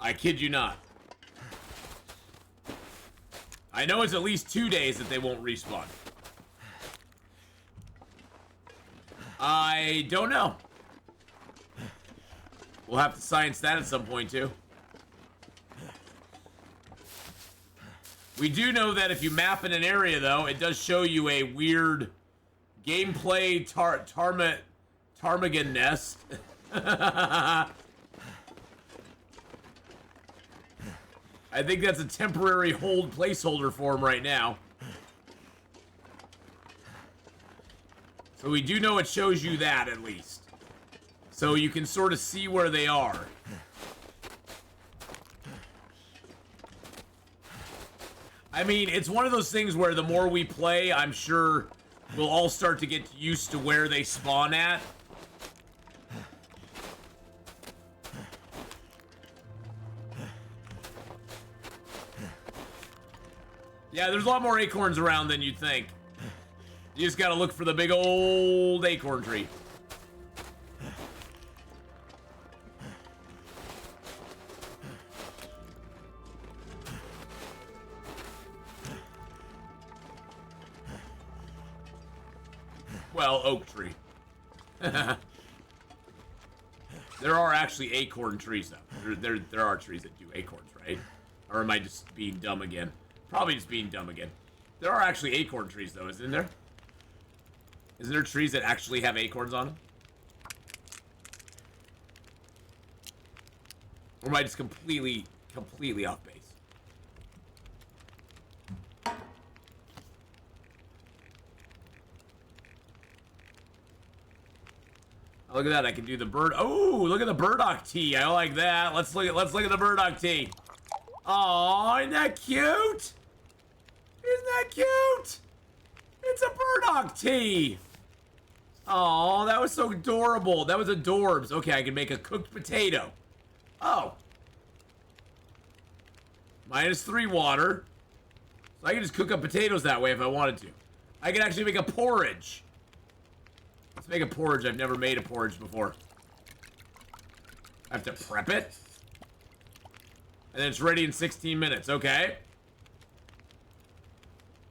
[SPEAKER 1] I kid you not. I know it's at least 2 days that they won't respawn. I don't know. We'll have to science that at some point too. We do know that if you map in an area though, it does show you a weird gameplay ptarmigan nest. I think that's a temporary hold placeholder for him right now. So we do know it shows you that at least. So you can sort of see where they are. I mean, it's one of those things where the more we play, I'm sure we'll all start to get used to where they spawn at. Yeah, there's a lot more acorns around than you'd think. You just gotta look for the big old acorn tree. Well, oak tree. There are actually acorn trees, though. There are trees that do acorns, right? Or am I just being dumb again? Probably just being dumb again. There are actually acorn trees, though, isn't there? Isn't there trees that actually have acorns on them? Or am I just completely off base? Oh, look at that! I can do the bird. Oh, look at the Burdock tea. I like that. Let's look at the Burdock tea. Oh, isn't that cute? Isn't that cute? It's a Burdock tea. Oh, that was so adorable. That was adorbs. Okay, I can make a cooked potato. Oh. -3 water. So I can just cook up potatoes that way if I wanted to. I can actually make a porridge. Let's make a porridge. I've never made a porridge before. I have to prep it. And then it's ready in 16 minutes. Okay.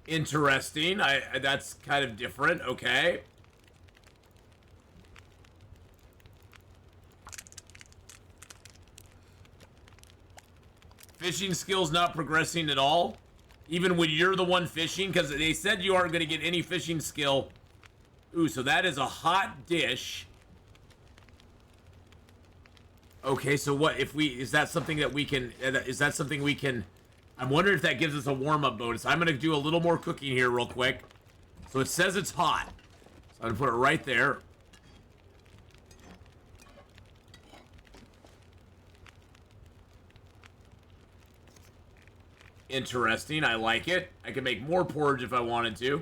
[SPEAKER 1] Interesting. That's kind of different. Okay. Fishing skills not progressing at all. Even when you're the one fishing. Because they said you aren't going to get any fishing skill. Ooh, so that is a hot dish. Okay, so what if we... Is that something that we can... Is that something we can... I'm wondering if that gives us a warm-up bonus. I'm going to do a little more cooking here real quick. So it says it's hot. So I'm going to put it right there. Interesting. I like it. I can make more porridge if I wanted to.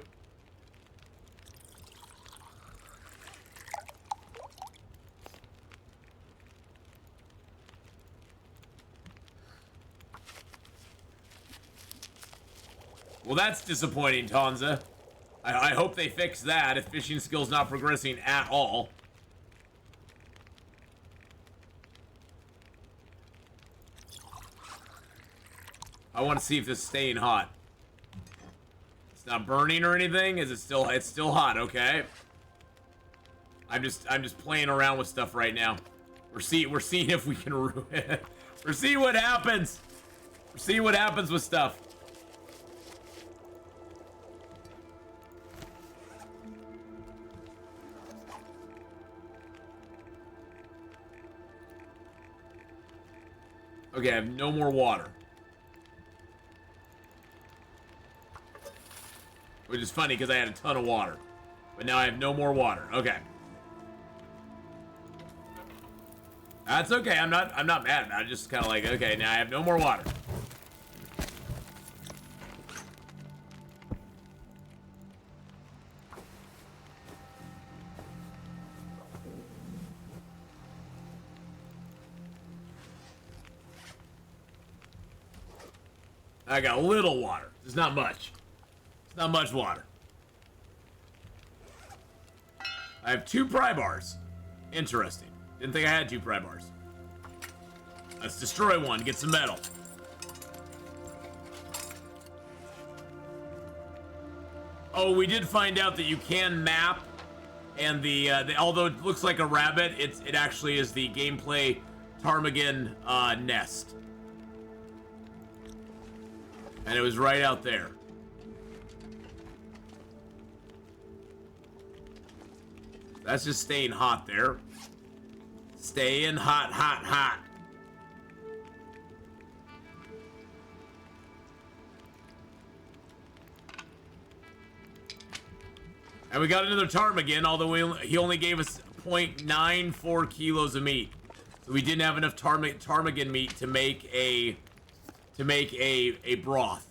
[SPEAKER 1] Well, that's disappointing, Tanza. I hope they fix that if fishing skill's not progressing at all. I want to see if this is staying hot. It's not burning or anything. Is it still? It's still hot. Okay. I'm just playing around with stuff right now. We're seeing if we can ruin it. We're seeing what happens. We're seeing what happens with stuff. Okay, I have no more water. Which is funny because I had a ton of water. But now I have no more water. Okay. That's okay. I'm not mad about it. Just kind of like, okay, now I have no more water. I got a little water. There's not much. It's not much water. I have 2 pry bars. Interesting. Didn't think I had 2 pry bars. Let's destroy one, get some metal. Oh, we did find out that you can map, and although it looks like a rabbit, it actually is the gameplay ptarmigan nest. And it was right out there. That's just staying hot there. Staying hot, hot, hot. And we got another ptarmigan, although he only gave us 0.94 kilos of meat. So we didn't have enough ptarmigan meat to make a broth.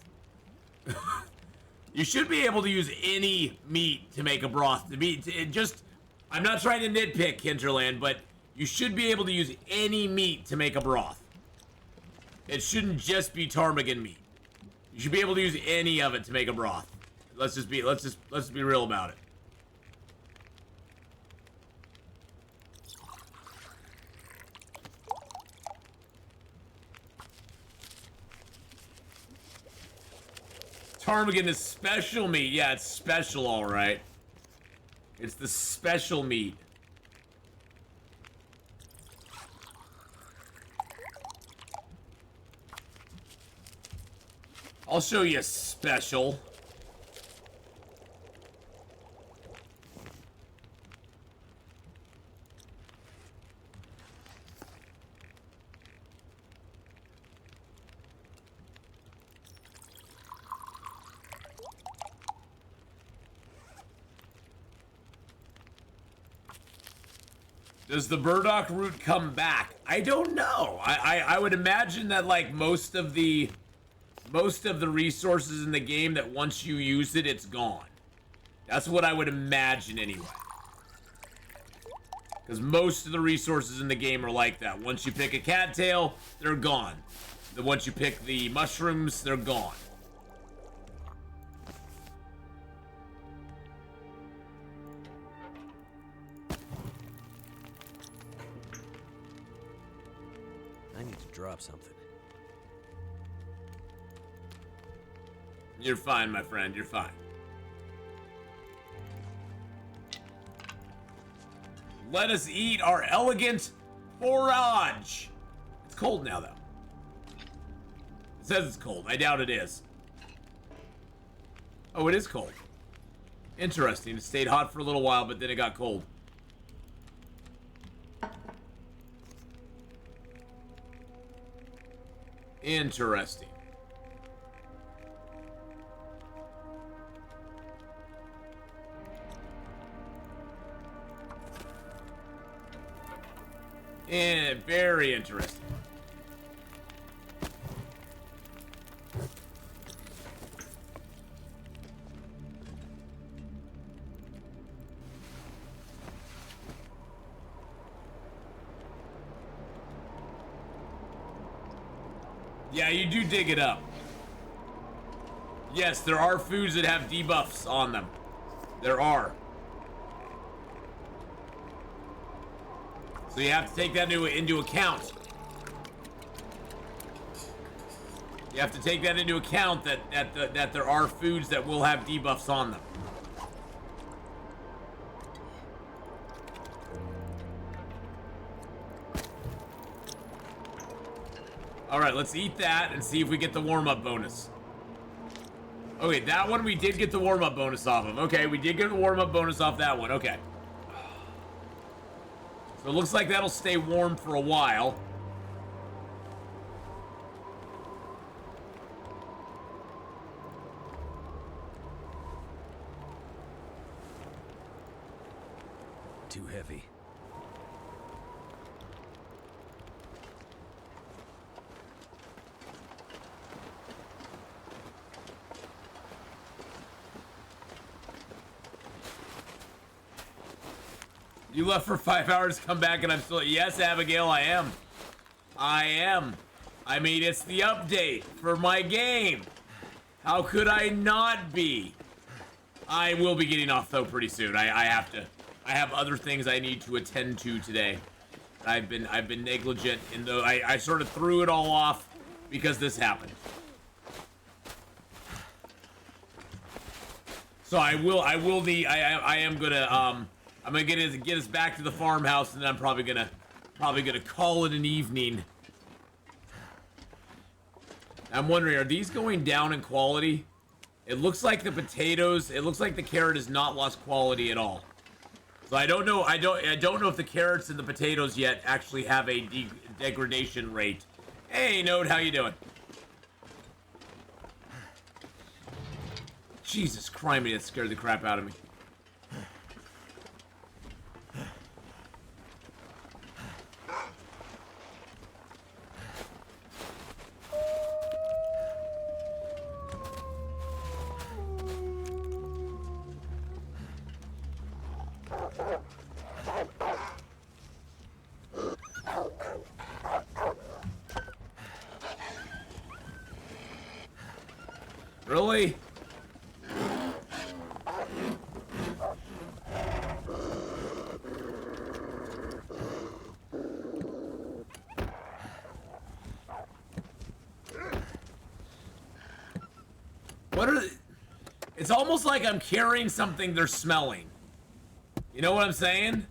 [SPEAKER 1] You should be able to use any meat to make a broth. I'm not trying to nitpick, Hinterland, but you should be able to use any meat to make a broth. It shouldn't just be ptarmigan meat. You should be able to use any of it to make a broth. Let's just be real about it. Ptarmigan is special meat. Yeah, it's special, all right. It's the special meat. I'll show you special. Does the Burdock root come back? I don't know. I would imagine that like most of the resources in the game, that once you use it, it's gone. That's what I would imagine anyway. Because most of the resources in the game are like that. Once you pick a cattail, they're gone. Then once you pick the mushrooms, they're gone.
[SPEAKER 8] I need to drop something.
[SPEAKER 1] You're fine, my friend. You're fine. Let us eat our elegant forage. It's cold now, though. It says it's cold. I doubt it is. Oh, it is cold. Interesting. It stayed hot for a little while, but then it got cold. Interesting. And very interesting. Yeah, you do dig it up. Yes, there are foods that have debuffs on them. There are. So you have to take that into account. You have to take that into account that there are foods that will have debuffs on them. Alright, let's eat that and see if we get the warm-up bonus. Okay, that one we did get the warm-up bonus off of. Okay, we did get the warm-up bonus off that one. Okay. So it looks like that'll stay warm for a while.
[SPEAKER 8] Too heavy.
[SPEAKER 1] You left for 5 hours, come back, and I'm still... Yes, Abigail, I am. I I mean, it's the update for my game. How could I not be? I will be getting off though pretty soon. I have to. I have other things I need to attend to today. I've been negligent in though I sort of threw it all off because this happened. So I am gonna I'm gonna get us back to the farmhouse, and then I'm probably gonna call it an evening. I'm wondering, are these going down in quality? It looks like the potatoes, it looks like the carrot has not lost quality at all. So I don't know if the carrots and the potatoes yet actually have a degradation rate. Hey, Node, how you doing? Jesus Christ, that scared the crap out of me. Really? What are they? It's almost like I'm carrying something they're smelling. You know what I'm saying?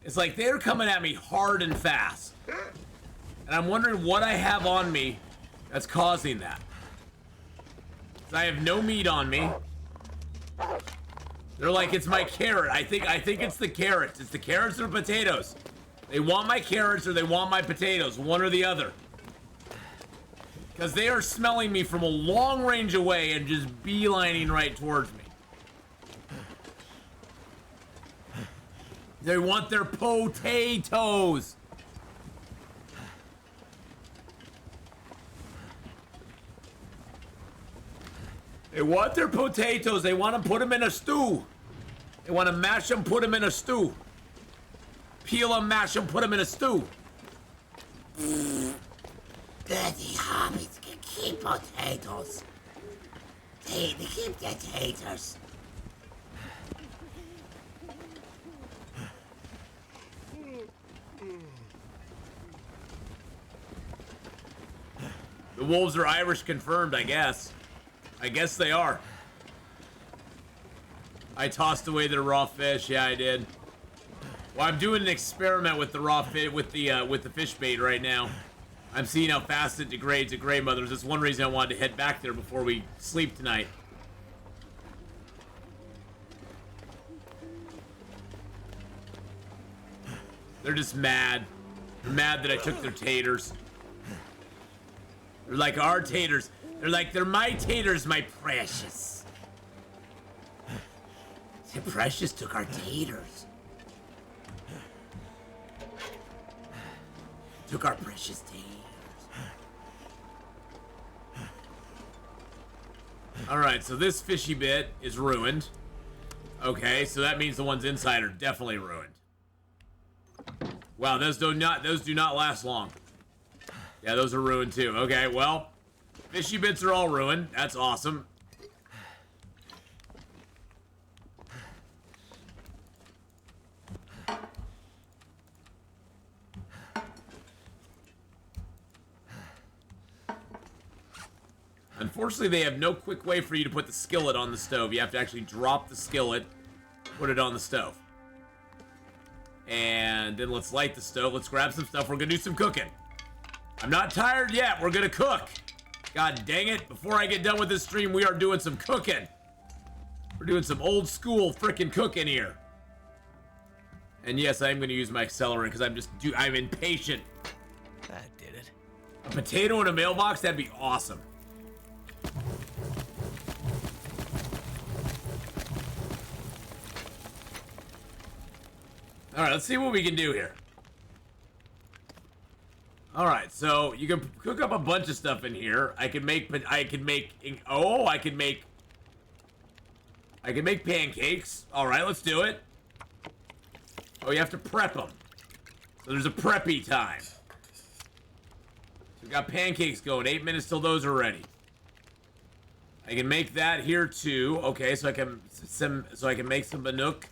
[SPEAKER 1] It's like they're coming at me hard and fast. And I'm wondering what I have on me that's causing that. I have no meat on me. They're like, it's my carrot. I think it's the carrots. It's the carrots or potatoes. They want my carrots or they want my potatoes, one or the other. Because they are smelling me from a long range away and just beelining right towards me. They want their potatoes. They want their potatoes. They want to put them in a stew. They want to mash them, put them in a stew. Peel them, mash them, put them in a stew.
[SPEAKER 10] Dirty hobbits can keep potatoes. They keep their taters.
[SPEAKER 1] The wolves are Irish confirmed, I guess. I guess they are. I tossed away the raw fish. Yeah, I did. Well, I'm doing an experiment with the raw fish, with the fish bait right now. I'm seeing how fast it degrades at Grey Mothers. That's one reason I wanted to head back there before we sleep tonight. They're just mad. They're mad that I took their taters. They're like our taters. They're like, they're my taters, my precious.
[SPEAKER 10] The precious took our taters. Took our precious taters.
[SPEAKER 1] Alright, so this fishy bit is ruined. Okay, so that means the ones inside are definitely ruined. Wow, those do not last long. Yeah, those are ruined too. Okay, well, fishy bits are all ruined. That's awesome. Unfortunately, they have no quick way for you to put the skillet on the stove. You have to actually drop the skillet, put it on the stove. And then let's light the stove. Let's grab some stuff. We're gonna do some cooking. I'm not tired yet. We're gonna cook. God dang it. Before I get done with this stream, we are doing some cooking. We're doing some old school freaking cooking here. And yes, I am gonna use my accelerant because I'm impatient.
[SPEAKER 2] That did it.
[SPEAKER 1] A potato in a mailbox? That'd be awesome. All right, let's see what we can do here. All right, so you can cook up a bunch of stuff in here. I can make pancakes. All right, let's do it. Oh, you have to prep them. So there's a preppy time. We got pancakes going. 8 minutes till those are ready. I can make that here too. Okay, so I can make some Bannock.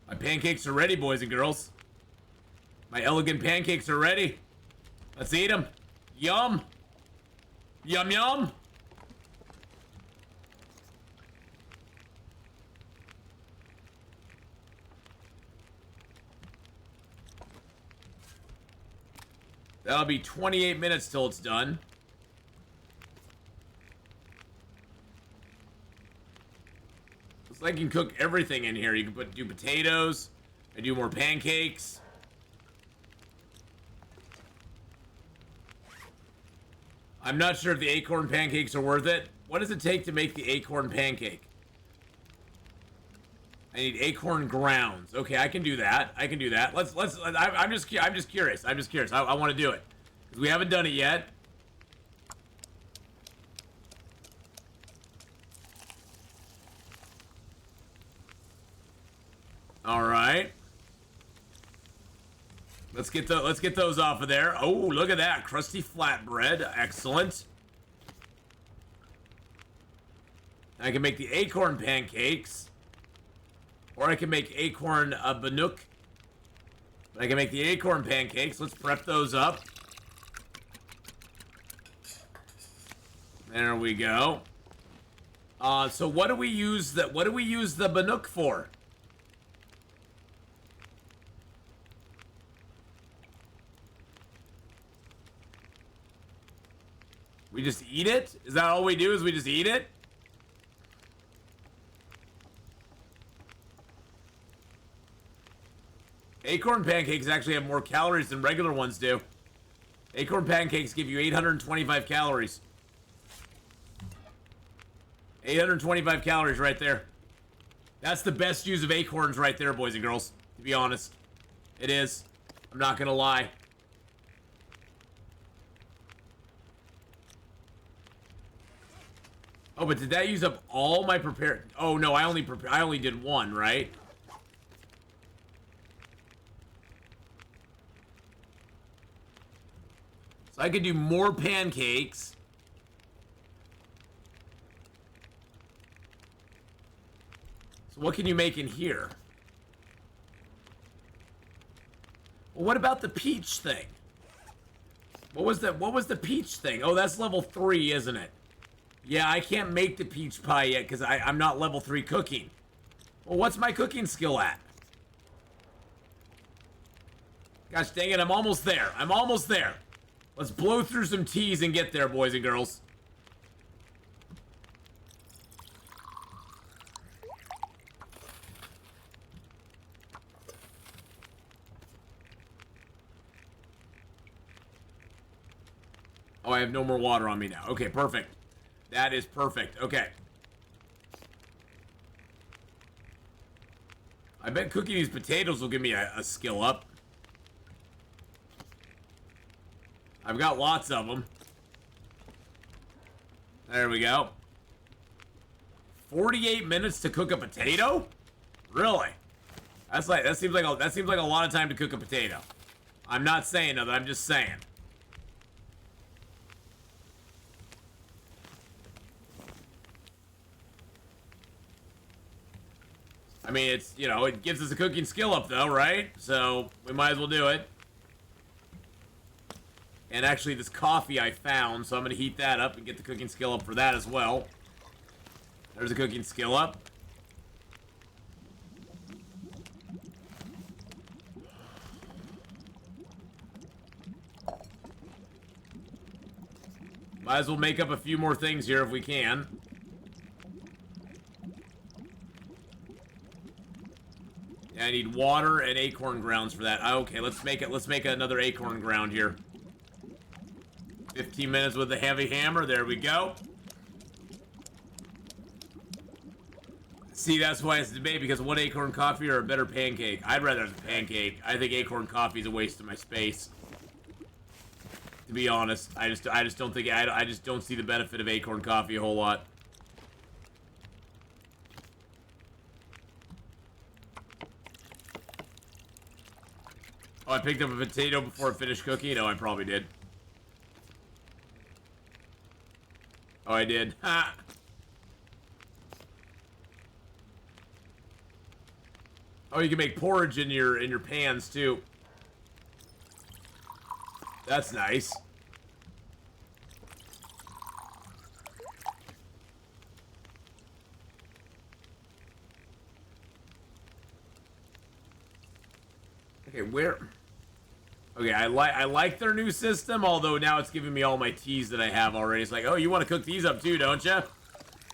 [SPEAKER 1] My pancakes are ready, boys and girls. My elegant pancakes are ready. Let's eat them. Yum. Yum, yum. That'll be 28 minutes till it's done. Looks like you can cook everything in here. You can do potatoes. I do more pancakes. I'm not sure if the acorn pancakes are worth it. What does it take to make the acorn pancake? I need acorn grounds. Okay, I can do that. I can do that. I'm just curious. I want to do it because we haven't done it yet. All right. Let's get those off of there. Oh, look at that crusty flatbread. Excellent. I can make the acorn pancakes. Or I can make acorn Bannock. I can make the acorn pancakes. Let's prep those up. There we go. So what do we use the Bannock for? We just eat it? Is that all we do? Is we just eat it? Acorn pancakes actually have more calories than regular ones do. Acorn pancakes give you 825 calories. 825 calories right there. That's the best use of acorns right there, boys and girls. To be honest. It is. I'm not gonna lie. Oh, but did that use up all my prepared... Oh, no, I only did one, right? So I could do more pancakes. So what can you make in here? Well, what about the peach thing? What was the peach thing? Oh, that's level 3, isn't it? Yeah, I can't make the peach pie yet because I'm not level 3 cooking. Well, what's my cooking skill at? Gosh dang it, I'm almost there. I'm almost there. Let's blow through some teas and get there, boys and girls. Oh, I have no more water on me now. Okay, perfect. That is perfect. Okay. I bet cooking these potatoes will give me a skill up. I've got lots of them. There we go. 48 minutes to cook a potato? Really? That seems like a lot of time to cook a potato. I'm not saying that, I'm just saying. I mean, it's, you know, it gives us a cooking skill up though, right? So, we might as well do it. And actually, this coffee I found, so I'm going to heat that up and get the cooking skill up for that as well. There's a cooking skill up. Might as well make up a few more things here if we can. Yeah, I need water and acorn grounds for that. Okay, let's make another acorn ground here. 15 minutes with the heavy hammer. There we go. See, that's why it's a debate, because one acorn coffee or a better pancake. I'd rather have a pancake. I think acorn coffee is a waste of my space. To be honest, I just don't think I just don't see the benefit of acorn coffee a whole lot. Oh, I picked up a potato before I finished cooking? No, I probably did. Oh, I did. Ha! Oh, you can make porridge in your pans too. That's nice. Okay, where? Okay, I like their new system, although now it's giving me all my teas that I have already. It's like, oh, you want to cook these up too, don't you?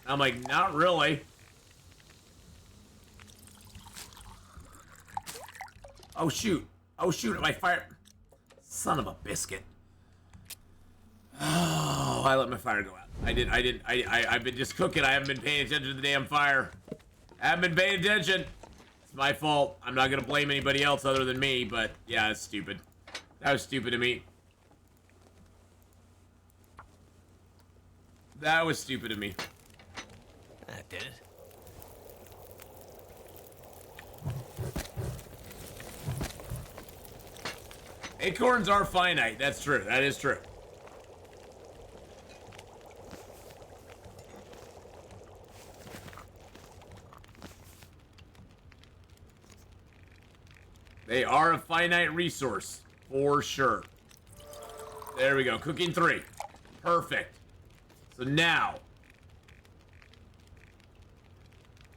[SPEAKER 1] I'm like, not really. Oh shoot! Oh shoot! My fire! Son of a biscuit! Oh, I let my fire go out. I've been just cooking. I haven't been paying attention to the damn fire. I haven't been paying attention. It's my fault. I'm not gonna blame anybody else other than me, but yeah, it's stupid. That was stupid of me. That was stupid of me.
[SPEAKER 2] That did it.
[SPEAKER 1] Acorns are finite. That's true. That is true. They are a finite resource. For sure. There we go. Cooking 3. Perfect. So now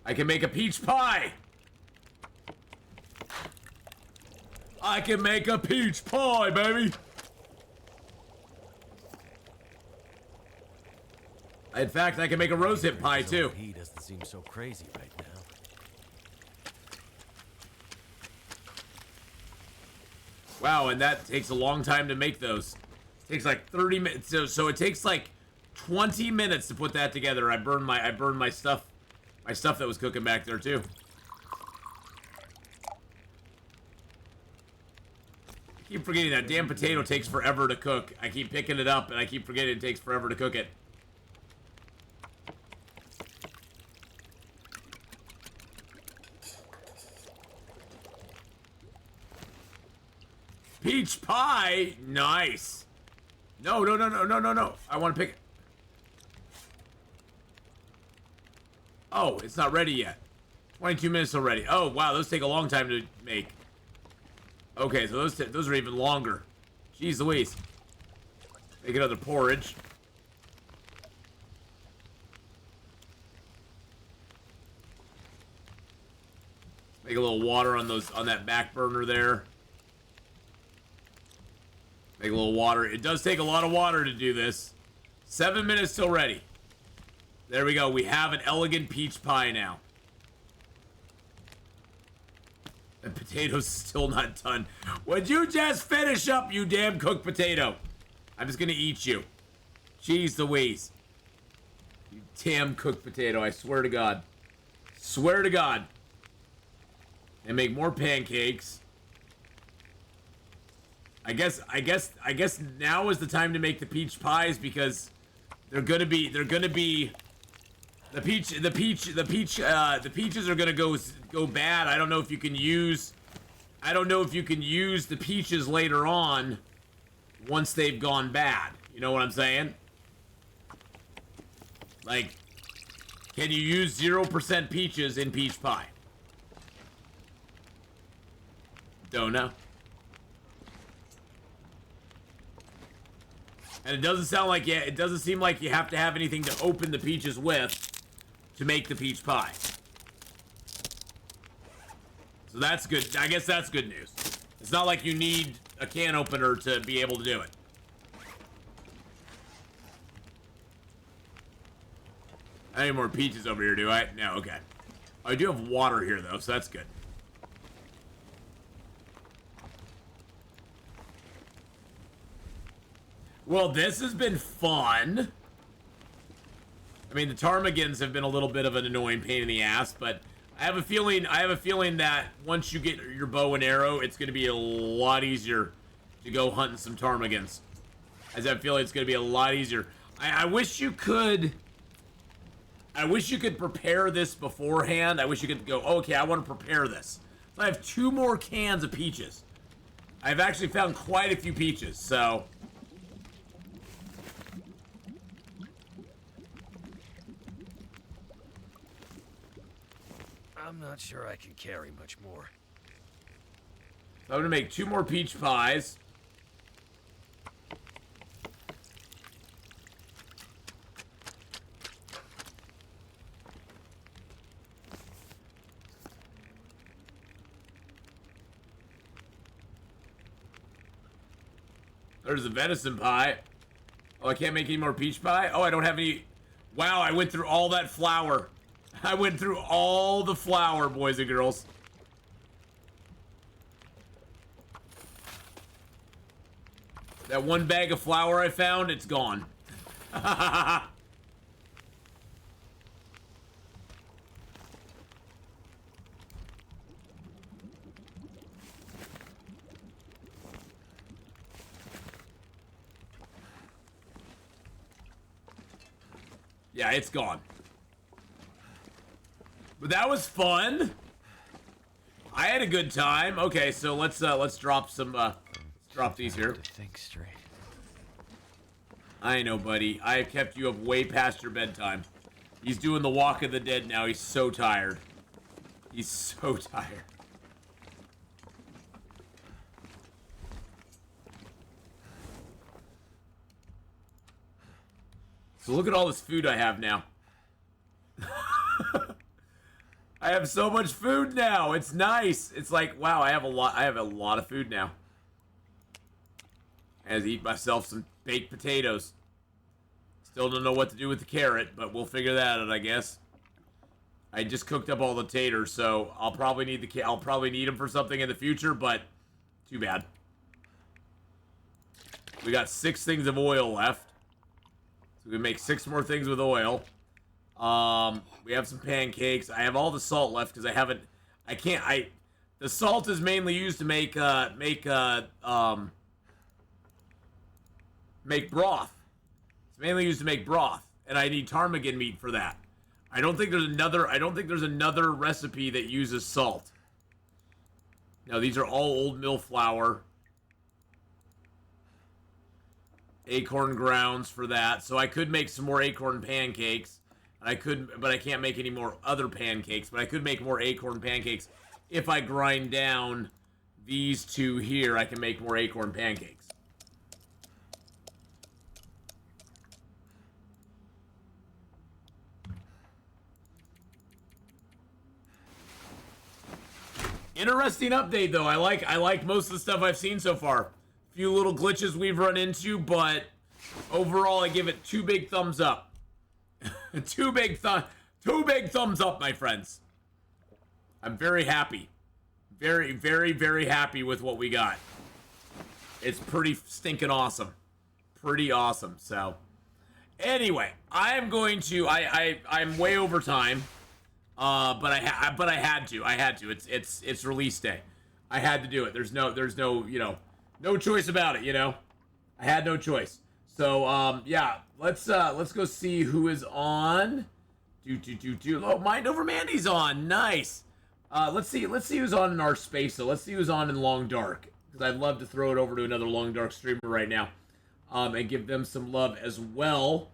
[SPEAKER 1] I can make a peach pie. I can make a peach pie, baby. In fact, I can make a rosehip pie too.
[SPEAKER 2] He doesn't seem so crazy right now.
[SPEAKER 1] Wow, and that takes a long time to make those. It takes like 30 minutes. So it takes like 20 minutes to put that together. I burned my stuff that was cooking back there too. I keep forgetting that damn potato takes forever to cook. I keep picking it up and I keep forgetting it takes forever to cook it. Peach pie? Nice. No. I want to pick it. Oh, it's not ready yet. 22 minutes already. Oh, wow, those take a long time to make. Okay, so those are even longer. Jeez Louise. Make another porridge. Make a little water on that back burner there. Make a little water. It does take a lot of water to do this. 7 minutes till ready. There we go. We have an elegant peach pie now. The potato's still not done. Would you just finish up, you damn cooked potato? I'm just gonna eat you. Jeez Louise. You damn cooked potato, I swear to God. Swear to God. And make more pancakes. I guess now is the time to make the peach pies because they're gonna be the peaches are gonna go bad. I don't know if you can use the peaches later on once they've gone bad. You know what I'm saying? Like, can you use 0% peaches in peach pie? Don't know. And it doesn't seem like you have to have anything to open the peaches with to make the peach pie. So that's good. I guess that's good news. It's not like you need a can opener to be able to do it. I need more peaches over here, do I? No, okay. I do have water here, though, so that's good. Well, this has been fun. I mean, the ptarmigans have been a little bit of an annoying pain in the ass, but I have a feeling that once you get your bow and arrow, it's going to be a lot easier to go hunting some ptarmigans. As I feel it's going to be a lot easier. I wish you could prepare this beforehand. I wish you could go, oh, okay, I want to prepare this. So I have 2 more cans of peaches. I've actually found quite a few peaches, so...
[SPEAKER 11] I'm not sure I can carry much more.
[SPEAKER 1] I'm gonna make 2 more peach pies. There's a venison pie. Oh, I can't make any more peach pie? Oh, I don't have any... Wow, I went through all that flour. I went through all the flour, boys and girls. That 1 bag of flour I found, it's gone. Yeah, it's gone. But that was fun. I had a good time. Okay, so let's drop some let's drop these here.
[SPEAKER 11] To think straight.
[SPEAKER 1] I know, buddy. I have kept you up way past your bedtime. He's doing the Walk of the Dead now. He's so tired. He's so tired. So look at all this food I have now. I have so much food now. It's nice. It's like, wow, I have a lot of food now. I had to eat myself some baked potatoes. Still don't know what to do with the carrot, but we'll figure that out, I guess. I just cooked up all the taters, so I'll probably need them for something in the future, but too bad. We got 6 things of oil left. So we can make 6 more things with oil. We have some pancakes. I have all the salt left because the salt is mainly used to make broth. It's mainly used to make broth, and I need ptarmigan meat for that. I don't think there's another recipe that uses salt. Now these are all old mill flour. Acorn grounds for that, so I could make some more acorn pancakes. But I can't make any more other pancakes. But I could make more acorn pancakes if I grind down these 2 here. I can make more acorn pancakes. Interesting update though. I like most of the stuff I've seen so far. Few little glitches we've run into, but overall I give it 2 big thumbs up. 2 big thumbs up, my friends. I'm very happy. Very, very, very happy with what we got. It's pretty stinking awesome. Pretty awesome. So, anyway, I'm going to. I'm way over time. But I had to. It's release day. I had to do it. There's no no choice about it. I had no choice. So yeah, let's go see who is on. Oh, Mind Over Mandy's on. Nice. Let's see who's on in our space though. Let's see who's on in Long Dark, because I'd love to throw it over to another Long Dark streamer right now, and give them some love as well.